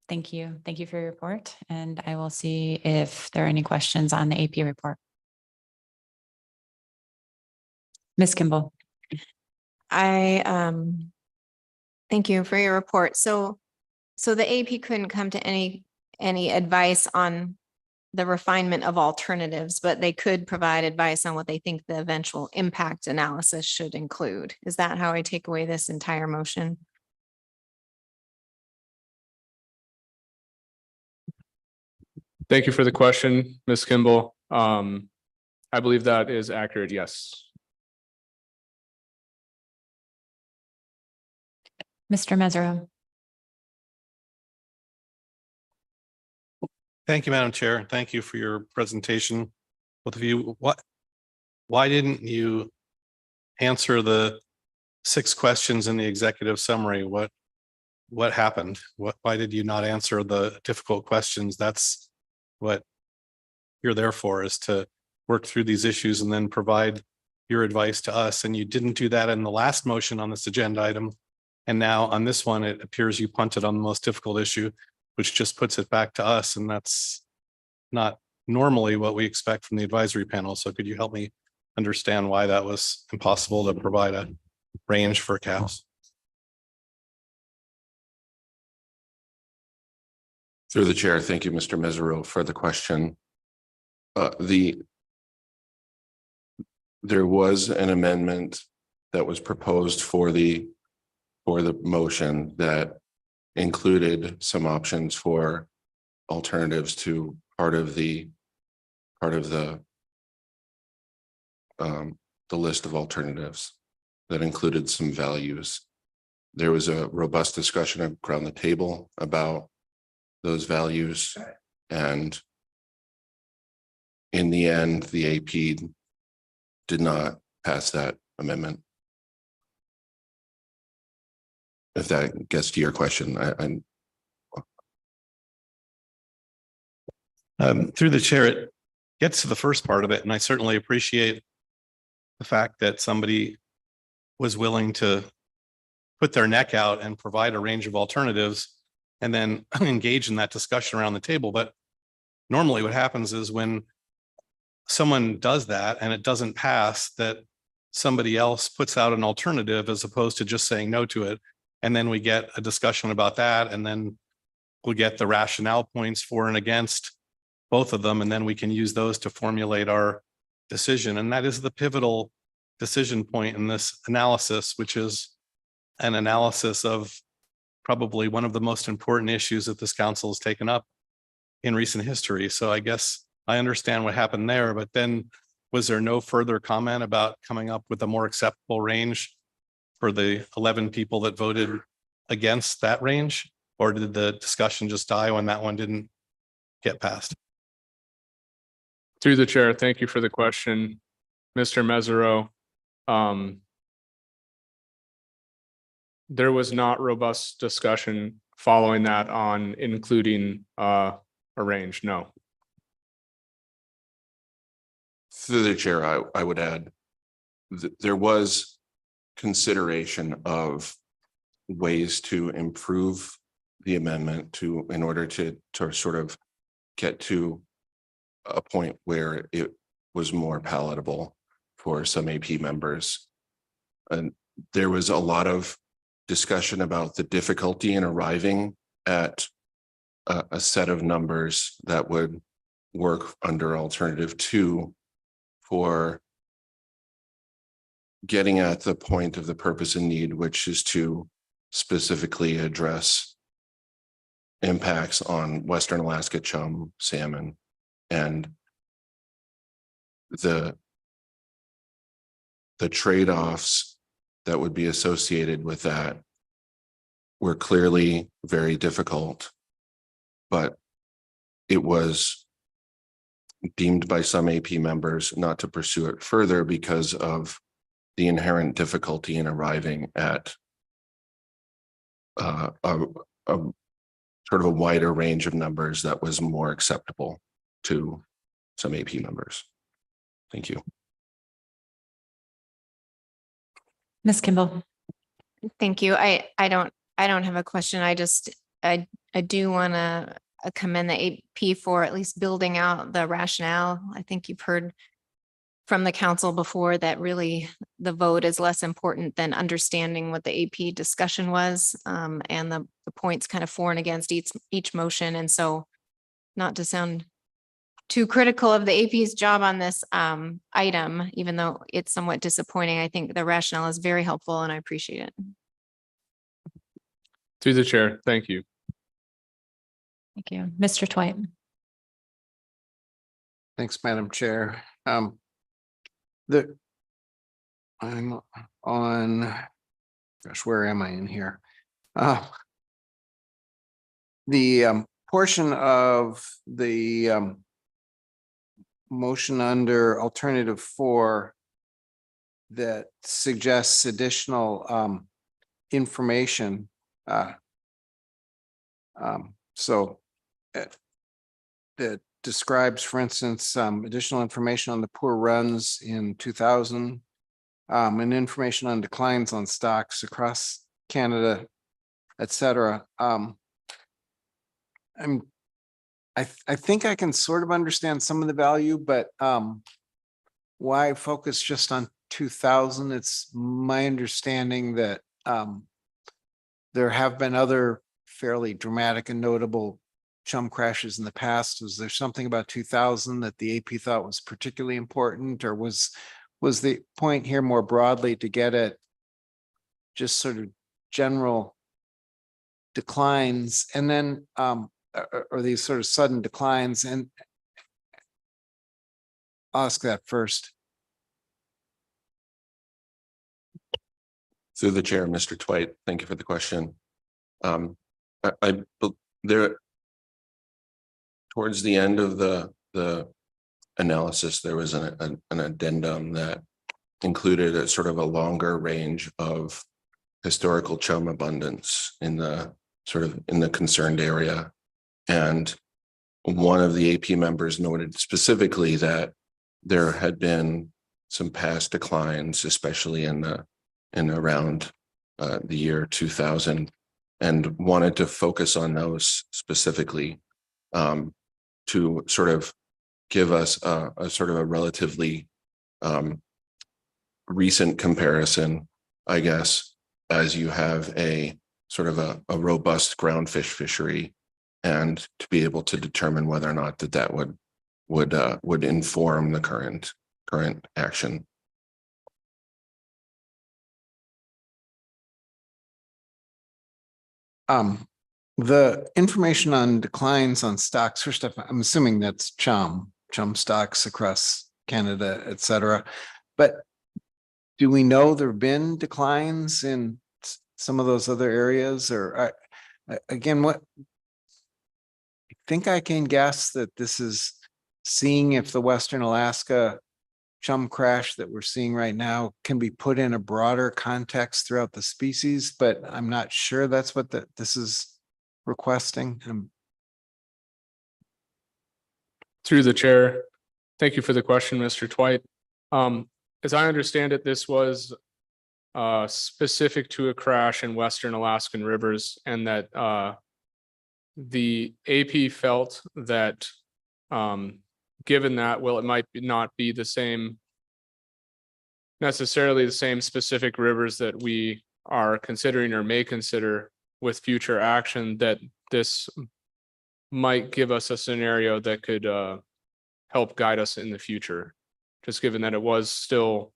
S1: Thank you. Thank you for your report. And I will see if there are any questions on the AP report. Ms. Kimball.
S8: Thank you for your report. So the AP couldn't come to any advice on the refinement of alternatives, but they could provide advice on what they think the eventual impact analysis should include. Is that how I take away this entire motion?
S21: Thank you for the question, Ms. Kimball. I believe that is accurate, yes.
S1: Mr. Mesereau.
S9: Thank you, Madam Chair. Thank you for your presentation. Both of you, why didn't you answer the 6 questions in the executive summary? What happened? Why did you not answer the difficult questions? That's what you're there for, is to work through these issues and then provide your advice to us. And you didn't do that in the last motion on this agenda item. And now on this one, it appears you punted on the most difficult issue, which just puts it back to us. And that's not normally what we expect from the advisory panel. So could you help me understand why that was impossible to provide a range for caps?
S20: Through the chair, thank you, Mr. Mesereau, for the question. There was an amendment that was proposed for the motion that included some options for alternatives to part of the list of alternatives that included some values. There was a robust discussion around the table about those values, and in the end, the AP did not pass that amendment. If that gets to your question, through the chair, it gets to the first part of it, and I certainly appreciate the fact that somebody was willing to put their neck out and provide a range of alternatives and then engage in that discussion around the table. But normally what happens is when someone does that and it doesn't pass, that somebody else puts out an alternative as opposed to just saying no to it. And then we get a discussion about that, and then we'll get the rationale points for and against both of them, and then we can use those to formulate our decision. And that is the pivotal decision point in this analysis, which is an analysis of probably one of the most important issues that this council has taken up in recent history. So I guess I understand what happened there, but then was there no further comment about coming up with a more acceptable range for the 11 people that voted against that range? Or did the discussion just die when that one didn't get passed?
S21: Through the chair, thank you for the question, Mr. Mesereau. There was not robust discussion following that on including a range, no.
S20: through the chair, I would add there was consideration of ways to improve the amendment in order to sort of get to a point where it was more palatable for some AP members. And there was a lot of discussion about the difficulty in arriving at a set of numbers that would work under alternative 2 for getting at the point of the purpose and need, which is to specifically address impacts on Western Alaska chum, salmon, and the trade-offs that would be associated with that were clearly very difficult, but it was deemed by some AP members not to pursue it further because of the inherent difficulty in arriving at a sort of a wider range of numbers that was more acceptable to some AP members. Thank you.
S1: Ms. Kimball.
S8: Thank you. I don't have a question. I do want to commend the AP for at least building out the rationale. I think you've heard from the council before that really the vote is less important than understanding what the AP discussion was, and the points kind of for and against each motion. And so, not to sound too critical of the AP's job on this item, even though it's somewhat disappointing, I think the rationale is very helpful and I appreciate it.
S21: Through the chair, thank you.
S1: Thank you. Mr. Twite.
S7: Thanks, Madam Chair. I'm on, gosh, where am I in here? The portion of the motion under alternative 4 that suggests additional information. So that describes, for instance, additional information on the poor runs in 2000, and information on declines on stocks across Canada, et cetera. I think I can sort of understand some of the value, but why focus just on 2000? It's my understanding that there have been other fairly dramatic and notable chum crashes in the past. Was there something about 2000 that the AP thought was particularly important, or was the point here more broadly to get at just sort of general declines, and then or these sort of sudden declines? And I'll ask that first.
S2: Through the chair, Mr. Twite, thank you for the question. There, towards the end of the analysis, there was an addendum that included a sort of a longer range of historical chum abundance in the concerned area. And one of the AP members noted specifically that there had been some past declines, especially in around the year 2000, and wanted to focus on those specifically to sort of give us a sort of a relatively recent comparison, I guess, as you have a sort of a robust groundfish fishery, and to be able to determine whether or not that would inform the current action.
S7: The information on declines on stocks, first off, I'm assuming that's chum stocks across Canada, et cetera. But do we know there have been declines in some of those other areas? Or again, what I think I can guess that this is seeing if the Western Alaska chum crash that we're seeing right now can be put in a broader context throughout the species, but I'm not sure that's what this is requesting.
S21: Through the chair, thank you for the question, Mr. Twite. As I understand it, this was specific to a crash in Western Alaskan rivers, and that the AP felt that given that, well, it might not be the same, necessarily the same specific rivers that we are considering or may consider with future action, that this might give us a scenario that could help guide us in the future, just given that it was still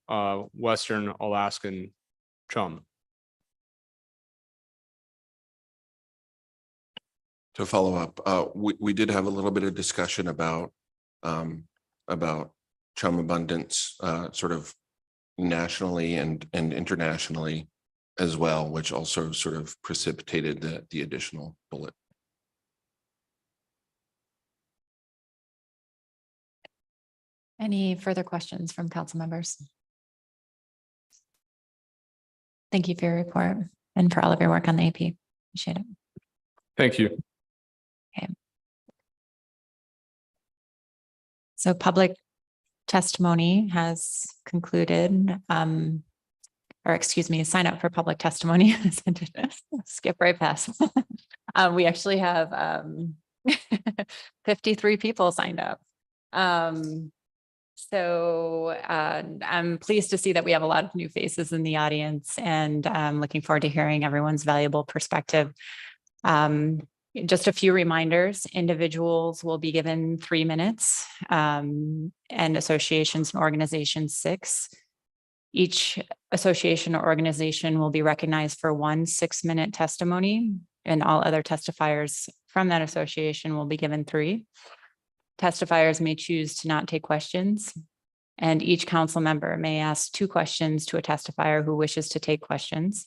S21: Western Alaskan chum.
S2: To follow up, we did have a little bit of discussion about chum abundance, sort of nationally and internationally as well, which also sort of precipitated the additional bullet.
S1: Any further questions from council members? Thank you for your report and for all of your work on the AP. Appreciate it.
S21: Thank you.
S1: Okay. So public testimony has concluded, or excuse me, sign up for public testimony. Skip right past. We actually have 53 people signed up. So I'm pleased to see that we have a lot of new faces in the audience, and I'm looking forward to hearing everyone's valuable perspective. Just a few reminders: individuals will be given 3 minutes, and associations and organizations 6. Each association or organization will be recognized for 1 6-minute testimony, and all other testifiers from that association will be given 3. Testifiers may choose to not take questions, and each council member may ask 2 questions to a testifier who wishes to take questions,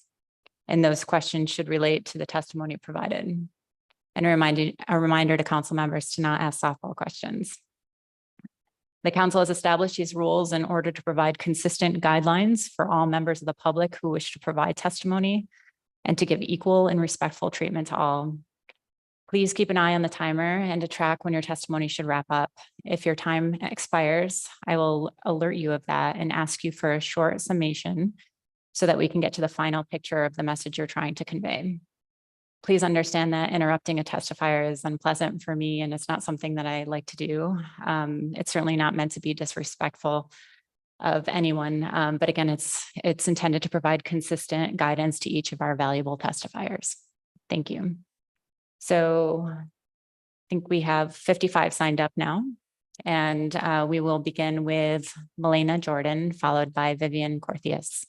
S1: and those questions should relate to the testimony provided. And a reminder to council members to not ask softball questions. The council has established these rules in order to provide consistent guidelines for all members of the public who wish to provide testimony, and to give equal and respectful treatment to all. Please keep an eye on the timer and to track when your testimony should wrap up. If your time expires, I will alert you of that and ask you for a short summation so that we can get to the final picture of the message you're trying to convey. Please understand that interrupting a testifier is unpleasant for me, and it's not something that I like to do. It's certainly not meant to be disrespectful of anyone, but again, it's intended to provide consistent guidance to each of our valuable testifiers. Thank you. So I think we have 55 signed up now, and we will begin with Melena Jordan, followed by Vivian Corthias.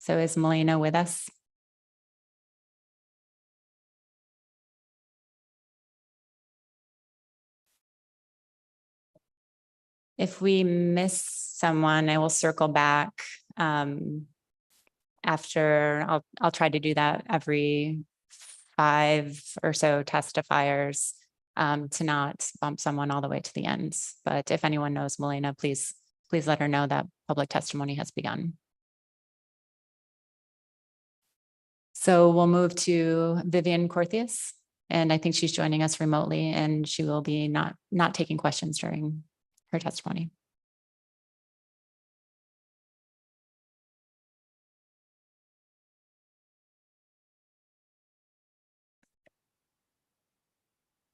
S1: So is Melena with us? If we miss someone, I will circle back. After, I'll try to do that every 5 or so testifiers to not bump someone all the way to the end. But if anyone knows Melena, please let her know that public testimony has begun. So we'll move to Vivian Corthias, and I think she's joining us remotely, and she will be not taking questions during her testimony.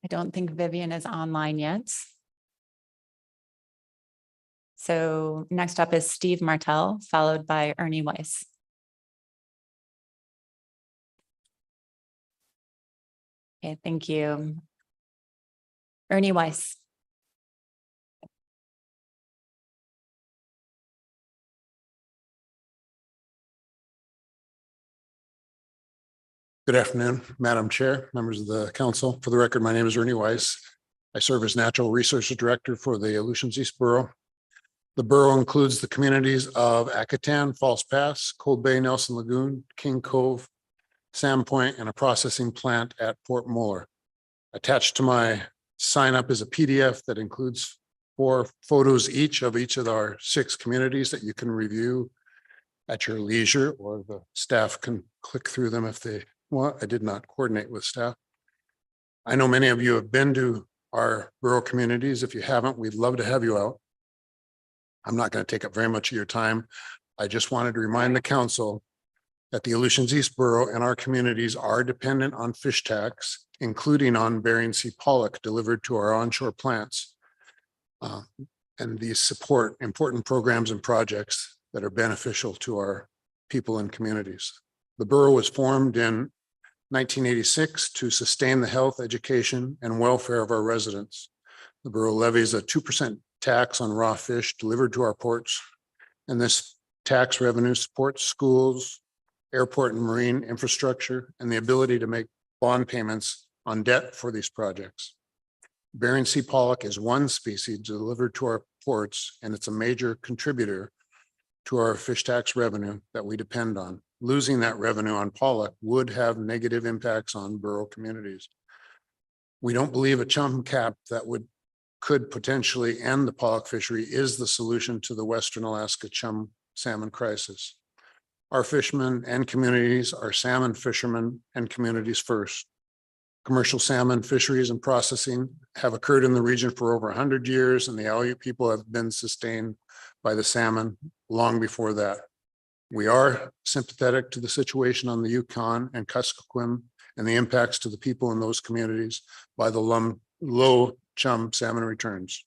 S1: I don't think Vivian is online yet. So next up is Steve Martell, followed by Ernie Weiss. Okay, thank you. Ernie Weiss.
S4: Good afternoon, Madam Chair, members of the council. For the record, my name is Ernie Weiss. I serve as Natural Resources Director for the Aleutians East Borough. The borough includes the communities of Acatan, False Pass, Cold Bay, Nelson Lagoon, King Cove, Sam Point, and a processing plant at Port Muller. Attached to my sign up is a PDF that includes 4 photos each of our 6 communities that you can review at your leisure, or the staff can click through them if they want. I did not coordinate with staff. I know many of you have been to our rural communities. If you haven't, we'd love to have you out. I'm not going to take up very much of your time. I just wanted to remind the council that the Aleutians East Borough and our communities are dependent on fish tax, including on Bering Sea pollock delivered to our onshore plants. And these support important programs and projects that are beneficial to our people and communities. The borough was formed in 1986 to sustain the health, education, and welfare of our residents. The borough levies a 2% tax on raw fish delivered to our ports, and this tax revenue supports schools, airport and marine infrastructure, and the ability to make bond payments on debt for these projects. Bering Sea pollock is one species delivered to our ports, and it's a major contributor to our fish tax revenue that we depend on. Losing that revenue on pollock would have negative impacts on rural communities. We don't believe a chum cap that could potentially end the pollock fishery is the solution to the Western Alaska chum salmon crisis. Our fishermen and communities are salmon fishermen and communities first. Commercial salmon fisheries and processing have occurred in the region for over 100 years, and the Aleut people have been sustained by the salmon long before that. We are sympathetic to the situation on the Yukon and Kuskokwim and the impacts to the people in those communities by the low chum salmon returns.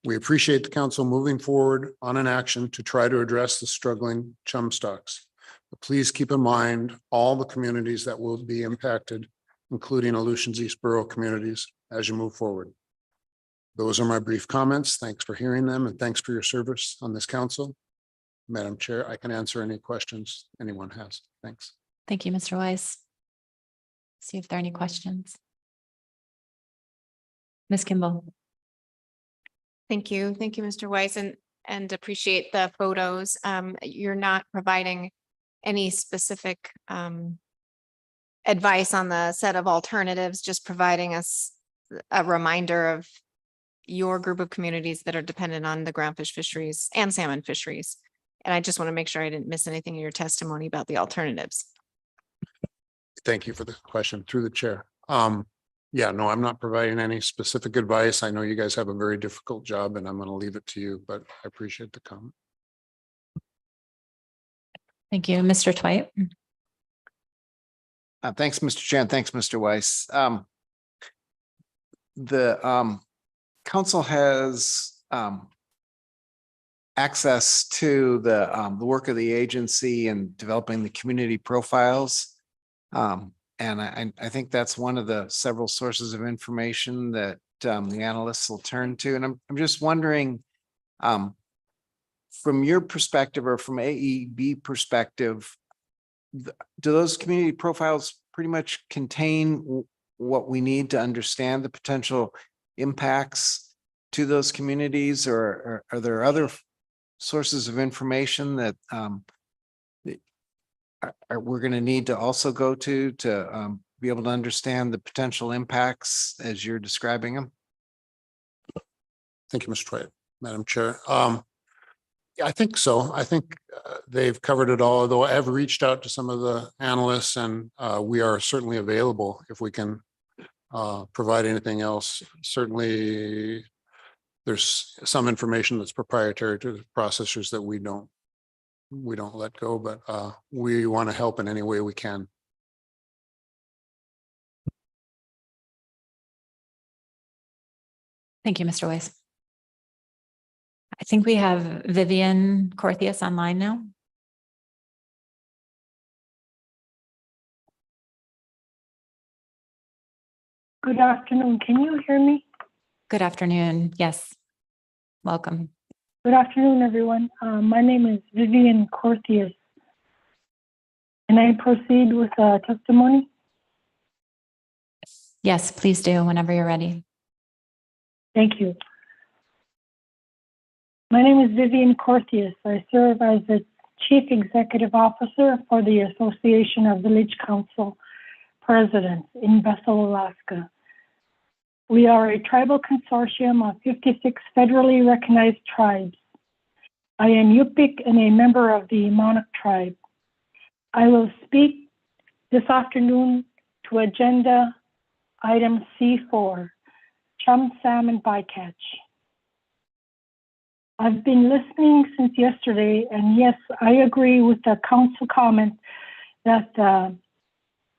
S4: We appreciate the council moving forward on an action to try to address the struggling chum stocks. But please keep in mind all the communities that will be impacted, including Aleutians East Borough communities, as you move forward. Those are my brief comments. Thanks for hearing them, and thanks for your service on this council. Madam Chair, I can answer any questions anyone has. Thanks.
S1: Thank you, Mr. Weiss. See if there are any questions. Ms. Kimball.
S8: Thank you. Thank you, Mr. Weiss, and appreciate the photos. You're not providing any specific advice on the set of alternatives, just providing us a reminder of your group of communities that are dependent on the groundfish fisheries and salmon fisheries. And I just want to make sure I didn't miss anything in your testimony about the alternatives.
S4: Thank you for the question through the chair. Yeah, no, I'm not providing any specific advice. I know you guys have a very difficult job and I'm going to leave it to you, but I appreciate the comment.
S1: Thank you, Mr. Twite.
S7: Thanks, Mr. Chair, and thanks, Mr. Weiss. The council has access to the work of the agency and developing the community profiles. And I think that's one of the several sources of information that the analysts will turn to. And I'm just wondering, from your perspective or from AEB perspective, do those community profiles pretty much contain what we need to understand the potential impacts to those communities, or are there other sources of information that we're going to need to also go to be able to understand the potential impacts as you're describing them?
S4: Thank you, Mr. Twite. Madam Chair. Yeah, I think so. I think they've covered it all, although I have reached out to some of the analysts and we are certainly available if we can provide anything else. Certainly, there's some information that's proprietary to the processors that we don't let go, but we want to help in any way we can.
S1: Thank you, Mr. Weiss. I think we have Vivian Corthius online now.
S13: Good afternoon. Can you hear me?
S1: Good afternoon. Yes. Welcome.
S13: Good afternoon, everyone. My name is Vivian Corthius. Can I proceed with testimony?
S1: Yes, please do whenever you're ready.
S13: Thank you. My name is Vivian Corthius. I serve as the Chief Executive Officer for the Association of Village Council Presidents in Bethel, Alaska. We are a tribal consortium of 56 federally recognized tribes. I am Yupik and a member of the Monarch tribe. I will speak this afternoon to agenda item C4, chum salmon bycatch. I've been listening since yesterday, and yes, I agree with the council comment that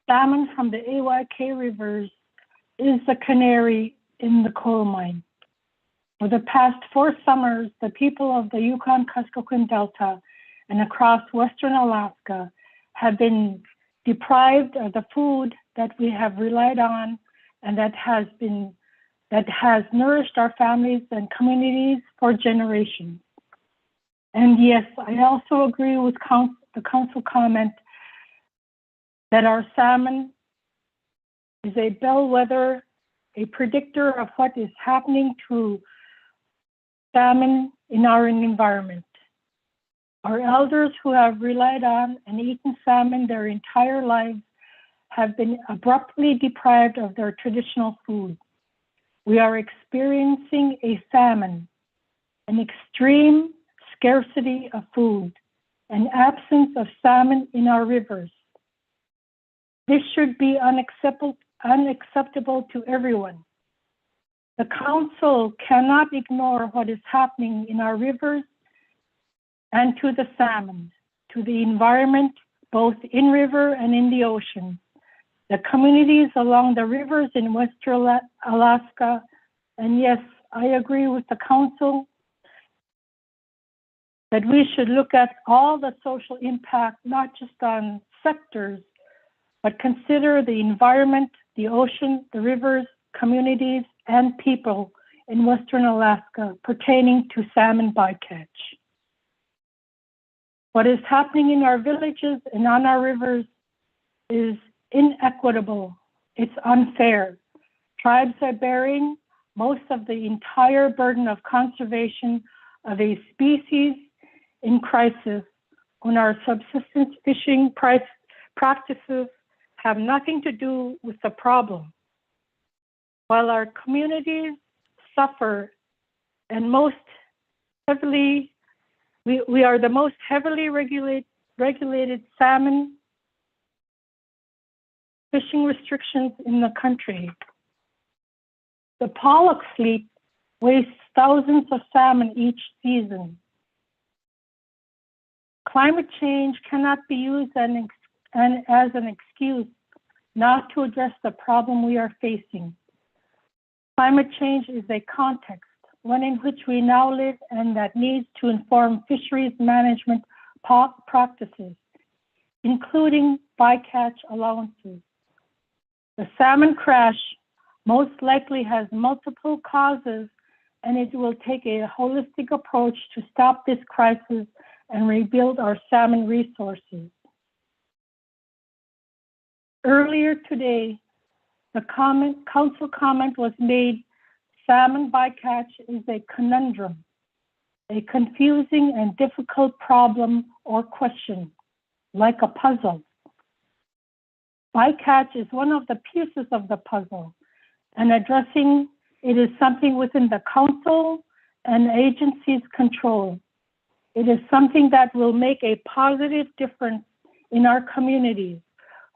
S13: salmon from the AYK rivers is the canary in the coal mine. For the past 4 summers, the people of the Yukon-Kuskokwim Delta and across Western Alaska have been deprived of the food that we have relied on and that has nourished our families and communities for generations. And yes, I also agree with the council comment that our salmon is a bellwether, a predictor of what is happening to salmon in our environment. Our elders who have relied on and eaten salmon their entire lives have been abruptly deprived of their traditional food. We are experiencing a famine, an extreme scarcity of food, an absence of salmon in our rivers. This should be unacceptable to everyone. The council cannot ignore what is happening in our rivers and to the salmon, to the environment, both in river and in the ocean. The communities along the rivers in Western Alaska, and yes, I agree with the council that we should look at all the social impact, not just on sectors, but consider the environment, the ocean, the rivers, communities, and people in Western Alaska pertaining to salmon bycatch. What is happening in our villages and on our rivers is inequitable. It's unfair. Tribes are bearing most of the entire burden of conservation of a species in crisis when our subsistence fishing practices have nothing to do with the problem. While our communities suffer and most heavily We are the most heavily regulated salmon fishing restrictions in the country. The pollock fleet wastes thousands of salmon each season. Climate change cannot be used as an excuse not to address the problem we are facing. Climate change is a context, one in which we now live and that needs to inform fisheries management practices, including bycatch allowances. The salmon crash most likely has multiple causes, and it will take a holistic approach to stop this crisis and rebuild our salmon resources. Earlier today, the council comment was made, salmon bycatch is a conundrum, a confusing and difficult problem or question, like a puzzle. Bycatch is one of the pieces of the puzzle, and addressing it is something within the council and agency's control. It is something that will make a positive difference in our communities,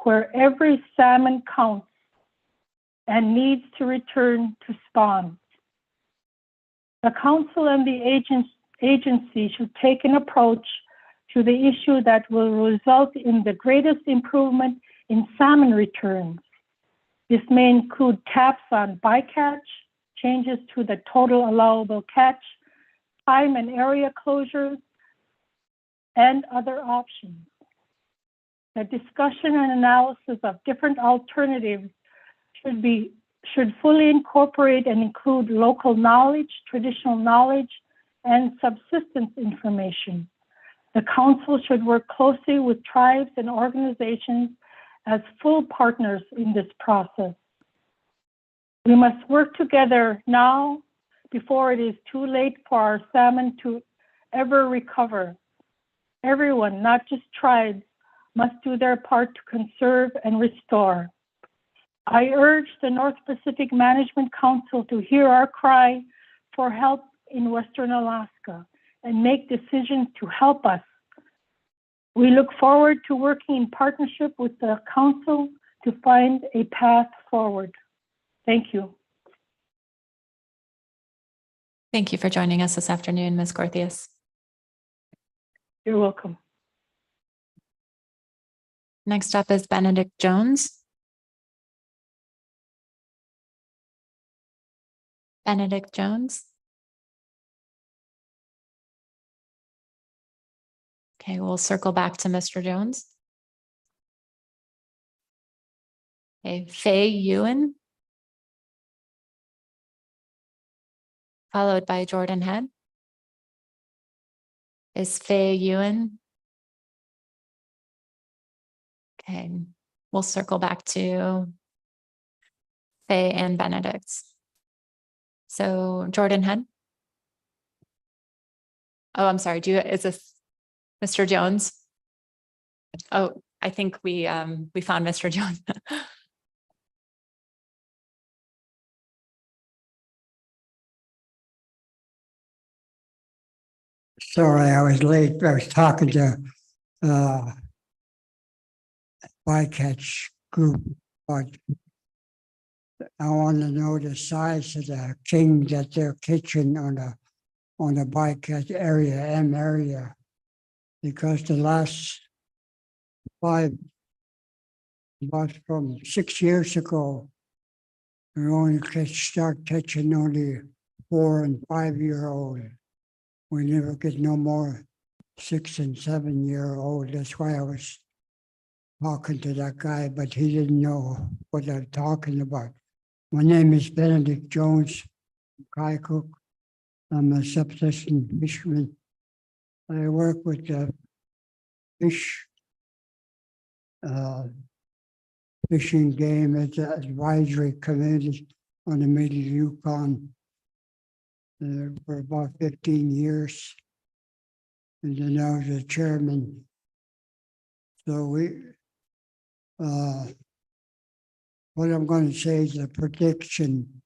S13: where every salmon counts and needs to return to spawn. The council and the agency should take an approach to the issue that will result in the greatest improvement in salmon returns. This may include caps on bycatch, changes to the total allowable catch, time and area closures, and other options. The discussion and analysis of different alternatives should fully incorporate and include local knowledge, traditional knowledge, and subsistence information. The council should work closely with tribes and organizations as full partners in this process. We must work together now before it is too late for our salmon to ever recover. Everyone, not just tribes, must do their part to conserve and restore. I urge the North Pacific Management Council to hear our cry for help in Western Alaska and make decisions to help us. We look forward to working in partnership with the council to find a path forward. Thank you.
S1: Thank you for joining us this afternoon, Ms. Gorthius.
S13: You're welcome.
S1: Next up is Benedict Jones. Benedict Jones. Okay, we'll circle back to Mr. Jones. Okay, Faye Ewan. Followed by Jordan Head. Is Faye Ewan? Okay, we'll circle back to Faye and Benedict. So Jordan Head. Oh, I'm sorry. Is this Mr. Jones? Oh, I think we found Mr. Jones.
S14: Sorry, I was late. I was talking to bycatch group, but I want to know the size of the king that their kitchen on the bycatch area, M area, because the last about from 6 years ago, we only start catching only 4 and 5 year old. We never get no more 6 and 7 year old. That's why I was talking to that guy, but he didn't know what I'm talking about. My name is Benedict Jones, Kai Cook. I'm a subsistence fisherman. I work with the fishing game as an advisory committee on the Middle Yukon for about 15 years. And then I was the chairman. So what I'm going to say is the prediction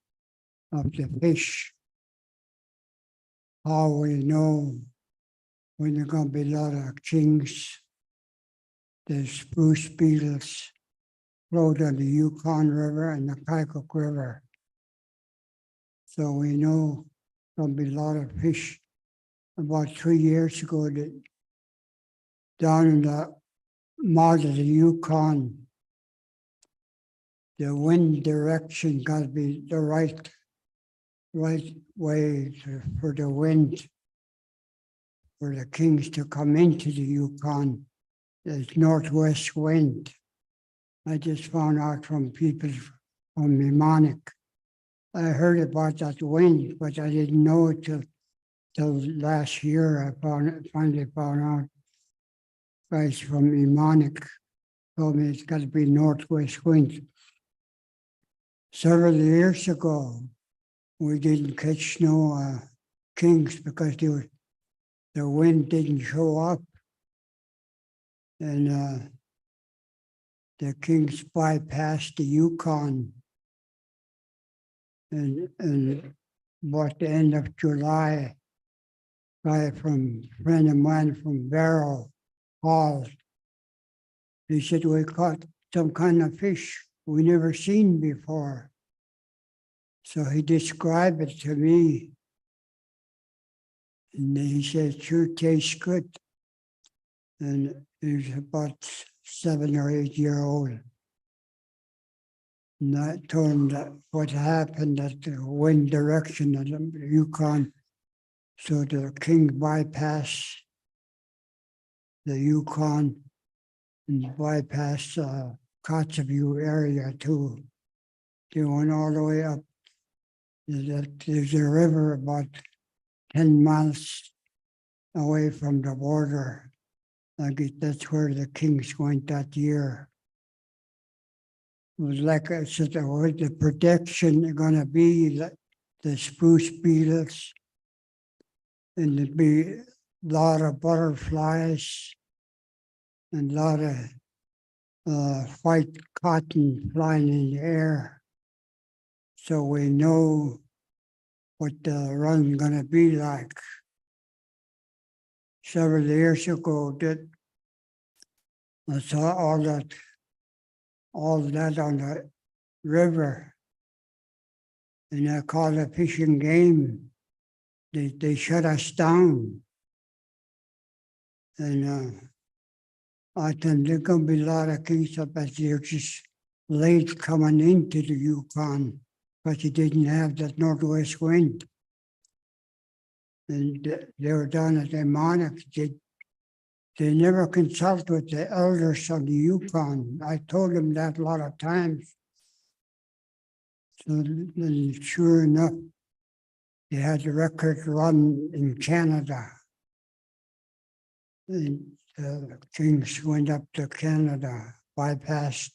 S14: of the fish, how we know when there's gonna be a lot of kings. The spruce beetles float on the Yukon River and the Kycook River. So we know there'll be a lot of fish. About 3 years ago, that down in the mouth of the Yukon, the wind direction got to be the right way for the wind, for the kings to come into the Yukon. There's northwest wind. I just found out from people from Mnemonic. I heard about that wind, but I didn't know it till last year. I finally found out. Guys from Mnemonic told me it's got to be northwest wind. Several years ago, we didn't catch no kings because the wind didn't show up. And the kings bypassed the Yukon. And about the end of July, guy from friend of mine from Barrow Hall, he said, we caught some kind of fish we never seen before. So he described it to me. And he said, sure tastes good. And he was about 7 or 8 years old. And I told him that what happened at the wind direction of the Yukon. So the king bypassed the Yukon and bypassed Kotzebue area too. They went all the way up. There's a river about 10 miles away from the border. I guess that's where the kings went that year. It was like I said, the protection gonna be the spruce beetles, and there'd be a lot of butterflies and a lot of white cotton flying in the air. So we know what the run's gonna be like. Several years ago, I saw all that on the river, and I called a fishing game. They shut us down, and I think there's gonna be a lot of kings up as they're just late coming into the Yukon, but you didn't have that northwest wind. And they were down at the Mnemonic. They never consult with the elders on the Yukon. I told them that a lot of times. So then sure enough, they had the record run in Canada. And the kings went up to Canada, bypassed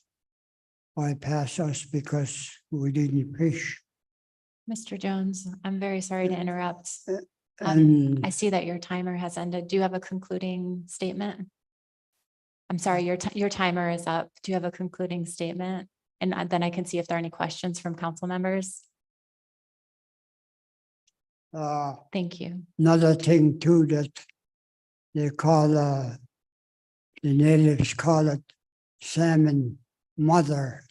S14: us because we didn't fish.
S1: Mr. Jones, I'm very sorry to interrupt.
S14: And
S1: I see that your timer has ended. Do you have a concluding statement? I'm sorry, your timer is up. Do you have a concluding statement? And then I can see if there are any questions from council members. Thank you.
S14: another thing too that they call the natives call it salmon mother,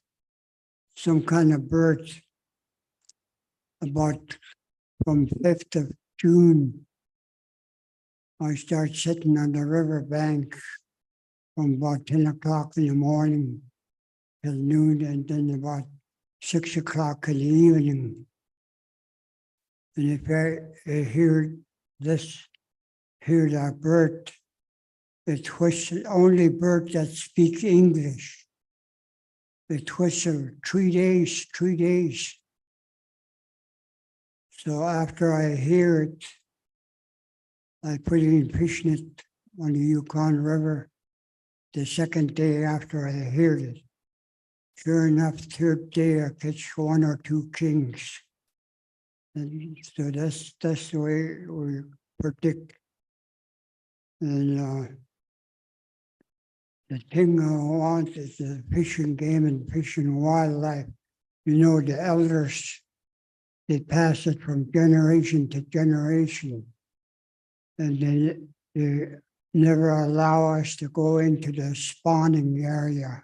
S14: some kind of bird. About from 5th of June, I start sitting on the riverbank from about 10 o'clock in the morning till noon, and then about 6 o'clock in the evening. And if I hear that bird, it whistles, only bird that speaks English. It whistles 3 days, 3 days. So after I hear it, I put it in fishnet on the Yukon River the second day after I heard it. Sure enough, third day I catch 1 or 2 kings. And so that's the way we predict. And the thing I want is the fishing game and fishing wildlife. You know, the elders, they pass it from generation to generation. And they never allow us to go into the spawning area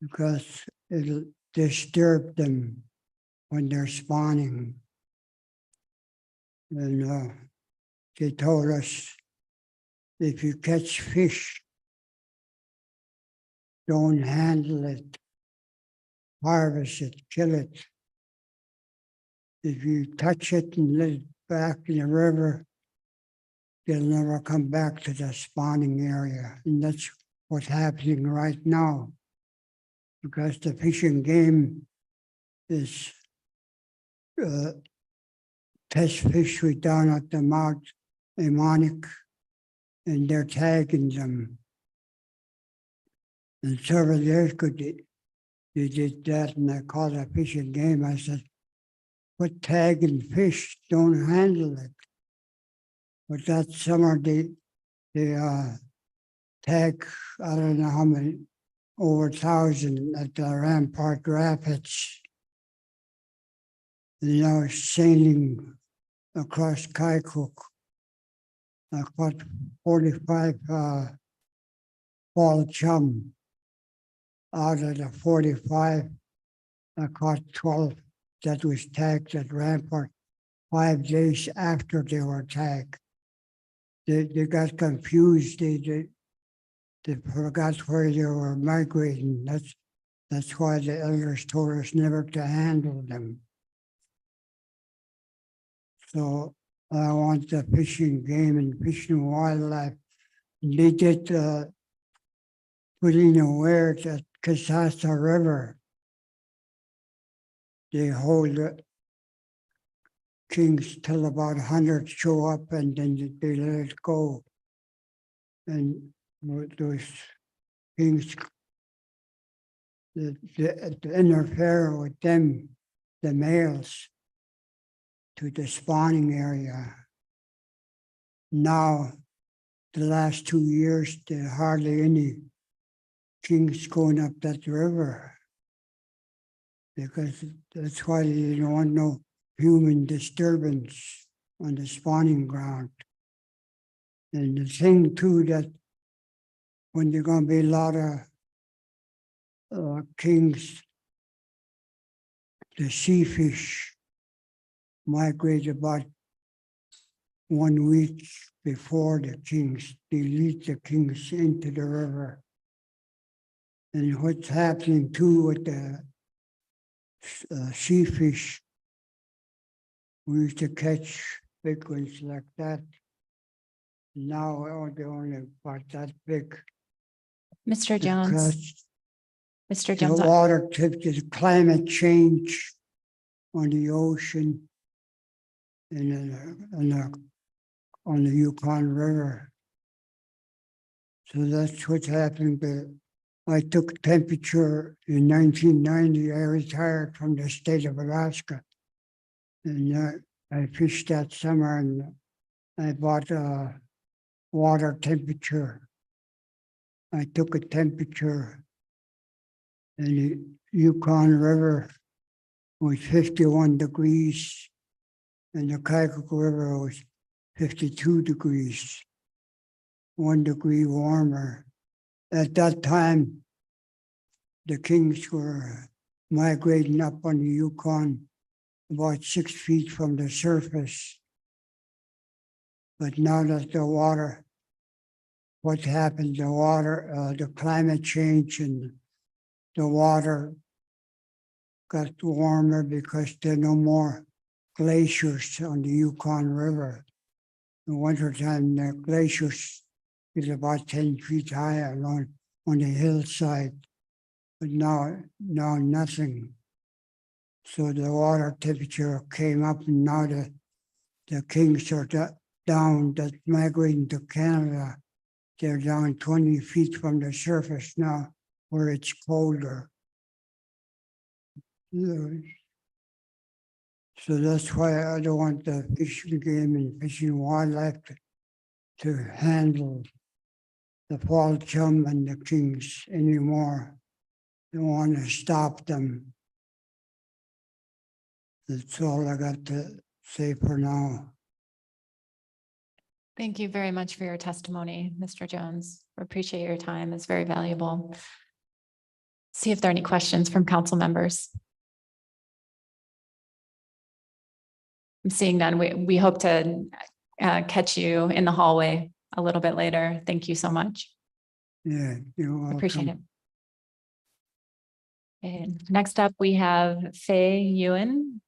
S14: because it'll disturb them when they're spawning. And they told us if you catch fish, don't handle it, harvest it, kill it. If you touch it and let it back in the river, they'll never come back to the spawning area. And that's what's happening right now. Because the fishing game is test fishery down at the Mount Amonic, and they're tagging them. And several years ago, they did that, and I called a fishing game. I said, quit tagging fish, don't handle it. But that summer, they tag, I don't know how many, over 1,000 at the Rampart Rapids. And now sailing across Kaikook. I caught 45 fall chum. Out of the 45, I caught 12 that was tagged at Rampart 5 days after they were tagged. They got confused. They forgot where they were migrating. That's why the elders told us never to handle them. So I want the fishing game and fishing wildlife. They did put in a word at Kasasa River. They hold kings till about 100 show up and then they let it go. And those kings that interfere with them, the males, to the spawning area. Now, the last 2 years, there are hardly any kings going up that river because that's why they don't want no human disturbance on the spawning ground. And the thing too that when there's going to be a lot of kings, the sea fish migrate about 1 week before the kings. They lead the kings into the river. And what's happening too with the sea fish, we used to catch big ones like that. Now they're only about that big.
S1: Mr. Jones.
S14: Because
S1: Mr.
S14: the
S1: Jones.
S14: water tip, the climate change on the ocean and on the Yukon River. So that's what's happening. But I took temperature in 1990. I retired from the state of Alaska. And I fished that summer and I bought a water temperature. I took a temperature and the Yukon River was 51 degrees and the Kaikouk River was 52 degrees, 1 degree warmer. At that time, the kings were migrating up on the Yukon about 6 feet from the surface. But now that the water, what happened, the water, the climate change and the water got warmer because there are no more glaciers on the Yukon River. In wintertime, the glaciers is about 10 feet high on the hillside, but now nothing. So the water temperature came up and now the kings are down, that migrating to Canada. They're down 20 feet from the surface now where it's colder. So that's why I don't want the fishing game and fishing wildlife to handle the fall chum and the kings anymore. They want to stop them. That's all I got to say for now.
S1: Thank you very much for your testimony, Mr. Jones. We appreciate your time. It's very valuable. See if there are any questions from council members. I'm seeing none. We hope to catch you in the hallway a little bit later. Thank you so much.
S14: Yeah, you're welcome.
S1: Appreciate it. And next up, we have Faye Ewan.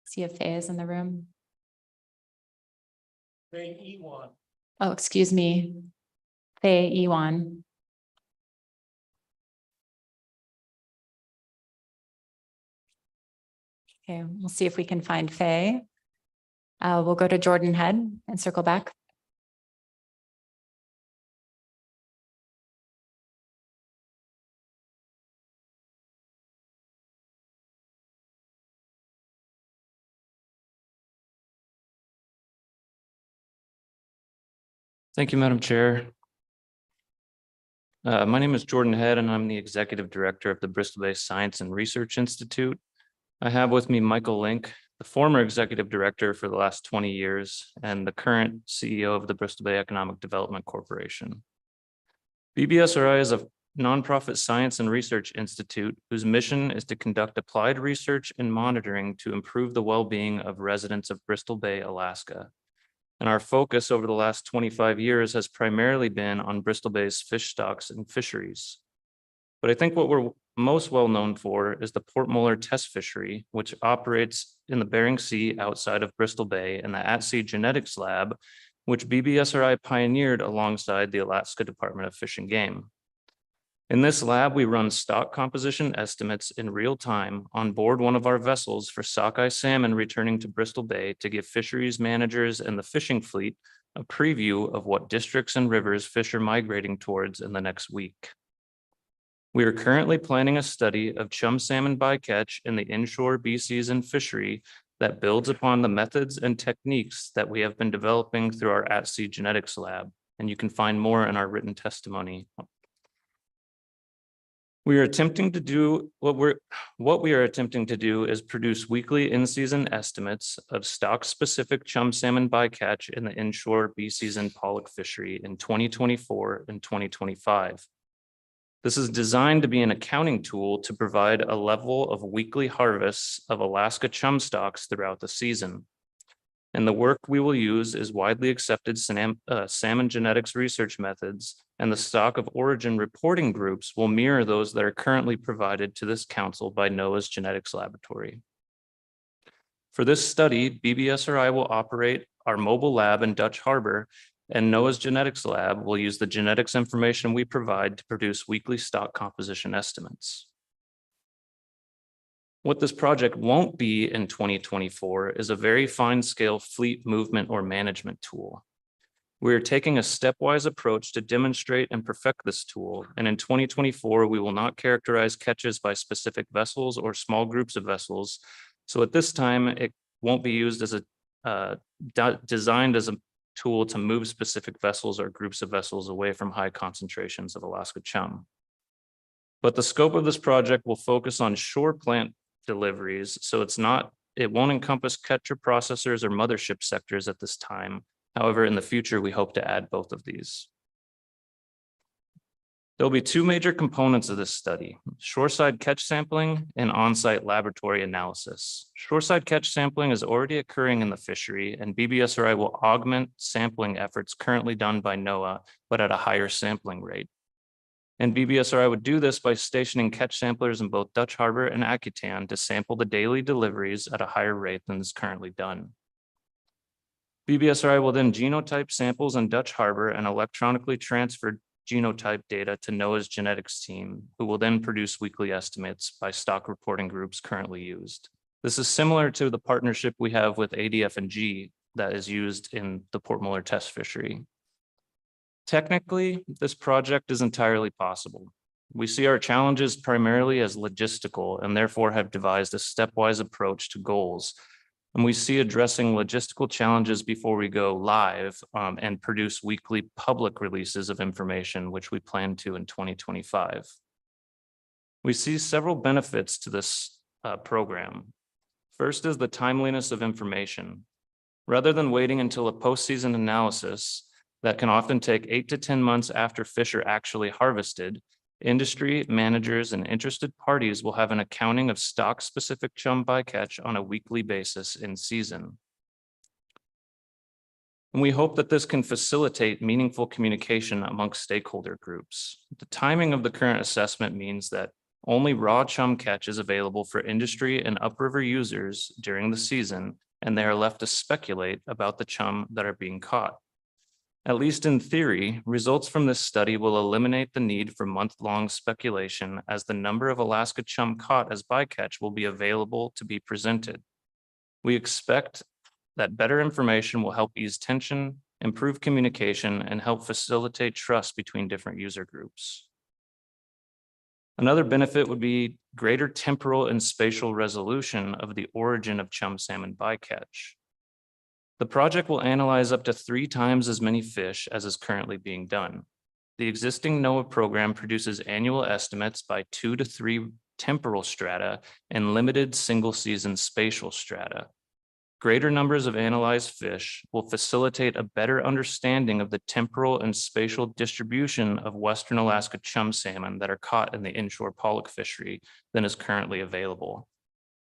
S1: See if Faye is in the room. Oh, excuse me. Faye Ewan. Okay, we'll see if we can find Faye. We'll go to Jordan Head and circle back.
S17: Thank you, Madam Chair. My name is Jordan Head, and I'm the Executive Director of the Bristol Bay Science and Research Institute. I have with me Michael Link, the former Executive Director for the last 20 years and the current CEO of the Bristol Bay Economic Development Corporation. BBSRI is a nonprofit science and research institute whose mission is to conduct applied research and monitoring to improve the well-being of residents of Bristol Bay, Alaska. And our focus over the last 25 years has primarily been on Bristol Bay's fish stocks and fisheries. But I think what we're most well known for is the Port Muller test fishery, which operates in the Bering Sea outside of Bristol Bay, and the at-sea genetics lab, which BBSRI pioneered alongside the Alaska Department of Fish and Game. In this lab, we run stock composition estimates in real time on board one of our vessels for sockeye salmon returning to Bristol Bay to give fisheries managers and the fishing fleet a preview of what districts and rivers fish are migrating towards in the next week. We are currently planning a study of chum salmon bycatch in the inshore B-season fishery that builds upon the methods and techniques that we have been developing through our at-sea genetics lab, and you can find more in our written testimony. What we are attempting to do is produce weekly in-season estimates of stock-specific chum salmon bycatch in the inshore B-season pollock fishery in 2024 and 2025. This is designed to be an accounting tool to provide a level of weekly harvests of Alaska chum stocks throughout the season. And the work we will use is widely accepted salmon genetics research methods, and the stock of origin reporting groups will mirror those that are currently provided to this council by NOAA's genetics laboratory. For this study, BBSRI will operate our mobile lab in Dutch Harbor, and NOAA's genetics lab will use the genetics information we provide to produce weekly stock composition estimates. What this project won't be in 2024 is a very fine scale fleet movement or management tool. We are taking a stepwise approach to demonstrate and perfect this tool. And in 2024, we will not characterize catches by specific vessels or small groups of vessels. So at this time, it won't be used as designed as a tool to move specific vessels or groups of vessels away from high concentrations of Alaska chum. But the scope of this project will focus on shore plant deliveries, so it won't encompass catcher processors or mothership sectors at this time. However, in the future, we hope to add both of these. There'll be two major components of this study: shoreside catch sampling and on-site laboratory analysis. Shoreside catch sampling is already occurring in the fishery, and BBSRI will augment sampling efforts currently done by NOAA, but at a higher sampling rate. And BBSRI would do this by stationing catch samplers in both Dutch Harbor and Akutan to sample the daily deliveries at a higher rate than is currently done. BBSRI will then genotype samples in Dutch Harbor and electronically transfer genotype data to NOAA's genetics team, who will then produce weekly estimates by stock reporting groups currently used. This is similar to the partnership we have with ADF&G that is used in the Port Muller test fishery. Technically, this project is entirely possible. We see our challenges primarily as logistical and therefore have devised a stepwise approach to goals. And we see addressing logistical challenges before we go live and produce weekly public releases of information, which we plan to in 2025. We see several benefits to this program. First is the timeliness of information. Rather than waiting until a postseason analysis that can often take 8 to 10 months after fish are actually harvested, industry managers and interested parties will have an accounting of stock-specific chum bycatch on a weekly basis in season. And we hope that this can facilitate meaningful communication amongst stakeholder groups. The timing of the current assessment means that only raw chum catch is available for industry and upriver users during the season, and they are left to speculate about the chum that are being caught. At least in theory, results from this study will eliminate the need for month-long speculation, as the number of Alaska chum caught as bycatch will be available to be presented. We expect that better information will help ease tension, improve communication, and help facilitate trust between different user groups. Another benefit would be greater temporal and spatial resolution of the origin of chum salmon bycatch. The project will analyze up to 3 times as many fish as is currently being done. The existing NOAA program produces annual estimates by 2 to 3 temporal strata and limited single-season spatial strata. Greater numbers of analyzed fish will facilitate a better understanding of the temporal and spatial distribution of Western Alaska chum salmon that are caught in the inshore pollock fishery than is currently available.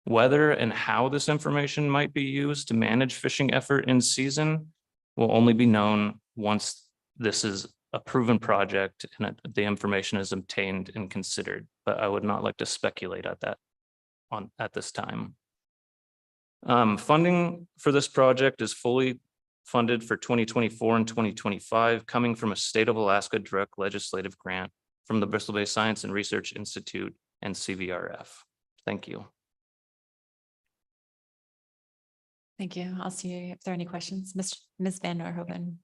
S17: Whether and how this information might be used to manage fishing effort in season will only be known once this is a proven project and the information is obtained and considered, but I would not like to speculate at this time. Funding for this project is fully funded for 2024 and 2025, coming from a State of Alaska direct legislative grant from the Bristol Bay Science and Research Institute and CVRF. Thank you.
S1: Thank you. I'll see if there are any questions. Ms. Van Norhoven.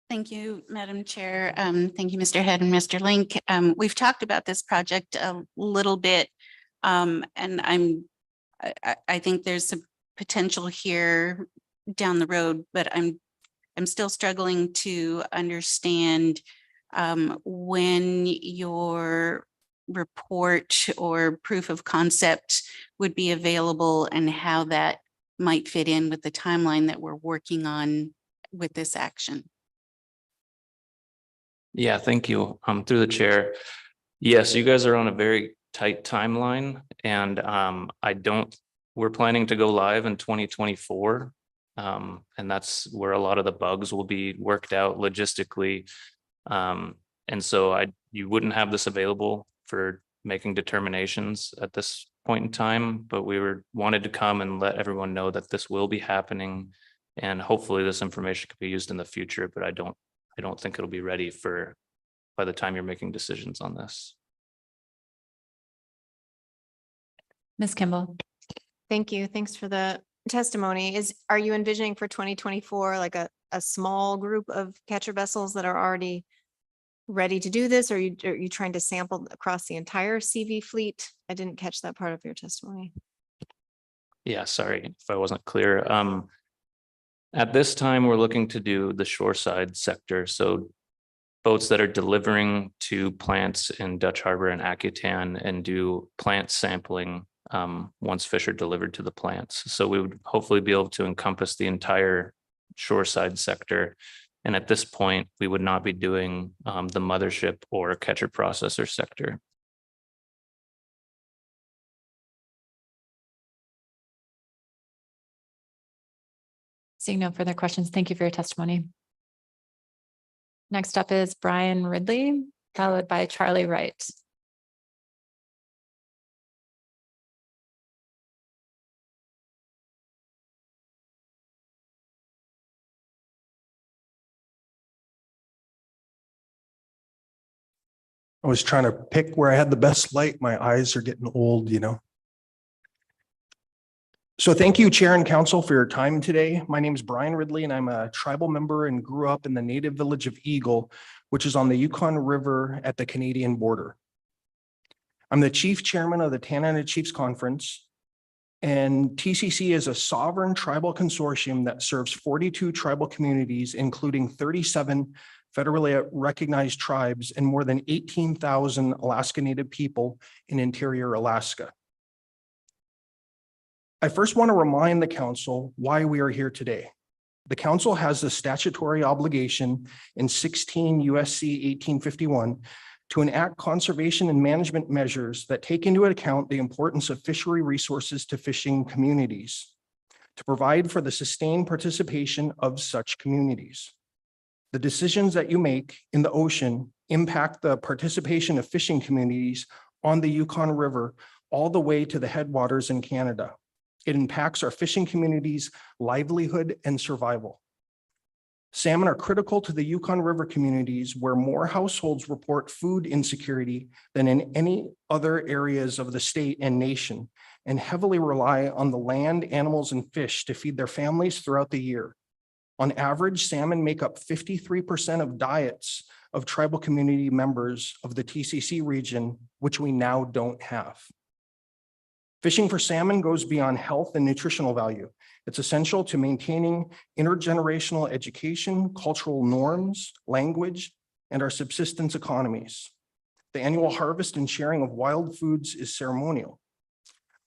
S5: Thank you, Madam Chair. Thank you, Mr. Head and Mr. Link. We've talked about this project a little bit, and I think there's some potential here down the road, but I'm still struggling to understand when your report or proof of concept would be available and how that might fit in with the timeline that we're working on with this action.
S17: Yeah, thank you. Through the chair. Yes, you guys are on a very tight timeline, and we're planning to go live in 2024. And that's where a lot of the bugs will be worked out logistically. And so you wouldn't have this available for making determinations at this point in time, but we wanted to come and let everyone know that this will be happening, and hopefully this information could be used in the future, but I don't think it'll be ready by the time you're making decisions on this.
S1: Ms. Kimball.
S8: Thank you. Thanks for the testimony. Are you envisioning for 2024 like a small group of catcher vessels that are already ready to do this? Or are you trying to sample across the entire CV fleet? I didn't catch that part of your testimony.
S17: Yeah, sorry if I wasn't clear. At this time, we're looking to do the shoreside sector. So boats that are delivering to plants in Dutch Harbor and Akutan and do plant sampling once fish are delivered to the plants. So we would hopefully be able to encompass the entire shoreside sector. And at this point, we would not be doing the mothership or catcher processor sector.
S1: Seeing no further questions, thank you for your testimony. Next up is Brian Ridley, followed by Charlie Wright.
S18: I was trying to pick where I had the best light. My eyes are getting old, you know. So thank you, Chair and Council, for your time today. My name is Brian Ridley, and I'm a tribal member and grew up in the native village of Eagle, which is on the Yukon River at the Canadian border. I'm the chief chairman of the Tanana Chiefs Conference, and TCC is a sovereign tribal consortium that serves 42 tribal communities, including 37 federally recognized tribes and more than 18,000 Alaska Native people in interior Alaska. I first want to remind the council why we are here today. The council has the statutory obligation in 16 USC 1851 to enact conservation and management measures that take into account the importance of fishery resources to fishing communities, to provide for the sustained participation of such communities. The decisions that you make in the ocean impact the participation of fishing communities on the Yukon River all the way to the headwaters in Canada. It impacts our fishing communities' livelihood and survival. Salmon are critical to the Yukon River communities where more households report food insecurity than in any other areas of the state and nation, and heavily rely on the land, animals, and fish to feed their families throughout the year. On average, salmon make up 53% of diets of tribal community members of the TCC region, which we now don't have. Fishing for salmon goes beyond health and nutritional value. It's essential to maintaining intergenerational education, cultural norms, language, and our subsistence economies. The annual harvest and sharing of wild foods is ceremonial.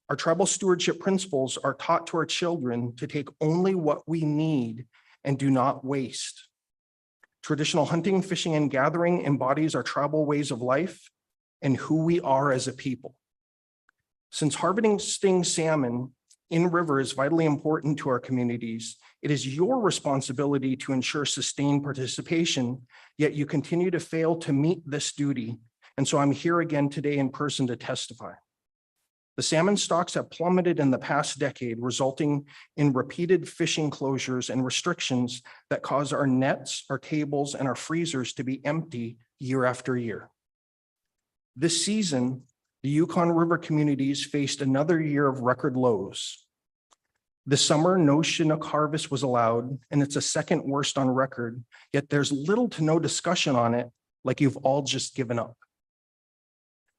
S18: Our tribal stewardship principles are taught to our children to take only what we need and do not waste. Traditional hunting, fishing, and gathering embodies our tribal ways of life and who we are as a people. Since harvesting salmon in river is vitally important to our communities, it is your responsibility to ensure sustained participation, yet you continue to fail to meet this duty. And so I'm here again today in person to testify. The salmon stocks have plummeted in the past decade, resulting in repeated fishing closures and restrictions that cause our nets, our tables, and our freezers to be empty year after year. This season, the Yukon River communities faced another year of record lows. This summer, no Chinook harvest was allowed, and it's a second worst on record, yet there's little to no discussion on it, like you've all just given up.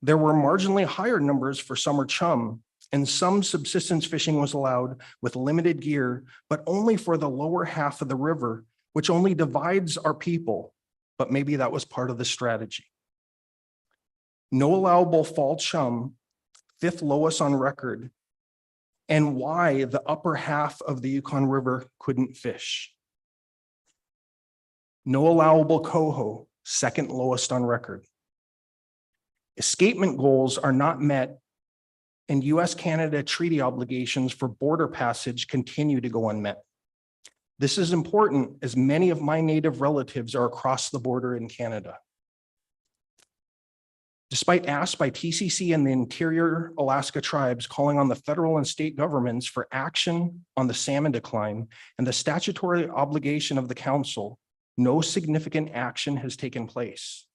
S18: There were marginally higher numbers for summer chum, and some subsistence fishing was allowed with limited gear, but only for the lower half of the river, which only divides our people, but maybe that was part of the strategy. No allowable fall chum, fifth lowest on record, and why the upper half of the Yukon River couldn't fish. No allowable coho, second lowest on record. Escapement goals are not met, and US-Canada treaty obligations for border passage continue to go unmet. This is important as many of my Native relatives are across the border in Canada. Despite asks by TCC and the interior Alaska tribes calling on the federal and state governments for action on the salmon decline and the statutory obligation of the council, no significant action has taken place.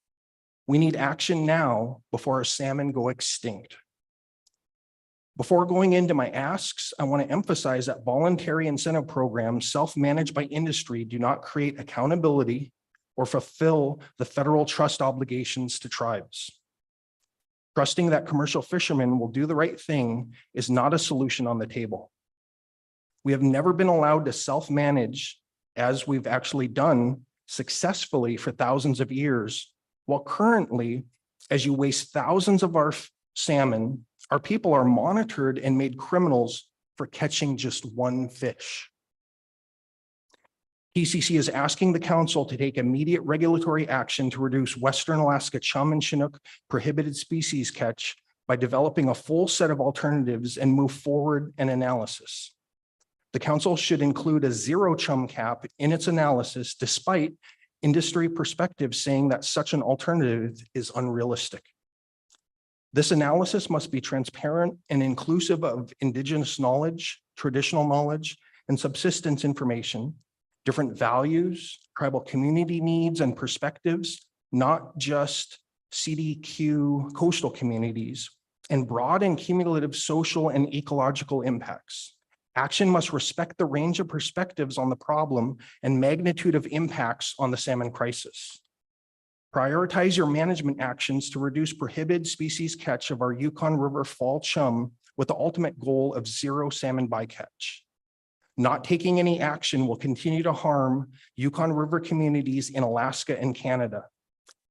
S18: We need action now before our salmon go extinct. Before going into my asks, I want to emphasize that voluntary incentive programs self-managed by industry do not create accountability or fulfill the federal trust obligations to tribes. Trusting that commercial fishermen will do the right thing is not a solution on the table. We have never been allowed to self-manage, as we've actually done successfully for thousands of years, while currently, as you waste thousands of our salmon, our people are monitored and made criminals for catching just one fish. TCC is asking the council to take immediate regulatory action to reduce Western Alaska chum and Chinook prohibited species catch by developing a full set of alternatives and move forward an analysis. The council should include a zero chum cap in its analysis, despite industry perspectives saying that such an alternative is unrealistic. This analysis must be transparent and inclusive of Indigenous knowledge, traditional knowledge, and subsistence information, different values, tribal community needs and perspectives, not just CDQ coastal communities, and broad and cumulative social and ecological impacts. Action must respect the range of perspectives on the problem and magnitude of impacts on the salmon crisis. Prioritize your management actions to reduce prohibited species catch of our Yukon River fall chum with the ultimate goal of zero salmon bycatch. Not taking any action will continue to harm Yukon River communities in Alaska and Canada.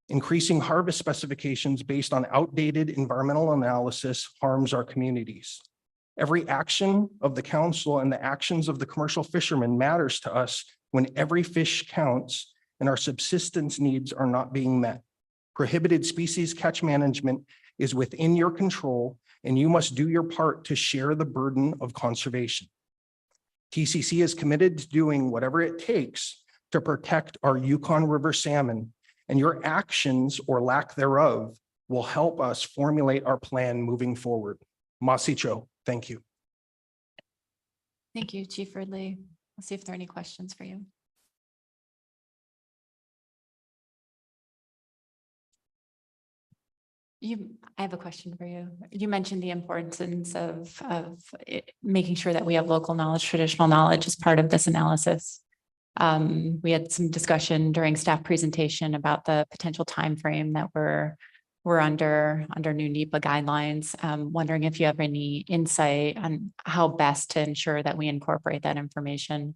S18: Increasing harvest specifications based on outdated environmental analysis harms our communities. Every action of the council and the actions of the commercial fishermen matters to us when every fish counts and our subsistence needs are not being met. Prohibited species catch management is within your control, and you must do your part to share the burden of conservation. TCC is committed to doing whatever it takes to protect our Yukon River salmon, and your actions or lack thereof will help us formulate our plan moving forward. Masicho, thank you.
S1: Thank you, Chief Ridley. Let's see if there are any questions for you. I have a question for you. You mentioned the importance of making sure that we have local knowledge, traditional knowledge as part of this analysis. We had some discussion during staff presentation about the potential timeframe that we're under new NEPA guidelines. Wondering if you have any insight on how best to ensure that we incorporate that information,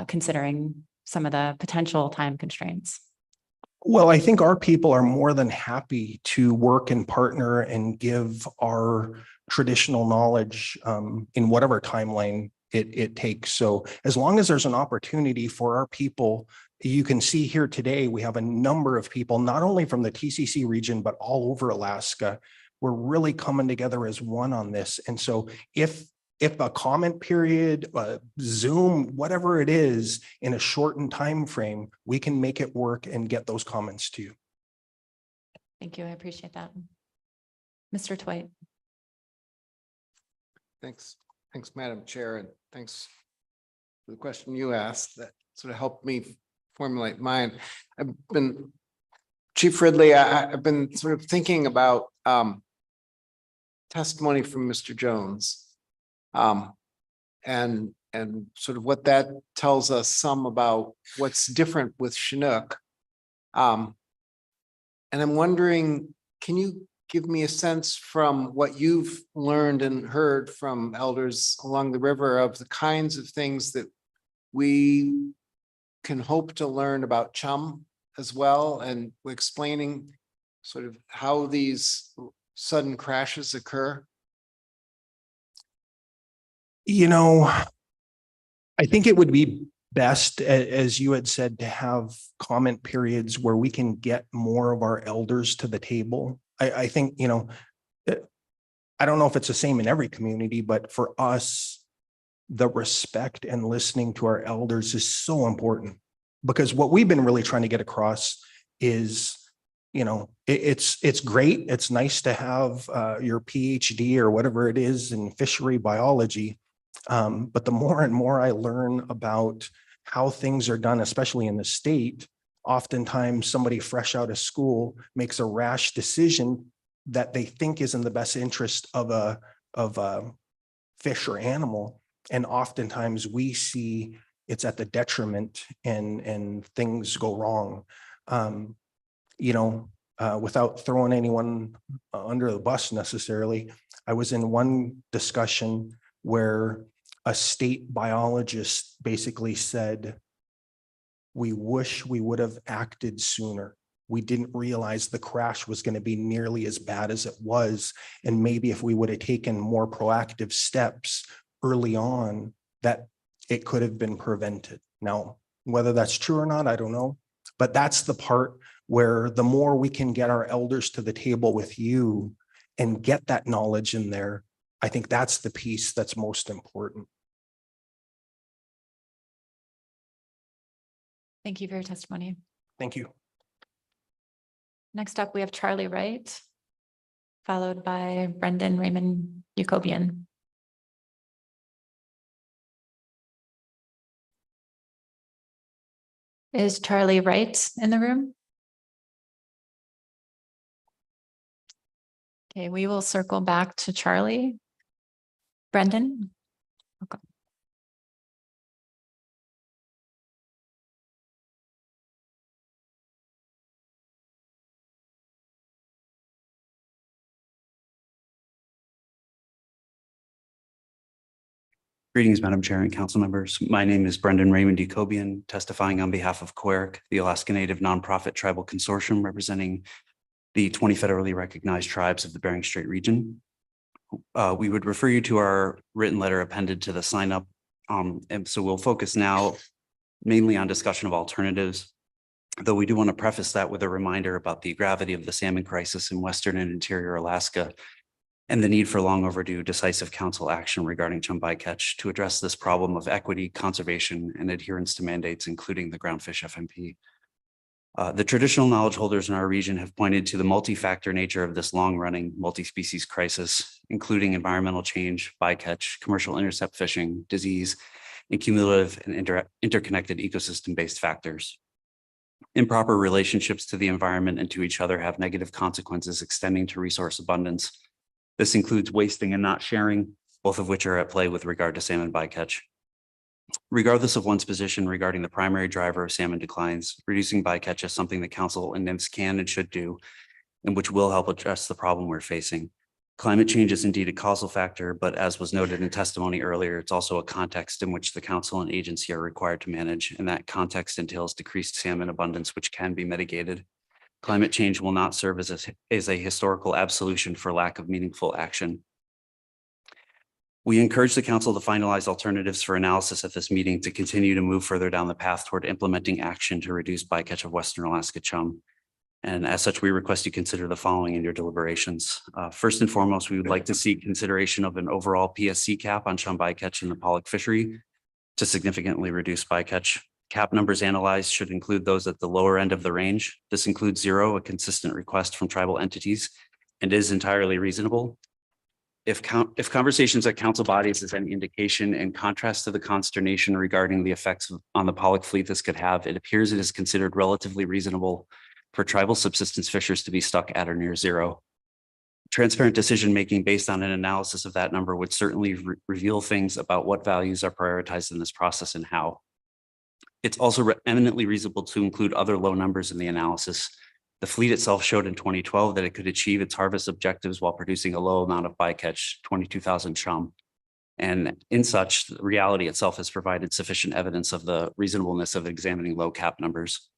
S1: considering some of the potential time constraints.
S18: Well, I think our people are more than happy to work and partner and give our traditional knowledge in whatever timeline it takes. So as long as there's an opportunity for our people, you can see here today, we have a number of people, not only from the TCC region, but all over Alaska. We're really coming together as one on this. And so if a comment period, Zoom, whatever it is, in a shortened time frame, we can make it work and get those comments to you.
S1: Thank you. I appreciate that. Mr. Twite.
S7: Thanks. Thanks, Madam Chair, and thanks for the question you asked that sort of helped me formulate mine. Chief Ridley, I've been sort of thinking about testimony from Mr. Jones. And sort of what that tells us some about what's different with Chinook. And I'm wondering, can you give me a sense from what you've learned and heard from elders along the river of the kinds of things that we can hope to learn about chum as well, and explaining sort of how these sudden crashes occur?
S18: You know, I think it would be best, as you had said, to have comment periods where we can get more of our elders to the table. I think, you know, I don't know if it's the same in every community, but for us, the respect and listening to our elders is so important, because what we've been really trying to get across is, you know, it's great. It's nice to have your PhD or whatever it is in fishery biology. But the more and more I learn about how things are done, especially in the state, oftentimes somebody fresh out of school makes a rash decision that they think is in the best interest of a fish or animal. And oftentimes we see it's at the detriment and things go wrong. You know, without throwing anyone under the bus necessarily, I was in one discussion where a state biologist basically said, we wish we would have acted sooner. We didn't realize the crash was going to be nearly as bad as it was. And maybe if we would have taken more proactive steps early on, that it could have been prevented. Now, whether that's true or not, I don't know. But that's the part where the more we can get our elders to the table with you and get that knowledge in there, I think that's the piece that's most important.
S1: Thank you for your testimony.
S18: Thank you.
S1: Next up, we have Charlie Wright, followed by Brendan Raymond Jacobian. Is Charlie Wright in the room? Okay, we will circle back to Charlie. Brendan? Okay.
S12: Greetings, Madam Chair and council members. My name is Brendan Raymond Jacobian, testifying on behalf of QUERC, the Alaska Native Nonprofit Tribal Consortium representing the 20 federally recognized tribes of the Bering Strait region. We would refer you to our written letter appended to the sign up. And so we'll focus now mainly on discussion of alternatives. Though we do want to preface that with a reminder about the gravity of the salmon crisis in Western and Interior Alaska and the need for long overdue decisive council action regarding chum bycatch to address this problem of equity, conservation, and adherence to mandates, including the groundfish FMP. The traditional knowledge holders in our region have pointed to the multi-factor nature of this long-running multi-species crisis, including environmental change, bycatch, commercial intercept fishing, disease, and cumulative and interconnected ecosystem-based factors. Improper relationships to the environment and to each other have negative consequences extending to resource abundance. This includes wasting and not sharing, both of which are at play with regard to salmon bycatch. Regardless of one's position regarding the primary driver of salmon declines, reducing bycatch is something the council and NIMS can and should do, and which will help address the problem we're facing. Climate change is indeed a causal factor, but as was noted in testimony earlier, it's also a context in which the council and agency are required to manage, and that context entails decreased salmon abundance, which can be mitigated. Climate change will not serve as a historical absolution for lack of meaningful action. We encourage the council to finalize alternatives for analysis at this meeting to continue to move further down the path toward implementing action to reduce bycatch of Western Alaska chum. And as such, we request you consider the following in your deliberations. First and foremost, we would like to see consideration of an overall PSC cap on chum bycatch in the pollock fishery to significantly reduce bycatch. Cap numbers analyzed should include those at the lower end of the range. This includes 0, a consistent request from tribal entities, and is entirely reasonable. If conversations at council bodies is any indication, in contrast to the consternation regarding the effects on the pollock fleet this could have, it appears it is considered relatively reasonable for tribal subsistence fishers to be stuck at or near 0. Transparent decision-making based on an analysis of that number would certainly reveal things about what values are prioritized in this process and how. It's also eminently reasonable to include other low numbers in the analysis. The fleet itself showed in 2012 that it could achieve its harvest objectives while producing a low amount of bycatch, 22,000 chum. And in such, the reality itself has provided sufficient evidence of the reasonableness of examining low cap numbers.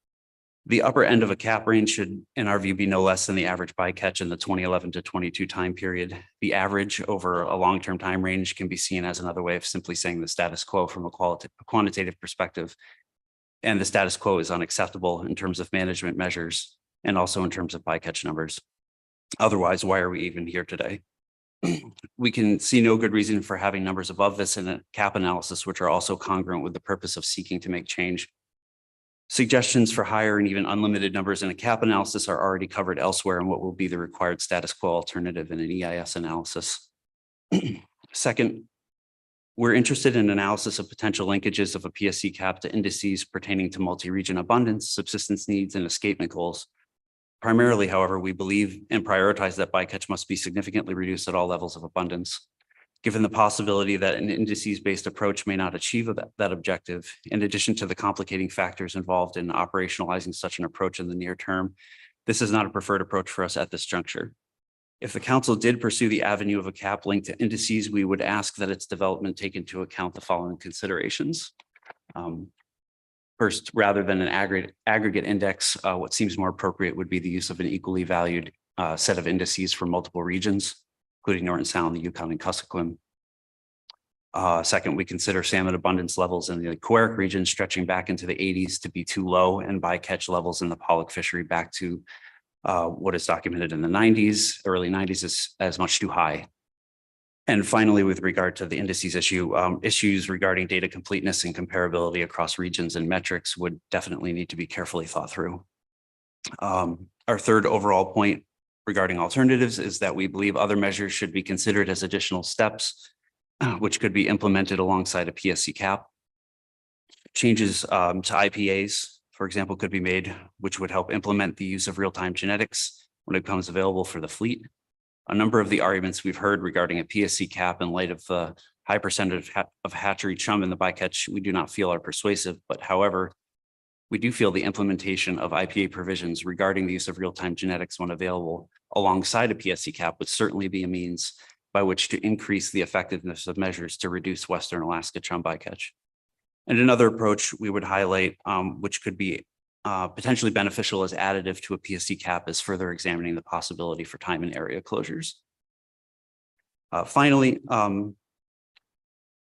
S12: The upper end of a cap range should, in our view, be no less than the average bycatch in the 2011 to 22 time period. The average over a long-term time range can be seen as another way of simply saying the status quo from a quantitative perspective. And the status quo is unacceptable in terms of management measures and also in terms of bycatch numbers. Otherwise, why are we even here today? We can see no good reason for having numbers above this in a cap analysis, which are also congruent with the purpose of seeking to make change. Suggestions for higher and even unlimited numbers in a cap analysis are already covered elsewhere in what will be the required status quo alternative in an EIS analysis. Second, we're interested in analysis of potential linkages of a PSC cap to indices pertaining to multi-region abundance, subsistence needs, and escapement goals. Primarily, however, we believe and prioritize that bycatch must be significantly reduced at all levels of abundance. Given the possibility that an indices-based approach may not achieve that objective, in addition to the complicating factors involved in operationalizing such an approach in the near term, this is not a preferred approach for us at this juncture. If the council did pursue the avenue of a cap linked to indices, we would ask that its development take into account the following considerations. First, rather than an aggregate index, what seems more appropriate would be the use of an equally valued set of indices for multiple regions, including Norton Sound, the Yukon, and Kuskokwim. Second, we consider salmon abundance levels in the Queric region stretching back into the 80s to be too low, and bycatch levels in the pollock fishery back to what is documented in the 90s, early 90s as much too high. And finally, with regard to the indices issue, issues regarding data completeness and comparability across regions and metrics would definitely need to be carefully thought through. Our third overall point regarding alternatives is that we believe other measures should be considered as additional steps, which could be implemented alongside a PSC cap. Changes to IPAs, for example, could be made, which would help implement the use of real-time genetics when it becomes available for the fleet. A number of the arguments we've heard regarding a PSC cap in light of the high percentage of hatchery chum in the bycatch, we do not feel are persuasive, but however, we do feel the implementation of IPA provisions regarding the use of real-time genetics when available alongside a PSC cap would certainly be a means by which to increase the effectiveness of measures to reduce Western Alaska chum bycatch. And another approach we would highlight, which could be potentially beneficial as additive to a PSC cap, is further examining the possibility for time and area closures. Finally,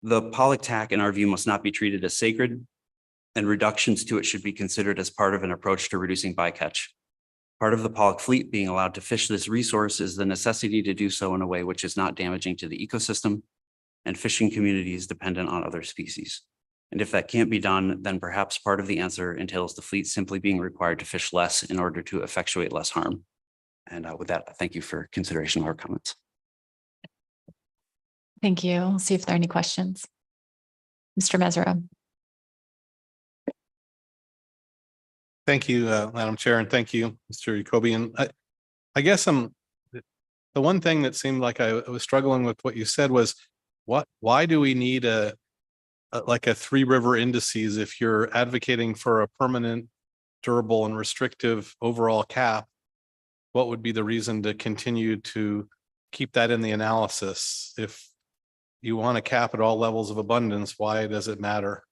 S12: the pollock tack, in our view, must not be treated as sacred. and reductions to it should be considered as part of an approach to reducing bycatch. Part of the pollock fleet being allowed to fish this resource is the necessity to do so in a way which is not damaging to the ecosystem and fishing communities dependent on other species. And if that can't be done, then perhaps part of the answer entails the fleet simply being required to fish less in order to effectuate less harm. And with that, thank you for consideration of our comments.
S1: Thank you. I'll see if there are any questions. Mr. Mesereau.
S20: Thank you, Madam Chair, and thank you, Mr. Jacobian. I guess the one thing that seemed like I was struggling with what you said was why do we need like a three river indices if you're advocating for a permanent, durable and restrictive overall cap? What would be the reason to continue to keep that in the analysis? If you want to cap at all levels of abundance, why does it matter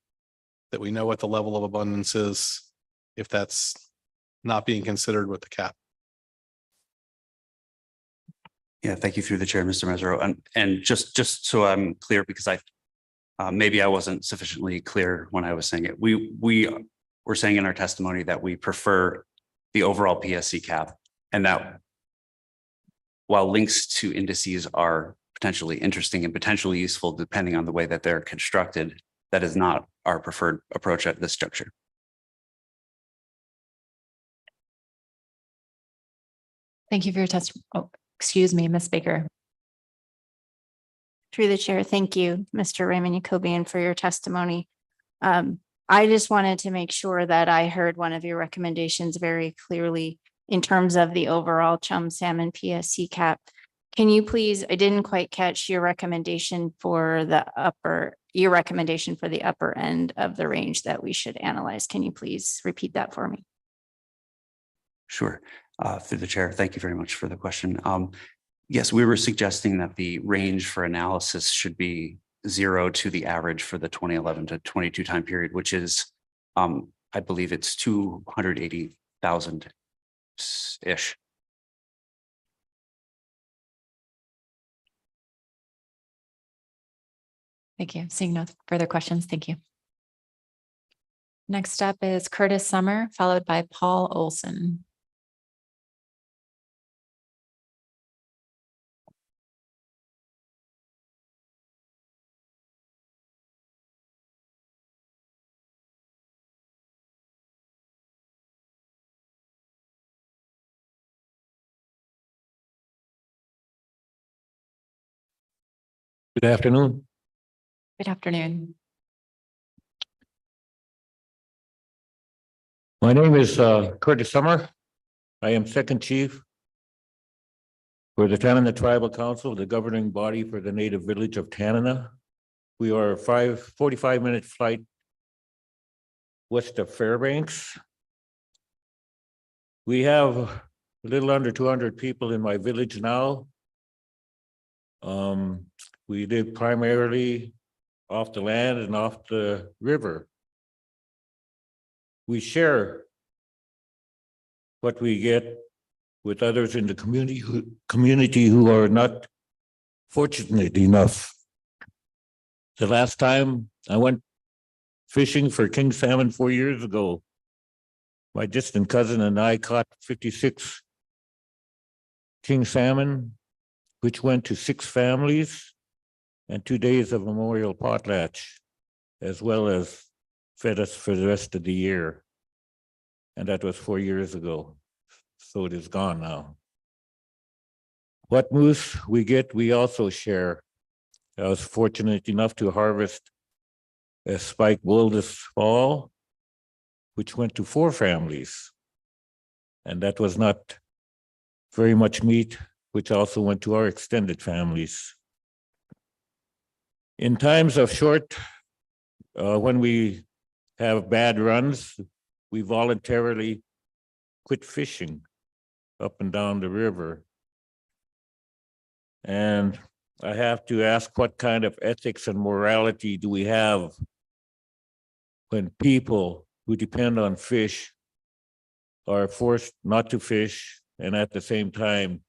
S20: that we know what the level of abundance is if that's not being considered with the cap?
S12: Yeah, thank you through the chair, Mr. Mesereau. And just so I'm clear, because maybe I wasn't sufficiently clear when I was saying it. We were saying in our testimony that we prefer the overall PSC cap, and that while links to indices are potentially interesting and potentially useful depending on the way that they're constructed, that is not our preferred approach at this juncture.
S1: Thank you for your testimony. Oh, excuse me, Ms. Baker.
S3: Through the chair, thank you, Mr. Raymond Jacobian, for your testimony. I just wanted to make sure that I heard one of your recommendations very clearly in terms of the overall chum salmon PSC cap. Can you please, I didn't quite catch your recommendation for the upper end of the range that we should analyze. Can you please repeat that for me?
S12: Sure. Through the chair, thank you very much for the question. Yes, we were suggesting that the range for analysis should be 0 to the average for the 2011 to 22 time period, which is, I believe it's 280,000-ish.
S1: Thank you. Seeing no further questions, thank you. Next up is Curtis Summer, followed by Paul Olson.
S10: Good afternoon.
S1: Good afternoon.
S10: My name is Curtis Summer. I am second chief for the Tanana Tribal Council, the governing body for the native village of Tanana. We are a 45-minute flight west of Fairbanks. We have a little under 200 people in my village now. We live primarily off the land and off the river. We share what we get with others in the community who are not fortunate enough. The last time I went fishing for king salmon 4 years ago, my distant cousin and I caught 56 king salmon, which went to 6 families and 2 days of memorial potlatch, as well as fed us for the rest of the year. And that was 4 years ago. So it is gone now. What moose we get, we also share. I was fortunate enough to harvest a spike bull this fall, which went to 4 families. And that was not very much meat, which also went to our extended families. In times of short, when we have bad runs, we voluntarily quit fishing up and down the river. And I have to ask, what kind of ethics and morality do we have when people who depend on fish are forced not to fish, and at the same time,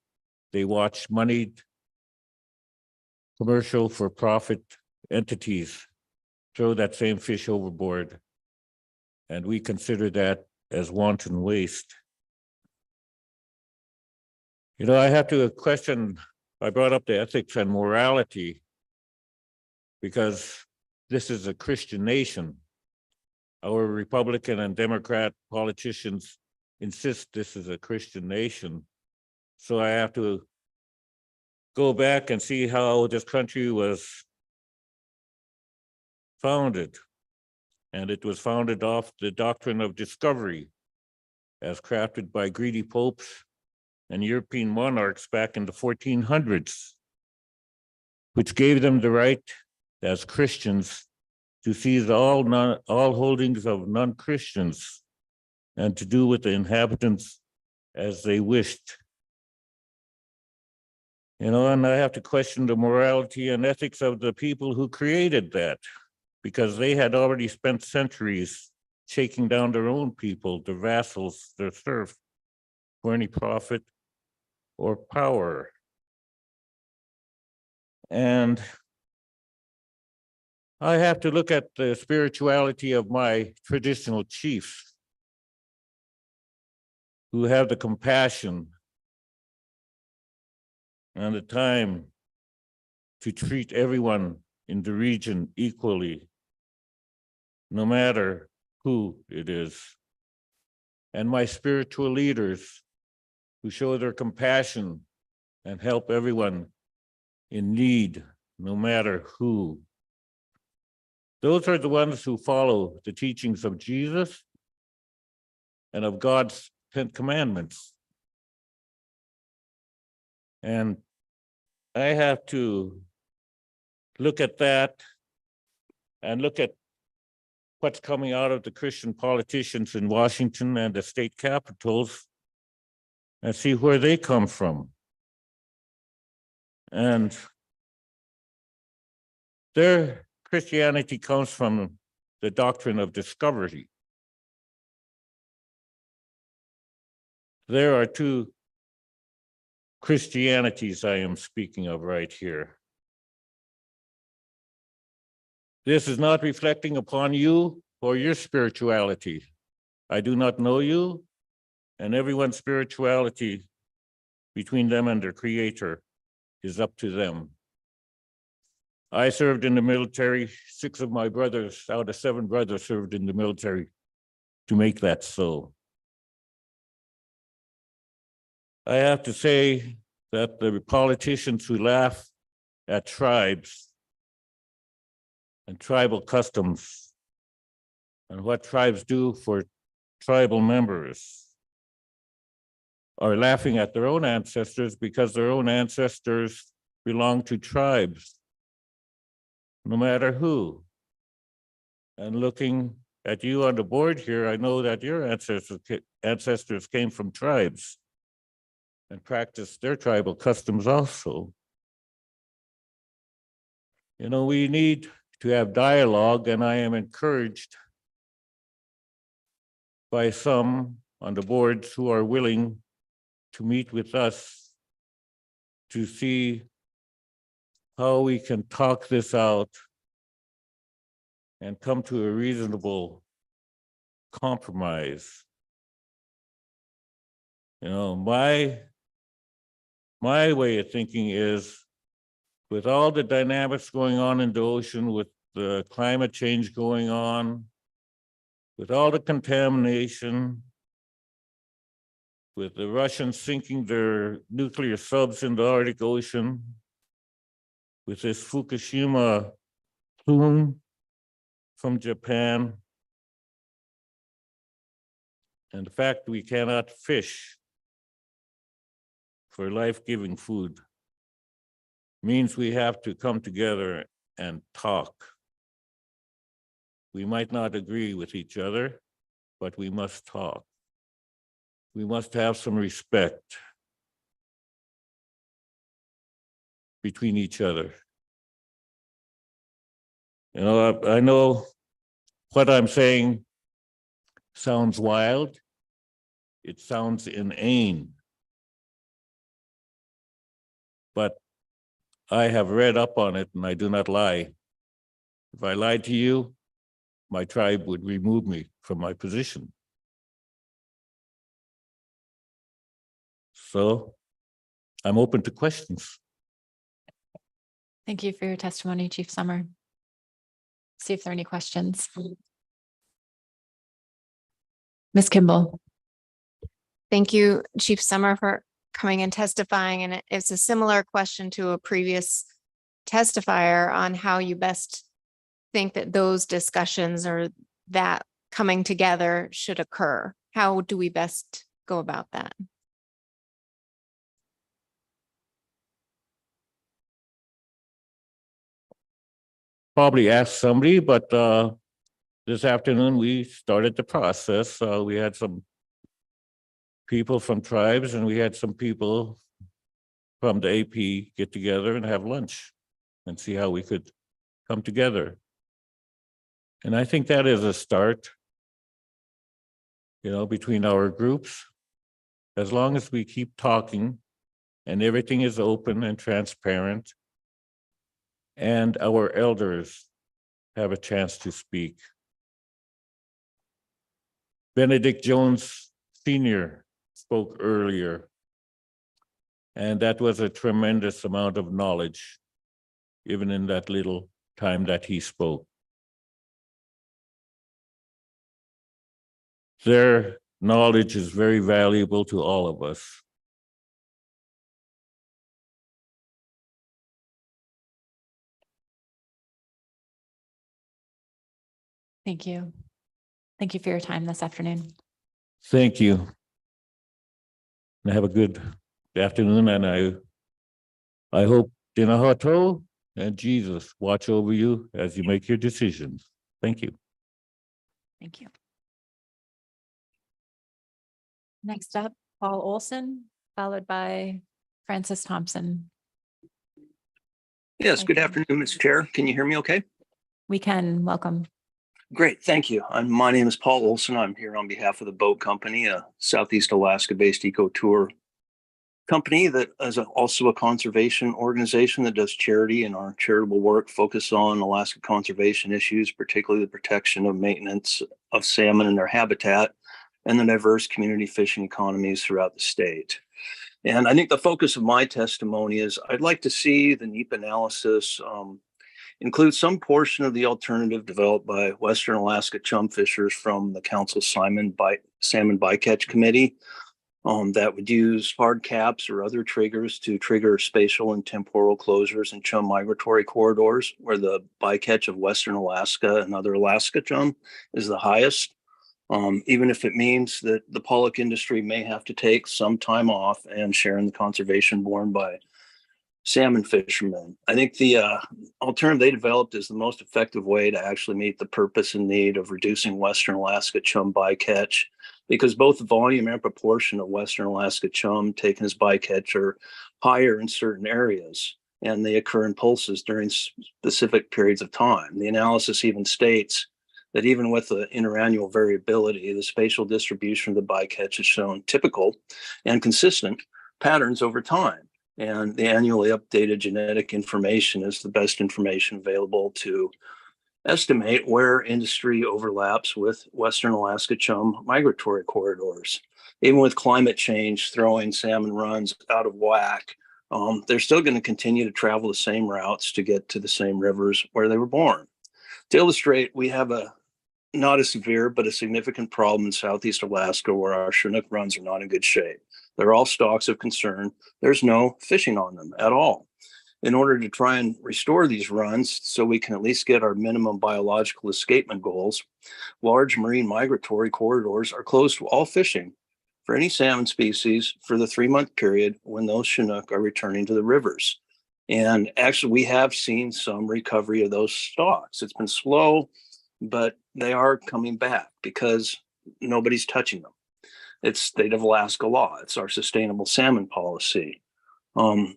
S10: they watch moneyed commercial for profit entities throw that same fish overboard? And we consider that as wanton waste. You know, I have to question, I brought up the ethics and morality because this is a Christian nation. Our Republican and Democrat politicians insist this is a Christian nation. So I have to go back and see how this country was founded. And it was founded off the doctrine of discovery as crafted by greedy popes and European monarchs back in the 1400s, which gave them the right as Christians to seize all holdings of non-Christians and to do with the inhabitants as they wished. You know, and I have to question the morality and ethics of the people who created that, because they had already spent centuries shaking down their own people, their vassals, their serfs, for any profit or power. And I have to look at the spirituality of my traditional chiefs who have the compassion and the time to treat everyone in the region equally, no matter who it is. And my spiritual leaders who show their compassion and help everyone in need, no matter who. Those are the ones who follow the teachings of Jesus and of God's 10 commandments. And I have to look at that and look at what's coming out of the Christian politicians in Washington and the state capitals and see where they come from. And their Christianity comes from the doctrine of discovery. There are two Christianities I am speaking of right here. This is not reflecting upon you or your spirituality. I do not know you, and everyone's spirituality between them and their creator is up to them. I served in the military. 6 of my brothers out of 7 brothers served in the military to make that so. I have to say that the politicians who laugh at tribes and tribal customs and what tribes do for tribal members are laughing at their own ancestors because their own ancestors belong to tribes, no matter who. And looking at you on the board here, I know that your ancestors came from tribes and practiced their tribal customs also. You know, we need to have dialogue, and I am encouraged by some on the boards who are willing to meet with us to see how we can talk this out and come to a reasonable compromise. You know, my way of thinking is, with all the dynamics going on in the ocean, with the climate change going on, with all the contamination, with the Russians sinking their nuclear subs in the Arctic Ocean, with this Fukushima plume from Japan, and the fact we cannot fish for life-giving food means we have to come together and talk. We might not agree with each other, but we must talk. We must have some respect between each other. You know, I know what I'm saying sounds wild. It sounds inane. But I have read up on it and I do not lie. If I lied to you, my tribe would remove me from my position. So I'm open to questions.
S1: Thank you for your testimony, Chief Summer. See if there are any questions. Ms. Kimball.
S8: Thank you, Chief Summer, for coming and testifying. And it's a similar question to a previous testifier on how you best think that those discussions or that coming together should occur. How do we best go about that?
S10: Probably ask somebody, but this afternoon we started the process. We had some people from tribes and we had some people from the AP get together and have lunch and see how we could come together. And I think that is a start, you know, between our groups. As long as we keep talking and everything is open and transparent and our elders have a chance to speak. Benedict Jones Sr. spoke earlier, and that was a tremendous amount of knowledge, even in that little time that he spoke. Their knowledge is very valuable to all of us.
S1: Thank you. Thank you for your time this afternoon.
S10: Thank you. And have a good afternoon, and I hope Dinahato and Jesus watch over you as you make your decisions. Thank you.
S1: Thank you. Next up, Paul Olson, followed by Francis Thompson.
S6: Yes, good afternoon, Mr. Chair. Can you hear me okay?
S1: We can. Welcome.
S6: Great, thank you. My name is Paul Olson. I'm here on behalf of the Boat Company, a Southeast Alaska-based eco-tour company that is also a conservation organization that does charity, and our charitable work focus on Alaska conservation issues, particularly the protection of maintenance of salmon and their habitat and the diverse community fishing economies throughout the state. And I think the focus of my testimony is I'd like to see the NEPA analysis include some portion of the alternative developed by Western Alaska chum fishers from the Council Salmon Bycatch Committee that would use hard caps or other triggers to trigger spatial and temporal closures in chum migratory corridors where the bycatch of Western Alaska and other Alaska chum is the highest. Even if it means that the pollock industry may have to take some time off and share in the conservation borne by salmon fishermen. I think the alternative they developed is the most effective way to actually meet the purpose and need of reducing Western Alaska chum bycatch, because both the volume and proportion of Western Alaska chum taken as bycatch are higher in certain areas, and they occur in pulses during specific periods of time. The analysis even states that even with the interannual variability, the spatial distribution of the bycatch has shown typical and consistent patterns over time. And the annually updated genetic information is the best information available to estimate where industry overlaps with Western Alaska chum migratory corridors. Even with climate change throwing salmon runs out of whack, they're still going to continue to travel the same routes to get to the same rivers where they were born. To illustrate, we have not a severe, but a significant problem in Southeast Alaska where our Chinook runs are not in good shape. They're all stocks of concern. There's no fishing on them at all. In order to try and restore these runs so we can at least get our minimum biological escapement goals, large marine migratory corridors are closed to all fishing for any salmon species for the 3-month period when those Chinook are returning to the rivers. And actually, we have seen some recovery of those stocks. It's been slow, but they are coming back because nobody's touching them. It's state of Alaska law. It's our sustainable salmon policy. And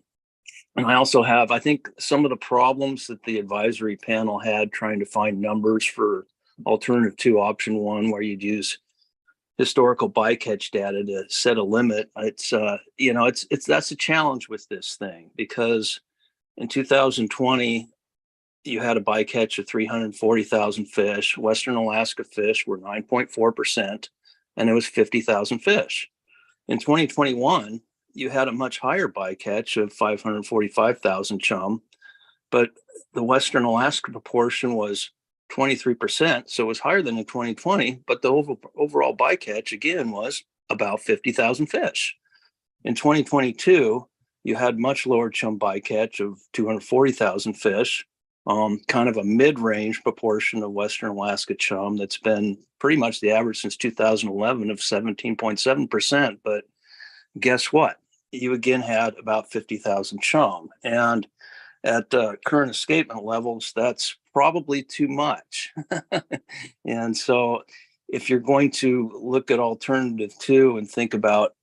S6: I also have, I think some of the problems that the advisory panel had trying to find numbers for alternative 2, option 1, where you'd use historical bycatch data to set a limit. It's that's a challenge with this thing, because in 2020, you had a bycatch of 340,000 fish. Western Alaska fish were 9.4%, and it was 50,000 fish. In 2021, you had a much higher bycatch of 545,000 chum, but the Western Alaska proportion was 23%, so it was higher than in 2020, but the overall bycatch again was about 50,000 fish. In 2022, you had much lower chum bycatch of 240,000 fish, kind of a mid-range proportion of Western Alaska chum that's been pretty much the average since 2011 of 17.7%. But guess what? You again had about 50,000 chum. And at current escapement levels, that's probably too much. And so if you're going to look at alternative two and think about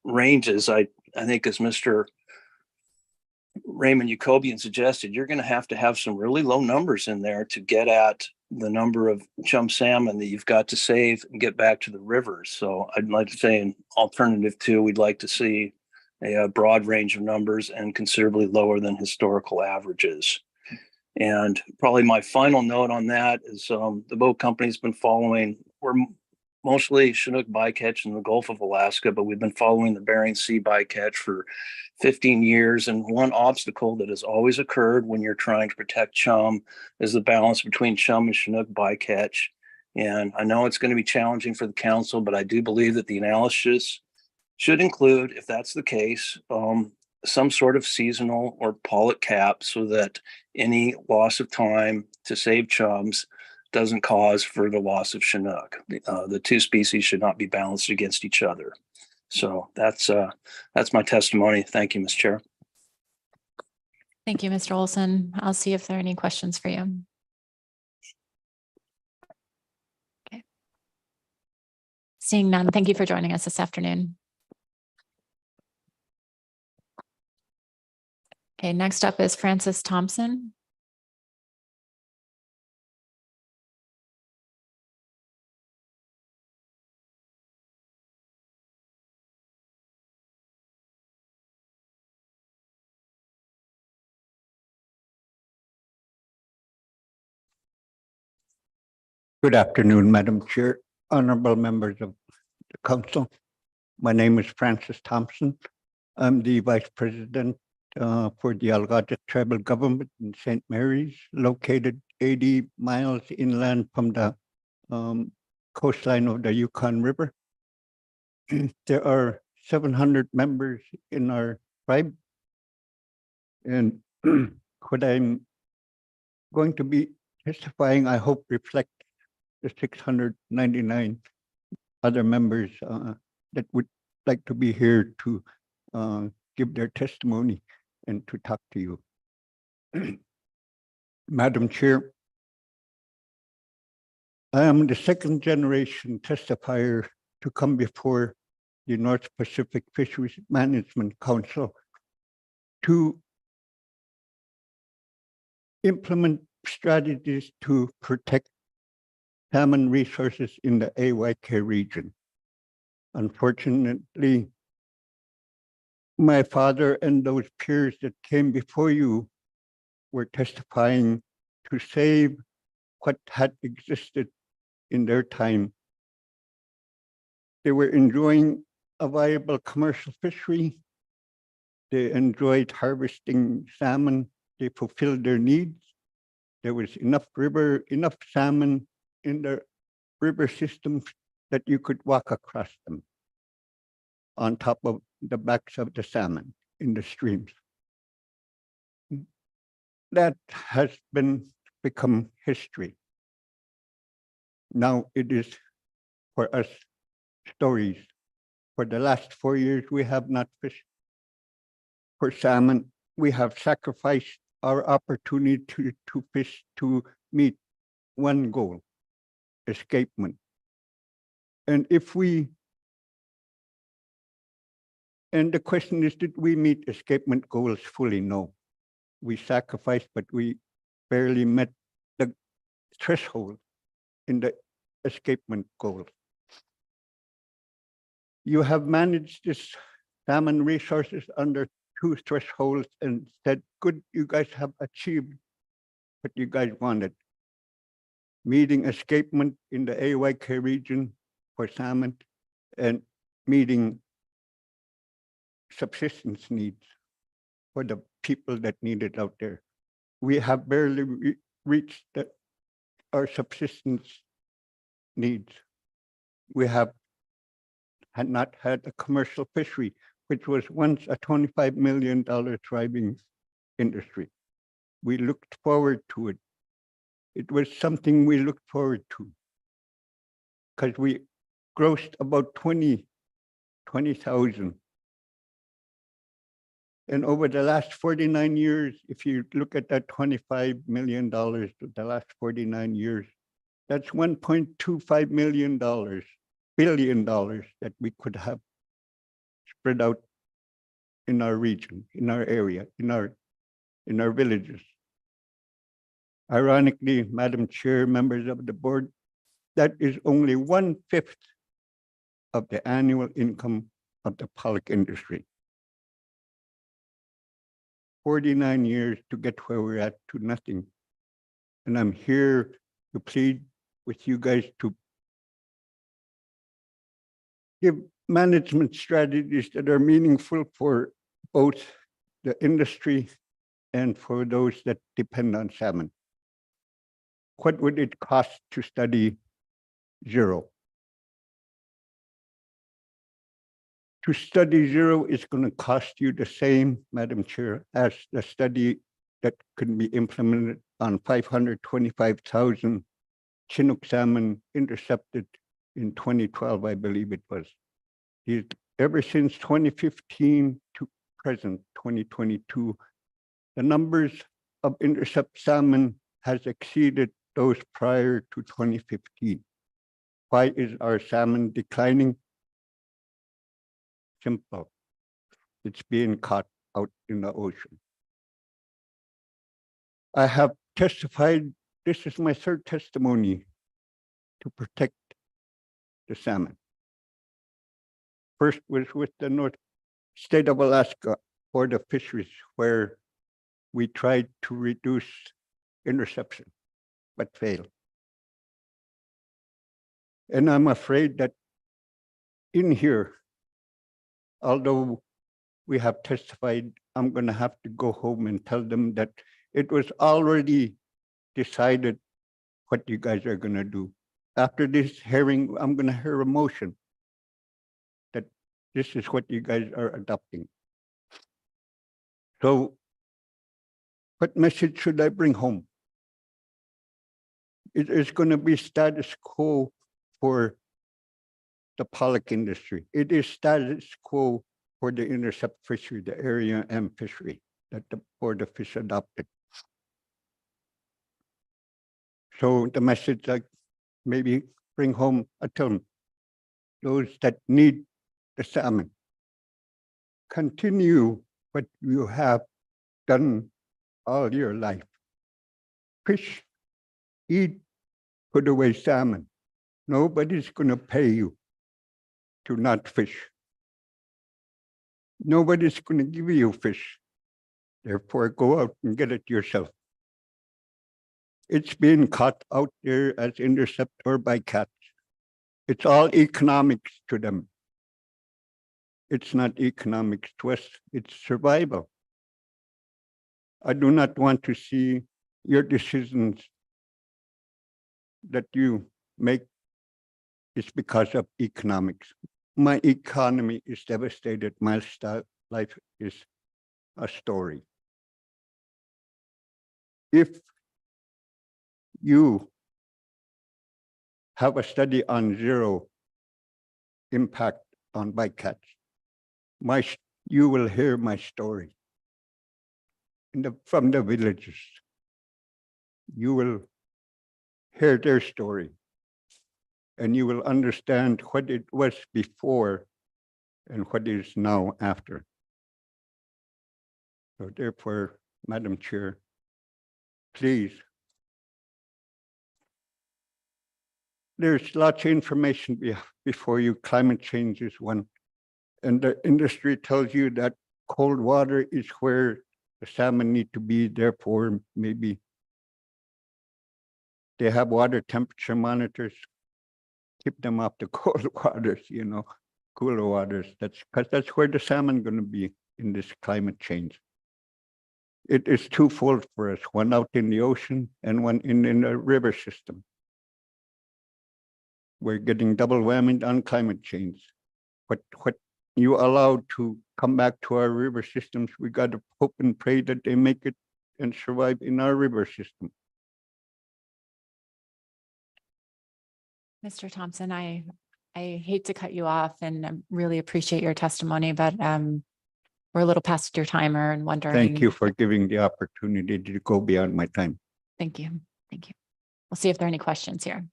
S6: ranges, I think as Mr. Raymond Jacobian suggested, you're going to have some really low numbers in there to get at the number of chum salmon that you've got to save and get back to the rivers. So I'd like to say in alternative two, we'd like to see a broad range of numbers and considerably lower than historical averages. And probably my final note on that is the boat company's been following, we're mostly Chinook bycatch in the Gulf of Alaska, but we've been following the Bering Sea bycatch for 15 years. And one obstacle that has always occurred when you're trying to protect chum is the balance between chum and Chinook bycatch. And I know it's going to be challenging for the council, but I do believe that the analysis should include, if that's the case, some sort of seasonal or pollet cap so that any loss of time to save chums doesn't cause further loss of Chinook. The two species should not be balanced against each other. So that's my testimony. Thank you, Ms. Chair.
S1: Thank you, Mr. Olson. I'll see if there are any questions for you. Okay. Seeing none, thank you for joining us this afternoon. Okay, next up is Francis Thompson.
S16: Good afternoon, Madam Chair, honorable members of the council. My name is Francis Thompson. I'm the Vice President for the Algonquin Tribal Government in St. Mary's, located 80 miles inland from the coastline of the Yukon River. There are 700 members in our tribe. And what I'm going to be testifying, I hope, reflect the 699 other members that would like to be here to give their testimony and to talk to you. Madam Chair, I am the second generation testifier to come before the North Pacific Fisheries Management Council to implement strategies to protect salmon resources in the AYK region. Unfortunately, my father and those peers that came before you were testifying to save what had existed in their time. They were enjoying a viable commercial fishery. They enjoyed harvesting salmon. They fulfilled their needs. There was enough salmon in the river systems that you could walk across them on top of the backs of the salmon in the streams. That has become history. Now it is for us stories. For the last 4 years, we have not fished for salmon. We have sacrificed our opportunity to fish to meet one goal: escapement. And the question is, did we meet escapement goals fully? No. We sacrificed, but we barely met the threshold in the escapement goal. You have managed this salmon resources under 2 thresholds and said, good, you guys have achieved what you guys wanted. Meeting escapement in the AYK region for salmon and meeting subsistence needs for the people that need it out there. We have barely reached our subsistence needs. We have had not had a commercial fishery, which was once a $25 million thriving industry. We looked forward to it. It was something we looked forward to because we grossed about 20,000. And over the last 49 years, if you look at that $25 million, the last 49 years, that's $1.25 billion that we could have spread out in our region, in our area, in our villages. Ironically, Madam Chair, members of the board, that is only 1/5 of the annual income of the pollock industry. 49 years to get where we're at to nothing. And I'm here to plead with you guys to give management strategies that are meaningful for both the industry and for those that depend on salmon. What would it cost to study zero? To study zero is going to cost you the same, Madam Chair, as the study that could be implemented on 525,000 Chinook salmon intercepted in 2012, I believe it was. Ever since 2015 to present, 2022, the numbers of intercept salmon has exceeded those prior to 2015. Why is our salmon declining? Simple. It's being caught out in the ocean. I have testified, this is my third testimony to protect the salmon. First was with the state of Alaska Board of Fisheries, where we tried to reduce interception, but failed. And I'm afraid that in here, although we have testified, I'm going to have to go home and tell them that it was already decided what you guys are going to do. After this hearing, I'm going to hear a motion that this is what you guys are adopting. So what message should I bring home? It is going to be status quo for the pollock industry. It is status quo for the intercept fishery, the area M fishery that the Board of Fish adopted. So the message I maybe bring home, I tell them, those that need the salmon, continue what you have done all your life. Fish, eat, put away salmon. Nobody's going to pay you to not fish. Nobody's going to give you fish. Therefore, go out and get it yourself. It's being caught out there as intercept or bycatch. It's all economics to them. It's not economics to us, it's survival. I do not want to see your decisions that you make is because of economics. My economy is devastated. My life is a story. If you have a study on zero impact on bycatch, you will hear my story from the villages. You will hear their story, and you will understand what it was before and what is now after. So therefore, Madam Chair, please, there's lots of information before you. Climate change is one. And the industry tells you that cold water is where the salmon need to be, therefore maybe they have water temperature monitors. Keep them off the cold waters, cooler waters. That's because that's where the salmon gonna be in this climate change. It is twofold for us, one out in the ocean and one in the river system. We're getting double whammy on climate change. What you allowed to come back to our river systems, we got to hope and pray that they make it and survive in our river system.
S1: Mr. Thompson, I hate to cut you off and I really appreciate your testimony, but we're a little past your timer and wondering.
S16: Thank you for giving the opportunity to go beyond my time.
S1: Thank you. Thank you. We'll see if there are any questions here.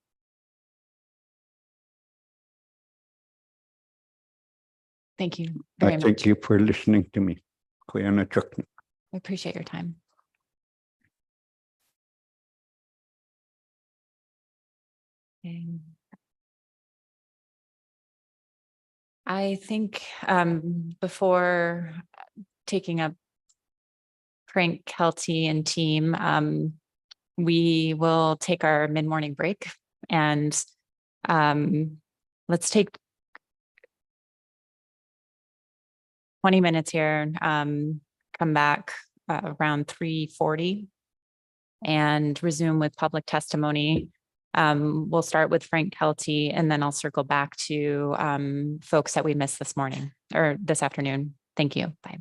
S1: Thank you very much.
S16: Thank you for listening to me. Koyana Chukna.
S1: I appreciate your time. Okay. I think before taking up Frank Kelty and team, we will take our mid-morning break and let's take 20 minutes here, come back around 3:40 and resume with public testimony. We'll start with Frank Kelty and then I'll circle back to folks that we missed this morning or this afternoon. Thank you. Bye.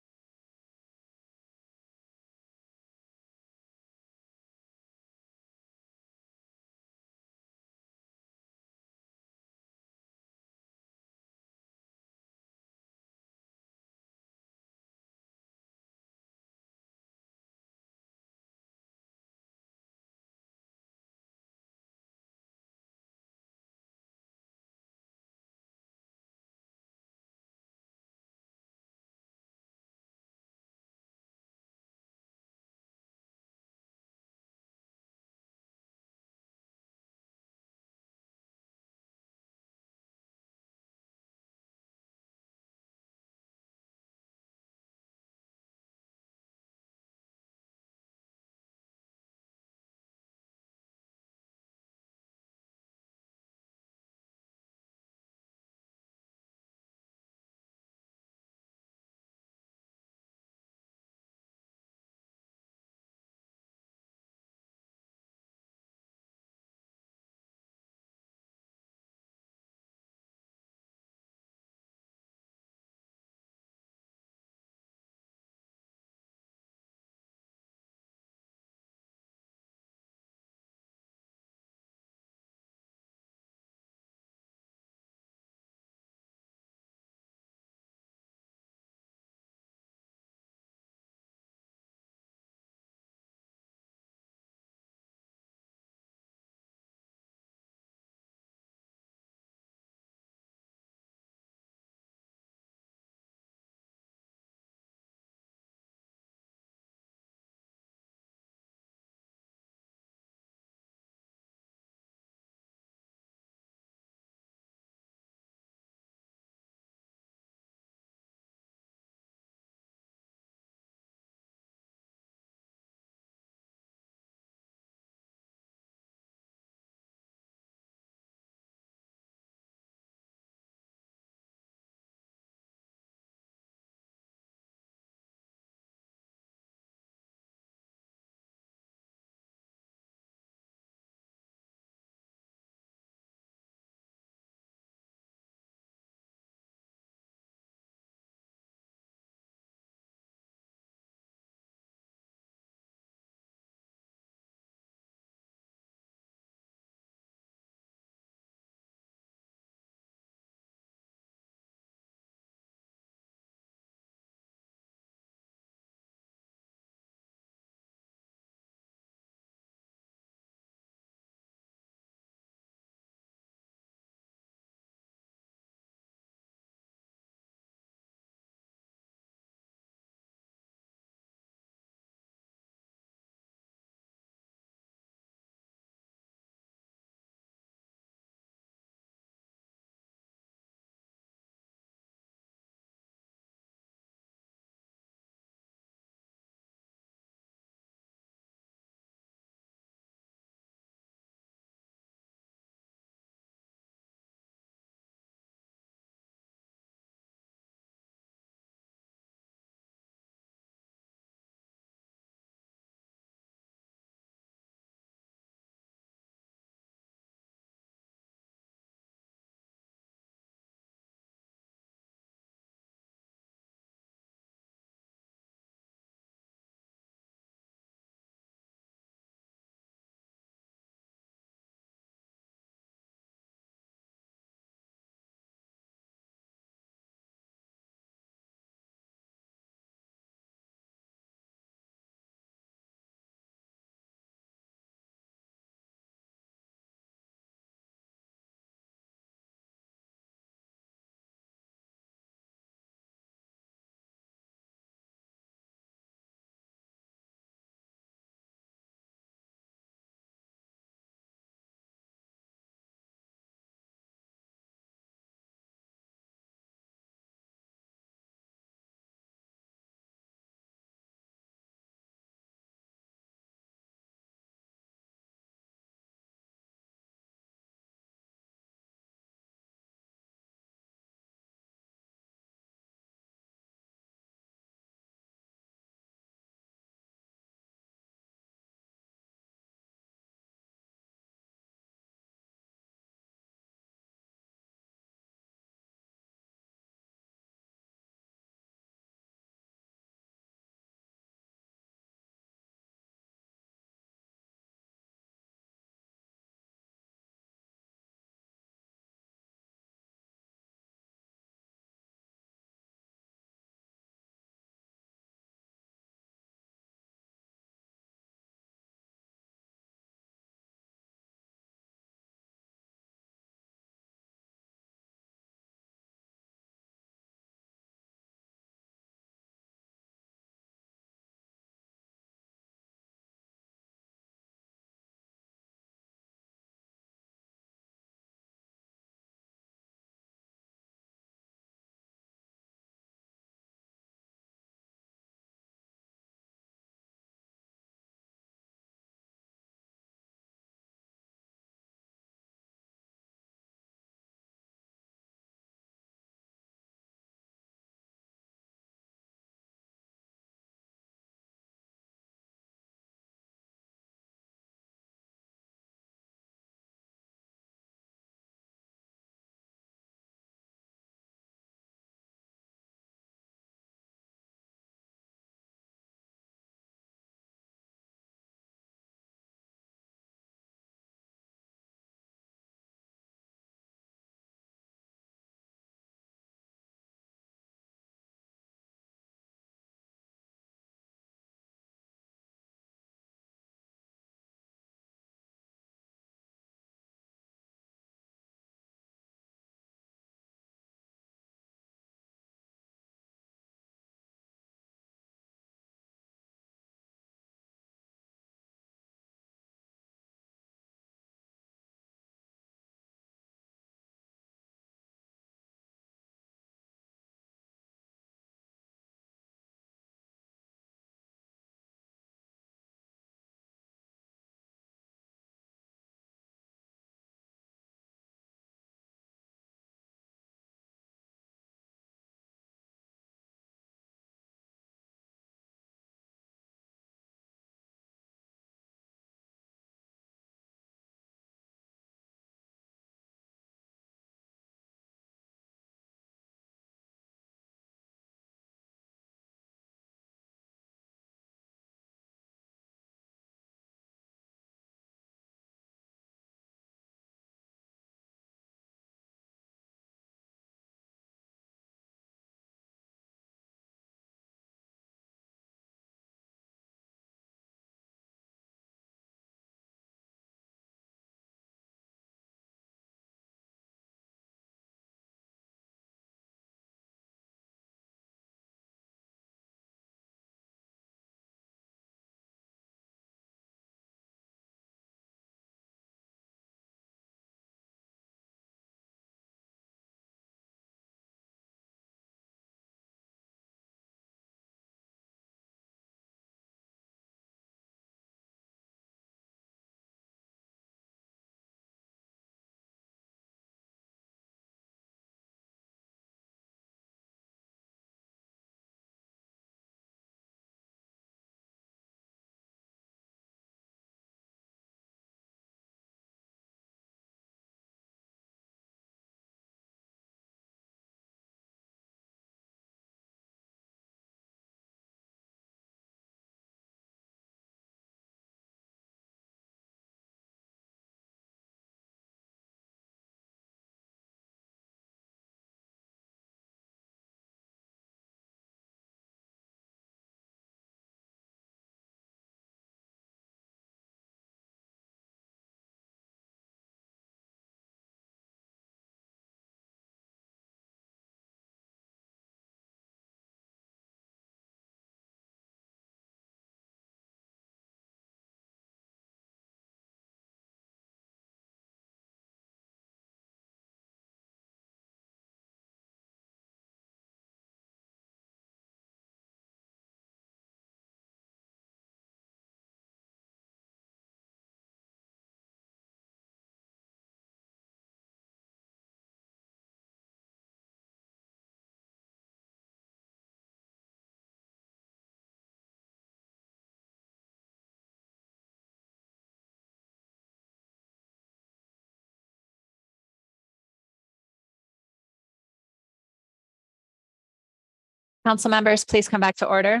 S1: Council members, please come back to order.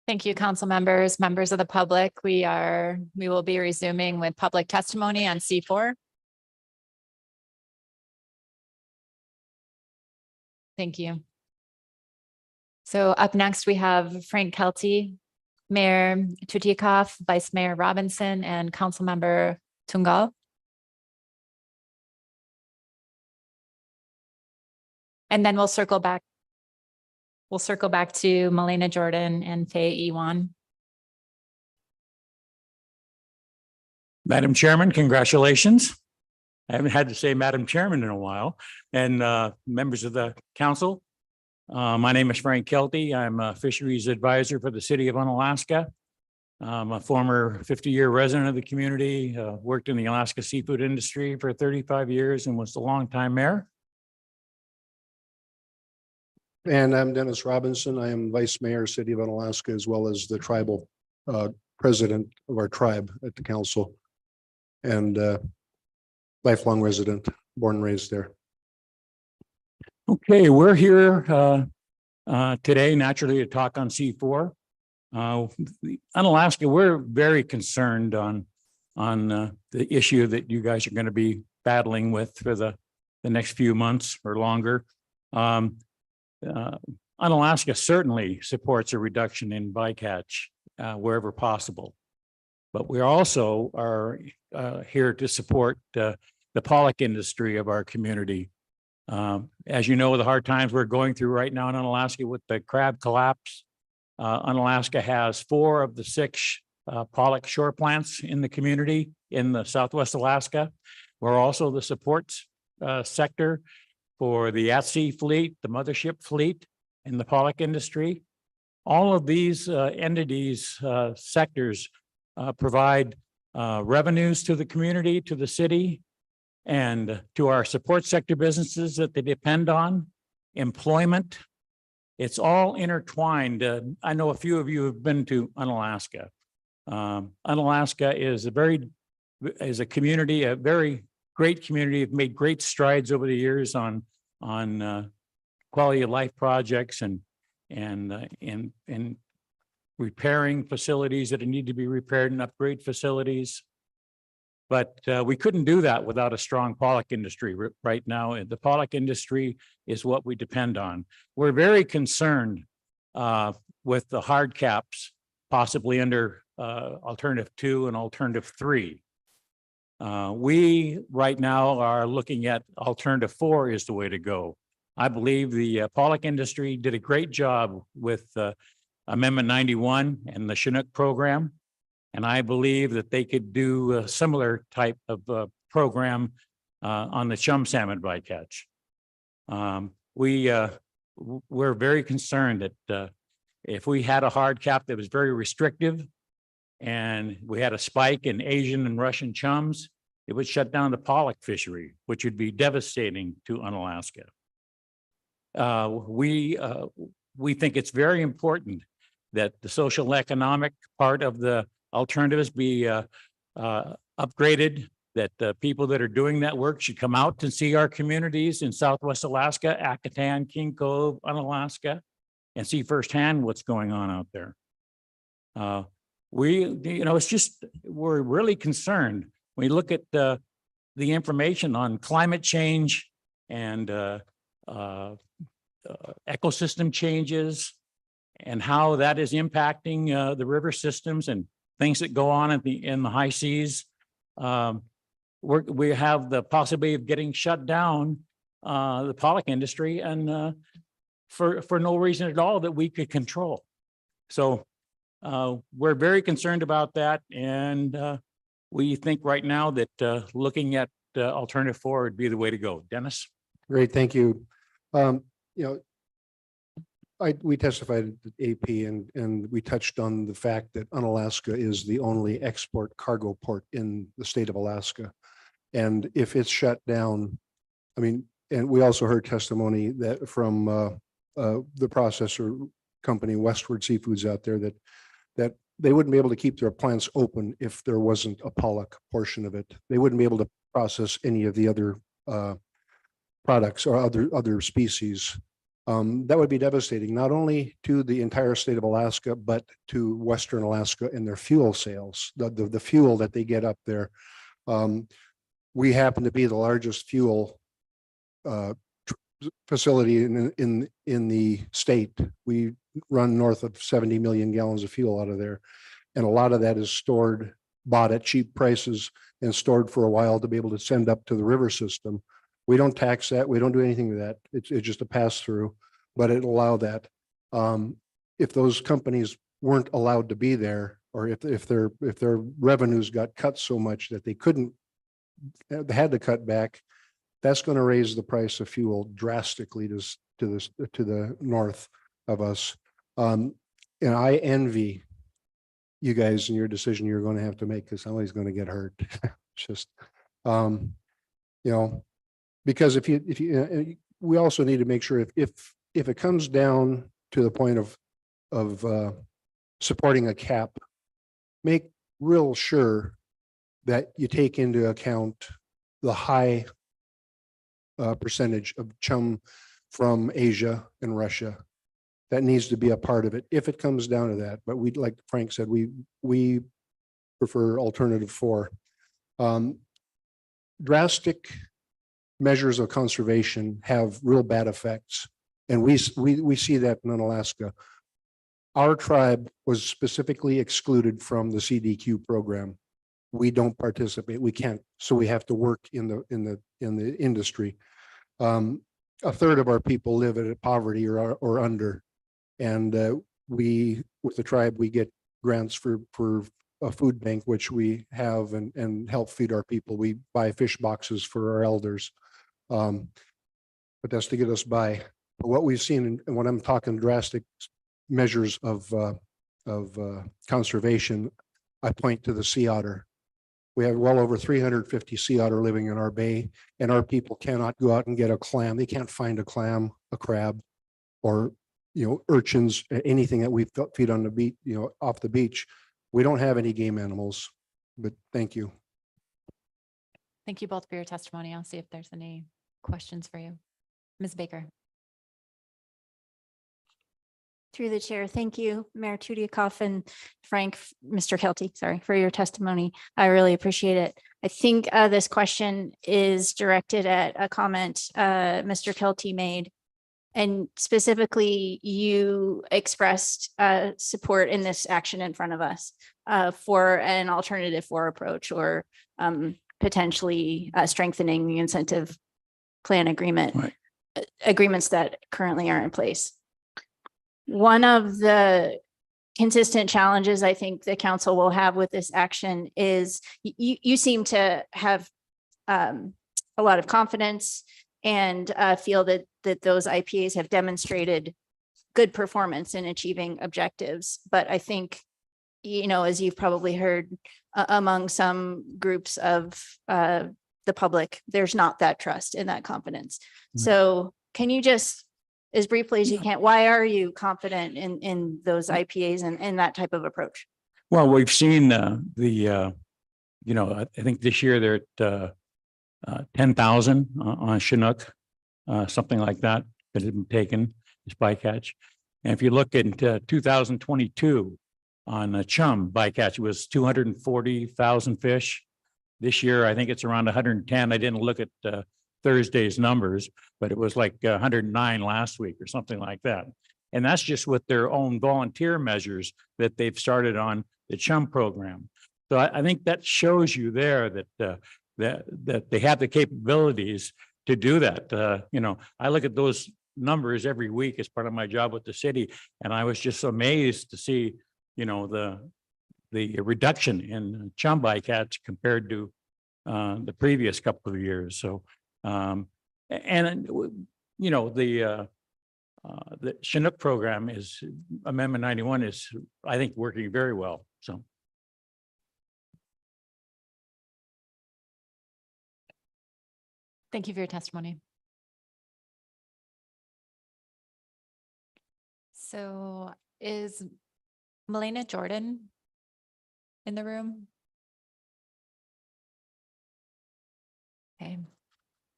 S1: Thank you, council members, members of the public. We will be resuming with public testimony on C4. Thank you. So up next, we have Frank Kelty, Mayor Tutikoff, Vice Mayor Robinson, and Councilmember Tungal. And then we'll circle back. We'll circle back to Melina Jordan and Faye Ewan.
S10: Madam Chairman, congratulations. I haven't had to say Madam Chairman in a while. And members of the council, my name is Frank Kelty. I'm a fisheries advisor for the city of Unalaska. I'm a former 50-year resident of the community, worked in the Alaska seafood industry for 35 years and was the longtime mayor.
S4: And I'm Dennis Robinson. I am Vice Mayor, City of Unalaska, as well as the tribal president of our tribe at the council. And lifelong resident, born and raised there.
S10: Okay, we're here today naturally to talk on C4. Unalaska, we're very concerned on the issue that you guys are going to be battling with for the next few months or longer. Unalaska certainly supports a reduction in bycatch wherever possible. But we also are here to support the pollock industry of our community. As you know, the hard times we're going through right now in Unalaska with the crab collapse, Unalaska has 4 of the 6 pollock shore plants in the community in the Southwest Alaska. We're also the support sector for the at-sea fleet, the mothership fleet, and the pollock industry. All of these entities, sectors provide revenues to the community, to the city, and to our support sector businesses that they depend on, employment. It's all intertwined. I know a few of you have been to Unalaska. Unalaska is a community, a very great community. Have made great strides over the years on quality of life projects and repairing facilities that need to be repaired and upgrade facilities. But we couldn't do that without a strong pollock industry right now. The pollock industry is what we depend on. We're very concerned with the hard caps, possibly under alternative 2 and alternative 3. We right now are looking at alternative 4 is the way to go. I believe the pollock industry did a great job with Amendment 91 and the Chinook program. And I believe that they could do a similar type of program on the chum salmon bycatch. We're very concerned that if we had a hard cap that was very restrictive and we had a spike in Asian and Russian chums, it would shut down the pollock fishery, which would be devastating to Unalaska. We think it's very important that the social and economic part of the alternatives be upgraded, that the people that are doing that work should come out to see our communities in Southwest Alaska, Acatan, King Cove, Unalaska, and see firsthand what's going on out there. It's just, we're really concerned. We look at the information on climate change and ecosystem changes and how that is impacting the river systems and things that go on in the high seas. We have the possibility of getting shut down, the pollock industry, and for no reason at all that we could control. So we're very concerned about that, and we think right now that looking at alternative 4 would be the way to go. Dennis?
S4: Great, thank you. You know, we testified at AP and we touched on the fact that Unalaska is the only export cargo port in the state of Alaska. And if it's shut down, I mean, and we also heard testimony that from the processor company Westward Seafoods out there that they wouldn't be able to keep their plants open if there wasn't a pollock portion of it. They wouldn't be able to process any of the other products or other species. That would be devastating, not only to the entire state of Alaska, but to Western Alaska and their fuel sales, the fuel that they get up there. We happen to be the largest fuel facility in the state. We run north of 70 million gallons of fuel out of there. And a lot of that is stored, bought at cheap prices and stored for a while to be able to send up to the river system. We don't tax that. We don't do anything with that. It's just a pass through, but it allow that. If those companies weren't allowed to be there, or if their revenues got cut so much that they had to cut back, that's going to raise the price of fuel drastically to the north of us. And I envy you guys and your decision you're going to have to make, because somebody's going to get hurt. It's just, you know, because if you, we also need to make sure if it comes down to the point of supporting a cap, make real sure that you take into account the high percentage of chum from Asia and Russia. That needs to be a part of it if it comes down to that. But we, like Frank said, we prefer alternative 4. Drastic measures of conservation have real bad effects, and we see that in Alaska. Our tribe was specifically excluded from the CDQ program. We don't participate. We can't, so we have to work in the industry. A third of our people live at poverty or under, and we, with the tribe, we get grants for a food bank, which we have, and help feed our people. We buy fish boxes for our elders, but that's to get us by. But what we've seen, and when I'm talking drastic measures of conservation, I point to the sea otter. We have well over 350 sea otter living in our bay, and our people cannot go out and get a clam. They can't find a clam, a crab, or, you know, urchins, anything that we feed on the beach, you know, off the beach. We don't have any game animals, but thank you.
S1: Thank you both for your testimony. I'll see if there's any questions for you. Ms. Baker.
S3: Through the chair, thank you, Mayor Tudiakoff and Frank, Mr. Kelty, sorry, for your testimony. I really appreciate it. I think this question is directed at a comment Mr. Kelty made. And specifically, you expressed support in this action in front of us for an alternative 4 approach, or potentially strengthening the incentive plan agreements that currently are in place. One of the consistent challenges I think the council will have with this action is you seem to have a lot of confidence and feel that those IPAs have demonstrated good performance in achieving objectives. But I think, you know, as you've probably heard among some groups of the public, there's not that trust and that confidence. So can you just, as briefly as you can, why are you confident in those IPAs and that type of approach?
S10: Well, we've seen you know, I think this year they're at 10,000 on Chinook, something like that has been taken as bycatch. And if you look at 2022 on chum bycatch, it was 240,000 fish. This year, I think it's around 110. I didn't look at Thursday's numbers, but it was like 109 last week or something like that. And that's just with their own volunteer measures that they've started on the CHUM program. So I think that shows you there that that they have the capabilities to do that. You know, I look at those numbers every week as part of my job with the city, and I was just amazed to see, you know, the reduction in CHUM bycatch compared to the previous couple of years. So, and you know, the Chinook program is Amendment 91 is, I think, working very well. So.
S1: Thank you for your testimony. So is Melena Jordan in the room? Okay.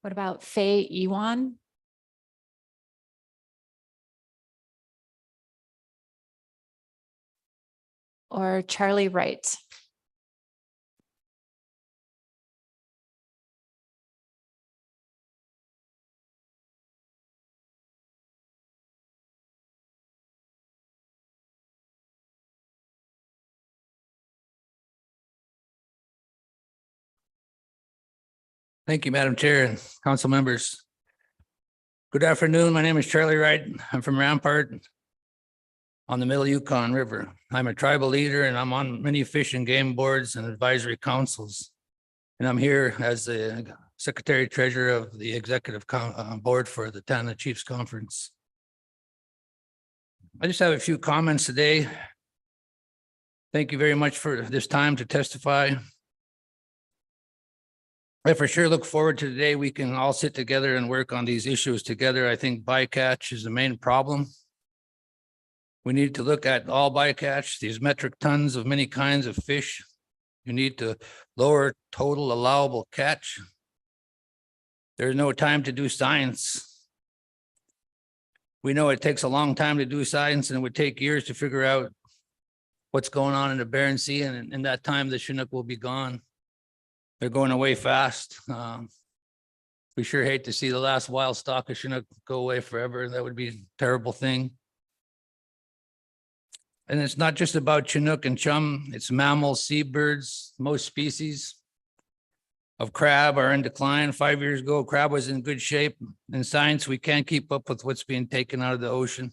S1: What about Faye Ewan? Or Charlie Wright?
S11: Thank you, Madam Chair and council members. Good afternoon. My name is Charlie Wright. I'm from Rampart on the Middle Yukon River. I'm a tribal leader and I'm on many fish and game boards and advisory councils. And I'm here as the Secretary Treasurer of the Executive Board for the Tana Chiefs Conference. I just have a few comments today. Thank you very much for this time to testify. I for sure look forward to the day we can all sit together and work on these issues together. I think bycatch is the main problem. We need to look at all bycatch, these metric tons of many kinds of fish. You need to lower total allowable catch. There's no time to do science. We know it takes a long time to do science and it would take years to figure out what's going on in the Bering Sea, and in that time the Chinook will be gone. They're going away fast. We sure hate to see the last wild stock of Chinook go away forever. That would be a terrible thing. And it's not just about Chinook and chum, it's mammals, seabirds. Most species of crab are in decline. 5 years ago, crab was in good shape. In science, we can't keep up with what's being taken out of the ocean.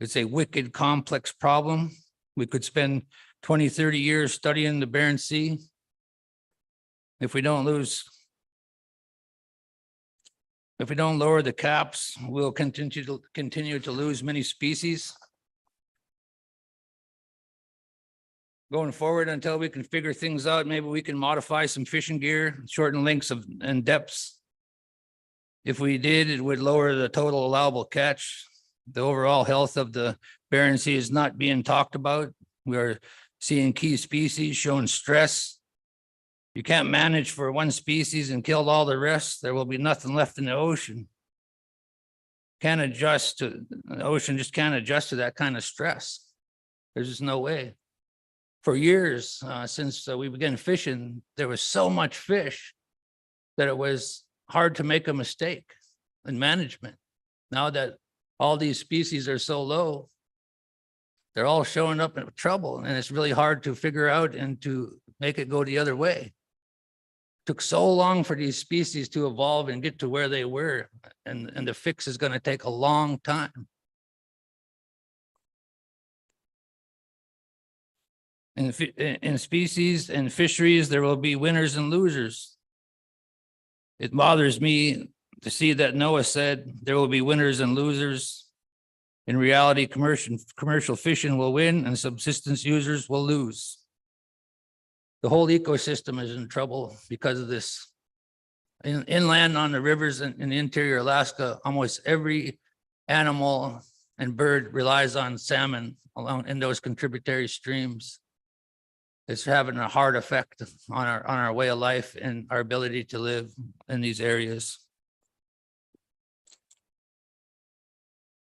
S11: It's a wicked, complex problem. We could spend 20, 30 years studying the Bering Sea. If we don't lower the caps, we'll continue to lose many species. Going forward, until we can figure things out, maybe we can modify some fishing gear, shorten lengths and depths. If we did, it would lower the total allowable catch. The overall health of the Bering Sea is not being talked about. We are seeing key species showing stress. You can't manage for one species and kill all the rest. There will be nothing left in the ocean. The ocean just can't adjust to that kind of stress. There's just no way. For years, since we began fishing, there was so much fish that it was hard to make a mistake in management. Now that all these species are so low, they're all showing up in trouble, and it's really hard to figure out and to make it go the other way. Took so long for these species to evolve and get to where they were, and the fix is going to take a long time. In species and fisheries, there will be winners and losers. It bothers me to see that NOAA said there will be winners and losers. In reality, commercial fishing will win and subsistence users will lose. The whole ecosystem is in trouble because of this. Inland on the rivers in the interior Alaska, almost every animal and bird relies on salmon along in those contributory streams. It's having a hard effect on our way of life and our ability to live in these areas.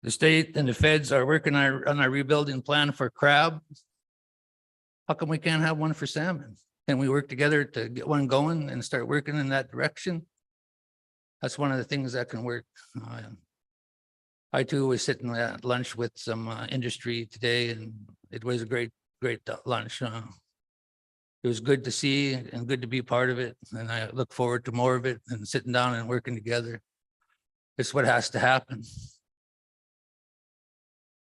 S11: The state and the feds are working on a rebuilding plan for crab. How come we can't have one for salmon? Can we work together to get one going and start working in that direction? That's one of the things that can work. I too was sitting at lunch with some industry today, and it was a great lunch. It was good to see and good to be part of it. And I look forward to more of it and sitting down and working together. It's what has to happen.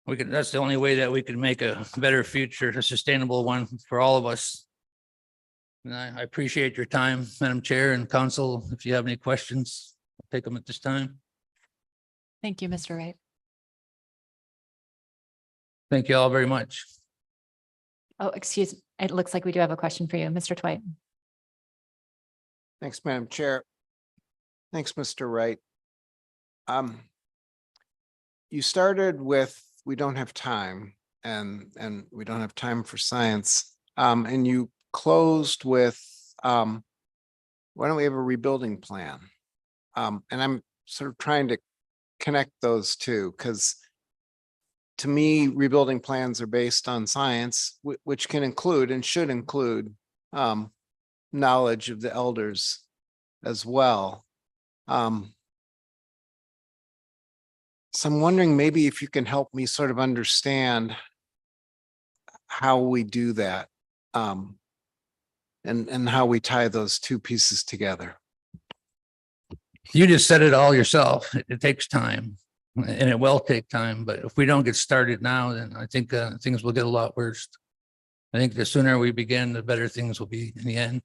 S11: That's the only way that we can make a better future, a sustainable one for all of us. And I appreciate your time, Madam Chair and Council. If you have any questions, I'll take them at this time.
S1: Thank you, Mr. Wright.
S11: Thank you all very much.
S1: Oh, excuse, it looks like we do have a question for you, Mr. Twite.
S7: Thanks, Madam Chair. Thanks, Mr. Wright. You started with, we don't have time and we don't have time for science. And you closed with, why don't we have a rebuilding plan? And I'm sort of trying to connect those two, because to me, rebuilding plans are based on science, which can include and should include knowledge of the elders as well. So I'm wondering maybe if you can help me sort of understand how we do that, and how we tie those two pieces together.
S11: You just said it all yourself. It takes time, and it will take time. But if we don't get started now, then I think things will get a lot worse. I think the sooner we begin, the better things will be in the end.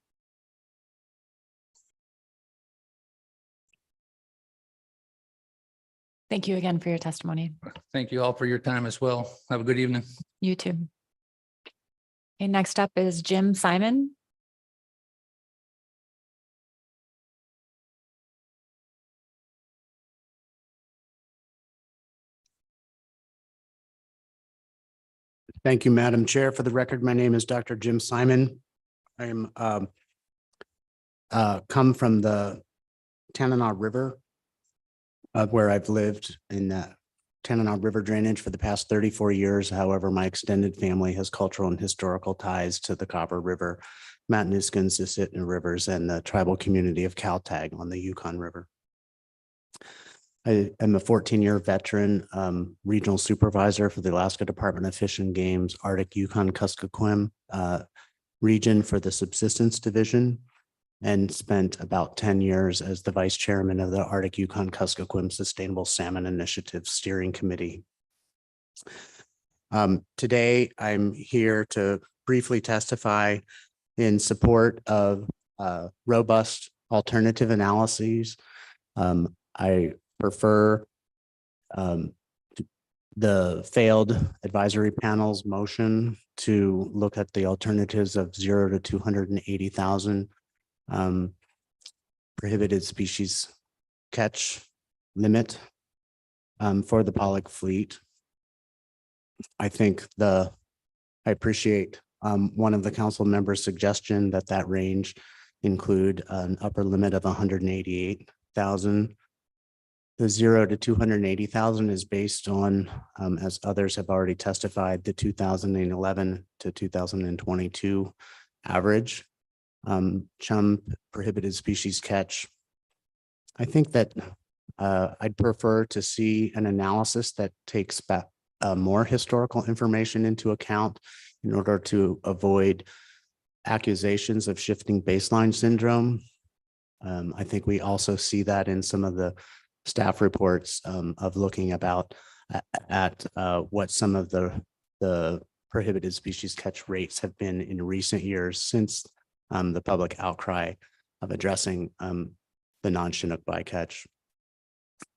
S1: Thank you again for your testimony.
S11: Thank you all for your time as well. Have a good evening.
S1: You too. Okay, next up is Jim Simon.
S15: Thank you, Madam Chair. For the record, my name is Dr. Jim Simon. I am come from the Tanana River, where I've lived in that Tanana River drainage for the past 34 years. However, my extended family has cultural and historical ties to the Copper River, Matanuska and Susitna rivers, and the tribal community of Caltag on the Yukon River. I am a 14-year veteran regional supervisor for the Alaska Department of Fish and Game's Arctic Yukon Kuskokwim region for the Subsistence Division, and spent about 10 years as the vice chairman of the Arctic Yukon Kuskokwim Sustainable Salmon Initiative Steering Committee. Today, I'm here to briefly testify in support of robust alternative analyses. I prefer the failed advisory panel's motion to look at the alternatives of 0 to 280,000 prohibited species catch limit for the pollock fleet. I appreciate one of the council members' suggestion that range include an upper limit of 188,000. The 0 to 280,000 is based on, as others have already testified, the 2011 to 2022 average chum prohibited species catch. I think that I'd prefer to see an analysis that takes back more historical information into account in order to avoid accusations of shifting baseline syndrome. I think we also see that in some of the staff reports of looking at what some of the prohibited species catch rates have been in recent years since the public outcry of addressing the non-Chinook bycatch.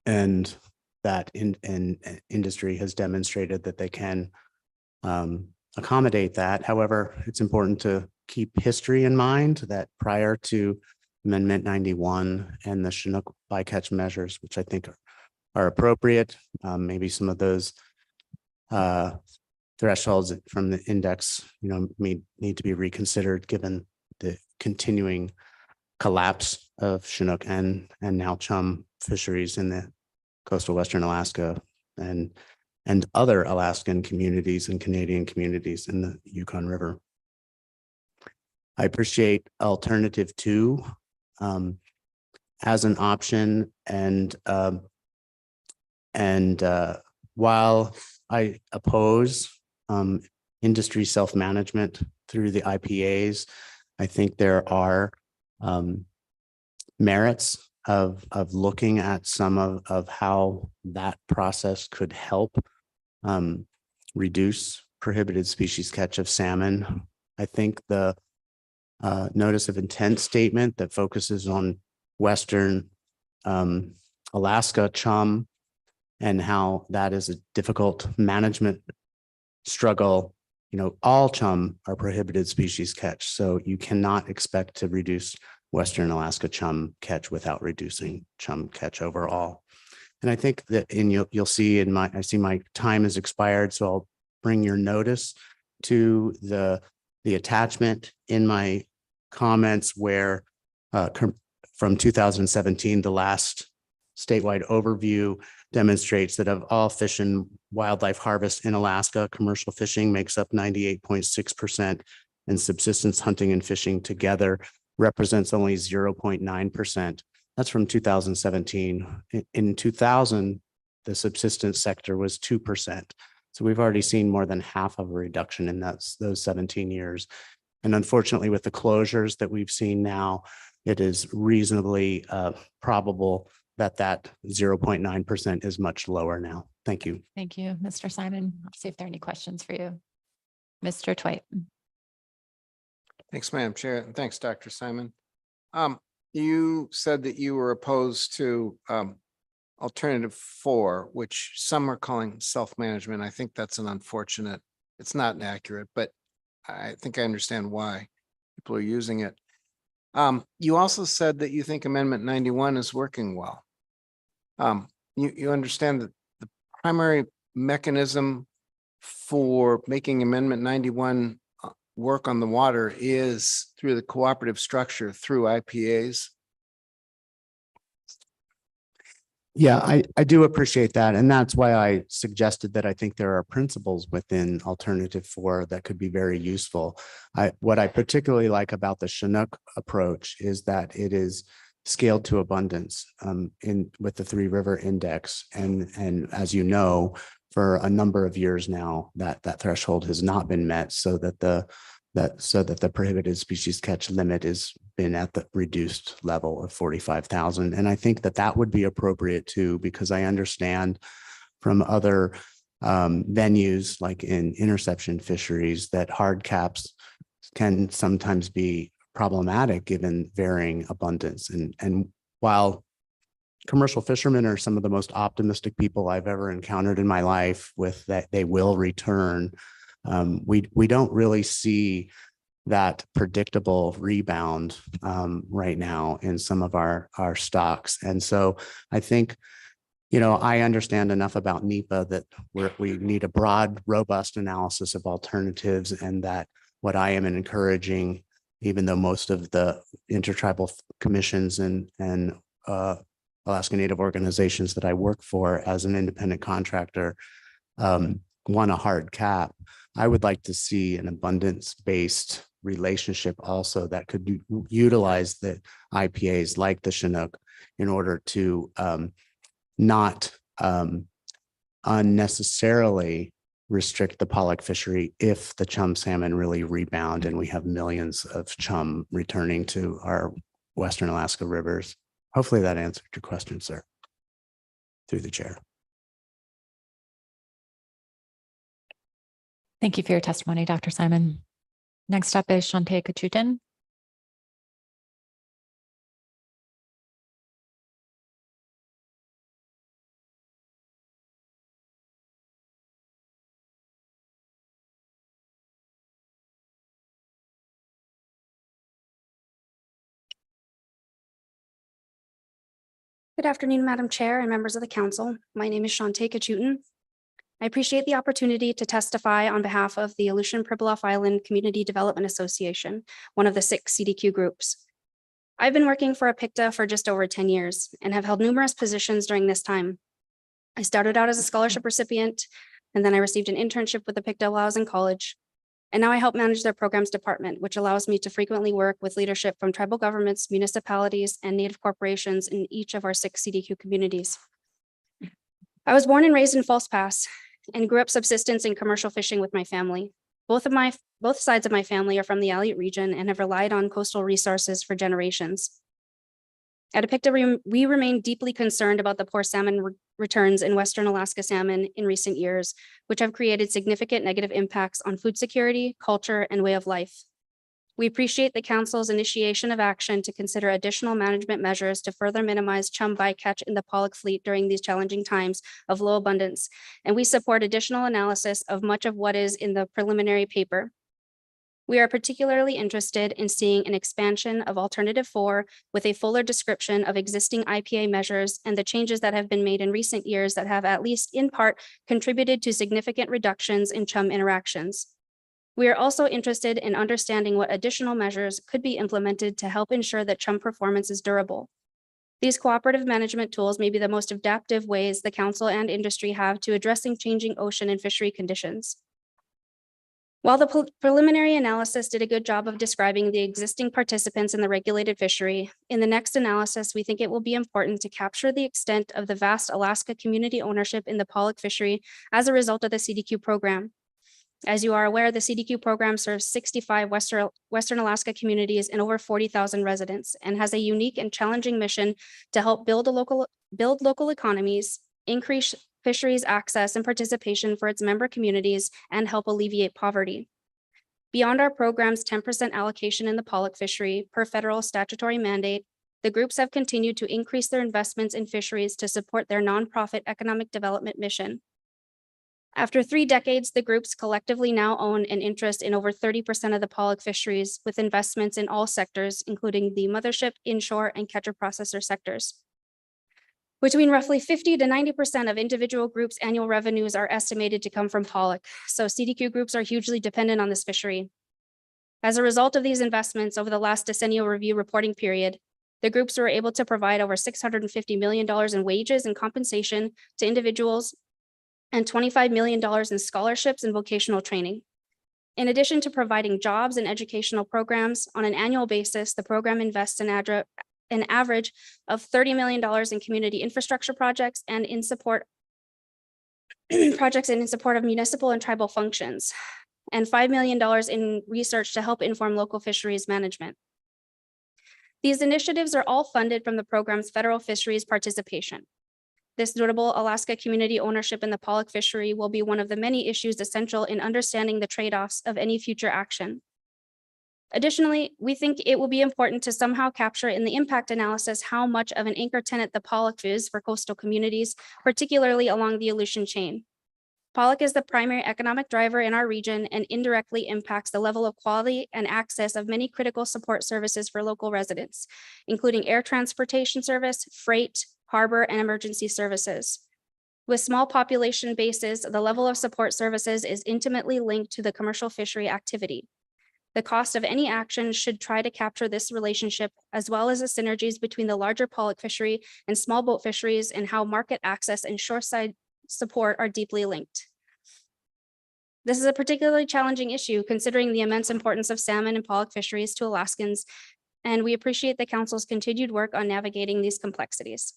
S15: And that industry has demonstrated that they can accommodate that. However, it's important to keep history in mind that prior to Amendment 91 and the Chinook bycatch measures, which I think are appropriate, maybe some of those thresholds from the index, may need to be reconsidered given the continuing collapse of Chinook and now chum fisheries in the coastal Western Alaska and other Alaskan communities and Canadian communities in the Yukon River. I appreciate alternative 2 as an option. And while I oppose industry self-management through the IPAs, I think there are merits of looking at some of how that process could help reduce prohibited species catch of salmon. I think the notice of intent statement that focuses on Western Alaska chum and how that is a difficult management struggle. You know, all chum are prohibited species catch, so you cannot expect to reduce Western Alaska chum catch without reducing chum catch overall. And I think that you'll see I see my time has expired, so I'll bring your notice to the attachment in my comments where from 2017, the last statewide overview demonstrates that of all fish and wildlife harvest in Alaska, commercial fishing makes up 98.6%, and subsistence hunting and fishing together represents only 0.9%. That's from 2017. In 2000, the subsistence sector was 2%. So we've already seen more than half of a reduction in those 17 years. And unfortunately, with the closures that we've seen now, it is reasonably probable that 0.9% is much lower now. Thank you.
S1: Thank you, Mr. Simon. I'll see if there are any questions for you. Mr. Twite.
S7: Thanks, Madam Chair, and thanks, Dr. Simon. You said that you were opposed to alternative 4, which some are calling self-management. I think that's an unfortunate, it's not inaccurate, but I think I understand why people are using it. You also said that you think Amendment 91 is working well. You understand that the primary mechanism for making Amendment 91 work on the water is through the cooperative structure through IPAs.
S15: Yeah, I do appreciate that. And that's why I suggested that I think there are principles within Alternative 4 that could be very useful. What I particularly like about the Chinook approach is that it is scaled to abundance with the Three River Index. And as you know, for a number of years now, that threshold has not been met, so that the prohibited species catch limit has been at the reduced level of 45,000. And I think that would be appropriate too, because I understand from other venues like in interception fisheries that hard caps can sometimes be problematic given varying abundance. And while commercial fishermen are some of the most optimistic people I've ever encountered in my life with that they will return, we don't really see that predictable rebound right now in some of our stocks. And so I think, I understand enough about NEPA that we need a broad, robust analysis of alternatives, and that what I am encouraging, even though most of the intertribal commissions and Alaska Native organizations that I work for as an independent contractor want a hard cap, I would like to see an abundance-based relationship also that could utilize the IPAs like the Chinook in order to not unnecessarily restrict the pollock fishery if the chum salmon really rebound and we have millions of chum returning to our Western Alaska rivers. Hopefully that answered your question, sir, through the chair.
S1: Thank you for your testimony, Dr. Simon. Next up is Shantae Kachutin.
S19: Good afternoon, Madam Chair and members of the council. My name is Shantae Kachutin. I appreciate the opportunity to testify on behalf of the Aleutian Pribilof Island Community Development Association, one of the 6 CDQ groups. I've been working for APICTA for just over 10 years and have held numerous positions during this time. I started out as a scholarship recipient, and then I received an internship with APICTA while I was in college. And now I help manage their programs department, which allows me to frequently work with leadership from tribal governments, municipalities, and Native corporations in each of our 6 CDQ communities. I was born and raised in False Pass and grew up subsistence and commercial fishing with my family. Both sides of my family are from the Aleut region and have relied on coastal resources for generations. At Apicta, we remain deeply concerned about the poor salmon returns in Western Alaska salmon in recent years, which have created significant negative impacts on food security, culture, and way of life. We appreciate the Council's initiation of action to consider additional management measures to further minimize chum bycatch in the pollock fleet during these challenging times of low abundance, and we support additional analysis of much of what is in the preliminary paper. We are particularly interested in seeing an expansion of Alternative 4 with a fuller description of existing IPA measures and the changes that have been made in recent years that have, at least in part, contributed to significant reductions in chum interactions. We are also interested in understanding what additional measures could be implemented to help ensure that chum performance is durable. These cooperative management tools may be the most adaptive ways the Council and industry have to addressing changing ocean and fishery conditions. While the preliminary analysis did a good job of describing the existing participants in the regulated fishery, in the next analysis, we think it will be important to capture the extent of the vast Alaska community ownership in the pollock fishery as a result of the CDQ program. As you are aware, the CDQ program serves 65 Western Alaska communities and over 40,000 residents, and has a unique and challenging mission to help build local economies, increase fisheries access and participation for its member communities, and help alleviate poverty. Beyond our program's 10% allocation in the pollock fishery per federal statutory mandate, the groups have continued to increase their investments in fisheries to support their nonprofit economic development mission. After 3 decades, the groups collectively now own an interest in over 30% of the pollock fisheries, with investments in all sectors, including the mothership, inshore, and catcher processor sectors. Between roughly 50 to 90% of individual groups' annual revenues are estimated to come from pollock, so CDQ groups are hugely dependent on this fishery. As a result of these investments over the last decennial review reporting period, the groups were able to provide over $650 million in wages and compensation to individuals and $25 million in scholarships and vocational training. In addition to providing jobs and educational programs, on an annual basis, the program invests an average of $30 million in community infrastructure projects and in support of municipal and tribal functions, and $5 million in research to help inform local fisheries management. These initiatives are all funded from the program's federal fisheries participation. This notable Alaska community ownership in the pollock fishery will be one of the many issues essential in understanding the trade-offs of any future action. Additionally, we think it will be important to somehow capture in the impact analysis how much of an anchor tenant the pollock is for coastal communities, particularly along the Aleutian chain. Pollock is the primary economic driver in our region and indirectly impacts the level of quality and access of many critical support services for local residents, including air transportation service, freight, harbor, and emergency services. With small population bases, the level of support services is intimately linked to the commercial fishery activity. The cost of any action should try to capture this relationship, as well as the synergies between the larger pollock fishery and small boat fisheries, and how market access and shoreside support are deeply linked. This is a particularly challenging issue considering the immense importance of salmon and pollock fisheries to Alaskans, and we appreciate the Council's continued work on navigating these complexities.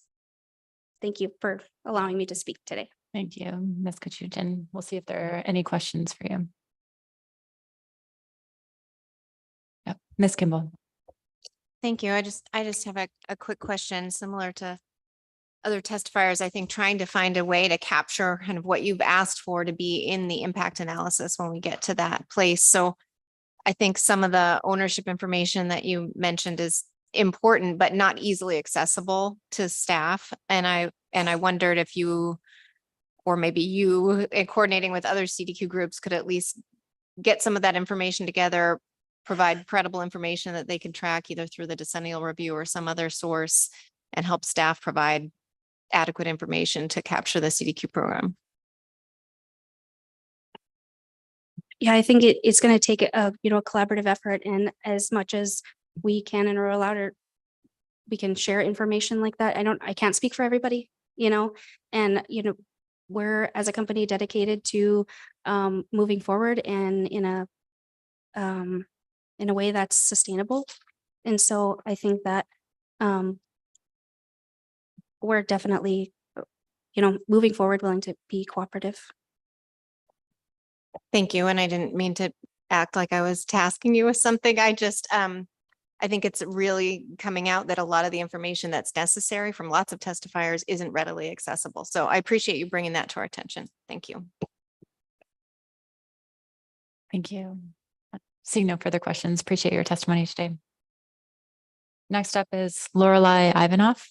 S19: Thank you for allowing me to speak today.
S1: Thank you, Ms. Kachutin. We'll see if there are any questions for you. Yep, Ms. Kimball.
S8: Thank you. I just have a quick question similar to other testifiers. I think trying to find a way to capture kind of what you've asked for to be in the impact analysis when we get to that place. So I think some of the ownership information that you mentioned is important, but not easily accessible to staff. And I wondered if you, or maybe you, in coordinating with other CDQ groups, could at least get some of that information together, provide credible information that they can track either through the decennial review or some other source, and help staff provide adequate information to capture the CDQ program.
S19: Yeah, I think it's going to take a collaborative effort, and as much as we can and are allowed, we can share information like that. I can't speak for everybody, and we're as a company dedicated to moving forward and in a in a way that's sustainable. And so I think that we're definitely, moving forward, willing to be cooperative.
S8: Thank you. And I didn't mean to act like I was tasking you with something. I just, I think it's really coming out that a lot of the information that's necessary from lots of testifiers isn't readily accessible. So I appreciate you bringing that to our attention. Thank you.
S1: Thank you. Seeing no further questions, appreciate your testimony today. Next up is Lorelei Ivanoff.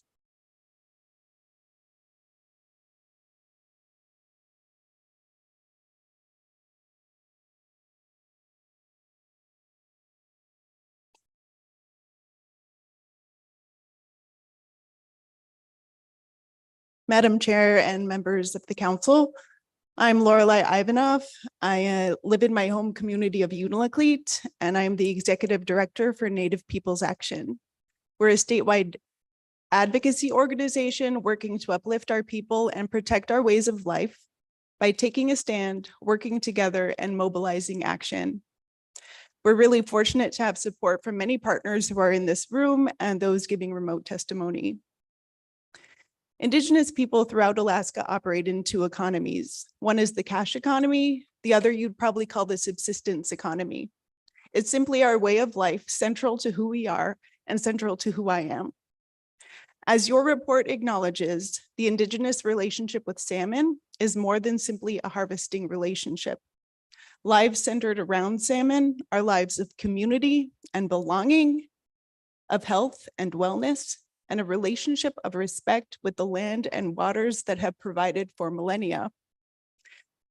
S9: Madam Chair and members of the council, I'm Lorelei Ivanoff. I live in my home community of Unalakleet, and I'm the Executive Director for Native Peoples Action. We're a statewide advocacy organization working to uplift our people and protect our ways of life by taking a stand, working together, and mobilizing action. We're really fortunate to have support from many partners who are in this room and those giving remote testimony. Indigenous people throughout Alaska operate in two economies. One is the cash economy. The other you'd probably call the subsistence economy. It's simply our way of life, central to who we are and central to who I am. As your report acknowledges, the Indigenous relationship with salmon is more than simply a harvesting relationship. Lives centered around salmon are lives of community and belonging, of health and wellness, and a relationship of respect with the land and waters that have provided for millennia.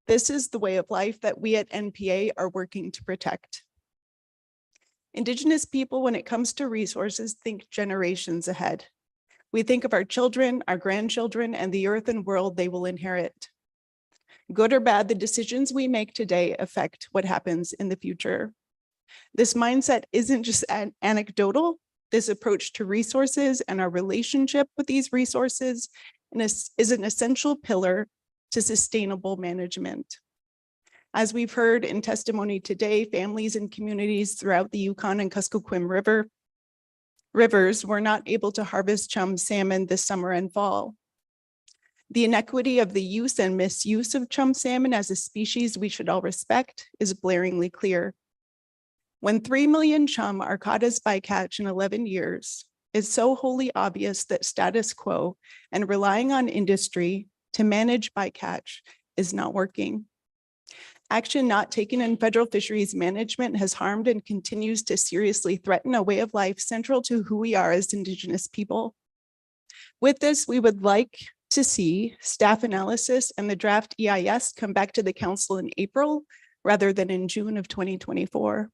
S9: This is the way of life that we at NPA are working to protect. Indigenous people, when it comes to resources, think generations ahead. We think of our children, our grandchildren, and the earth and world they will inherit. Good or bad, the decisions we make today affect what happens in the future. This mindset isn't just anecdotal. This approach to resources and our relationship with these resources is an essential pillar to sustainable management. As we've heard in testimony today, families and communities throughout the Yukon and Kuskokwim rivers were not able to harvest chum salmon this summer and fall. The inequity of the use and misuse of chum salmon as a species we should all respect is blaringly clear. When 3 million chum are caught as bycatch in 11 years, it's so wholly obvious that status quo and relying on industry to manage bycatch is not working. Action not taken in federal fisheries management has harmed and continues to seriously threaten a way of life central to who we are as Indigenous people. With this, we would like to see staff analysis and the draft EIS come back to the council in April rather than in June of 2024.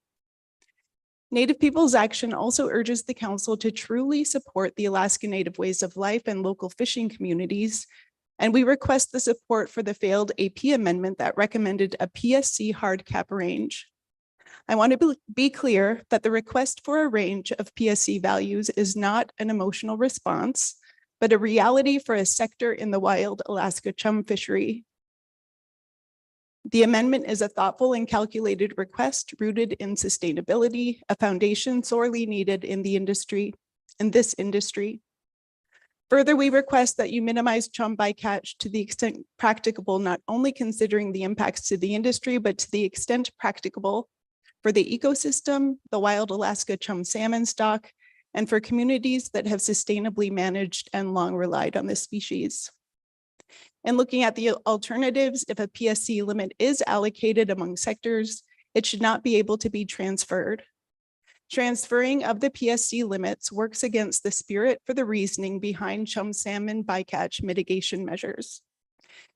S9: Native Peoples Action also urges the council to truly support the Alaska Native ways of life and local fishing communities, and we request the support for the failed AP amendment that recommended a PSC hard cap range. I want to be clear that the request for a range of PSC values is not an emotional response, but a reality for a sector in the wild Alaska chum fishery. The amendment is a thoughtful and calculated request rooted in sustainability, a foundation sorely needed in this industry. Further, we request that you minimize chum bycatch to the extent practicable, not only considering the impacts to the industry, but to the extent practicable for the ecosystem, the wild Alaska chum salmon stock, and for communities that have sustainably managed and long relied on this species. And looking at the alternatives, if a PSC limit is allocated among sectors, it should not be able to be transferred. Transferring of the PSC limits works against the spirit for the reasoning behind chum salmon bycatch mitigation measures.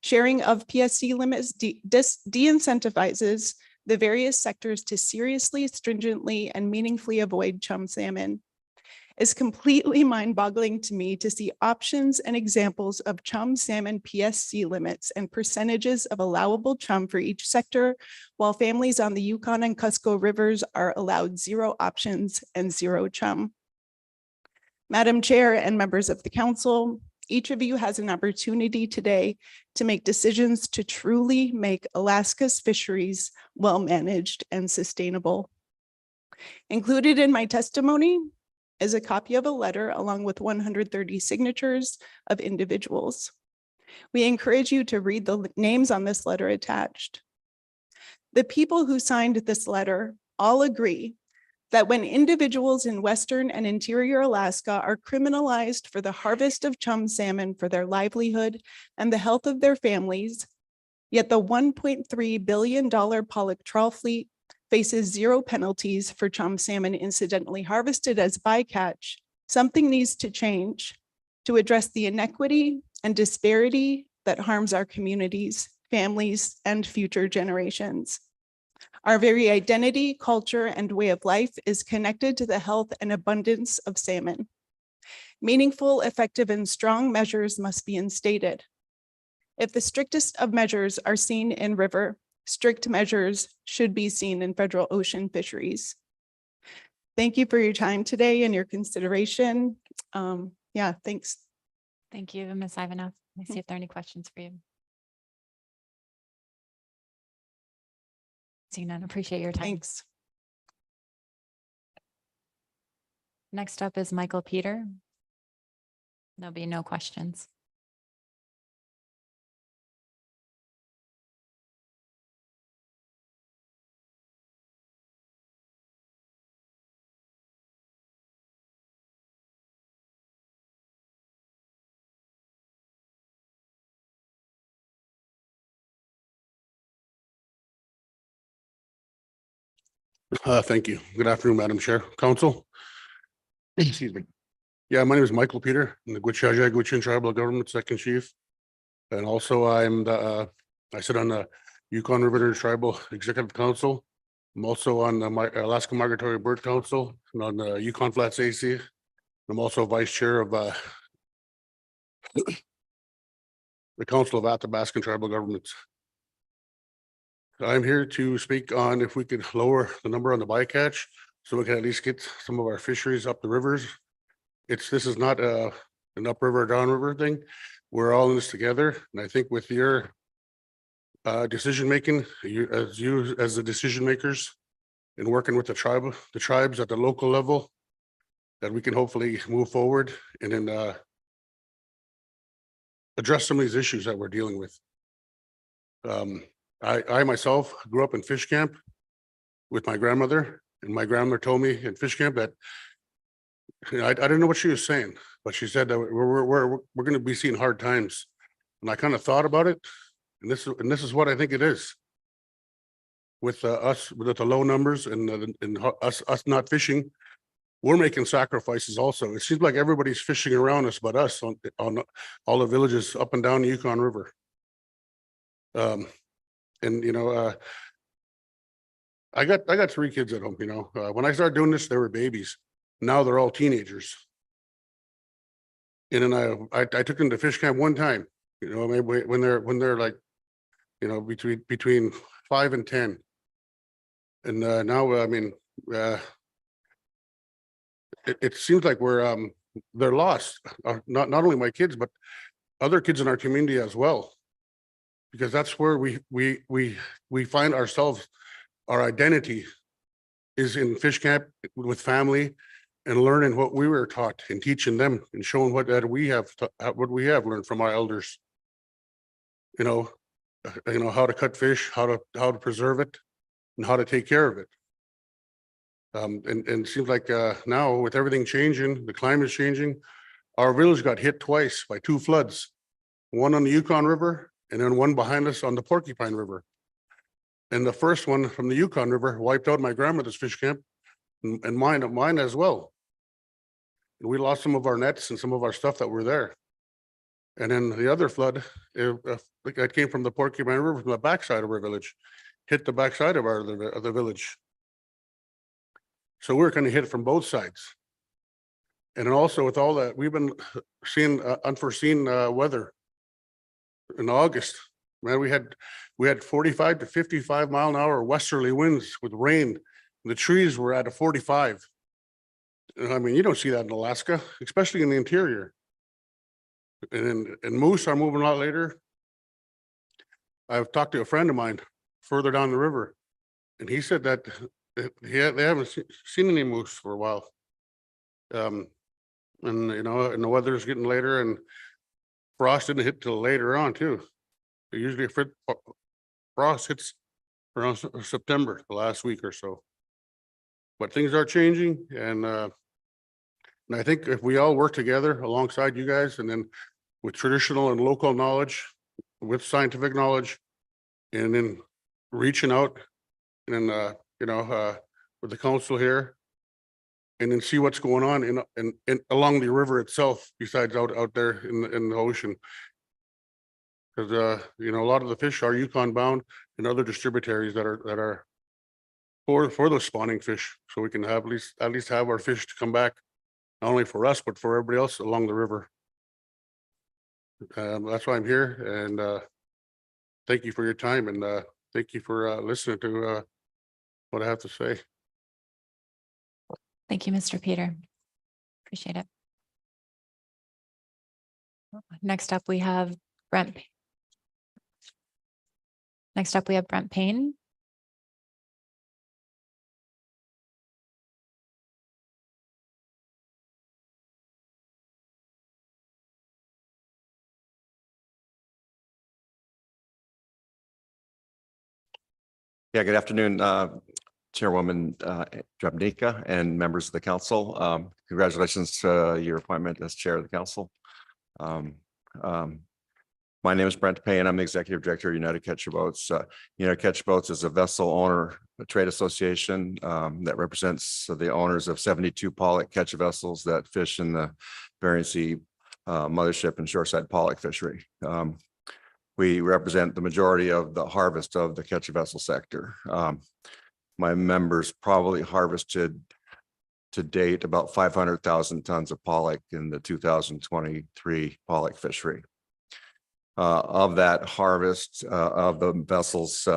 S9: Sharing of PSC limits de-incentivizes the various sectors to seriously, stringently, and meaningfully avoid chum salmon. It's completely mind-boggling to me to see options and examples of chum salmon PSC limits and percentages of allowable chum for each sector, while families on the Yukon and Cusco rivers are allowed 0 options and 0 chum. Madam Chair and members of the council, each of you has an opportunity today to make decisions to truly make Alaska's fisheries well-managed and sustainable. Included in my testimony is a copy of a letter along with 130 signatures of individuals. We encourage you to read the names on this letter attached. The people who signed this letter all agree that when individuals in Western and Interior Alaska are criminalized for the harvest of chum salmon for their livelihood and the health of their families, yet the $1.3 billion pollock trawl fleet faces zero penalties for chum salmon incidentally harvested as bycatch, something needs to change to address the inequity and disparity that harms our communities, families, and future generations. Our very identity, culture, and way of life is connected to the health and abundance of salmon. Meaningful, effective, and strong measures must be instated. If the strictest of measures are seen in river, strict measures should be seen in federal ocean fisheries. Thank you for your time today and your consideration. Yeah, thanks.
S1: Thank you, Ms. Ivanov. Let me see if there are any questions for you. Seeing none, appreciate your time.
S9: Thanks.
S1: Next up is Michael Peter. There'll be no questions.
S4: Thank you. Good afternoon, Madam Chair, Council. Excuse me. Yeah, my name is Michael Peter. I'm the Gwich'in Tribal Government Second Chief. And also I sit on the Yukon River Tribal Executive Council. I'm also on the Alaska Migratory Bird Council and on the Yukon Flats AC. I'm also Vice Chair of the Council of Athabascan Tribal Governments. I'm here to speak on if we could lower the number on the bycatch so we can at least get some of our fisheries up the rivers. This is not an upriver or downriver thing. We're all in this together. And I think with your decision making, as the decision makers and working with the tribes at the local level, that we can hopefully move forward and then address some of these issues that we're dealing with. I myself grew up in fish camp with my grandmother, and my grandmother told me in fish camp that I didn't know what she was saying, but she said that we're going to be seeing hard times. And I kind of thought about it, and this is what I think it is. With us, with the low numbers and us not fishing, we're making sacrifices also. It seems like everybody's fishing around us but us on all the villages up and down the Yukon River. And you know, I got 3 kids at home. You know, when I started doing this, they were babies. Now they're all teenagers. And then I took them to fish camp one time. You know, maybe when they're like, you know, between 5 and 10. And now, I mean, it seems like they're lost. Not only my kids, but other kids in our community as well. Because that's where we find ourselves, our identity is in fish camp with family and learning what we were taught and teaching them and showing what we have learned from our elders. You know how to cut fish, how to preserve it, and how to take care of it. And it seems like now with everything changing, the climate is changing, our village got hit twice by 2 floods, one on the Yukon River and then one behind us on the Porcupine River. And the first one from the Yukon River wiped out my grandmother's fish camp and mine as well. And we lost some of our nets and some of our stuff that were there. And then the other flood, that came from the Porcupine River from the backside of our village, hit the backside of the village. So we're kind of hit from both sides. And then also with all that, we've been seeing unforeseen weather. In August, man, we had 45 to 55 mile an hour westerly winds with rain. The trees were at a 45. I mean, you don't see that in Alaska, especially in the interior. And moose are moving a lot later. I've talked to a friend of mine further down the river, and he said that Yeah, they haven't seen any moose for a while. And and the weather's getting later, and frost didn't hit till later on too. Usually frost hits around September, the last week or so. But things are changing, and I think if we all work together alongside you guys, and then with traditional and local knowledge, with scientific knowledge, and then reaching out and with the council here, and then see what's going on in along the river itself, besides out there in the ocean. Because a lot of the fish are Yukon bound and other distributaries that are for those spawning fish, so we can have at least have our fish to come back, not only for us but for everybody else along the river. That's why I'm here, and thank you for your time, and thank you for listening to what I have to say.
S1: Thank you, Mr. Peter. Appreciate it. Next up, we have Brent. Next up, we have Brent Payne.
S2: Yeah, good afternoon, Chairwoman Drabnika and members of the council. Congratulations to your appointment as chair of the council. My name is Brent Payne. I'm the executive director of United Catcher Boats. United Catcher Boats is a vessel owner trade association that represents the owners of 72 pollock catch vessels that fish in the Bering Sea mothership and shoreside pollock fishery. We represent the majority of the harvest of the catch vessel sector. My members probably harvested to date about 500,000 tons of pollock in the 2023 pollock fishery. Of that harvest of the vessels,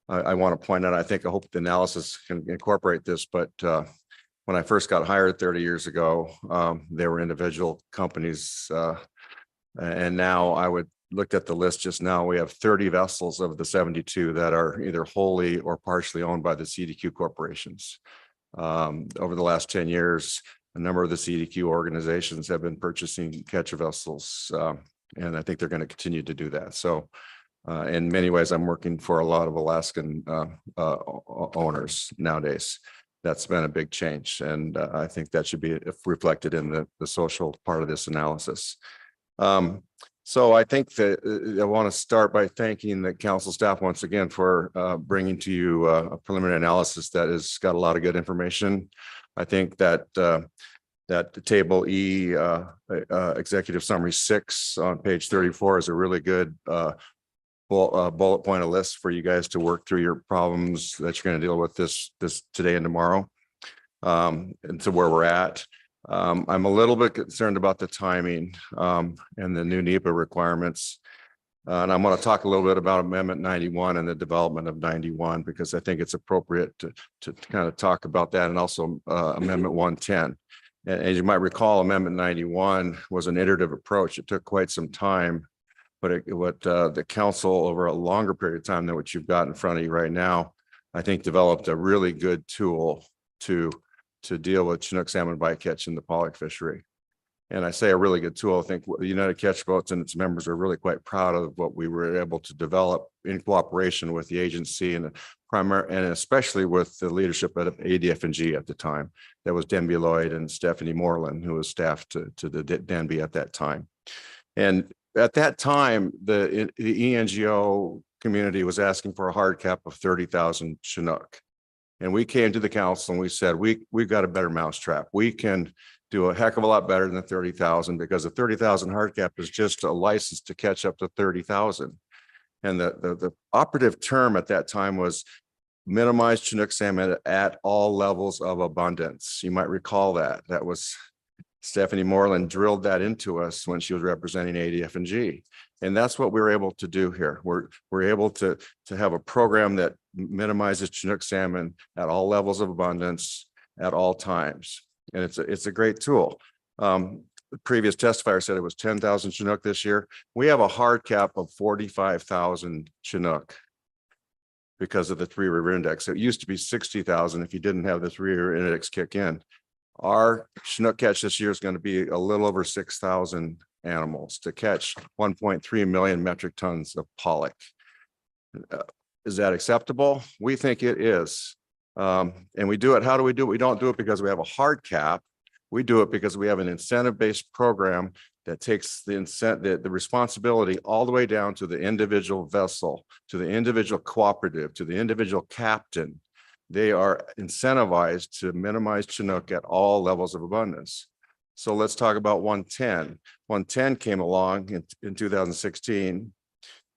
S2: I want to point out, I hope the analysis can incorporate this, but when I first got hired 30 years ago, there were individual companies, and now looked at the list just now, we have 30 vessels of the 72 that are either wholly or partially owned by the CDQ corporations. Over the last 10 years, a number of the CDQ organizations have been purchasing catch vessels, and I think they're going to continue to do that. So in many ways, I'm working for a lot of Alaskan owners nowadays. That's been a big change, and I think that should be reflected in the social part of this analysis. So I think that I want to start by thanking the council staff once again for bringing to you a preliminary analysis that has got a lot of good information. I think that that table E, executive summary 6 on page 34 is a really good bullet point, a list for you guys to work through your problems that you're going to deal with this today and tomorrow, and to where we're at. I'm a little bit concerned about the timing and the new NEPA requirements. And I'm going to talk a little bit about Amendment 91 and the development of 91, because I think it's appropriate to kind of talk about that, and also Amendment 110. And as you might recall, Amendment 91 was an iterative approach. It took quite some time, but the council over a longer period of time than what you've got in front of you right now, I think developed a really good tool to deal with Chinook salmon bycatch in the pollock fishery. And I say a really good tool. I think the United Catch Boats and its members are really quite proud of what we were able to develop in cooperation with the agency, and especially with the leadership at ADF&G at the time. That was Denby Lloyd and Stephanie Moreland, who was staff to the Denby at that time. And at that time, the ENGO community was asking for a hard cap of 30,000 Chinook. And we came to the council and we said, we've got a better mousetrap. We can do a heck of a lot better than 30,000, because the 30,000 hard cap is just a license to catch up to 30,000. And the operative term at that time was minimize Chinook salmon at all levels of abundance. You might recall that. That was Stephanie Moreland drilled that into us when she was representing ADF&G. And that's what we were able to do here. We're able to have a program that minimizes Chinook salmon at all levels of abundance at all times. And it's a great tool. The previous testifier said it was 10,000 Chinook this year. We have a hard cap of 45,000 Chinook. because of the Three River Index. It used to be 60,000 if you didn't have the Three River Index kick in. Our Chinook catch this year is going to be a little over 6,000 animals to catch 1.3 million metric tons of pollock. Is that acceptable? We think it is. And we do it. How do we do it? We don't do it because we have a hard cap. We do it because we have an incentive-based program that takes the responsibility all the way down to the individual vessel, to the individual cooperative, to the individual captain. They are incentivized to minimize Chinook at all levels of abundance. So let's talk about 110. 110 came along in 2016.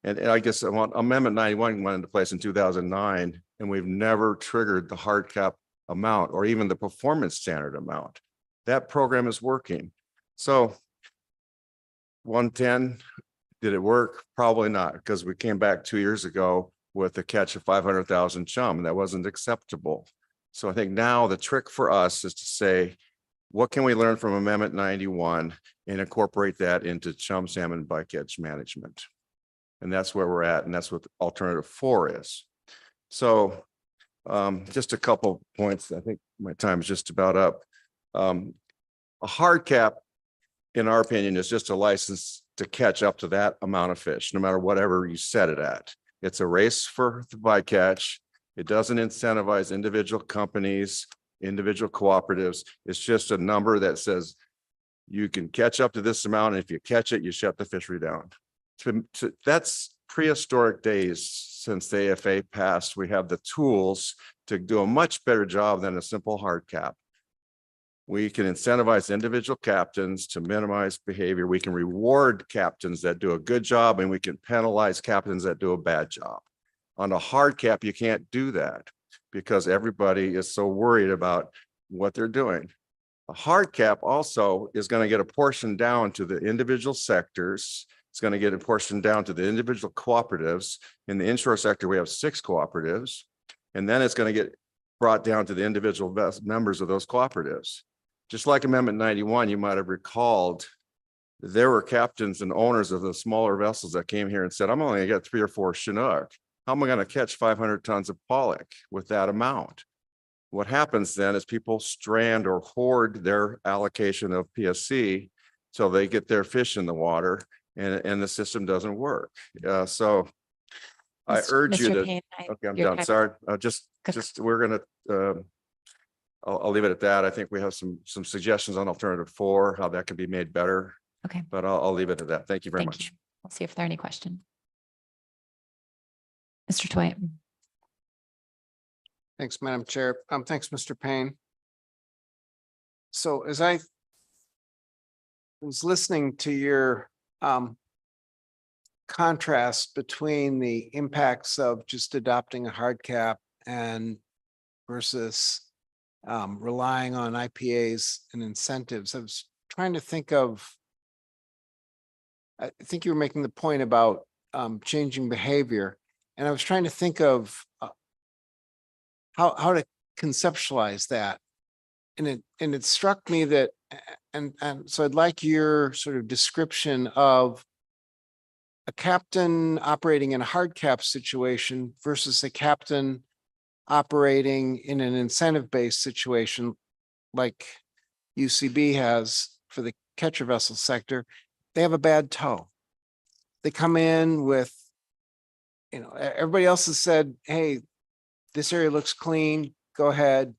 S2: And I guess Amendment 91 went into place in 2009, and we've never triggered the hard cap amount or even the performance standard amount. That program is working. So 110, did it work? Probably not, because we came back 2 years ago with a catch of 500,000 chum. That wasn't acceptable. So I think now the trick for us is to say, what can we learn from Amendment 91 and incorporate that into chum salmon bycatch management? And that's where we're at. And that's what alternative 4 is. So just a couple points. I think my time is just about up. A hard cap, in our opinion, is just a license to catch up to that amount of fish, no matter whatever you set it at. It's a race for the bycatch. It doesn't incentivize individual companies, individual cooperatives. It's just a number that says you can catch up to this amount. And if you catch it, you shut the fishery down. That's prehistoric days since the AFA passed. We have the tools to do a much better job than a simple hard cap. We can incentivize individual captains to minimize behavior. We can reward captains that do a good job, and we can penalize captains that do a bad job. On a hard cap, you can't do that because everybody is so worried about what they're doing. A hard cap also is going to get a portion down to the individual sectors. It's going to get a portion down to the individual cooperatives. In the inshore sector, we have 6 cooperatives, and then it's going to get brought down to the individual members of those cooperatives. Just like Amendment 91, you might have recalled, there were captains and owners of the smaller vessels that came here and said, I'm only going to get 3 or 4 Chinook. How am I going to catch 500 tons of pollock with that amount? What happens then is people strand or hoard their allocation of PSC till they get their fish in the water, and the system doesn't work. So I urge you to, okay, I'm done. Sorry. Just we're going to, I'll leave it at that. I think we have some suggestions on alternative 4, how that can be made better.
S1: Okay.
S2: But I'll leave it at that. Thank you very much.
S1: We'll see if there are any questions. Mr. Toy.
S7: Thanks, Madam Chair. Thanks, Mr. Payne. So as I was listening to your contrast between the impacts of just adopting a hard cap and versus relying on IPAs and incentives, I was trying to think of, I think you were making the point about changing behavior. And I was trying to think of how to conceptualize that. And it struck me that, and so I'd like your sort of description of a captain operating in a hard cap situation versus a captain operating in an incentive-based situation like UCB has for the catcher vessel sector. They have a bad tow. They come in with, everybody else has said, hey, this area looks clean, go ahead.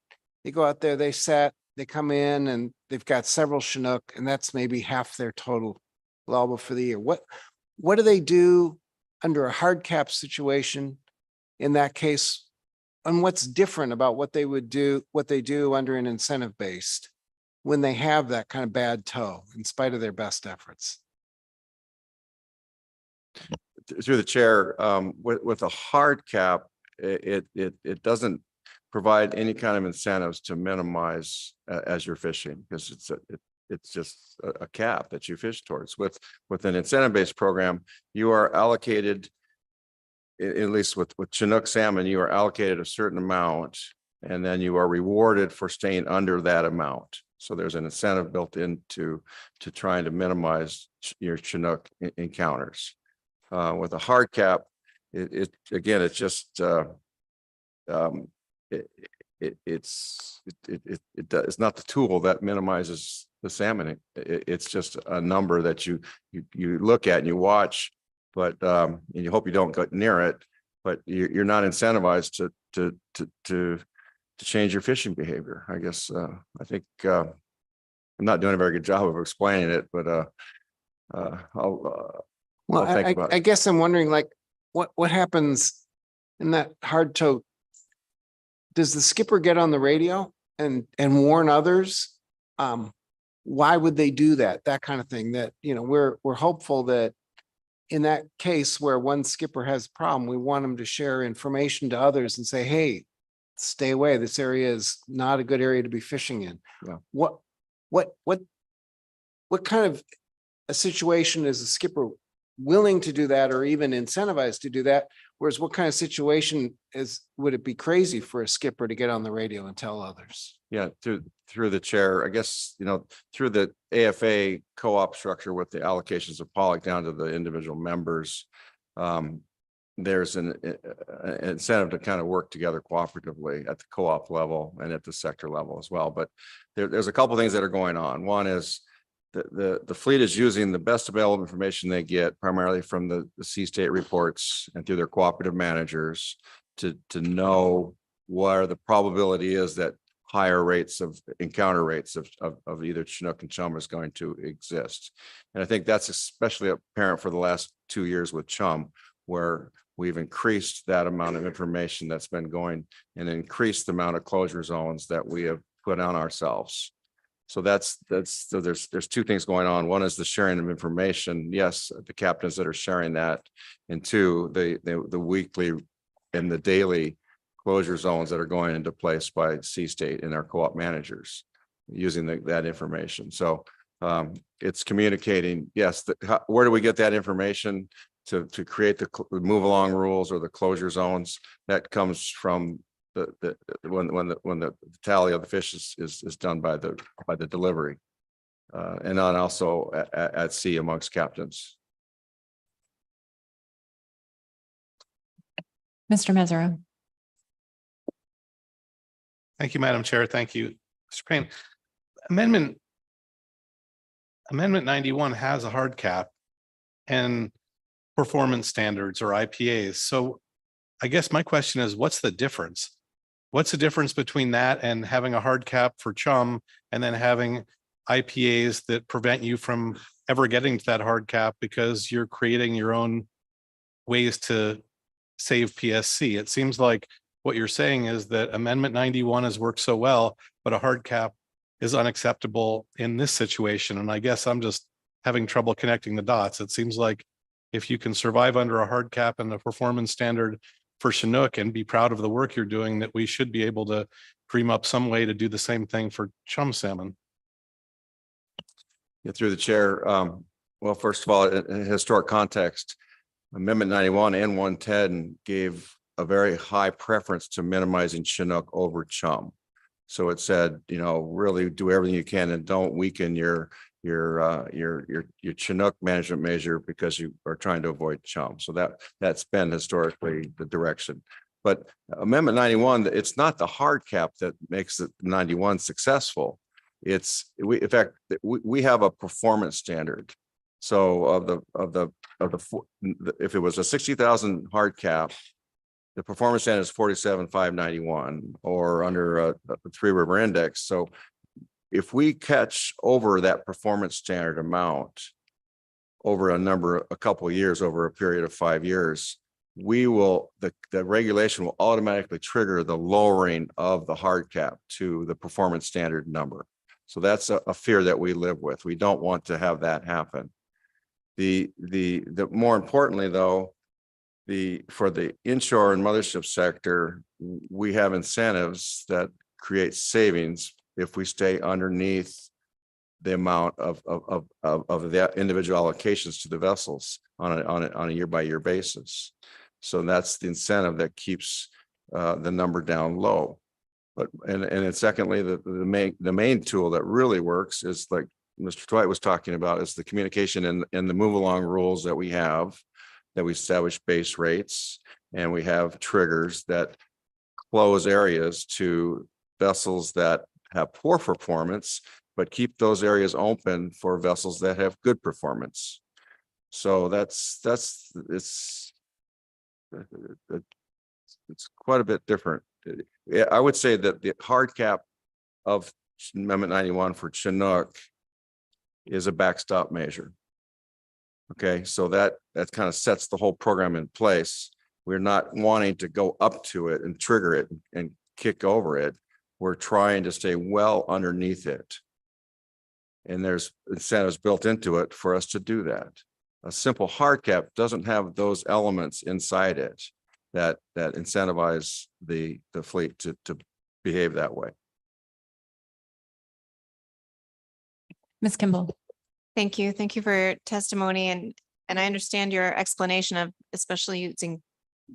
S7: They go out there, they set, they come in and they've got several Chinook, and that's maybe half their total allowable for the year. What do they do under a hard cap situation in that case? And what's different about what they do under an incentive based when they have that kind of bad tow in spite of their best efforts?
S2: Through the chair, with a hard cap, it doesn't provide any kind of incentives to minimize as you're fishing, because it's just a cap that you fish towards. With an incentive-based program, you are allocated, at least with Chinook salmon, you are allocated a certain amount, and then you are rewarded for staying under that amount. So there's an incentive built into trying to your Chinook encounters. With a hard cap, it's just it's not the tool that minimizes the salmon. It's just a number that you look at and you watch, but and you hope you don't go near it, but you're not incentivized to change your fishing behavior. I guess I think I'm not doing a very good job of explaining it, but I'll think about it.
S7: I guess I'm wondering, like, what happens in that hard tote? Does the skipper get on the radio and warn others? Why would they do that? That kind of thing. That, you know, we're hopeful that in that case where one skipper has a problem, we want them to share information to others and say, hey, stay away. This area is not a good area to be fishing in.
S2: Yeah.
S7: What kind of a situation is a skipper willing to do that or even incentivized to do that? Whereas what kind of situation would it be crazy for a skipper to get on the radio and tell others?
S2: Yeah, through the chair, I guess, you know, through the AFA co-op structure with the allocations of Pollock down to the individual members, there's an incentive to kind of work together cooperatively at the co-op level and at the sector level as well. But there's a couple of things that are going on. One is the fleet is using the best available information they get, primarily from the Sea State reports and through their cooperative managers, to know where the probability is that higher rates of encounter rates of either Chinook and chum is going to exist. And I think that's especially apparent for the last 2 years with chum, where we've increased that amount of information that's been going and increased the amount of closure zones that we have put on ourselves. So so there's two things going on. One is the sharing of information. Yes, the captains that are sharing that, and two, the weekly and the daily closure zones that are going into place by Sea State and our co-op managers using that information. So it's communicating. Yes, where do we get that information to create the move along rules or the closure zones? That comes from when the tally of the fish is done by the delivery, and then also at sea amongst captains.
S1: Mr. Mesereau.
S20: Thank you, Madam Chair. Thank you, Mr. Crane. Amendment 91 has a hard cap and performance standards or IPAs. So I guess my question is, what's the difference? What's the difference between that and having a hard cap for chum and then having IPAs that prevent you from ever getting to that hard cap because you're creating your own ways to save PSC? It seems like what you're saying is that Amendment 91 has worked so well, but a hard cap is unacceptable in this situation. And I guess I'm just having trouble connecting the dots. It seems like if you can survive under a hard cap and a performance standard for Chinook and be proud of the work you're doing, that we should be able to dream up some way to do the same thing for chum salmon.
S2: Yeah, through the chair. Well, first of all, in historic context, Amendment 91 and 110 gave a very high preference to minimizing Chinook over chum. So it said, you know, really do everything you can and don't weaken your Chinook management measure because you are trying to avoid chum. So that's been historically the direction. But Amendment 91, it's not the hard cap that makes the 91 successful. In fact, we have a performance standard. So if it was a 60,000 hard cap, the performance standard is 47,591 or under a Three River Index. So if we catch over that performance standard amount over a couple of years, over a period of 5 years, the regulation will automatically trigger the lowering of the hard cap to the performance standard number. So that's a fear that we live with. We don't want to have that happen. The more importantly, though, for the inshore and mothership sector, we have incentives that create savings if we stay underneath the amount of the individual allocations to the vessels on a year by year basis. So that's the incentive that keeps the number down low. But and then secondly, the main tool that really works is, like Mr. Dwight was talking about, is the communication and the move along rules that we have, that we establish base rates, and we have triggers that close areas to vessels that have poor performance, but keep those areas open for vessels that have good performance. So it's quite a bit different. Yeah, I would say that the hard cap of Amendment 91 for Chinook is a backstop measure. Okay, so that kind of sets the whole program in place. We're not wanting to go up to it and trigger it and kick over it. We're trying to stay well underneath it. And there's incentives built into it for us to do that. A simple hard cap doesn't have those elements inside it that incentivize the fleet to behave that way.
S1: Ms. Kimball.
S8: Thank you. Thank you for your testimony, and I understand your explanation of especially using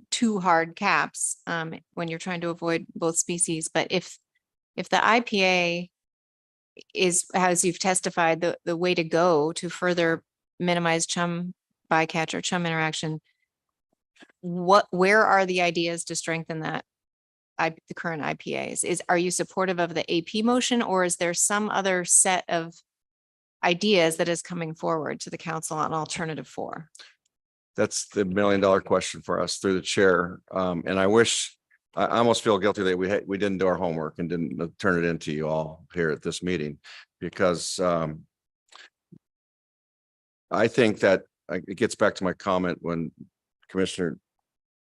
S8: two hard caps when you're trying to avoid both species. But if the IPA is, as you've testified, the way to go to further minimize chum bycatch or chum interaction, where are the ideas to strengthen that? The current IPAs are you supportive of the AP motion, or is there some other set of ideas that is coming forward to the council on alternative 4?
S2: That's the $1 million question for us through the chair. And I almost feel guilty that we didn't do our homework and didn't turn it into you all here at this meeting, because I think that it gets back to my comment when Commissioner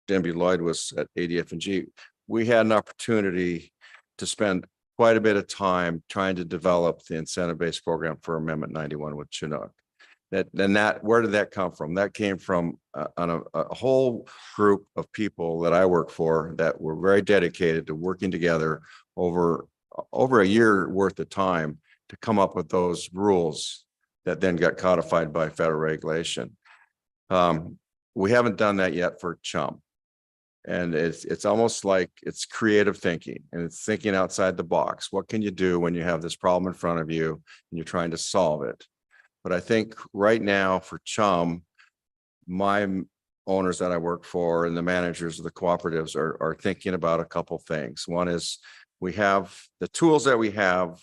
S2: Denby Lloyd was at ADF&G. We had an opportunity to spend quite a bit of time trying to develop the incentive-based program for Amendment 91 with Chinook. Where did that come from? That came from a whole group of people that I work for that were very dedicated to working together over a year worth of time to come up with those rules that then got codified by federal regulation. We haven't done that yet for chum. And it's almost like it's creative thinking, and it's thinking outside the box. What can you do when you have this problem in front of you and you're trying to solve it? But I think right now for chum, my owners that I work for and the managers of the cooperatives are thinking about a couple things. One is we have the tools that we have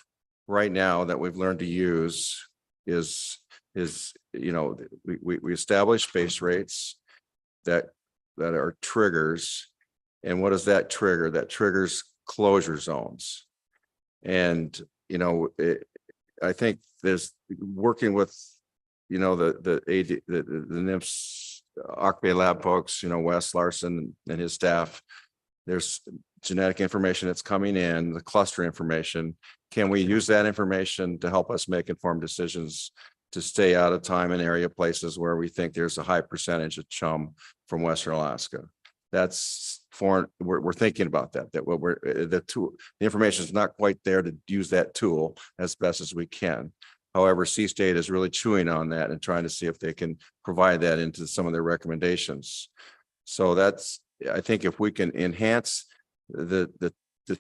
S2: right now that we've learned to use is we establish base rates that are triggers. And what does that trigger? That triggers closure zones. And, I think there's working with, the NIPS Octave Lab folks, Wes Larson and his staff, there's genetic information that's coming in, the cluster information. Can we use that information to help us make informed decisions to stay out of time and area places where we think there's a high percentage of chum from Western Alaska? That's foreign. We're thinking about that the information is not quite there to use that tool as best as we can. However, C-State is really chewing on that and trying to see if they can provide that into some of their recommendations. So I think if we can enhance the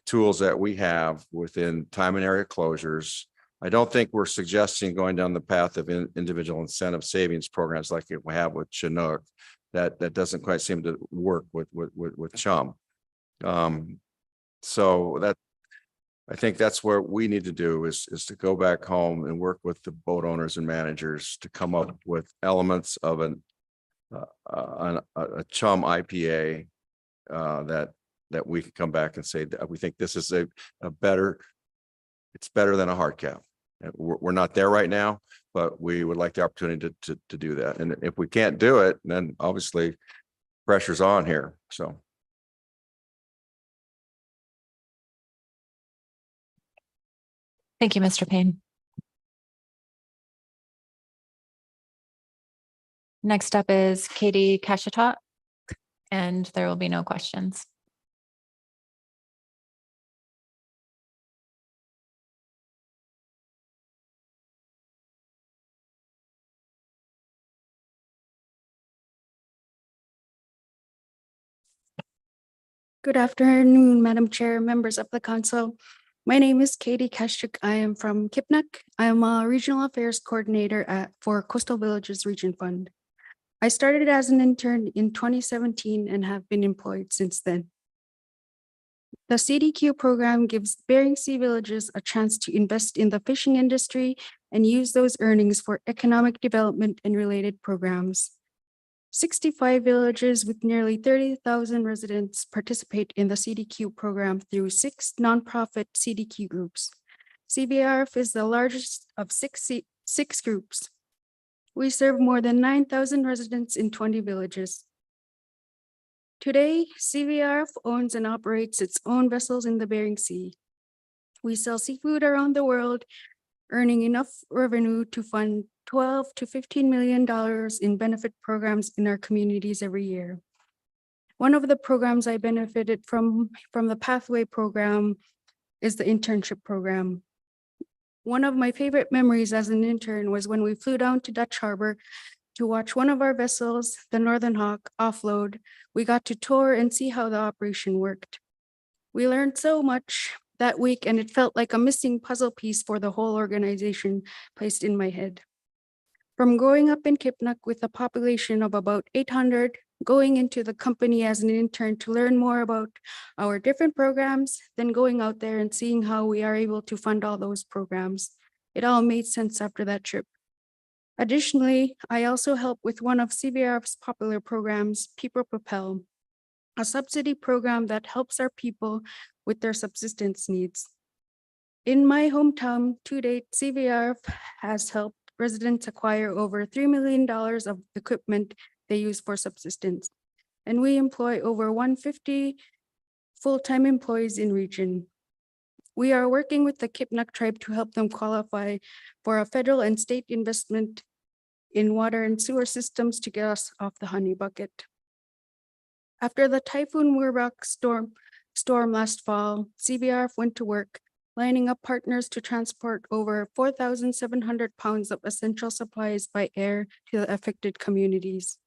S2: tools that we have within time and area closures, I don't think we're suggesting going down the path of individual incentive savings programs like we have with Chinook. That doesn't quite seem to work with chum. So that I think that's where we need to do is to go back home and work with the boat owners and managers to come up with elements of a chum IPA that we can come back and say that we think this is it's better than a hard cap. We're not there right now, but we would like the opportunity to do that. And if we can't do it, then obviously pressure's on here. So.
S1: Thank you, Mr. Payne. Next up is Katie Kashatot, and there will be no questions.
S19: Good afternoon, Madam Chair, members of the council. My name is Katie Kashuk. I am from Kipnuk. I am a regional affairs coordinator for Coastal Villages Region Fund. I started as an intern in 2017 and have been employed since then. The CDQ program gives Bering Sea villages a chance to invest in the fishing industry and use those earnings for economic development and related programs. 65 villages with nearly 30,000 residents participate in the CDQ program through 6 nonprofit CDQ groups. CBRF is the largest of six groups. We serve more than 9,000 residents in 20 villages. Today, CVRF owns and operates its own vessels in the Bering Sea. We sell seafood around the world, earning enough revenue to fund $12 to $15 million in benefit programs in our communities every year. One of the programs I benefited from the Pathway program is the internship program. One of my favorite memories as an intern was when we flew down to Dutch Harbor to watch one of our vessels, the Northern Hawk, offload. We got to tour and see how the operation worked. We learned so much that week, and it felt like a missing puzzle piece for the whole organization placed in my head. From growing up in Kipnuk with a population of about 800, going into the company as an intern to learn more about our different programs, then going out there and seeing how we are able to fund all those programs. It all made sense after that trip. Additionally, I also help with one of CBRF's popular programs, People Propel, a subsidy program that helps our people with their subsistence needs. In my hometown, to date, CBRF has helped residents acquire over $3 million of equipment they use for subsistence, and we employ over 150 full-time employees in region. We are working with the Kipnuk tribe to help them qualify for a federal and state investment in water and sewer systems to get us off the honey bucket. After the Typhoon Murbak storm last fall, CBRF went to work, lining up partners to transport over 4,700 pounds of essential supplies by air to the affected communities.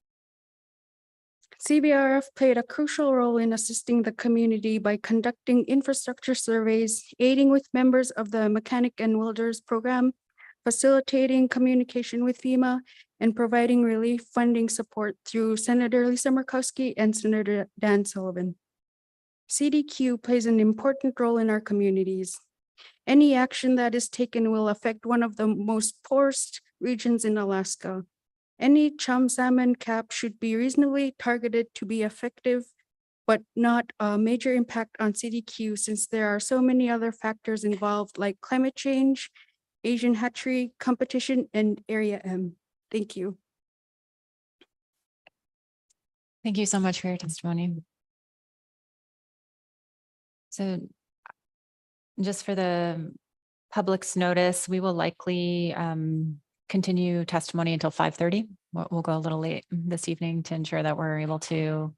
S19: CBRF played a crucial role in assisting the community by conducting infrastructure surveys, aiding with members of the Mechanic and Welders program, facilitating communication with FEMA, and providing relief funding support through Senator Lisa Murkowski and Senator Dan Sullivan. CDQ plays an important role in our communities. Any action that is taken will affect one of the most poorest regions in Alaska. Any chum salmon cap should be reasonably targeted to be effective, but not a major impact on CDQ since there are so many other factors involved like climate change, Asian hatchery, competition, and Area M. Thank you.
S1: Thank you so much for your testimony. So just for the public's notice, we will likely continue testimony until 5:30. We'll go a little late this evening to ensure that we're able to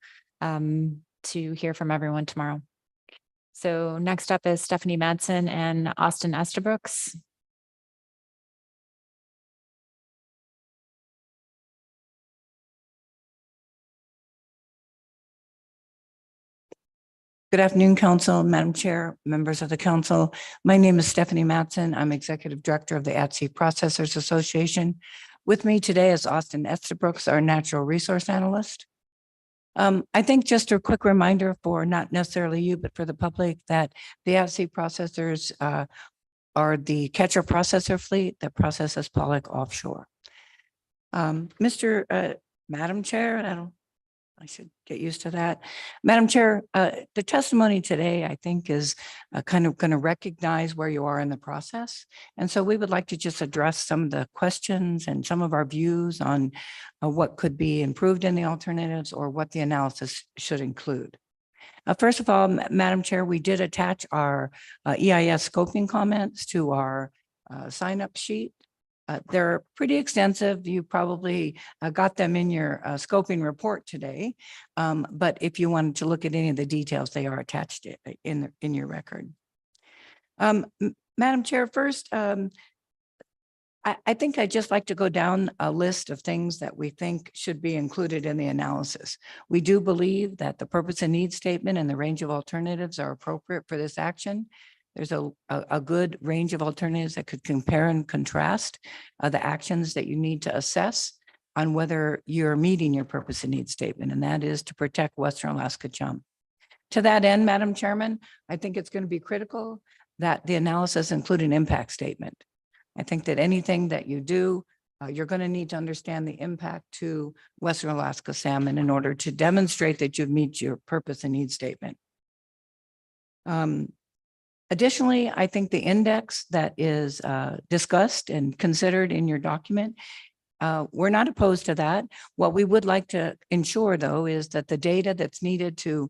S1: hear from everyone tomorrow. So next up is Stephanie Madsen and Austin Estabrooks.
S21: Good afternoon, Council, Madam Chair, members of the Council. My name is Stephanie Madsen. I'm Executive Director of the At-Sea Processors Association. With me today is Austin Estabrooks, our Natural Resource Analyst. I think just a quick reminder for not necessarily you, but for the public that the At-Sea Processors are the catcher processor fleet that processes pollock offshore. Madam Chair, I should get used to that. Madam Chair, the testimony today, I think, is kind of going to recognize where you are in the process. And so we would like to just address some of the questions and some of our views on what could be improved in the alternatives or what the analysis should include. First of all, Madam Chair, we did attach our EIS scoping comments to our sign-up sheet. They're pretty extensive. You probably got them in your scoping report today. But if you wanted to look at any of the details, they are attached in your record. Madam Chair, first, I think I'd just like to go down a list of things that we think should be included in the analysis. We do believe that the purpose and need statement and the range of alternatives are appropriate for this action. There's a good range of alternatives that could compare and contrast the actions that you need to assess on whether you're meeting your purpose and need statement, and that is to protect Western Alaska chum. To that end, Madam Chairman, I think it's going to be critical that the analysis include an impact statement. I think that anything that you do, you're going to need to understand the impact to Western Alaska salmon in order to demonstrate that you meet your purpose and need statement. Additionally, I think the index that is discussed and considered in your document, we're not opposed to that. What we would like to ensure, though, is that the data that's needed to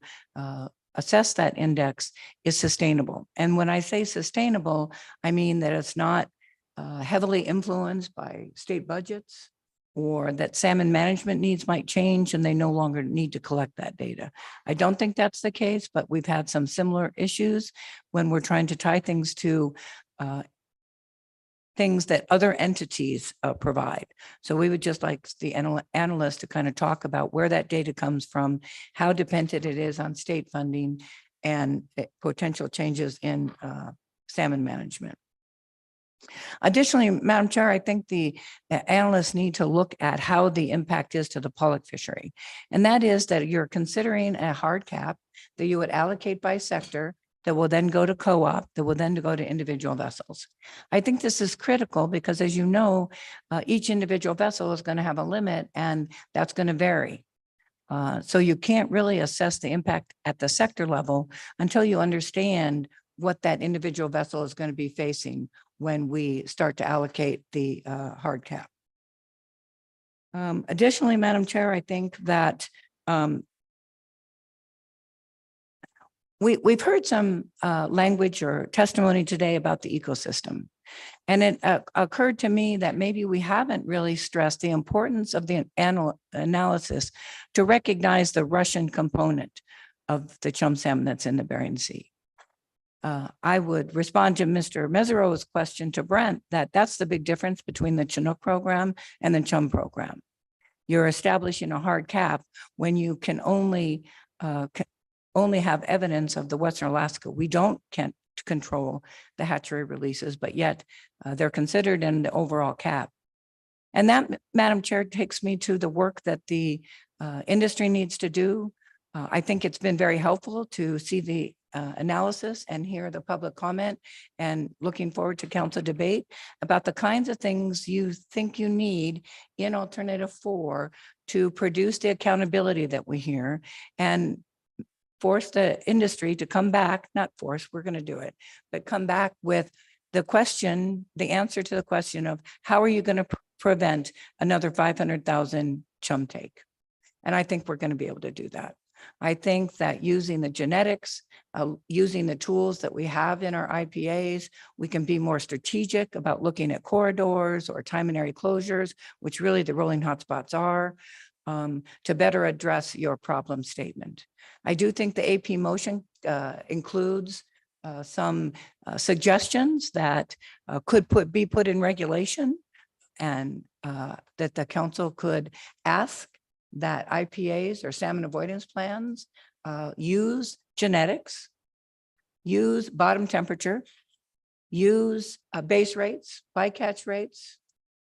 S21: assess that index is sustainable. And when I say sustainable, I mean that it's not heavily influenced by state budgets, or that salmon management needs might change and they no longer need to collect that data. I don't think that's the case, but we've had some similar issues when we're trying to tie things to things that other entities provide. So we would just like the analyst to kind of talk about where that data comes from, how dependent it is on state funding, and potential changes in salmon management. Additionally, Madam Chair, I think the analysts need to look at how the impact is to the pollock fishery. And that is that you're considering a hard cap that you would allocate by sector that will then go to co-op, that will then go to individual vessels. I think this is critical because, as you know, each individual vessel is going to have a limit, and that's going to vary. So you can't really assess the impact at the sector level until you understand what that individual vessel is going to be facing when we start to allocate the hard cap. Additionally, Madam Chair, I think that we've heard some language or testimony today about the ecosystem. And it occurred to me that maybe we haven't really stressed the importance of the analysis to recognize the Russian component of the chum salmon that's in the Bering Sea. I would respond to Mr. Mesereau's question to Brent that that's the big difference between the Chinook program and the chum program. You're establishing a hard cap when you can only have evidence of the Western Alaska. We can't control the hatchery releases, but yet they're considered in the overall cap. And that, Madam Chair, takes me to the work that the industry needs to do. I think it's been very helpful to see the analysis and hear the public comment, and looking forward to council debate about the kinds of things you think you need in alternative 4 to produce the accountability that we hear and force the industry to come back, not force, we're going to do it, but come back with the question, the answer to the question of how are you going to prevent another 500,000 chum take? And I think we're going to be able to do that. I think that using the genetics, using the tools that we have in our IPAs, we can be more strategic about looking at corridors or time and area closures, which really the rolling hotspots are, to better address your problem statement. I do think the AP motion includes some suggestions that could be put in regulation, and that the council could ask that IPAs or salmon avoidance plans use genetics, use bottom temperature, use base rates, bycatch rates,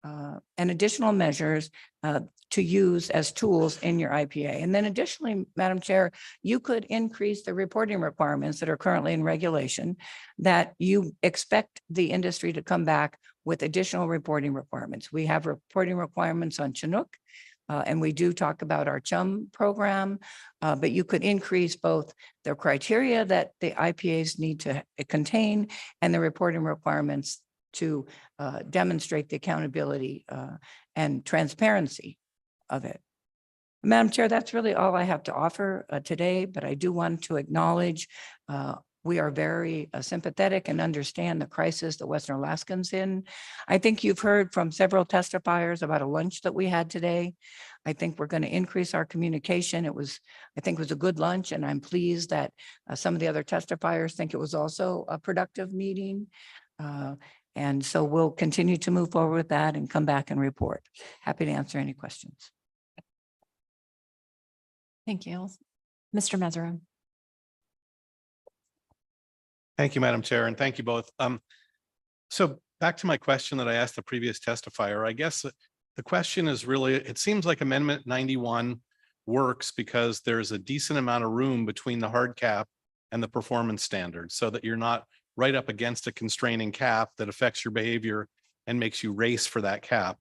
S21: and additional measures to use as tools in your IPA. And then additionally, Madam Chair, you could increase the reporting requirements that are currently in regulation, that you expect the industry to come back with additional reporting requirements. We have reporting requirements on Chinook, and we do talk about our chum program, but you could increase both the criteria that the IPAs need to contain and the reporting requirements to demonstrate the accountability and transparency of it. Madam Chair, that's really all I have to offer today, but I do want to acknowledge we are very sympathetic and understand the crisis that Western Alaskans in. I think you've heard from several testifiers about a lunch that we had today. I think we're going to increase our communication. I think it was a good lunch, and I'm pleased that some of the other testifiers think it was also a productive meeting. And so we'll continue to move forward with that and come back and report. Happy to answer any questions.
S8: Thank you. Mr. Mesereau.
S20: Thank you, Madam Chair, and thank you both. So back to my question that I asked the previous testifier, I guess the question is really, it seems like Amendment 91 works because there's a decent amount of room between the hard cap and the performance standard so that you're not right up against a constraining cap that affects your behavior and makes you race for that cap.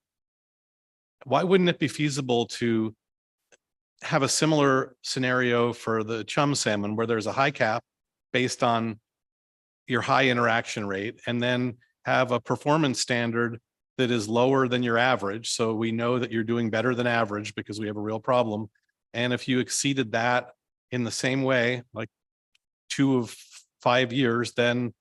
S20: Why wouldn't it be feasible to have a similar scenario for the chum salmon where there's a high cap based on your high interaction rate and then have a performance standard that is lower than your average? So we know that you're doing better than average because we have a real problem. And if you exceeded that in the same way, like 2 of 5 years, then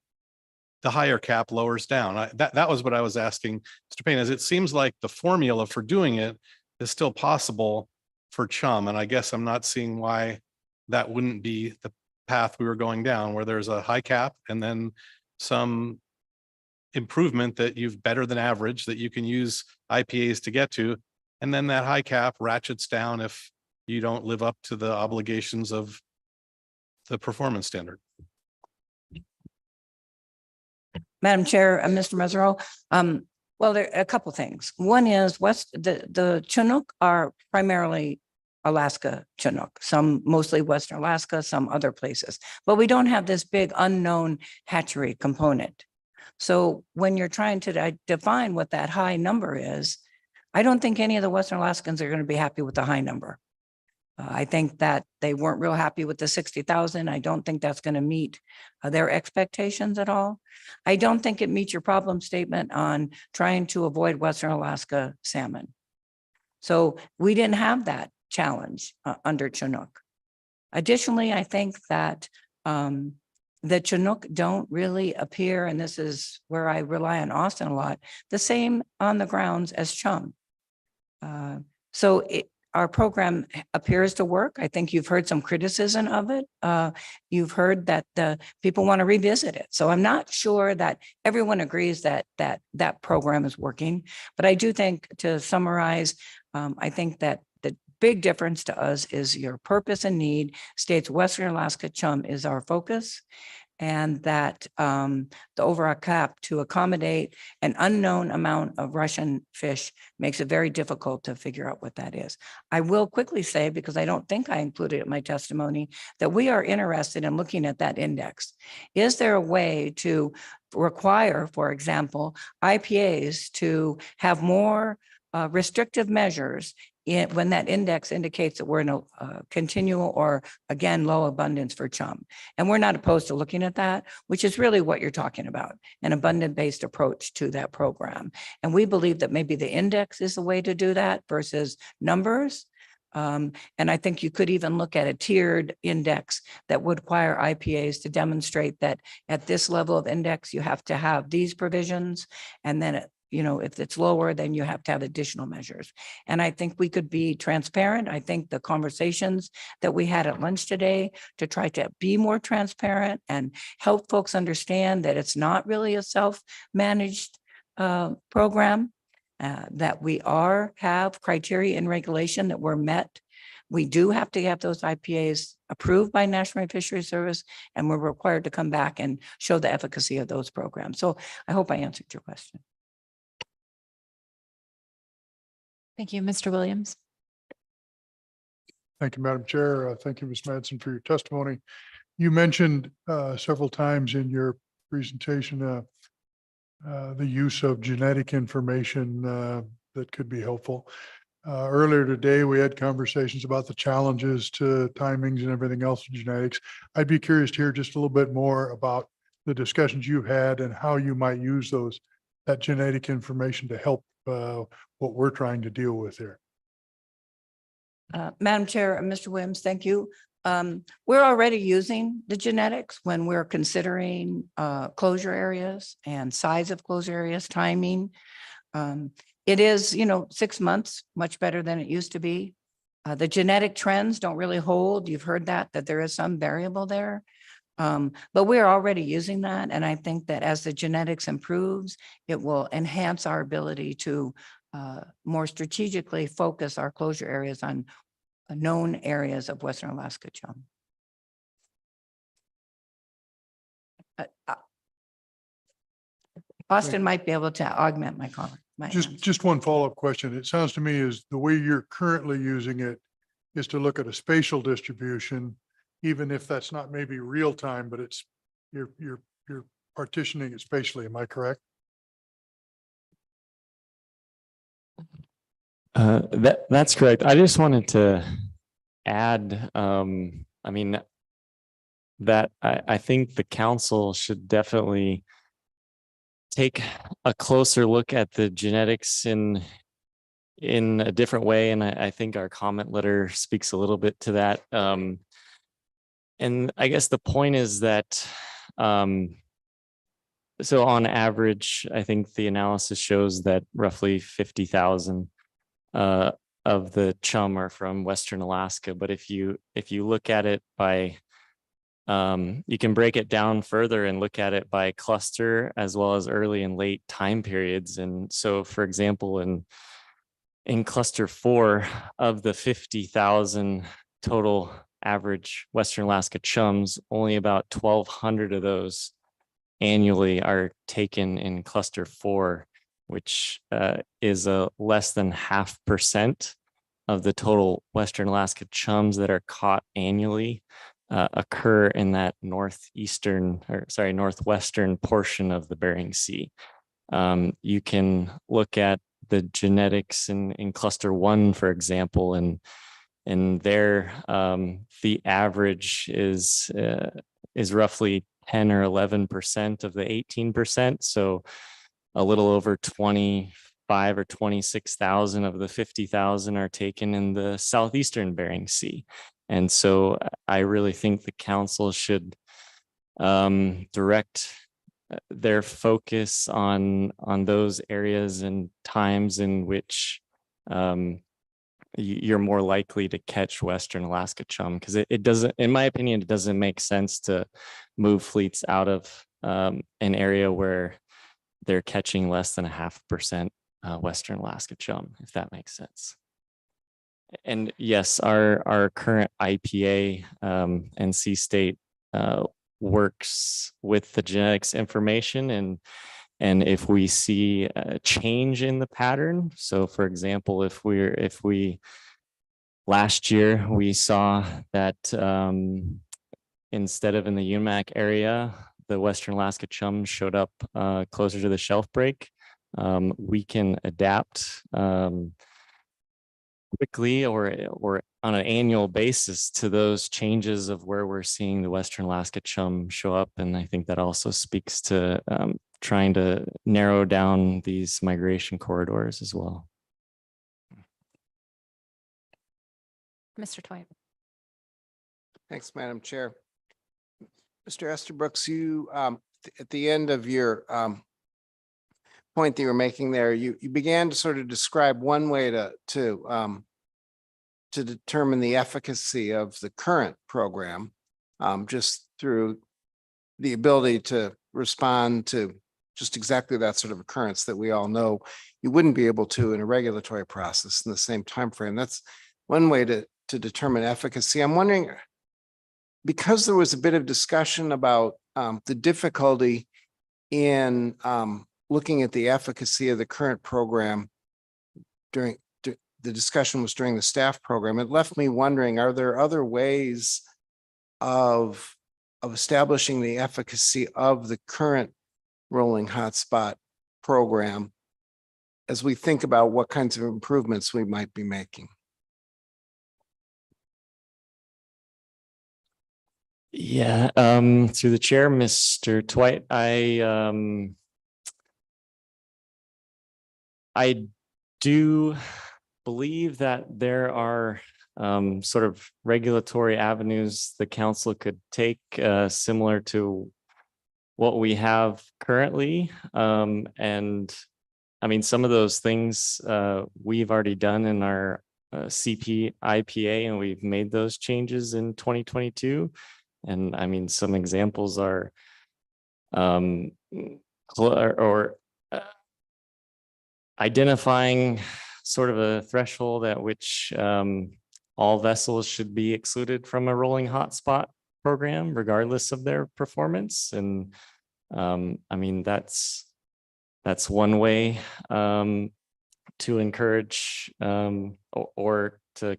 S20: the higher cap lowers down. That was what I was asking Mr. Payne, as it seems like the formula for doing it is still possible for chum. And I guess I'm not seeing why that wouldn't be the path we were going down, where there's a high cap and then some improvement that you've better than average that you can use IPAs to get to. And then that high cap ratchets down if you don't live up to the obligations of the performance standard.
S21: Madam Chair, Mr. Mesereau, well, there are a couple things. One is the Chinook are primarily Alaska Chinook, some mostly Western Alaska, some other places, but we don't have this big unknown hatchery component. So when you're trying to define what that high number is, I don't think any of the Western Alaskans are going to be happy with the high number. I think that they weren't real happy with the 60,000. I don't think that's going to meet their expectations at all. I don't think it meets your problem statement on trying to avoid Western Alaska salmon. So we didn't have that challenge under Chinook. Additionally, I think that the Chinook don't really appear, and this is where I rely on Austin a lot, the same on the grounds as chum. Our program appears to work. I think you've heard some criticism of it. You've heard that the people want to revisit it. So I'm not sure that everyone agrees that that program is working. But I do think, to summarize, I think that the big difference to us is your purpose and need states Western Alaska chum is our focus, and that the overall cap to accommodate an unknown amount of Russian fish makes it very difficult to figure out what that is. I will quickly say, because I don't think I included it in my testimony, that we are interested in looking at that index. Is there a way to require, for example, IPAs to have more restrictive measures when that index indicates that we're in a continual or, again, low abundance for chum? And we're not opposed to looking at that, which is really what you're talking about, an abundant-based approach to that program. And we believe that maybe the index is the way to do that versus numbers. And I think you could even look at a tiered index that would require IPAs to demonstrate that at this level of index, you have to have these provisions, and then if it's lower, then you have to have additional measures. And I think we could be transparent. I think the conversations that we had at lunch today to try to be more transparent and help folks understand that it's not really a self-managed program, that we have criteria and regulation that were met. We do have to have those IPAs approved by National Marine Fisheries Service, and we're required to come back and show the efficacy of those programs. So I hope I answered your question.
S8: Thank you, Mr. Williams.
S13: Thank you, Madam Chair. Thank you, Ms. Madsen, for your testimony. You mentioned several times in your presentation the use of genetic information that could be helpful. Earlier today, we had conversations about the challenges to timings and everything else in genetics. I'd be curious to hear just a little bit more about the discussions you've had and how you might use that genetic information to help what we're trying to deal with here.
S21: Madam Chair, Mr. Williams, thank you. We're already using the genetics when we're considering closure areas and size of closure areas, timing. It is, 6 months, much better than it used to be. The genetic trends don't really hold. You've heard that there is some variable there. But we're already using that. And I think that as the genetics improves, it will enhance our ability to more strategically focus our closure areas on known areas of Western Alaska chum. Austin might be able to augment my comment.
S13: Just one follow-up question. It sounds to me as the way you're currently using it is to look at a spatial distribution, even if that's not maybe real time, but it's, you're partitioning it spatially. Am I correct?
S14: That's correct. I just wanted to add, I mean, that I think the council should definitely take a closer look at the genetics in a different way. And I think our comment letter speaks a little bit to that. And I guess the point is that, so on average, I think the analysis shows that roughly 50,000 of the chum are from Western Alaska. But if you look at it by, you can break it down further and look at it by cluster as well as early and late time periods. And so, for example, in cluster 4 of the 50,000 total average Western Alaska chums, only about 1,200 of those annually are taken in cluster 4, which is a less than 0.5% of the total Western Alaska chums that are caught annually occur in that northwestern portion of the Bering Sea. You can look at the genetics in cluster 1, for example, and there the average is roughly 10 or 11% of the 18%. So a little over 25 or 26,000 of the 50,000 are taken in the southeastern Bering Sea. And so I really think the council should direct their focus on those areas and times in which you're more likely to catch Western Alaska chum, because it doesn't, in my opinion, it doesn't make sense to move fleets out of an area where they're catching less than 0.5% Western Alaska chum, if that makes sense. And yes, our current IPA and Sea State works with the genetics information, and if we see a change in the pattern. So for example, if we last year we saw that instead of in the UMAC area, the Western Alaska chum showed up closer to the shelf break, we can adapt quickly or on an annual basis to those changes of where we're seeing the Western Alaska chum show up. And I think that also speaks to trying to narrow down these migration corridors as well.
S1: Mr. Twite.
S7: Thanks, Madam Chair. Mr. Estabrooks, you at the end of your point that you were making there, you began to sort of describe one way to determine the efficacy of the current program, just through the ability to respond to just exactly that sort of occurrence that we all know you wouldn't be able to in a regulatory process in the same time frame. That's one way to determine efficacy. I'm wondering, because there was a bit of discussion about the difficulty in looking at the efficacy of the current program during the discussion was during the staff program, it left me wondering, are there other ways of establishing the efficacy of the current rolling hotspot program as we think about what kinds of improvements we might be making?
S14: Yeah, through the chair, Mr. Twite, I do believe that there are sort of regulatory avenues the council could take similar to what we have currently. And I mean, some of those things we've already done in our CP IPA, and we've made those changes in 2022. And I mean, some examples are identifying sort of a threshold at which all vessels should be excluded from a rolling hotspot program, regardless of their performance. And I mean, that's one way to encourage or to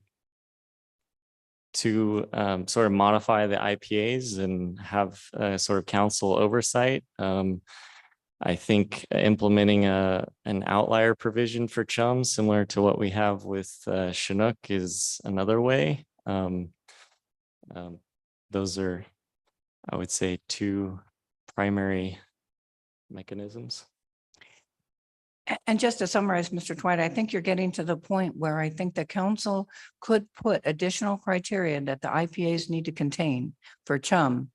S14: to sort of modify the IPAs and have sort of council oversight. I think implementing an outlier provision for chum, similar to what we have with Chinook, is another way. Those are, I would say, two primary mechanisms.
S21: And just to summarize, Mr. Dwight, I think you're getting to the point where I think the council could put additional criteria that the IPAs need to contain for chum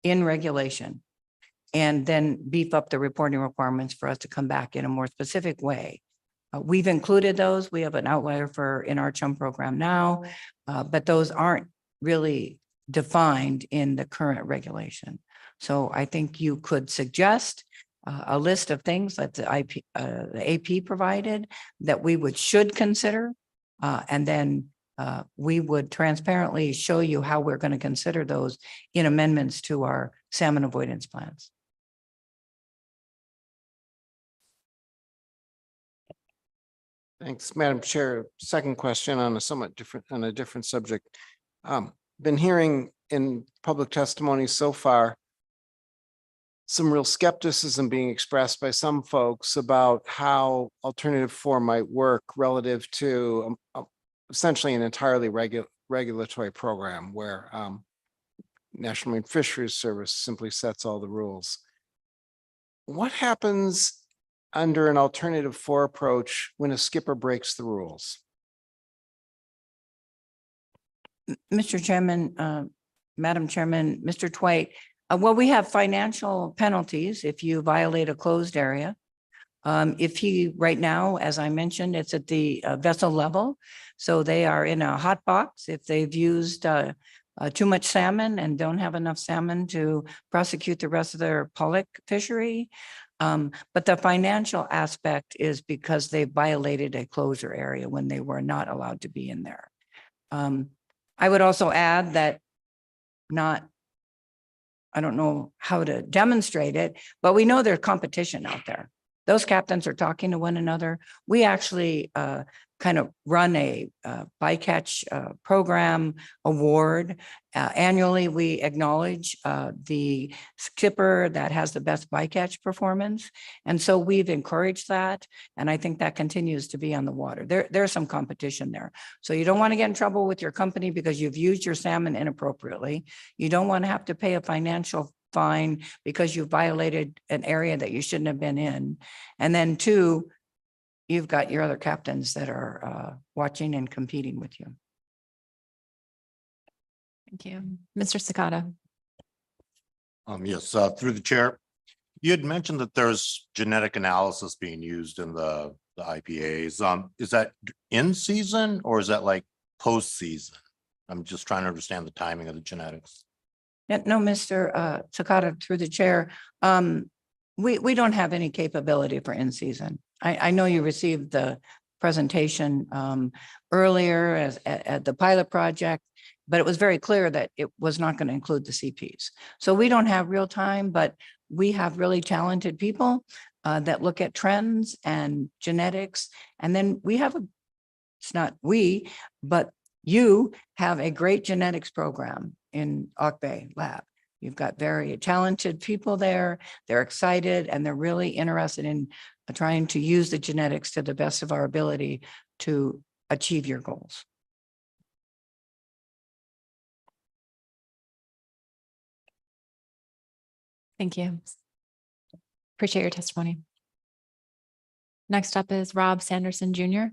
S21: in regulation, and then beef up the reporting requirements for us to come back in a more specific way. We've included those. We have an outlier in our chum program now, but those aren't really defined in the current regulation. So I think you could suggest a list of things that the AP provided that we should consider, and then we would transparently show you how we're going to consider those in amendments to our salmon avoidance plans.
S7: Thanks, Madam Chair. Second question on a different subject. Been hearing in public testimony so far some real skepticism being expressed by some folks about how alternative 4 might work relative to essentially an entirely regulatory program where National Marine Fisheries Service simply sets all the rules. What happens under an alternative 4 approach when a skipper breaks the rules?
S21: Mr. Chairman, Madam Chairman, Mr. Dwight, well, we have financial penalties if you violate a closed area. If he, right now, as I mentioned, it's at the vessel level, so they are in a hot box if they've used too much salmon and don't have enough salmon to prosecute the rest of their pollock fishery. But the financial aspect is because they violated a closure area when they were not allowed to be in there. I would also add that I don't know how to demonstrate it, but we know there's competition out there. Those captains are talking to one another. We actually kind of run a bycatch program award. Annually, we acknowledge the skipper that has the best bycatch performance. And so we've encouraged that. And I think that continues to be on the water. There's some competition there. So you don't want to get in trouble with your company because you've used your salmon inappropriately. You don't want to have to pay a financial fine because you violated an area that you shouldn't have been in. And then 2, you've got your other captains that are watching and competing with you.
S8: Thank you. Mr. Sakata.
S5: Yes, through the chair. You had mentioned that there's genetic analysis being used in the IPAs. Is that in season or is that like post season? I'm just trying to understand the timing of the genetics.
S21: No, Mr. Sakata, through the chair, we don't have any capability for in season. I know you received the presentation earlier at the pilot project, but it was very clear that it was not going to include the CPs. So we don't have real time, but we have really talented people that look at trends and genetics. And then we have it's not we, but you have a great genetics program in Auk Bay Lab. You've got very talented people there. They're excited and they're really interested in trying to use the genetics to the best of our ability to achieve your goals.
S8: Thank you. Appreciate your testimony. Next up is Rob Sanderson, Jr.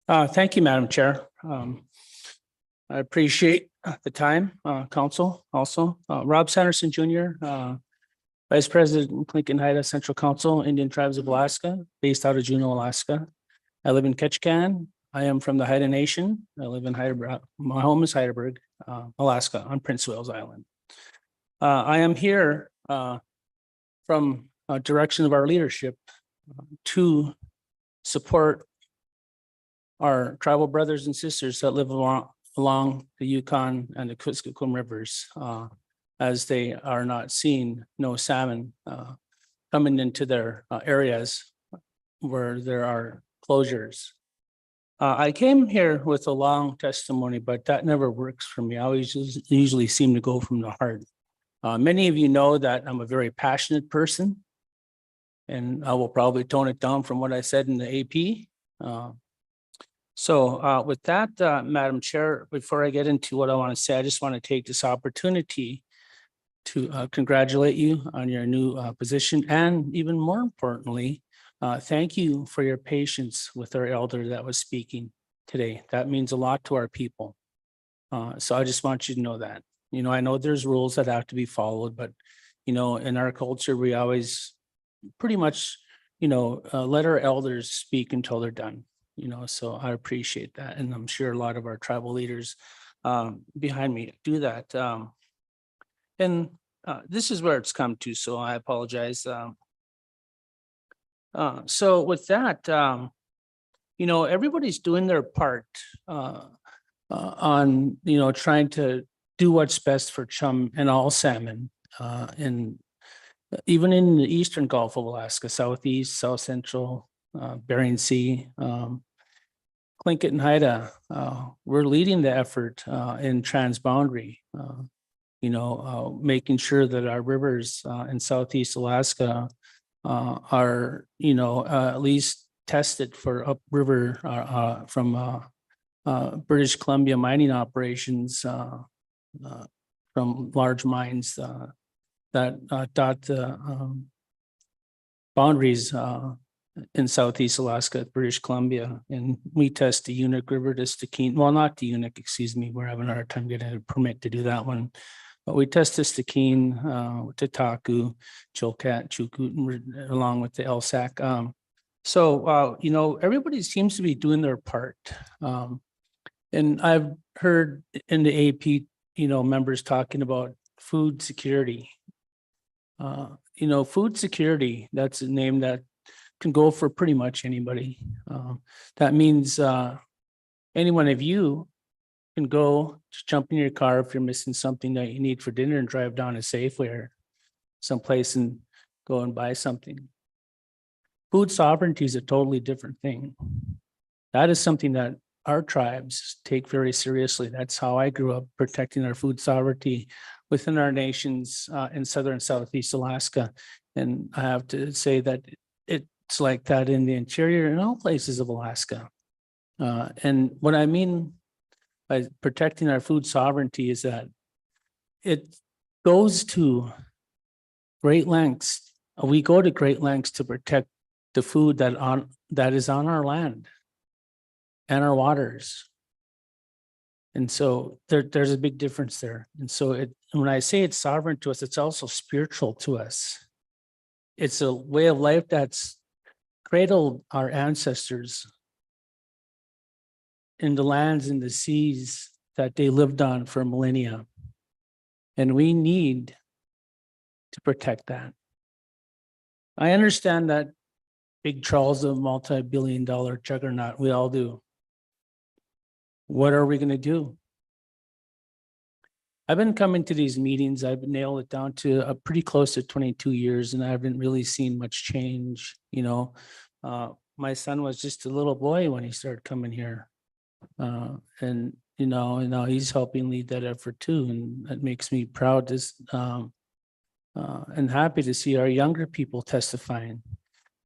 S22: Thank you, Madam Chair. I appreciate the time, Council also. Rob Sanderson Jr., Vice President, Lincoln Haida Central Council, Indian Tribes of Alaska, based out of Juneau, Alaska. I live in Ketchikan. I am from the Haida Nation. I live in Heidelberg. My home is Heidelberg, Alaska, on Prince Wales Island. I am here from direction of our leadership to support our tribal brothers and sisters that live along the Yukon and the Kuskokwim rivers, as they are not seeing no salmon coming into their areas where there are closures. I came here with a long testimony, but that never works for me. I always usually seem to go from the heart. Many of you know that I'm a very passionate person, and I will probably tone it down from what I said in the AP. So with that, Madam Chair, before I get into what I want to say, I just want to take this opportunity to congratulate you on your new position, and even more importantly, thank you for your patience with our elder that was speaking today. That means a lot to our people. So I just want you to know that. You know, I know there's rules that have to be followed, but, you know, in our culture, we always pretty much, you know, let our elders speak until they're done, you know, so I appreciate that. And I'm sure a lot of our tribal leaders behind me do that. And this is where it's come to, so I apologize. So with that, you know, everybody's doing their part on, you know, trying to do what's best for chum and all salmon. And even in the eastern Gulf of Alaska, southeast, south central, Bering Sea, Tlingit and Haida, we're leading the effort in transboundary. You know, making sure that our rivers in southeast Alaska are, you know, at least tested for upriver from British Columbia mining operations from large mines that dot the boundaries in southeast Alaska, British Columbia. And we test the Unic River to Stikine, well, not the Unic, excuse me, we're having a hard time getting a permit to do that one. But we test the Stikine, Tataku, Chilkat, Chukut, along with the LSAC. So, you know, everybody seems to be doing their part. And I've heard in the AP, you know, members talking about food security. You know, food security, that's a name that can go for pretty much anybody. That means any one of you can go, just jump in your car if you're missing something that you need for dinner and drive down to Safeway or someplace and go and buy something. Food sovereignty is a totally different thing. That is something that our tribes take very seriously. That's how I grew up, protecting our food sovereignty within our nations in southern and southeast Alaska. And I have to say that it's like that in the interior and all places of Alaska. And what I mean by protecting our food sovereignty is that it goes to great lengths. We go to great lengths to protect the food that is on our land and our waters. And so there's a big difference there. And so when I say it's sovereign to us, it's also spiritual to us. It's a way of life that's cradled our ancestors in the lands and the seas that they lived on for millennia. And we need to protect that. I understand that big Charles, a multi-billion-dollar juggernaut, we all do. What are we going to do? I've been coming to these meetings. I've nailed it down to pretty close to 22 years, and I haven't really seen much change. You know, my son was just a little boy when he started coming here. And, you know, now he's helping lead that effort too. And it makes me proud to, and happy to see our younger people testifying.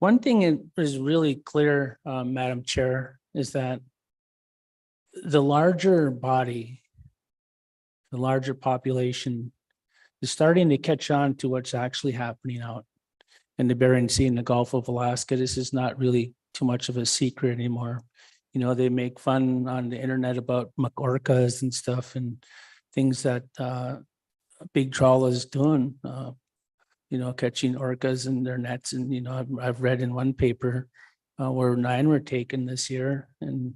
S22: One thing is really clear, Madam Chair, is that the larger body, the larger population is starting to catch on to what's actually happening out in the Bering Sea and the Gulf of Alaska. This is not really too much of a secret anymore. You know, they make fun on the internet about orcas and stuff and things that big trawl is doing, you know, catching orcas in their nets. And, you know, I've read in one paper where 9 were taken this year and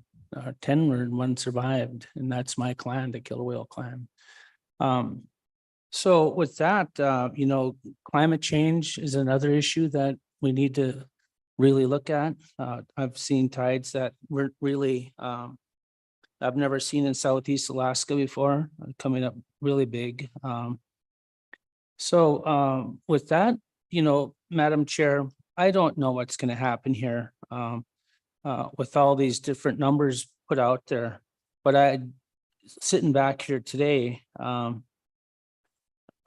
S22: 10 were, 1 survived. And that's my clan, the killer whale clan. So with that, climate change is another issue that we need to really look at. I've seen tides that weren't really, I've never seen in Southeast Alaska before, coming up really big. So with that, Madam Chair, I don't know what's going to happen here with all these different numbers put out there. But sitting back here today,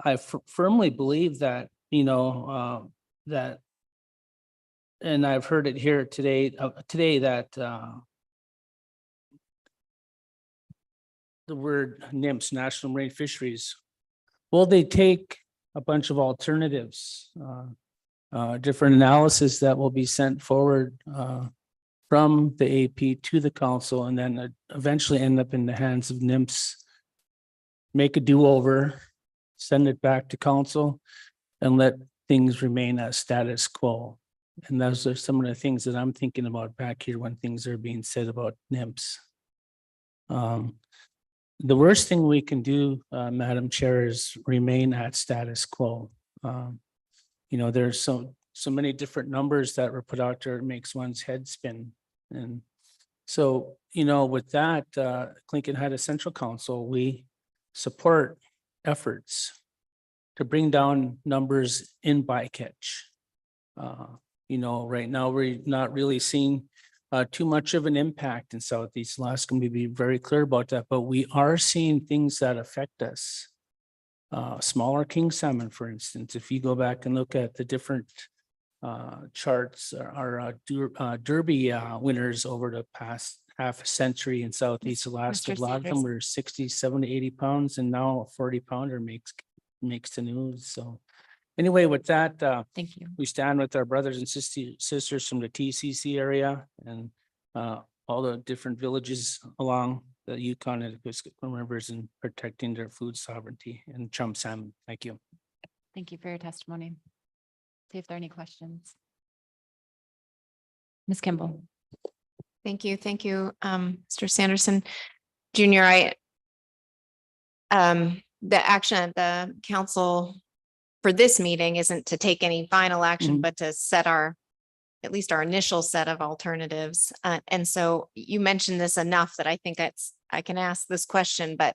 S22: I firmly believe that, that, and I've heard it here today, that the word NMFS, National Marine Fisheries, will they take a bunch of alternatives, different analysis that will be sent forward from the AP to the council, and then eventually end up in the hands of NMFS, make a do-over, send it back to council, and let things remain as status quo. And those are some of the things that I'm thinking about back here when things are being said about NMFS. The worst thing we can do, Madam Chair, is remain at status quo. There's so many different numbers that were put out there, it makes one's head spin. And so, with that, Clinton Haida Central Council, we support efforts to bring down numbers in bycatch. Right now, we're not really seeing too much of an impact in Southeast Alaska. Let me be very clear about that, but we are seeing things that affect us. Smaller king salmon, for instance, if you go back and look at the different charts, our Derby winners over the past half a century in Southeast Alaska, a lot of them were 60, 70, 80 pounds, and now a 40 pounder makes the news. So anyway, with that,
S1: Thank you.
S22: we stand with our brothers and sisters from the TCC area and all the different villages along the Yukon and Kuskokwim rivers and protecting their food sovereignty and chum salmon. Thank you.
S1: Thank you for your testimony. See if there are any questions. Ms. Kimball.
S8: Thank you. Thank you, Mr. Sanderson Jr. The action at the council for this meeting isn't to take any final action, but to set at least our initial set of alternatives. And so you mentioned this enough that I think I can ask this question, but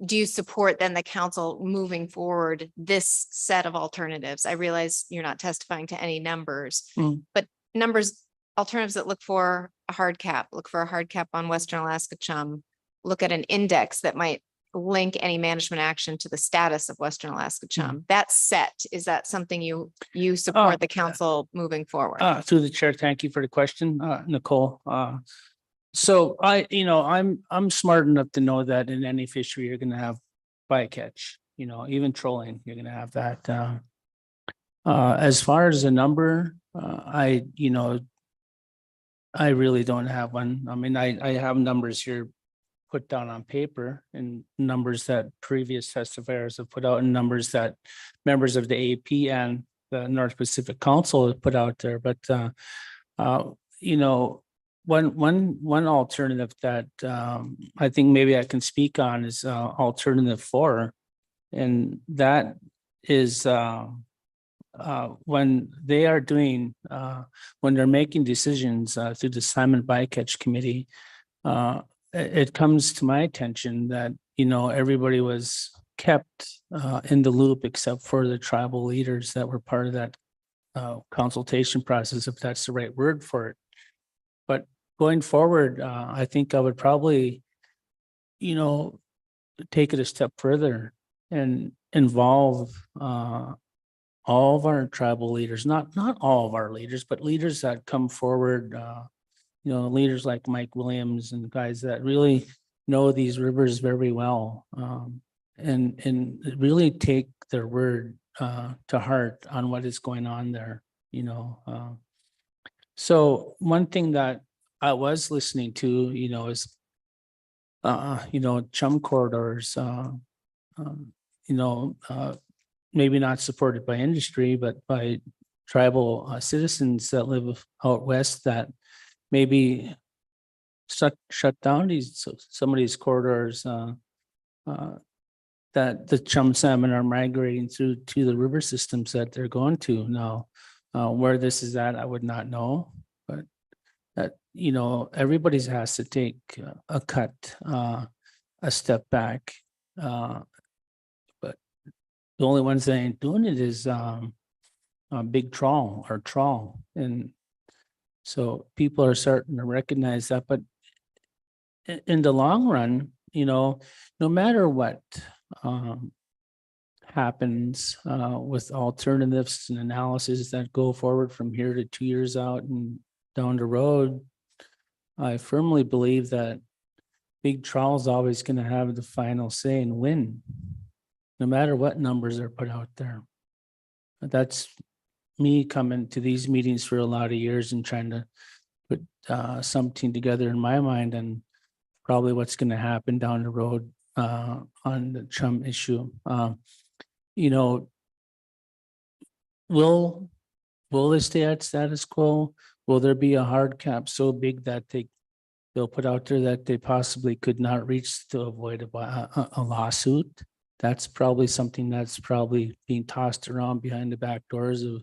S8: do you support then the council moving forward this set of alternatives? I realize you're not testifying to any numbers, but alternatives that look for a hard cap on Western Alaska chum, look at an index that might link any management action to the status of Western Alaska chum. That's set. Is that something you support the council moving forward?
S22: Through the chair, thank you for the question, Nicole. So I'm smart enough to know that in any fishery, you're going to have bycatch, even trolling, you're going to have that. As far as the number, I really don't have one. I mean, I have numbers here put down on paper and numbers that previous testifiers have put out and numbers that members of the AP and the North Pacific Council have put out there. But, one alternative that I think maybe I can speak on is alternative 4. And that is when they are doing, when they're making decisions through the Salmon Bycatch Committee, it comes to my attention that, everybody was kept in the loop except for the tribal leaders that were part of that consultation process, if that's the right word for it. But going forward, I think I would probably, take it a step further and involve all of our tribal leaders, not all of our leaders, but leaders that come forward, leaders like Mike Williams and guys that really know these rivers very well, and really take their word to heart on what is going on there, So one thing that I was listening to, is, chum corridors, maybe not supported by industry, but by tribal citizens that live out west that maybe shut down some of these corridors that the chum salmon are migrating through to the river systems that they're going to now. Where this is at, I would not know, but that, you know, everybody's has to take a cut, a step back. But the only ones that ain't doing it is big trawl or trawl. And so people are starting to recognize that, but in the long run, you know, no matter what happens with alternatives and analysis that go forward from here to 2 years out and down the road, I firmly believe that big trawl is always going to have the final say and win, no matter what numbers are put out there. That's me coming to these meetings for a lot of years and trying to put something together in my mind, and probably what's going to happen down the road on the chum issue. You know, will they stay at status quo? Will there be a hard cap so big that they'll put out there that they possibly could not reach to avoid a lawsuit? That's probably something that's probably being tossed around behind the back doors of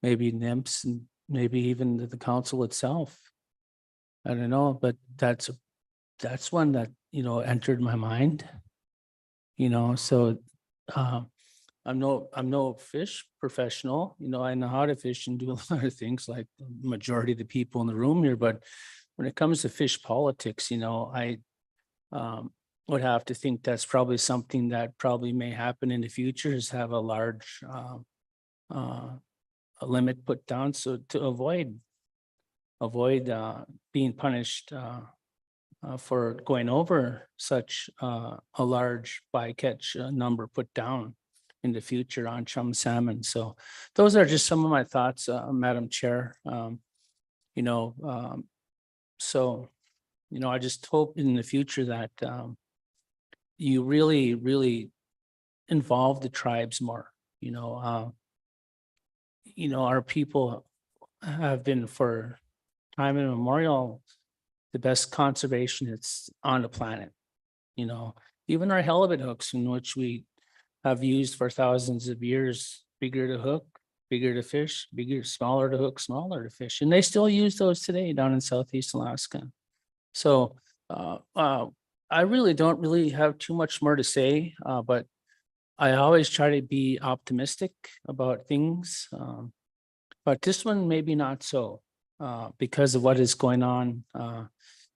S22: maybe NIMS and maybe even the council itself. I don't know, but that's one that, you know, entered my mind. You know, so I'm no fish professional. You know, I know how to fish and do a lot of things like the majority of the people in the room here, but when it comes to fish politics, you know, I would have to think that's probably something that probably may happen in the future, is have a large a limit put down, so to avoid being punished for going over such a large bycatch number put down in the future on chum salmon. So those are just some of my thoughts, Madam Chair. You know, so, you know, I just hope in the future that you really, really involve the tribes more. You know, our people have been for time immemorial the best conservationists on the planet. You know, even our halibut hooks, in which we have used for thousands of years, bigger to hook, bigger to fish, bigger, smaller to hook, smaller to fish. And they still use those today down in Southeast Alaska. So I really don't really have too much more to say, but I always try to be optimistic about things. But this one, maybe not so, because of what is going on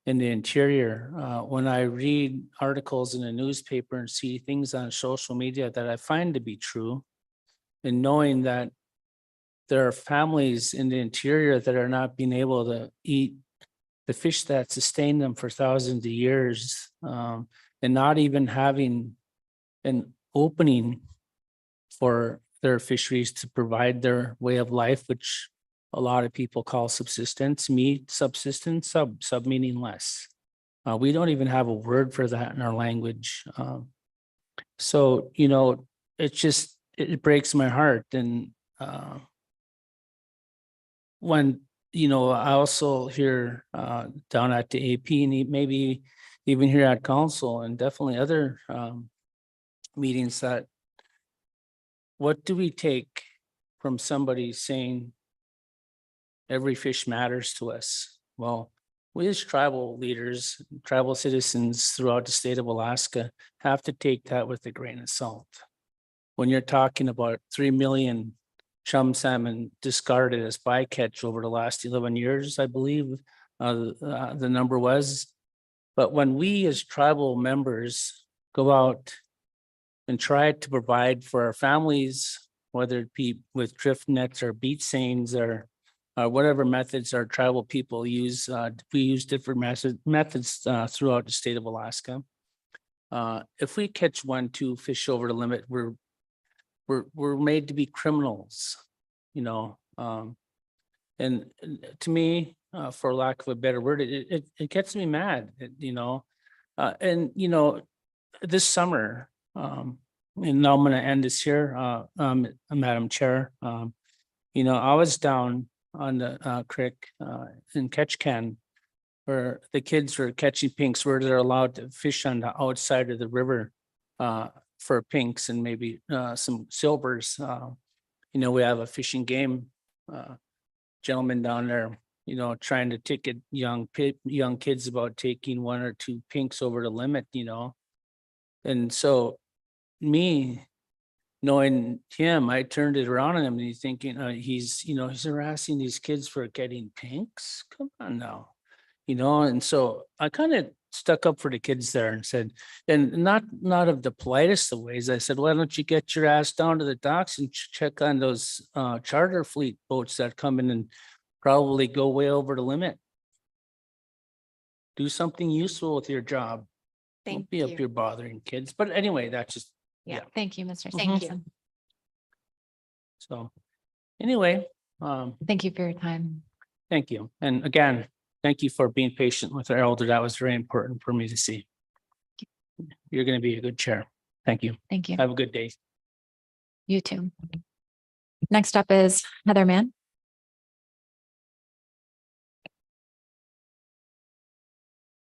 S22: in the interior. When I read articles in the newspaper and see things on social media that I find to be true, and knowing that there are families in the interior that are not being able to eat the fish that sustain them for thousands of years, and not even having an opening for their fisheries to provide their way of life, which a lot of people call subsistence. Me, subsistence, sub meaning less. We don't even have a word for that in our language. So, you know, it breaks my heart. And when, you know, I also hear down at the AP and maybe even here at council and definitely other meetings, that what do we take from somebody saying every fish matters to us? Well, we as tribal leaders, tribal citizens throughout the state of Alaska have to take that with a grain of salt. When you're talking about 3 million chum salmon discarded as bycatch over the last 11 years, I believe the number was. But when we as tribal members go out and try to provide for our families, whether it be with drift nets or beach seines or whatever methods our tribal people use, we use different methods throughout the state of Alaska. If we catch 1-2 fish over the limit, we're made to be criminals, you know. And to me, for lack of a better word, it gets me mad, you know. And you know, this summer, and now I'm going to end this here, Madam Chair. You know, I was down on the creek in Ketchikan, where the kids were catching pinks, where they're allowed to fish on the outside of the river for pinks and maybe some silvers. You know, we have a fishing game gentleman down there, you know, trying to ticket young kids about taking 1 or 2 pinks over the limit, you know. And so me knowing him, I turned it around on him and he's thinking, he's harassing these kids for getting pinks. Come on now, you know. And so I kind of stuck up for the kids there and said, and not of the politest of ways, I said, why don't you get your ass down to the docks and check on those charter fleet boats that come in and probably go way over the limit. Do something useful with your job. Don't
S8: Thank
S22: be up
S8: you.
S22: here bothering kids. But anyway, that's just,
S8: Yeah, thank you, Mr.
S22: Thank you.
S8: Sampson.
S22: so anyway,
S8: Thank you for your time.
S22: thank you. And again, thank you for being patient with our elder. That was very important for me to see. You're going to be a good chair. Thank you.
S8: Thank you.
S22: Have a good day.
S8: You too. Next up is Heather Mann.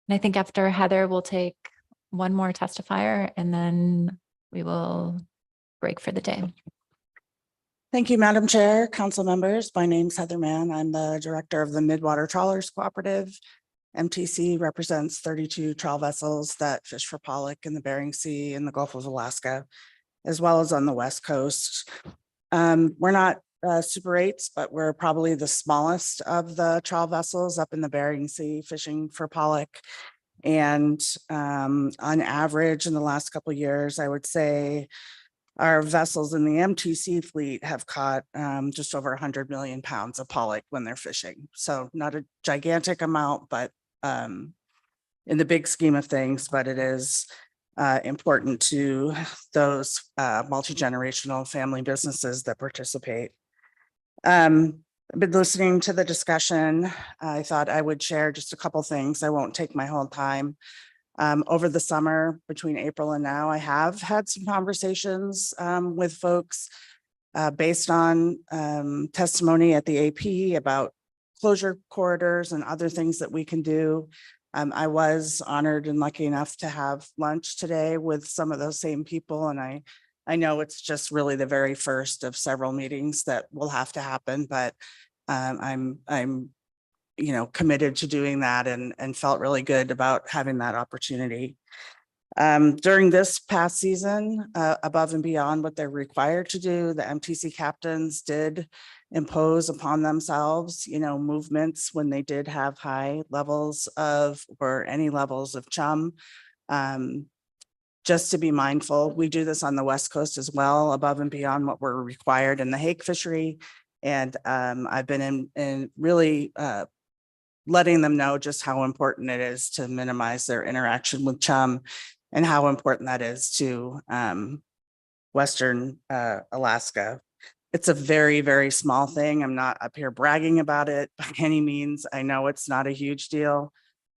S8: And I think after Heather, we'll take one more testifier and then we will break for the day.
S17: Thank you, Madam Chair, council members. My name's Heather Mann. I'm the director of the Midwater Trawlers Cooperative. MTC represents 32 trawl vessels that fish for pollock in the Bering Sea and the Gulf of Alaska, as well as on the West Coast. We're not Super 8s, but we're probably the smallest of the trawl vessels up in the Bering Sea fishing for pollock. And on average, in the last couple of years, I would say our vessels in the MTC fleet have caught just over 100 million pounds of pollock when they're fishing. So not a gigantic amount, but in the big scheme of things, but it is important to those multi-generational family businesses that participate. I've been listening to the discussion. I thought I would share just a couple things. I won't take my whole time. Over the summer, between April and now, I have had some conversations with folks based on testimony at the AP about closure corridors and other things that we can do. I was honored and lucky enough to have lunch today with some of those same people. And I know it's just really the very first of several meetings that will have to happen, but I'm committed to doing that and felt really good about having that opportunity. During this past season, above and beyond what they're required to do, the MTC captains did impose upon themselves, movements when they did have high levels of, or any levels of chum. Just to be mindful, we do this on the West Coast as well, above and beyond what we're required in the hake fishery. And I've been in really letting them know just how important it is to minimize their interaction with chum and how important that is to Western Alaska. It's a very, very small thing. I'm not up here bragging about it by any means. I know it's not a huge deal,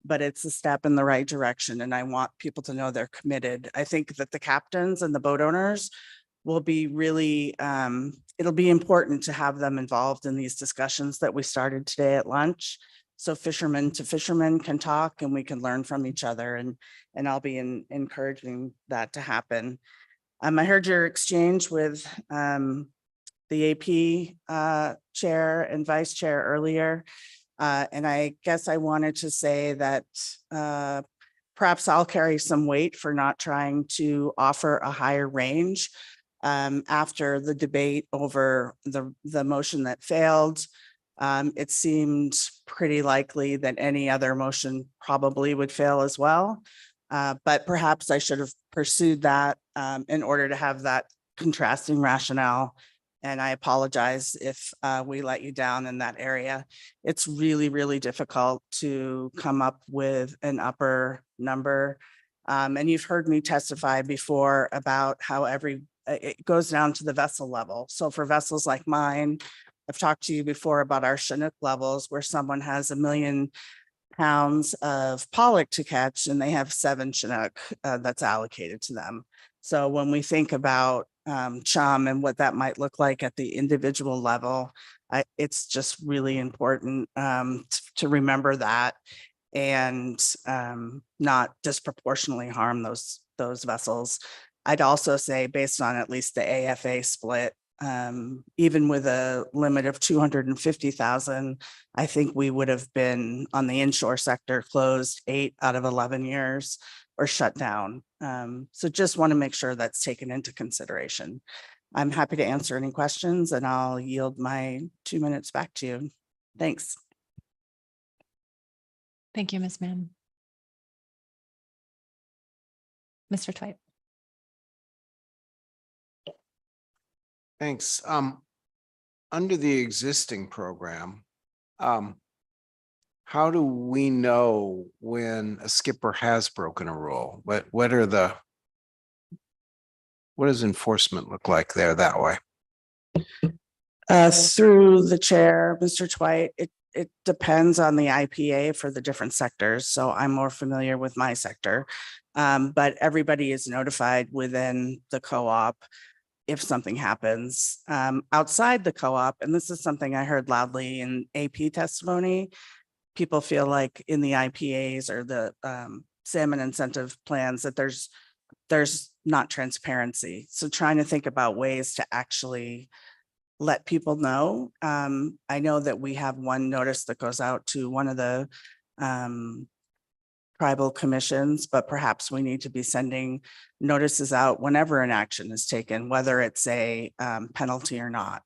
S17: but it's a step in the right direction. And I want people to know they're committed. I think that the captains and the boat owners will be really, it'll be important to have them involved in these discussions that we started today at lunch. So fishermen to fishermen can talk and we can learn from each other, and I'll be encouraging that to happen. I heard your exchange with the AP chair and vice chair earlier. And I guess I wanted to say that perhaps I'll carry some weight for not trying to offer a higher range after the debate over the motion that failed. It seemed pretty likely that any other motion probably would fail as well. But perhaps I should have pursued that in order to have that contrasting rationale. And I apologize if we let you down in that area. It's really, really difficult to come up with an upper number. And you've heard me testify before about how it goes down to the vessel level. So for vessels like mine, I've talked to you before about our Chinook levels where someone has 1 million pounds of pollock to catch and they have 7 Chinook that's allocated to them. So when we think about chum and what that might look like at the individual level, it's just really important to remember that and not disproportionately harm those vessels. I'd also say based on at least the AFA split, even with a limit of 250,000, I think we would have been on the inshore sector closed 8 out of 11 years or shut down. So just want to make sure that's taken into consideration. I'm happy to answer any questions and I'll yield my 2 minutes back to you. Thanks.
S1: Thank you, Ms. Mann. Mr. Twite.
S7: Thanks. Under the existing program, how do we know when a skipper has broken a rule? What does enforcement look like there that way?
S17: Through the chair, Mr. Twite, it depends on the IPA for the different sectors. So I'm more familiar with my sector. But everybody is notified within the co-op if something happens. Outside the co-op, and this is something I heard loudly in AP testimony, people feel like in the IPAs or the salmon incentive plans that there's not transparency. So trying to think about ways to actually let people know. I know that we have one notice that goes out to one of the tribal commissions, but perhaps we need to be sending notices out whenever an action is taken, whether it's a penalty or not.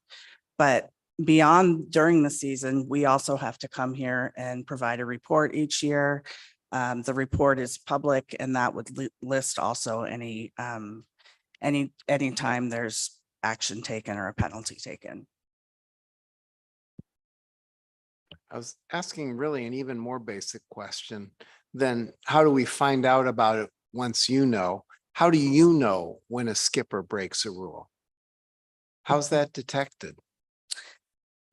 S17: But beyond during the season, we also have to come here and provide a report each year. The report is public and that would list also any time there's action taken or a penalty taken.
S7: I was asking really an even more basic question than how do we find out about it once you know? How do you know when a skipper breaks a rule? How's that detected?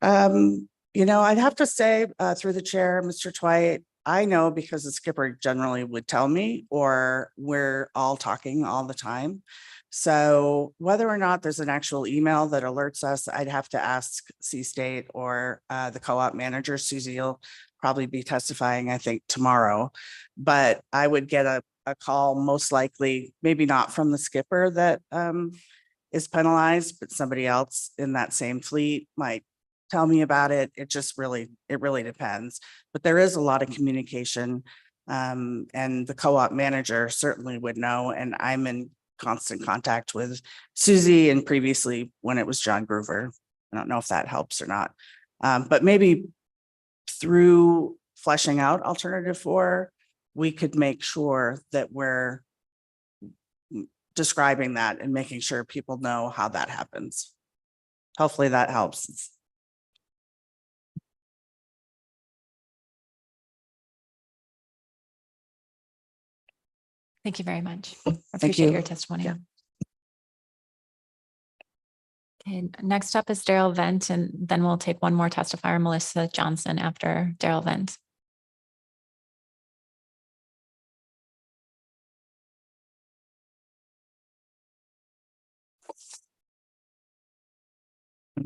S17: I'd have to say through the chair, Mr. Twite, I know because the skipper generally would tell me, or we're all talking all the time. So whether or not there's an actual email that alerts us, I'd have to ask C-State or the co-op manager. Susie will probably be testifying, I think, tomorrow. But I would get a call most likely, maybe not from the skipper that is penalized, but somebody else in that same fleet might tell me about it. It really depends. But there is a lot of communication and the co-op manager certainly would know. And I'm in constant contact with Susie and previously when it was John Groover. I don't know if that helps or not. But maybe through fleshing out alternative 4, we could make sure that we're describing that and making sure people know how that happens. Hopefully that helps.
S1: Thank you very much. I
S17: Thank
S1: appreciate
S17: you.
S1: your testimony.
S17: Yeah.
S1: Okay, next up is Daryl Vent, and then we'll take one more testifier, Melissa Johnson, after Daryl Vent.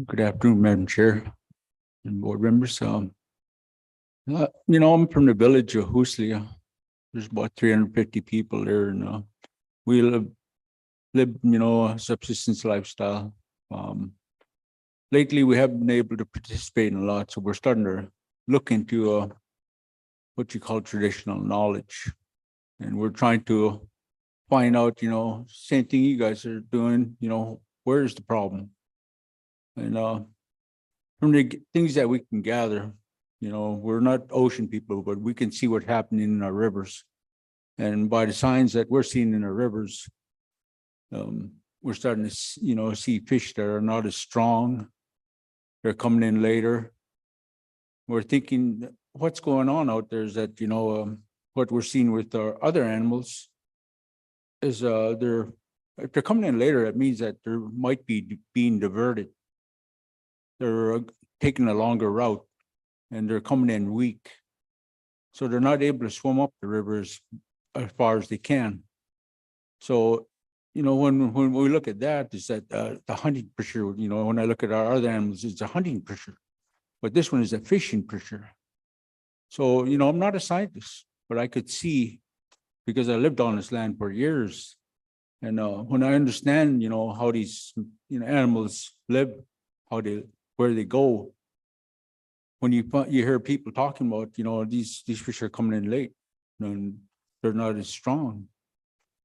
S12: Good afternoon, Madam Chair and board members. I'm from the village of Huslia. There's about 350 people there, and we live, a subsistence lifestyle. Lately, we haven't been able to participate in a lot, so we're starting to look into what you call traditional knowledge, and we're trying to find out, same thing you guys are doing. Where is the problem? And from the things that we can gather, we're not ocean people, but we can see what's happening in our rivers. And by the signs that we're seeing in our rivers, we're starting to, see fish that are not as strong. They're coming in later. We're thinking what's going on out there is that, what we're seeing with our other animals is if they're coming in later, it means that there might be being diverted. They're taking a longer route and they're coming in weak. So they're not able to swim up the rivers as far as they can. So, when we look at that, is that the hunting pressure, when I look at our other animals, it's a hunting pressure, but this one is a fishing pressure. So, I'm not a scientist, but I could see, because I lived on this land for years, And when I understand, how these, animals live, where they go. When you hear people talking about, these fish are coming in late and they're not as strong.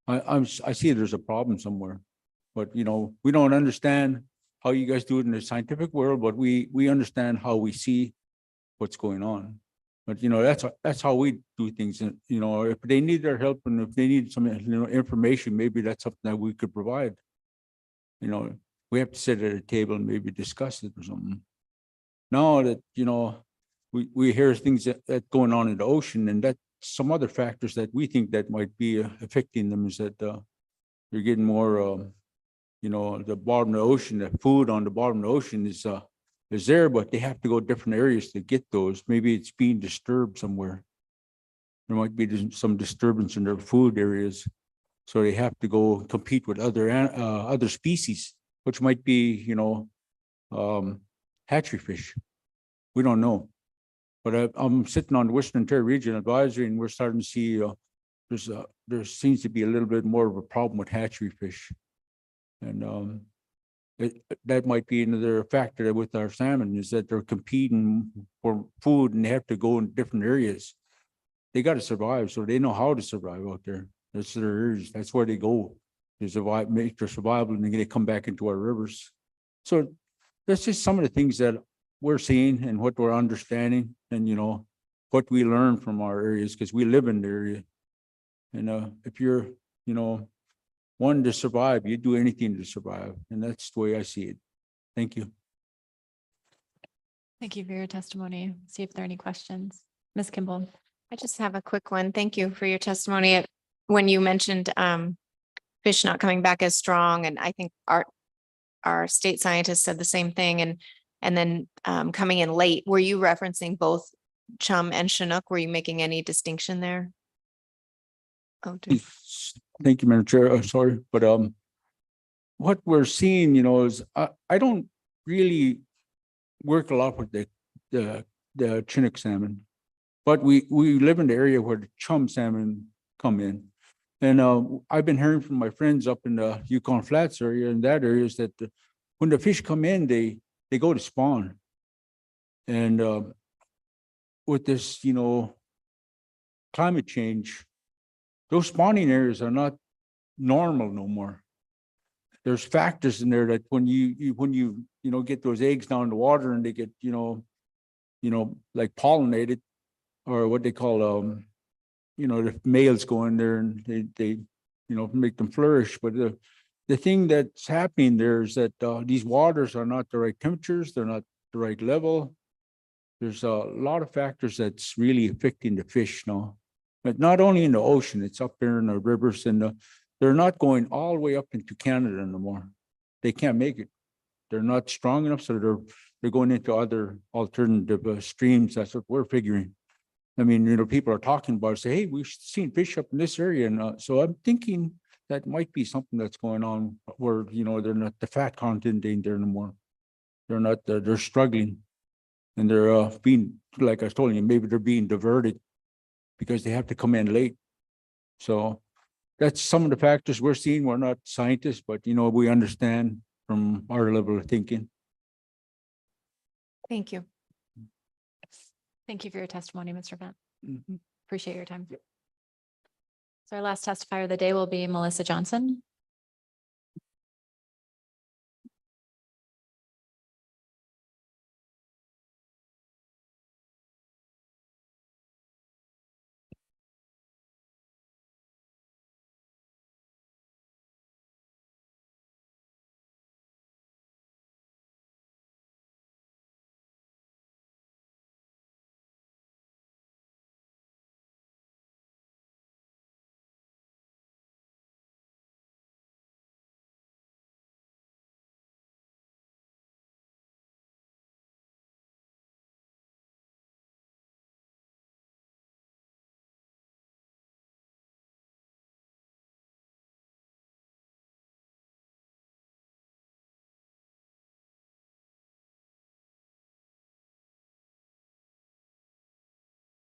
S12: I see there's a problem somewhere, but we don't understand how you guys do it in the scientific world, but we understand how we see what's going on. But that's how we do things. And if they need their help and if they need some information, maybe that's something that we could provide. We have to sit at a table and maybe discuss it or something. Now that we hear things that going on in the ocean, and that some other factors that we think that might be affecting them is that they're getting more the bottom of the ocean, the food on the bottom of the ocean is there, but they have to go different areas to get those. Maybe it's being disturbed somewhere. There might be some disturbance in their food areas, so they have to go compete with other species, which might be hatchery fish. We don't know, but I'm sitting on the Western Ontario Region Advisory, and we're starting to see there seems to be a little bit more of a problem with hatchery fish, and that might be another factor with our salmon, is that they're competing for food and they have to go in different areas. They got to survive, so they know how to survive out there. That's their areas. That's where they go to survive, make their survival, and then they come back into our rivers. So that's just some of the things that we're seeing and what we're understanding, and what we learn from our areas, because we live in the area. And if you're wanting to survive, you do anything to survive, and that's the way I see it. Thank you.
S1: Thank you for your testimony. See if there are any questions. Ms. Kimball.
S8: I just have a quick one. Thank you for your testimony. When you mentioned fish not coming back as strong, and I think our state scientists said the same thing, and then coming in late, were you referencing both chum and Chinook? Were you making any distinction there? Oh,
S12: Thank you, Madam Chair. I'm sorry, but what we're seeing, is I don't really work a lot with the Chinook salmon, but we live in the area where the chum salmon come in, and I've been hearing from my friends up in the Yukon Flats area, and that area, is that when the fish come in, they go to spawn, and with this climate change, those spawning areas are not normal no more. There's factors in there that when you get those eggs down in the water and they get like pollinated, or what they call the males go in there and they make them flourish. But the thing that's happening there is that these waters are not the right temperatures, they're not the right level. There's a lot of factors that's really affecting the fish now. But not only in the ocean, it's up there in the rivers, and they're not going all the way up into Canada anymore. They can't make it. They're not strong enough, so they're going into other alternative streams. That's what we're figuring. I mean, people are talking about it, say, hey, we've seen fish up in this area, and so I'm thinking that might be something that's going on where they're not, the fat content ain't there anymore. They're not. They're struggling, and they're being, like I was telling you, maybe they're being diverted because they have to come in late. So that's some of the factors we're seeing. We're not scientists, but we understand from our level of thinking.
S8: Thank you.
S1: Thank you for your testimony, Mr. Bent. Appreciate your time. So our last testifier of the day will be Melissa Johnson.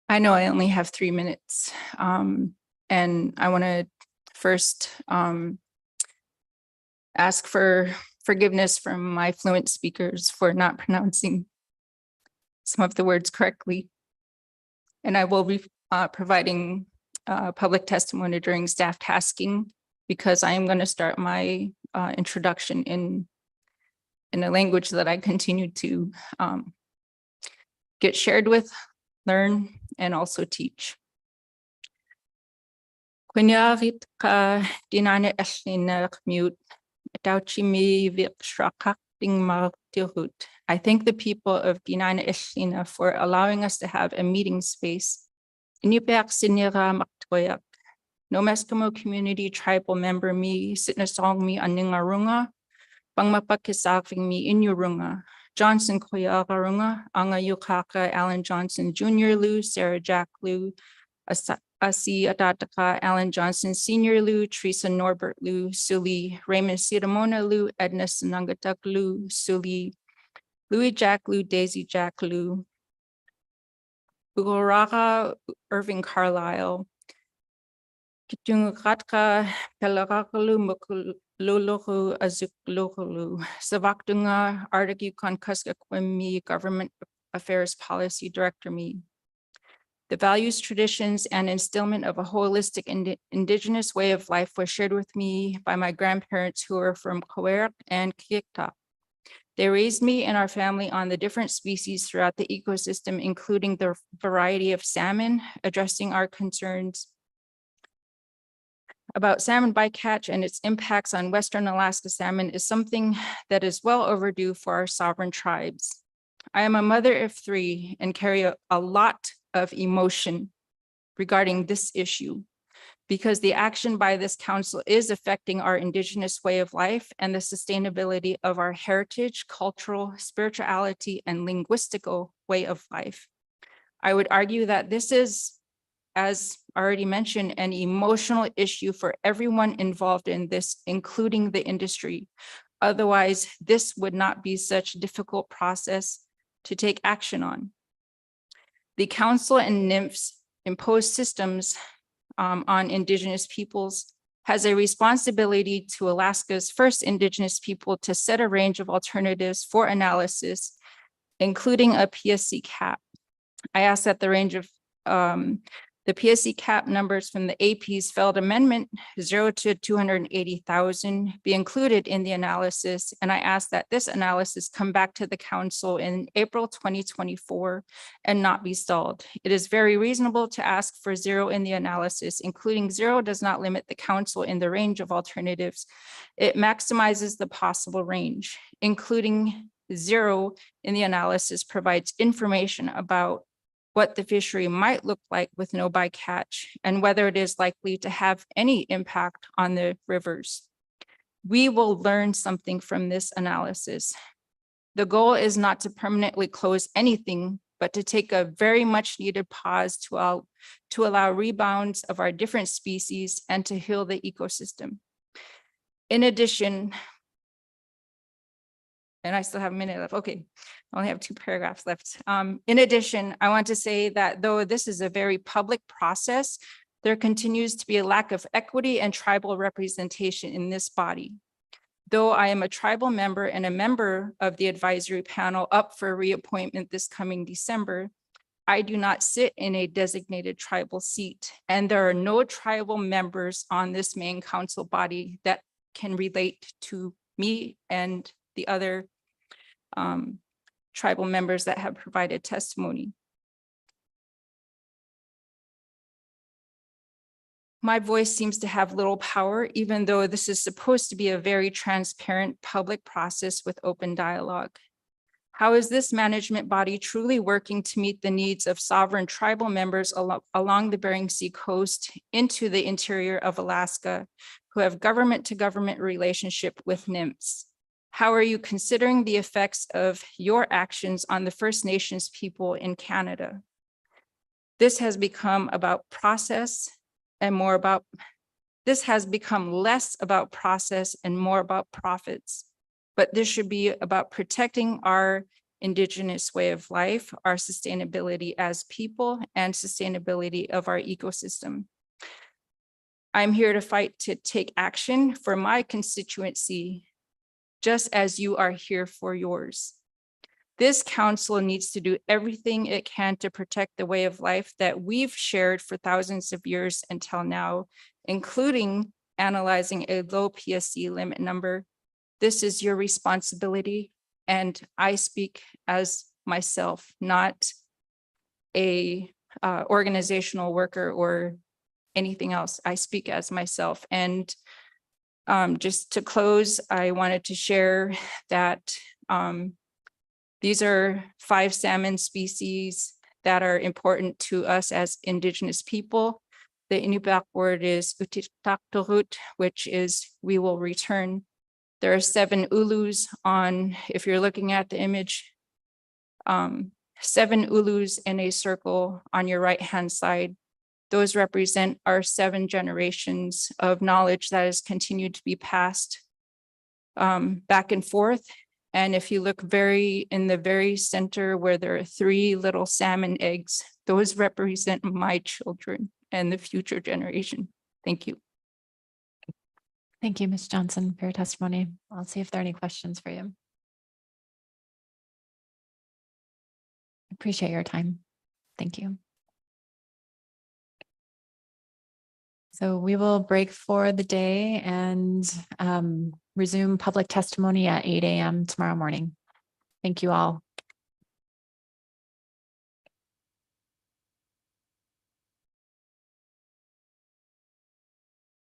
S6: I know I only have 3 minutes, and I want to first ask for forgiveness from my fluent speakers for not pronouncing some of the words correctly. And I will be providing public testimony during staff tasking because I am going to start my introduction in a language that I continue to get shared with, learn, and also teach. Kwenyarit ka dinane eslina mute dauchimi vikshrakak ding martirut. I thank the people of Dinane Eslina for allowing us to have a meeting space. Inipek sinira maktoyak. No Eskimo community tribal member me sitnasong mi aningarunga. Pangmapakisaving me inyurunga. Johnson Koyagarunga, Anga Yukaka, Alan Johnson Jr. Lu, Sarah Jack Lu, Asi Adataka, Alan Johnson Senior Lu, Teresa Norbert Lu, Suli, Raymond Sidamona Lu, Edna Sanangatuk Lu, Suli, Louis Jack Lu, Daisy Jack Lu, Ugoraka, Irving Carlisle, Kitungatka, Pelarakalu, Mukululu, Azuklulu, Savaktunga, Arctic Yukon Kuska Kwemi, Government Affairs Policy Director me. The values, traditions, and instillment of a holistic indigenous way of life was shared with me by my grandparents who are from Kowerak and Kikta. They raised me and our family on the different species throughout the ecosystem, including the variety of salmon, addressing our concerns about salmon bycatch and its impacts on Western Alaska salmon is something that is well overdue for our sovereign tribes. I am a mother of 3 and carry a lot of emotion regarding this issue because the action by this council is affecting our indigenous way of life and the sustainability of our heritage, cultural, spirituality, and linguistical way of life. I would argue that this is, as already mentioned, an emotional issue for everyone involved in this, including the industry. Otherwise, this would not be such a difficult process to take action on. The council and NIMFs impose systems on Indigenous peoples has a responsibility to Alaska's first Indigenous people to set a range of alternatives for analysis, including a PSC cap. I ask that the range of the PSC cap numbers from the AP's failed amendment 0 to 280,000 be included in the analysis. And I ask that this analysis come back to the council in April 2024 and not be stalled. It is very reasonable to ask for 0 in the analysis, including 0 does not limit the council in the range of alternatives. It maximizes the possible range, including 0 in the analysis provides information about what the fishery might look like with no bycatch and whether it is likely to have any impact on the rivers. We will learn something from this analysis. The goal is not to permanently close anything, but to take a very much needed pause to allow rebounds of our different species and to heal the ecosystem. In addition, and I still have a minute left. Okay, I only have 2 paragraphs left. In addition, I want to say that though this is a very public process, there continues to be a lack of equity and tribal representation in this body. Though I am a tribal member and a member of the advisory panel up for reappointment this coming December, I do not sit in a designated tribal seat, and there are no tribal members on this main council body that can relate to me and the other tribal members that have provided testimony. My voice seems to have little power, even though this is supposed to be a very transparent public process with open dialogue. How is this management body truly working to meet the needs of sovereign tribal members along the Bering Sea coast into the interior of Alaska who have government-to-government relationship with NIMFs? How are you considering the effects of your actions on the First Nations people in Canada? This has become about process and more about, this has become less about process and more about profits. But this should be about protecting our Indigenous way of life, our sustainability as people, and sustainability of our ecosystem. I'm here to fight to take action for my constituency, just as you are here for yours. This council needs to do everything it can to protect the way of life that we've shared for thousands of years until now, including analyzing a low PSC limit number. This is your responsibility, and I speak as myself, not a organizational worker or anything else. I speak as myself. And just to close, I wanted to share that these are 5 salmon species that are important to us as Indigenous people. The Inupiaq word is Utitaqtorut, which is we will return. There are 7 ulus on, if you're looking at the image, 7 ulus in a circle on your right-hand side. Those represent our 7 generations of knowledge that has continued to be passed back and forth. And if you look in the very center where there are 3 little salmon eggs, those represent my children and the future generation. Thank you.
S1: Thank you, Ms. Johnson, for your testimony. I'll see if there are any questions for you. Appreciate your time. Thank you. So we will break for the day and resume public testimony at 8 a.m. tomorrow morning. Thank you all.